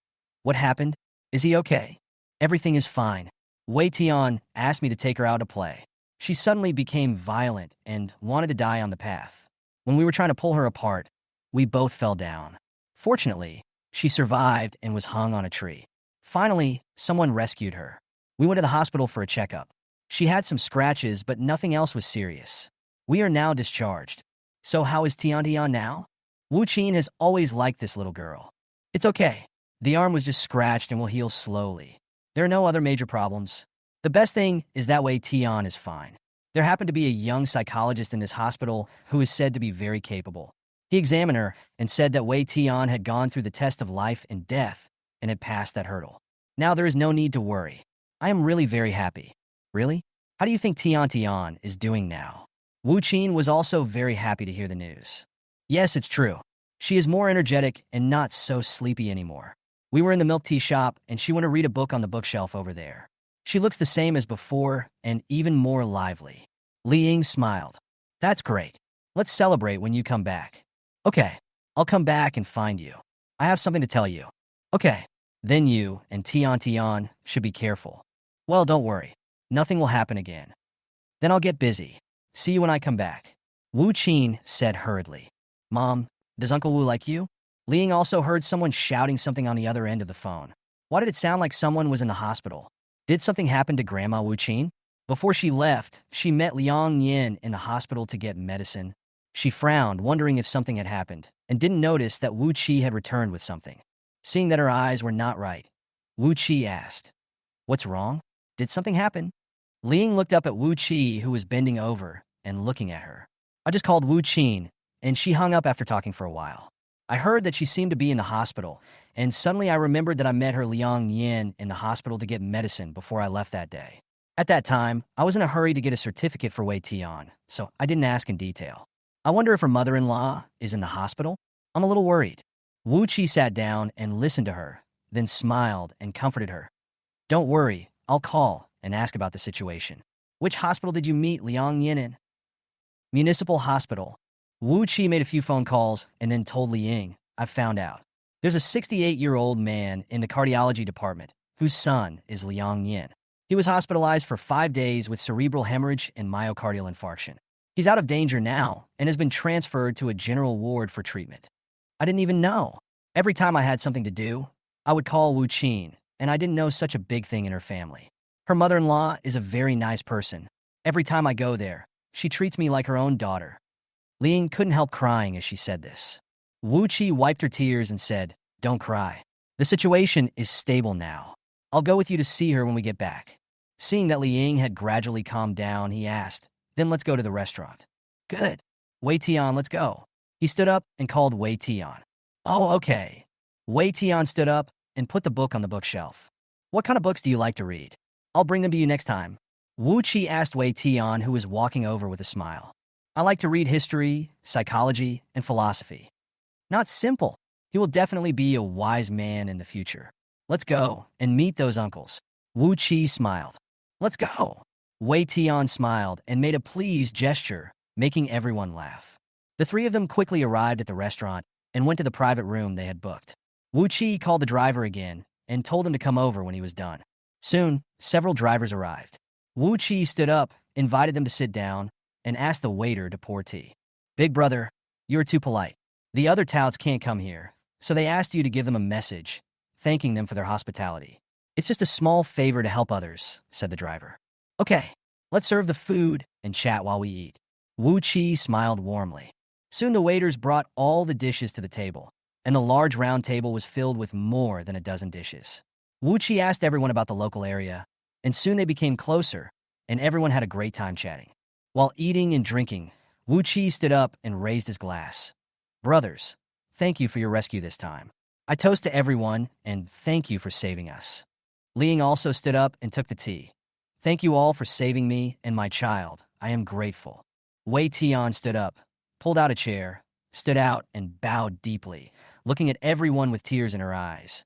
What happened? Is he okay? Everything is fine. Wei Tian asked me to take her out to play. She suddenly became violent and wanted to die on the path. When we were trying to pull her apart, we both fell down. Fortunately, she survived and was hung on a tree. Finally, someone rescued her. We went to the hospital for a checkup. She had some scratches, but nothing else was serious. We are now discharged. So how is Tian now? Wu Qin has always liked this little girl. It's okay. The arm was just scratched and will heal slowly. There are no other major problems. The best thing is that Wei Tian is fine. There happened to be a young psychologist in this hospital who is said to be very capable. He examined her and said that Wei Tian had gone through the test of life and death and had passed that hurdle. Now there is no need to worry. I am really very happy. Really? How do you think Tian is doing now? Wu Qin was also very happy to hear the news. Yes, it's true. She is more energetic and not so sleepy anymore. We were in the milk tea shop and she went to read a book on the bookshelf over there. She looks the same as before and even more lively. Liang smiled. That's great. Let's celebrate when you come back. Okay, I'll come back and find you. I have something to tell you. Okay, then you and Tian should be careful. Well, don't worry. Nothing will happen again. Then I'll get busy. See you when I come back. Wu Qin said hurriedly. Mom, does Uncle Wu like you? Liang also heard someone shouting something on the other end of the phone. Why did it sound like someone was in the hospital? Did something happen to Grandma Wu Qin? Before she left, she met Liang Yin in the hospital to get medicine. She frowned, wondering if something had happened, and didn't notice that Wu Qi had returned with something. Seeing that her eyes were not right, Wu Qi asked, What's wrong? Did something happen? Liang looked up at Wu Qi, who was bending over and looking at her. I just called Wu Qin, and she hung up after talking for a while. I heard that she seemed to be in the hospital, and suddenly I remembered that I met her Liang Yin in the hospital to get medicine before I left that day. At that time, I was in a hurry to get a certificate for Wei Tian, so I didn't ask in detail. I wonder if her mother-in-law is in the hospital? I'm a little worried. Wu Qi sat down and listened to her, then smiled and comforted her. Don't worry, I'll call and ask about the situation. Which hospital did you meet Liang Yin in? Municipal Hospital. Wu Qi made a few phone calls and then told Liang, I found out. There's a 68-year-old man in the cardiology department whose son is Liang Yin. He was hospitalized for 5 days with cerebral hemorrhage and myocardial infarction. He's out of danger now and has been transferred to a general ward for treatment. I didn't even know. Every time I had something to do, I would call Wu Qin, and I didn't know such a big thing in her family. Her mother-in-law is a very nice person. Every time I go there, she treats me like her own daughter. Liang couldn't help crying as she said this. Wu Qi wiped her tears and said, Don't cry. The situation is stable now. I'll go with you to see her when we get back. Seeing that Liang had gradually calmed down, he asked, Then let's go to the restaurant. Good. Wei Tian, let's go. He stood up and called Wei Tian. Oh, okay. Wei Tian stood up and put the book on the bookshelf. What kind of books do you like to read? I'll bring them to you next time. Wu Qi asked Wei Tian, who was walking over with a smile. I like to read history, psychology, and philosophy. Not simple. He will definitely be a wise man in the future. Let's go and meet those uncles. Wu Qi smiled. Let's go. Wei Tian smiled and made a pleased gesture, making everyone laugh. The three of them quickly arrived at the restaurant and went to the private room they had booked. Wu Qi called the driver again and told him to come over when he was done. Soon, several drivers arrived. Wu Qi stood up, invited them to sit down, and asked the waiter to pour tea. Big brother, you're too polite. The other touts can't come here, so they asked you to give them a message, thanking them for their hospitality. It's just a small favor to help others, said the driver. Okay, let's serve the food and chat while we eat. Wu Qi smiled warmly. Soon the waiters brought all the dishes to the table, and the large round table was filled with more than a dozen dishes. Wu Qi asked everyone about the local area, and soon they became closer, and everyone had a great time chatting. While eating and drinking, Wu Qi stood up and raised his glass. Brothers, thank you for your rescue this time. I toast to everyone, and thank you for saving us. Liang also stood up and took the tea. Thank you all for saving me and my child. I am grateful. Wei Tian stood up, pulled out a chair, stood out, and bowed deeply, looking at everyone with tears in her eyes.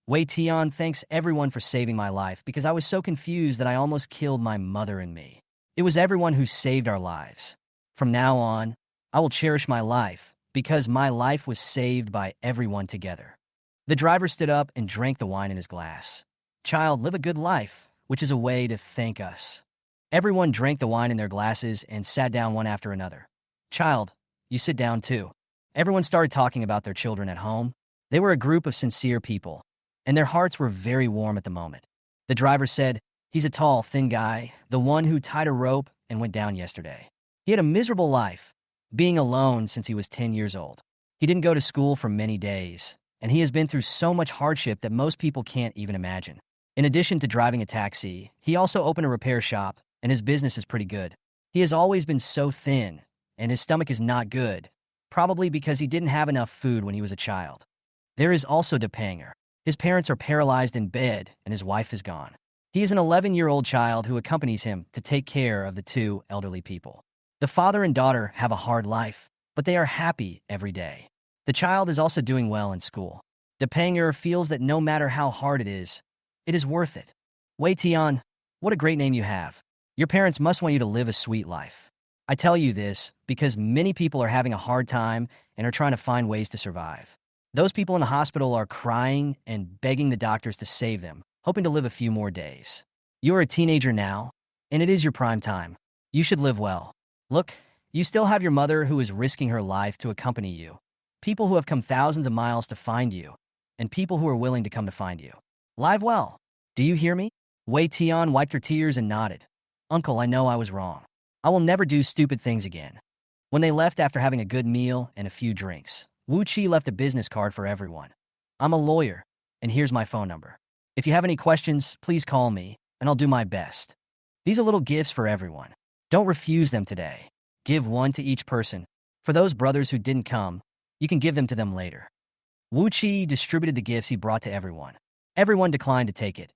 Wei Tian thanks everyone for saving my life because I was so confused that I almost killed my mother and me. It was everyone who saved our lives. From now on, I will cherish my life because my life was saved by everyone together. The driver stood up and drank the wine in his glass. Child, live a good life, which is a way to thank us. Everyone drank the wine in their glasses and sat down one after another. Child, you sit down too. Everyone started talking about their children at home. They were a group of sincere people, and their hearts were very warm at the moment. The driver said, he's a tall, thin guy, the one who tied a rope and went down yesterday. He had a miserable life, being alone since he was 10 years old. He didn't go to school for many days, and he has been through so much hardship that most people can't even imagine. In addition to driving a taxi, he also opened a repair shop, and his business is pretty good. He has always been so thin, and his stomach is not good, probably because he didn't have enough food when he was a child. There is also Depanger. His parents are paralyzed in bed, and his wife is gone. He is an 11-year-old child who accompanies him to take care of the two elderly people. The father and daughter have a hard life, but they are happy every day. The child is also doing well in school. Depanger feels that no matter how hard it is worth it. Wei Tian, what a great name you have. Your parents must want you to live a sweet life. I tell you this because many people are having a hard time and are trying to find ways to survive. Those people in the hospital are crying and begging the doctors to save them, hoping to live a few more days. You are a teenager now, and it is your prime time. You should live well. Look, you still have your mother who is risking her life to accompany you. People who have come thousands of miles to find you, and people who are willing to come to find you. Live well. Do you hear me? Wei Tian wiped her tears and nodded. Uncle, I know I was wrong. I will never do stupid things again. When they left after having a good meal and a few drinks, Wu Qi left a business card for everyone. I'm a lawyer, and here's my phone number. If you have any questions, please call me, and I'll do my best. These are little gifts for everyone. Don't refuse them today. Give one to each person. For those brothers who didn't come, you can give them to them later. Wu Qi distributed the gifts he brought to everyone. Everyone declined to take it.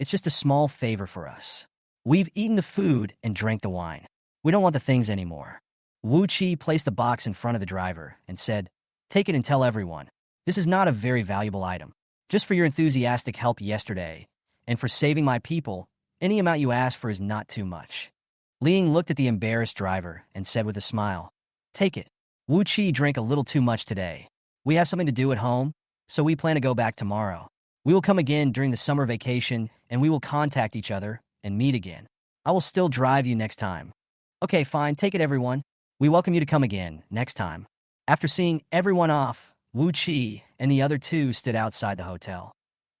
It's just a small favor for us. We've eaten the food and drank the wine. We don't want the things anymore. Wu Qi placed the box in front of the driver and said, take it and tell everyone. This is not a very valuable item. Just for your enthusiastic help yesterday, and for saving my people, any amount you ask for is not too much. Liang looked at the embarrassed driver and said with a smile, take it. Wu Qi drank a little too much today. We have something to do at home, so we plan to go back tomorrow. We will come again during the summer vacation, and we will contact each other and meet again. I will still drive you next time. Okay, fine, take it everyone. We welcome you to come again, next time. After seeing everyone off, Wu Qi and the other two stood outside the hotel.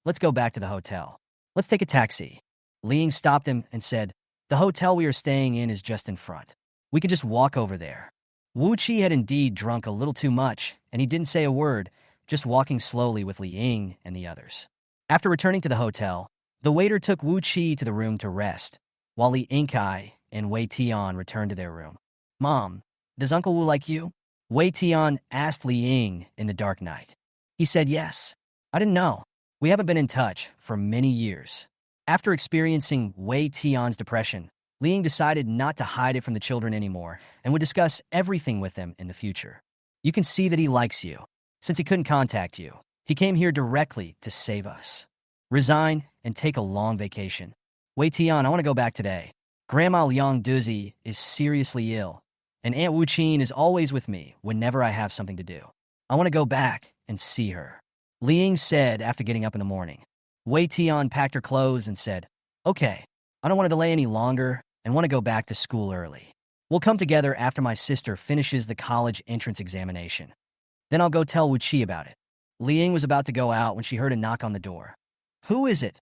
Let's go back to the hotel. Let's take a taxi. Liang stopped him and said, the hotel we are staying in is just in front. We could just walk over there. Wu Qi had indeed drunk a little too much, and he didn't say a word, just walking slowly with Liang and the others. After returning to the hotel, the waiter took Wu Qi to the room to rest, while Li Yingkai and Wei Tian returned to their room. Mom, does Uncle Wu like you? Wei Tian asked Li Ying in the dark night. He said yes. I didn't know. We haven't been in touch for many years. After experiencing Wei Tian's depression, Li Ying decided not to hide it from the children anymore and would discuss everything with them in the future. You can see that he likes you. Since he couldn't contact you, he came here directly to save us. Resign and take a long vacation. Wei Tian, I want to go back today. Grandma Liang Duzi is seriously ill, and Aunt Wu Qin is always with me whenever I have something to do. I want to go back and see her. Li Ying said after getting up in the morning. Wei Tian packed her clothes and said, okay, I don't want to delay any longer and want to go back to school early. We'll come together after my sister finishes the college entrance examination. Then I'll go tell Wu Qi about it. Li Ying was about to go out when she heard a knock on the door. Who is it?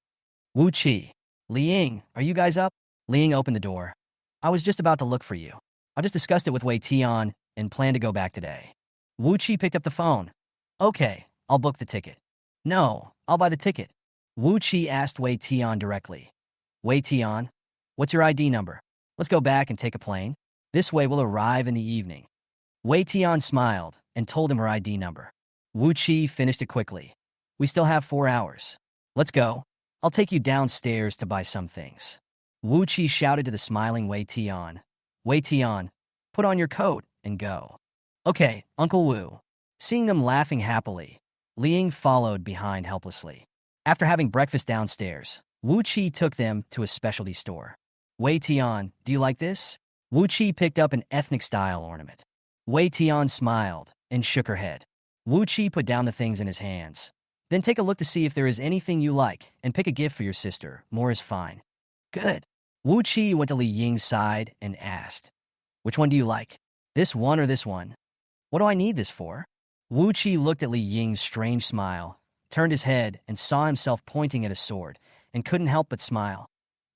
Wu Qi. Li Ying, are you guys up? Li Ying opened the door. I was just about to look for you. I just discussed it with Wei Tian and plan to go back today. Wu Qi picked up the phone. Okay, I'll book the ticket. No, I'll buy the ticket. Wu Qi asked Wei Tian directly. Wei Tian, what's your ID number? Let's go back and take a plane. This way we'll arrive in the evening. Wei Tian smiled and told him her ID number. Wu Qi finished it quickly. We still have 4 hours. Let's go. I'll take you downstairs to buy some things. Wu Qi shouted to the smiling Wei Tian. Wei Tian, put on your coat and go. Okay, Uncle Wu. Seeing them laughing happily, Li Ying followed behind helplessly. After having breakfast downstairs, Wu Qi took them to a specialty store. Wei Tian, do you like this? Wu Qi picked up an ethnic-style ornament. Wei Tian smiled and shook her head. Wu Qi put down the things in his hands. Then take a look to see if there is anything you like and pick a gift for your sister. More is fine. Good. Wu Qi went to Li Ying's side and asked, which one do you like? This one or this one? What do I need this for? Wu Qi looked at Li Ying's strange smile, turned his head and saw himself pointing at a sword, and couldn't help but smile.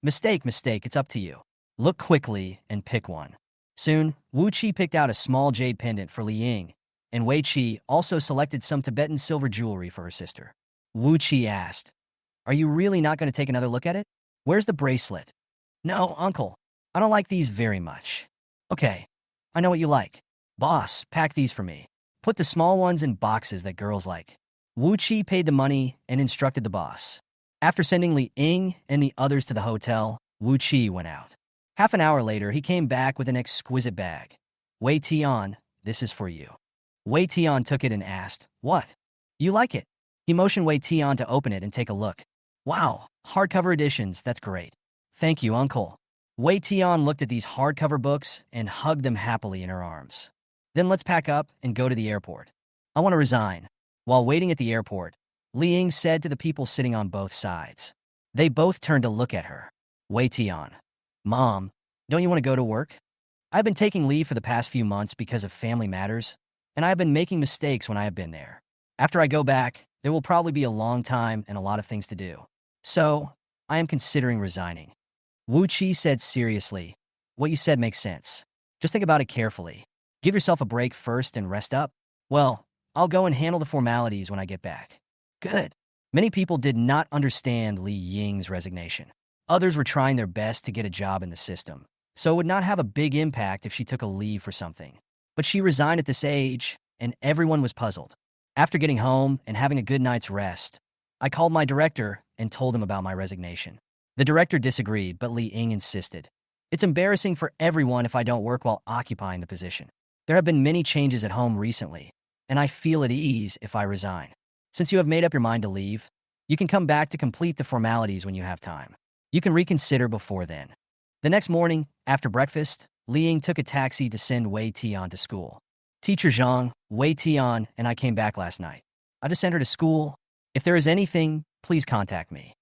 Mistake, it's up to you. Look quickly and pick one. Soon, Wu Qi picked out a small jade pendant for Li Ying, and Wei Qi also selected some Tibetan silver jewelry for her sister. Wu Qi asked, are you really not going to take another look at it? Where's the bracelet? No, uncle. I don't like these very much. Okay, I know what you like. Boss, pack these for me. Put the small ones in boxes that girls like. Wu Qi paid the money and instructed the boss. After sending Li Ying and the others to the hotel, Wu Qi went out. Half an hour later, he came back with an exquisite bag. Wei Tian, this is for you. Wei Tian took it and asked, what? You like it? He motioned Wei Tian to open it and take a look. Wow, hardcover editions, that's great. Thank you, uncle. Wei Tian looked at these hardcover books and hugged them happily in her arms. Then let's pack up and go to the airport. I want to resign. While waiting at the airport, Li Ying said to the people sitting on both sides. They both turned to look at her. Wei Tian. Mom, don't you want to go to work? I've been taking leave for the past few months because of family matters, and I have been making mistakes when I have been there. After I go back, there will probably be a long time and a lot of things to do. So, I am considering resigning. Wu Qi said seriously, what you said makes sense. Just think about it carefully. Give yourself a break first and rest up. Well, I'll go and handle the formalities when I get back. Good. Many people did not understand Li Ying's resignation. Others were trying their best to get a job in the system, so it would not have a big impact if she took a leave for something. But she resigned at this age, and everyone was puzzled. After getting home and having a good night's rest, I called my director and told him about my resignation. The director disagreed, but Li Ying insisted. It's embarrassing for everyone if I don't work while occupying the position. There have been many changes at home recently, and I feel at ease if I resign. Since you have made up your mind to leave, you can come back to complete the formalities when you have time. You can reconsider before then. The next morning, after breakfast, Li Ying took a taxi to send Wei Tian to school. Teacher Zhang, Wei Tian, and I came back last night. I just sent her to school. If there is anything, please contact me.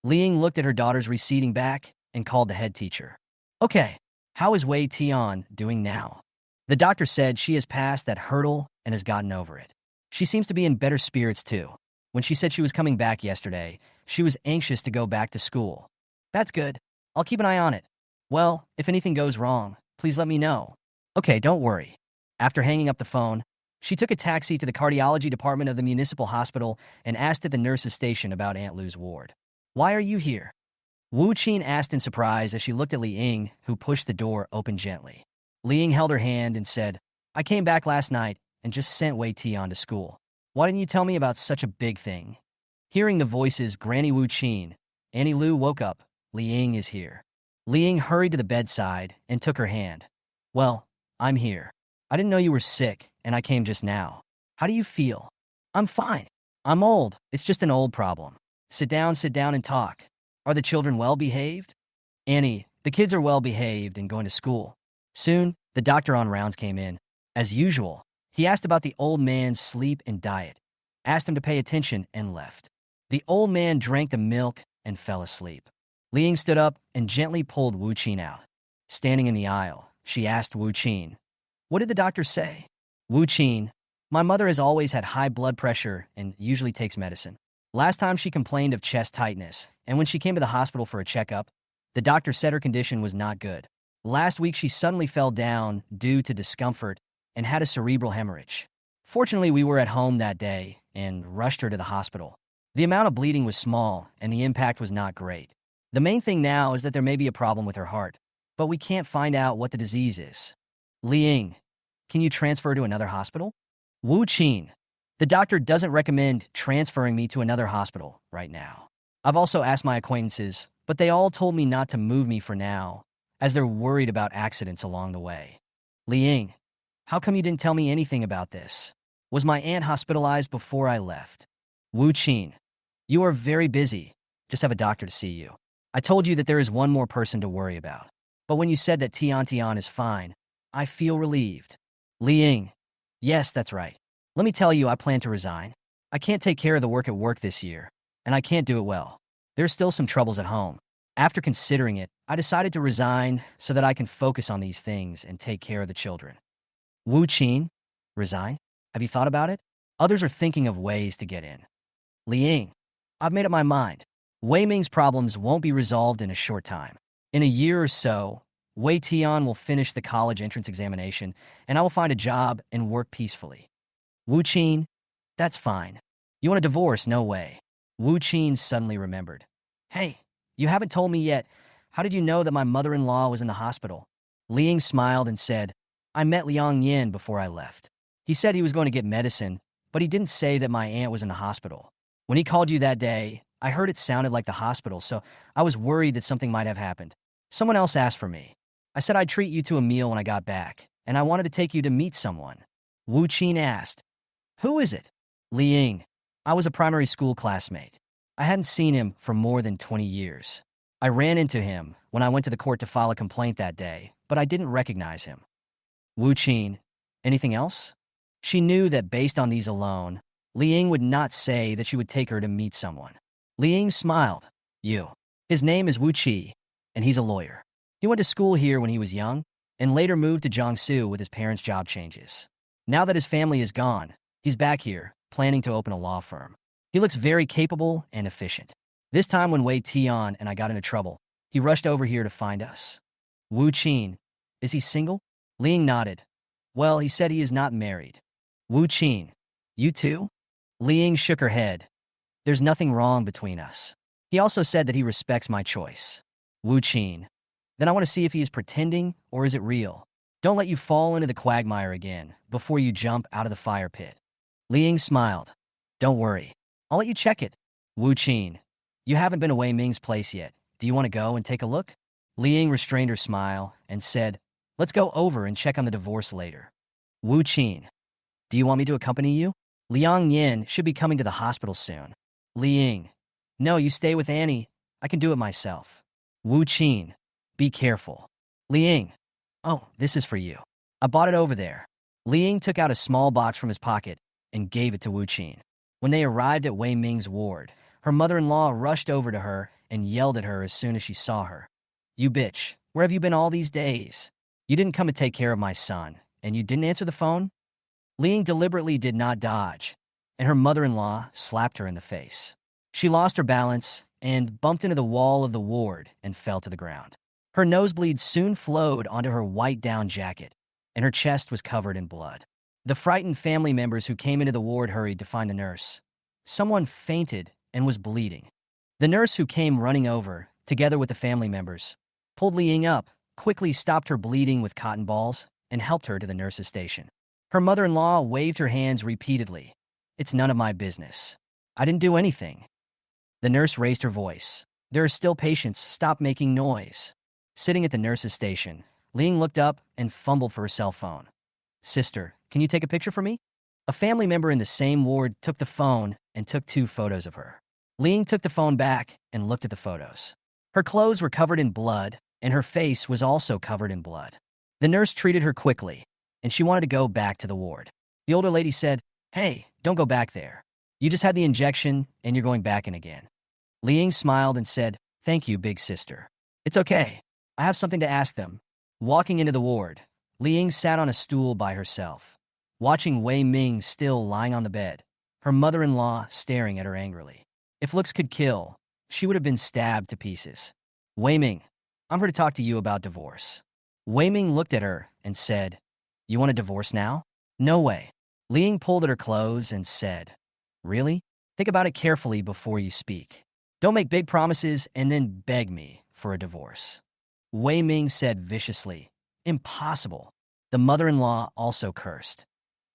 Li Ying looked at her daughter's receding back and called the head teacher. Okay, how is Wei Tian doing now? The doctor said she has passed that hurdle and has gotten over it. She seems to be in better spirits too. When she said she was coming back yesterday, she was anxious to go back to school. That's good. I'll keep an eye on it. Well, if anything goes wrong, please let me know. Okay, don't worry. After hanging up the phone, she took a taxi to the cardiology department of the municipal hospital and asked at the nurse's station about Aunt Lu's ward. Why are you here? Wu Qin asked in surprise as she looked at Li Ying, who pushed the door open gently. Li Ying held her hand and said, I came back last night and just sent Wei Tian to school. Why didn't you tell me about such a big thing? Hearing the voices, Granny Wu Qin, Annie Lu woke up. Li Ying is here. Li Ying hurried to the bedside and took her hand. Well, I'm here. I didn't know you were sick, and I came just now. How do you feel? I'm fine. I'm old. It's just an old problem. Sit down and talk. Are the children well behaved? Annie, the kids are well behaved and going to school. Soon, the doctor on rounds came in. As usual, he asked about the old man's sleep and diet, asked him to pay attention, and left. The old man drank the milk and fell asleep. Li Ying stood up and gently pulled Wu Qin out. Standing in the aisle, she asked Wu Qin, "What did the doctor say?" Wu Qin, "My mother has always had high blood pressure and usually takes medicine. Last time she complained of chest tightness, and when she came to the hospital for a checkup, the doctor said her condition was not good. Last week she suddenly fell down due to discomfort and had a cerebral hemorrhage. Fortunately, we were at home that day and rushed her to the hospital. The amount of bleeding was small and the impact was not great. The main thing now is that there may be a problem with her heart, but we can't find out what the disease is. Li Ying, can you transfer to another hospital?" Wu Qin, "The doctor doesn't recommend transferring me to another hospital right now. I've also asked my acquaintances, but they all told me not to move me for now, as they're worried about accidents along the way." Li Ying, "How come you didn't tell me anything about this? Was my aunt hospitalized before I left?" Wu Qin, "You are very busy. Just have a doctor to see you. I told you that there is one more person to worry about. But when you said that Tian is fine, I feel relieved." Li Ying, "Yes, that's right. Let me tell you, I plan to resign. I can't take care of the work at work this year, and I can't do it well. There are still some troubles at home. After considering it, I decided to resign so that I can focus on these things and take care of the children." Wu Qin, "Resign? Have you thought about it? Others are thinking of ways to get in." Li Ying, "I've made up my mind. Wei Ming's problems won't be resolved in a short time. In a year or so, Wei Tian will finish the college entrance examination, and I will find a job and work peacefully." Wu Qin, "That's fine. You want a divorce? No way." Wu Qin suddenly remembered. "Hey, you haven't told me yet. How did you know that my mother-in-law was in the hospital?" Li Ying smiled and said, "I met Liang Yin before I left. He said he was going to get medicine, but he didn't say that my aunt was in the hospital. When he called you that day, I heard it sounded like the hospital, so I was worried that something might have happened. Someone else asked for me. I said I'd treat you to a meal when I got back, and I wanted to take you to meet someone." Wu Qin asked, "Who is it?" Li Ying, "I was a primary school classmate. I hadn't seen him for more than 20 years. I ran into him when I went to the court to file a complaint that day, but I didn't recognize him." Wu Qin, "Anything else?" She knew that based on these alone, Li Ying would not say that she would take her to meet someone. Li Ying smiled. His name is Wu Qi, and he's a lawyer. He went to school here when he was young, and later moved to Jiangsu with his parents' job changes. Now that his family is gone, he's back here, planning to open a law firm. He looks very capable and efficient. This time when Wei Tian and I got into trouble, he rushed over here to find us." Wu Qin, "Is he single?" Li Ying nodded. "Well, he said he is not married." Wu Qin, "You too?" Li Ying shook her head. "There's nothing wrong between us. He also said that he respects my choice." Wu Qin, "Then I want to see if he is pretending or is it real. Don't let you fall into the quagmire again before you jump out of the fire pit." Li Ying smiled. "Don't worry. I'll let you check it." Wu Qin, "You haven't been to Wei Ming's place yet. Do you want to go and take a look?" Li Ying restrained her smile and said, "Let's go over and check on the divorce later." Wu Qin, "Do you want me to accompany you? Liang Yin should be coming to the hospital soon." Li Ying, "No, you stay with Annie. I can do it myself." Wu Qin, "Be careful." Li Ying, "Oh, this is for you. I bought it over there." Li Ying took out a small box from his pocket and gave it to Wu Qin. When they arrived at Wei Ming's ward, her mother-in-law rushed over to her and yelled at her as soon as she saw her. "You bitch, where have you been all these days? You didn't come to take care of my son, and you didn't answer the phone?" Li Ying deliberately did not dodge, and her mother-in-law slapped her in the face. She lost her balance and bumped into the wall of the ward and fell to the ground. Her nosebleed soon flowed onto her white down jacket, and her chest was covered in blood. The frightened family members who came into the ward hurried to find the nurse. Someone fainted and was bleeding. The nurse who came running over, together with the family members, pulled Li Ying up, quickly stopped her bleeding with cotton balls, and helped her to the nurse's station. Her mother-in-law waved her hands repeatedly. "It's none of my business. I didn't do anything. The nurse raised her voice. There are still patients. Stop making noise. Sitting at the nurse's station, Ling looked up and fumbled for her cell phone. Sister, can you take a picture for me? A family member in the same ward took the phone and took 2 photos of her. Ling took the phone back and looked at the photos. Her clothes were covered in blood, and her face was also covered in blood. The nurse treated her quickly, and she wanted to go back to the ward. The older lady said, "Hey, don't go back there. You just had the injection, and you're going back in again." Ling smiled and said, "Thank you, big sister. It's okay. I have something to ask them." Walking into the ward, Ling sat on a stool by herself, watching Wei Ming still lying on the bed, her mother-in-law staring at her angrily. If looks could kill, she would have been stabbed to pieces. "Wei Ming, I'm here to talk to you about divorce." Wei Ming looked at her and said, "You want a divorce now?" "No way." Ling pulled at her clothes and said, "Really? Think about it carefully before you speak. Don't make big promises and then beg me for a divorce." Wei Ming said viciously, "Impossible." The mother-in-law also cursed.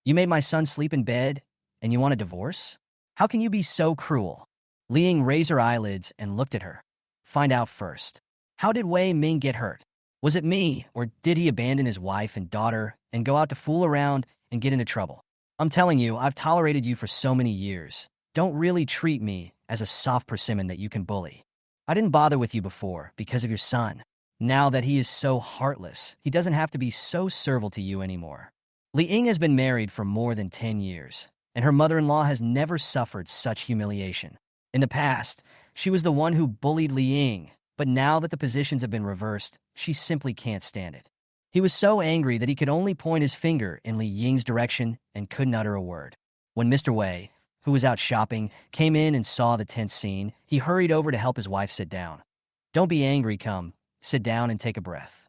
"You made my son sleep in bed, and you want a divorce? How can you be so cruel?" Ling raised her eyelids and looked at her. "Find out first. How did Wei Ming get hurt? Was it me, or did he abandon his wife and daughter and go out to fool around and get into trouble? I'm telling you, I've tolerated you for so many years. Don't really treat me as a soft persimmon that you can bully. I didn't bother with you before because of your son. Now that he is so heartless, he doesn't have to be so servile to you anymore." Li Ying has been married for more than 10 years, and her mother-in-law has never suffered such humiliation. In the past, she was the one who bullied Li Ying, but now that the positions have been reversed, she simply can't stand it. He was so angry that he could only point his finger in Li Ying's direction and couldn't utter a word. When Mr. Wei, who was out shopping, came in and saw the tense scene, he hurried over to help his wife sit down. "Don't be angry, come. Sit down and take a breath."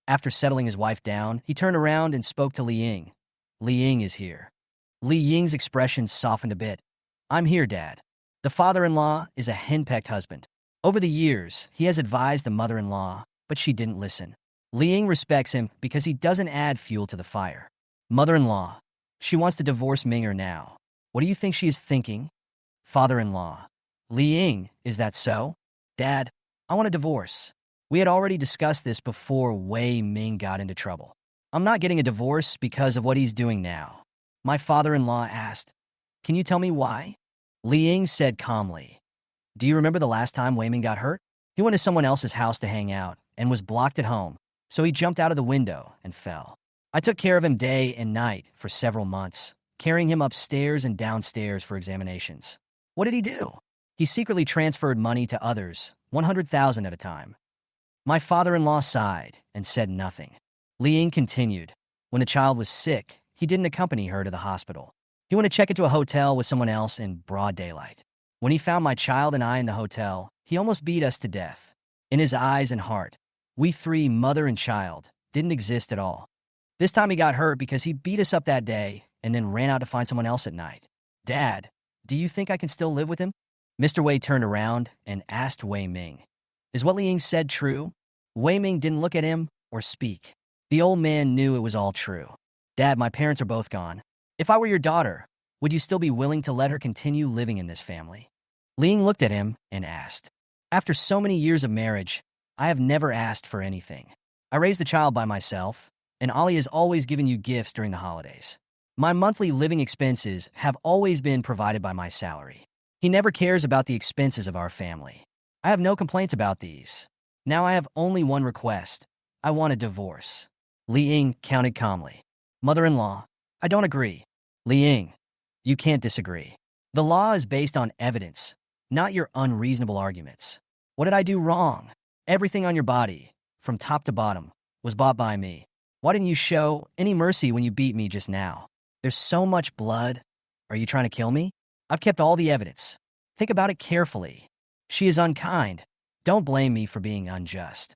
After settling his wife down, he turned around and spoke to Li Ying. "Li Ying is here." Li Ying's expression softened a bit. "I'm here, Dad." The father-in-law is a henpecked husband. Over the years, he has advised the mother-in-law, but she didn't listen. Li Ying respects him because he doesn't add fuel to the fire. Mother-in-law, she wants to divorce Minger now. What do you think she is thinking? Father-in-law, Li Ying, is that so? Dad, I want a divorce. We had already discussed this before Wei Ming got into trouble. I'm not getting a divorce because of what he's doing now. My father-in-law asked, "Can you tell me why?" Li Ying said calmly, "Do you remember the last time Wei Ming got hurt? He went to someone else's house to hang out and was blocked at home, so he jumped out of the window and fell. I took care of him day and night for several months, carrying him upstairs and downstairs for examinations. What did he do? He secretly transferred money to others, 100,000 at a time." My father-in-law sighed and said nothing. Li Ying continued, "When the child was sick, he didn't accompany her to the hospital. He went to check into a hotel with someone else in broad daylight. When he found my child and I in the hotel, he almost beat us to death. In his eyes and heart, we 3, mother and child, didn't exist at all. This time he got hurt because he beat us up that day and then ran out to find someone else at night. Dad, do you think I can still live with him?" Mr. Wei turned around and asked Wei Ming, "Is what Li Ying said true?" Wei Ming didn't look at him or speak. The old man knew it was all true. "Dad, my parents are both gone. If I were your daughter, would you still be willing to let her continue living in this family?" Li Ying looked at him and asked, "After so many years of marriage, I have never asked for anything. I raised the child by myself, and Ali has always given you gifts during the holidays. My monthly living expenses have always been provided by my salary. He never cares about the expenses of our family. I have no complaints about these. Now I have only one request. I want a divorce." Li Ying counted calmly. "Mother-in-law, I don't agree." Li Ying, you can't disagree. The law is based on evidence, not your unreasonable arguments. What did I do wrong? Everything on your body, from top to bottom, was bought by me. Why didn't you show any mercy when you beat me just now? There's so much blood. Are you trying to kill me? I've kept all the evidence. Think about it carefully. She is unkind. Don't blame me for being unjust.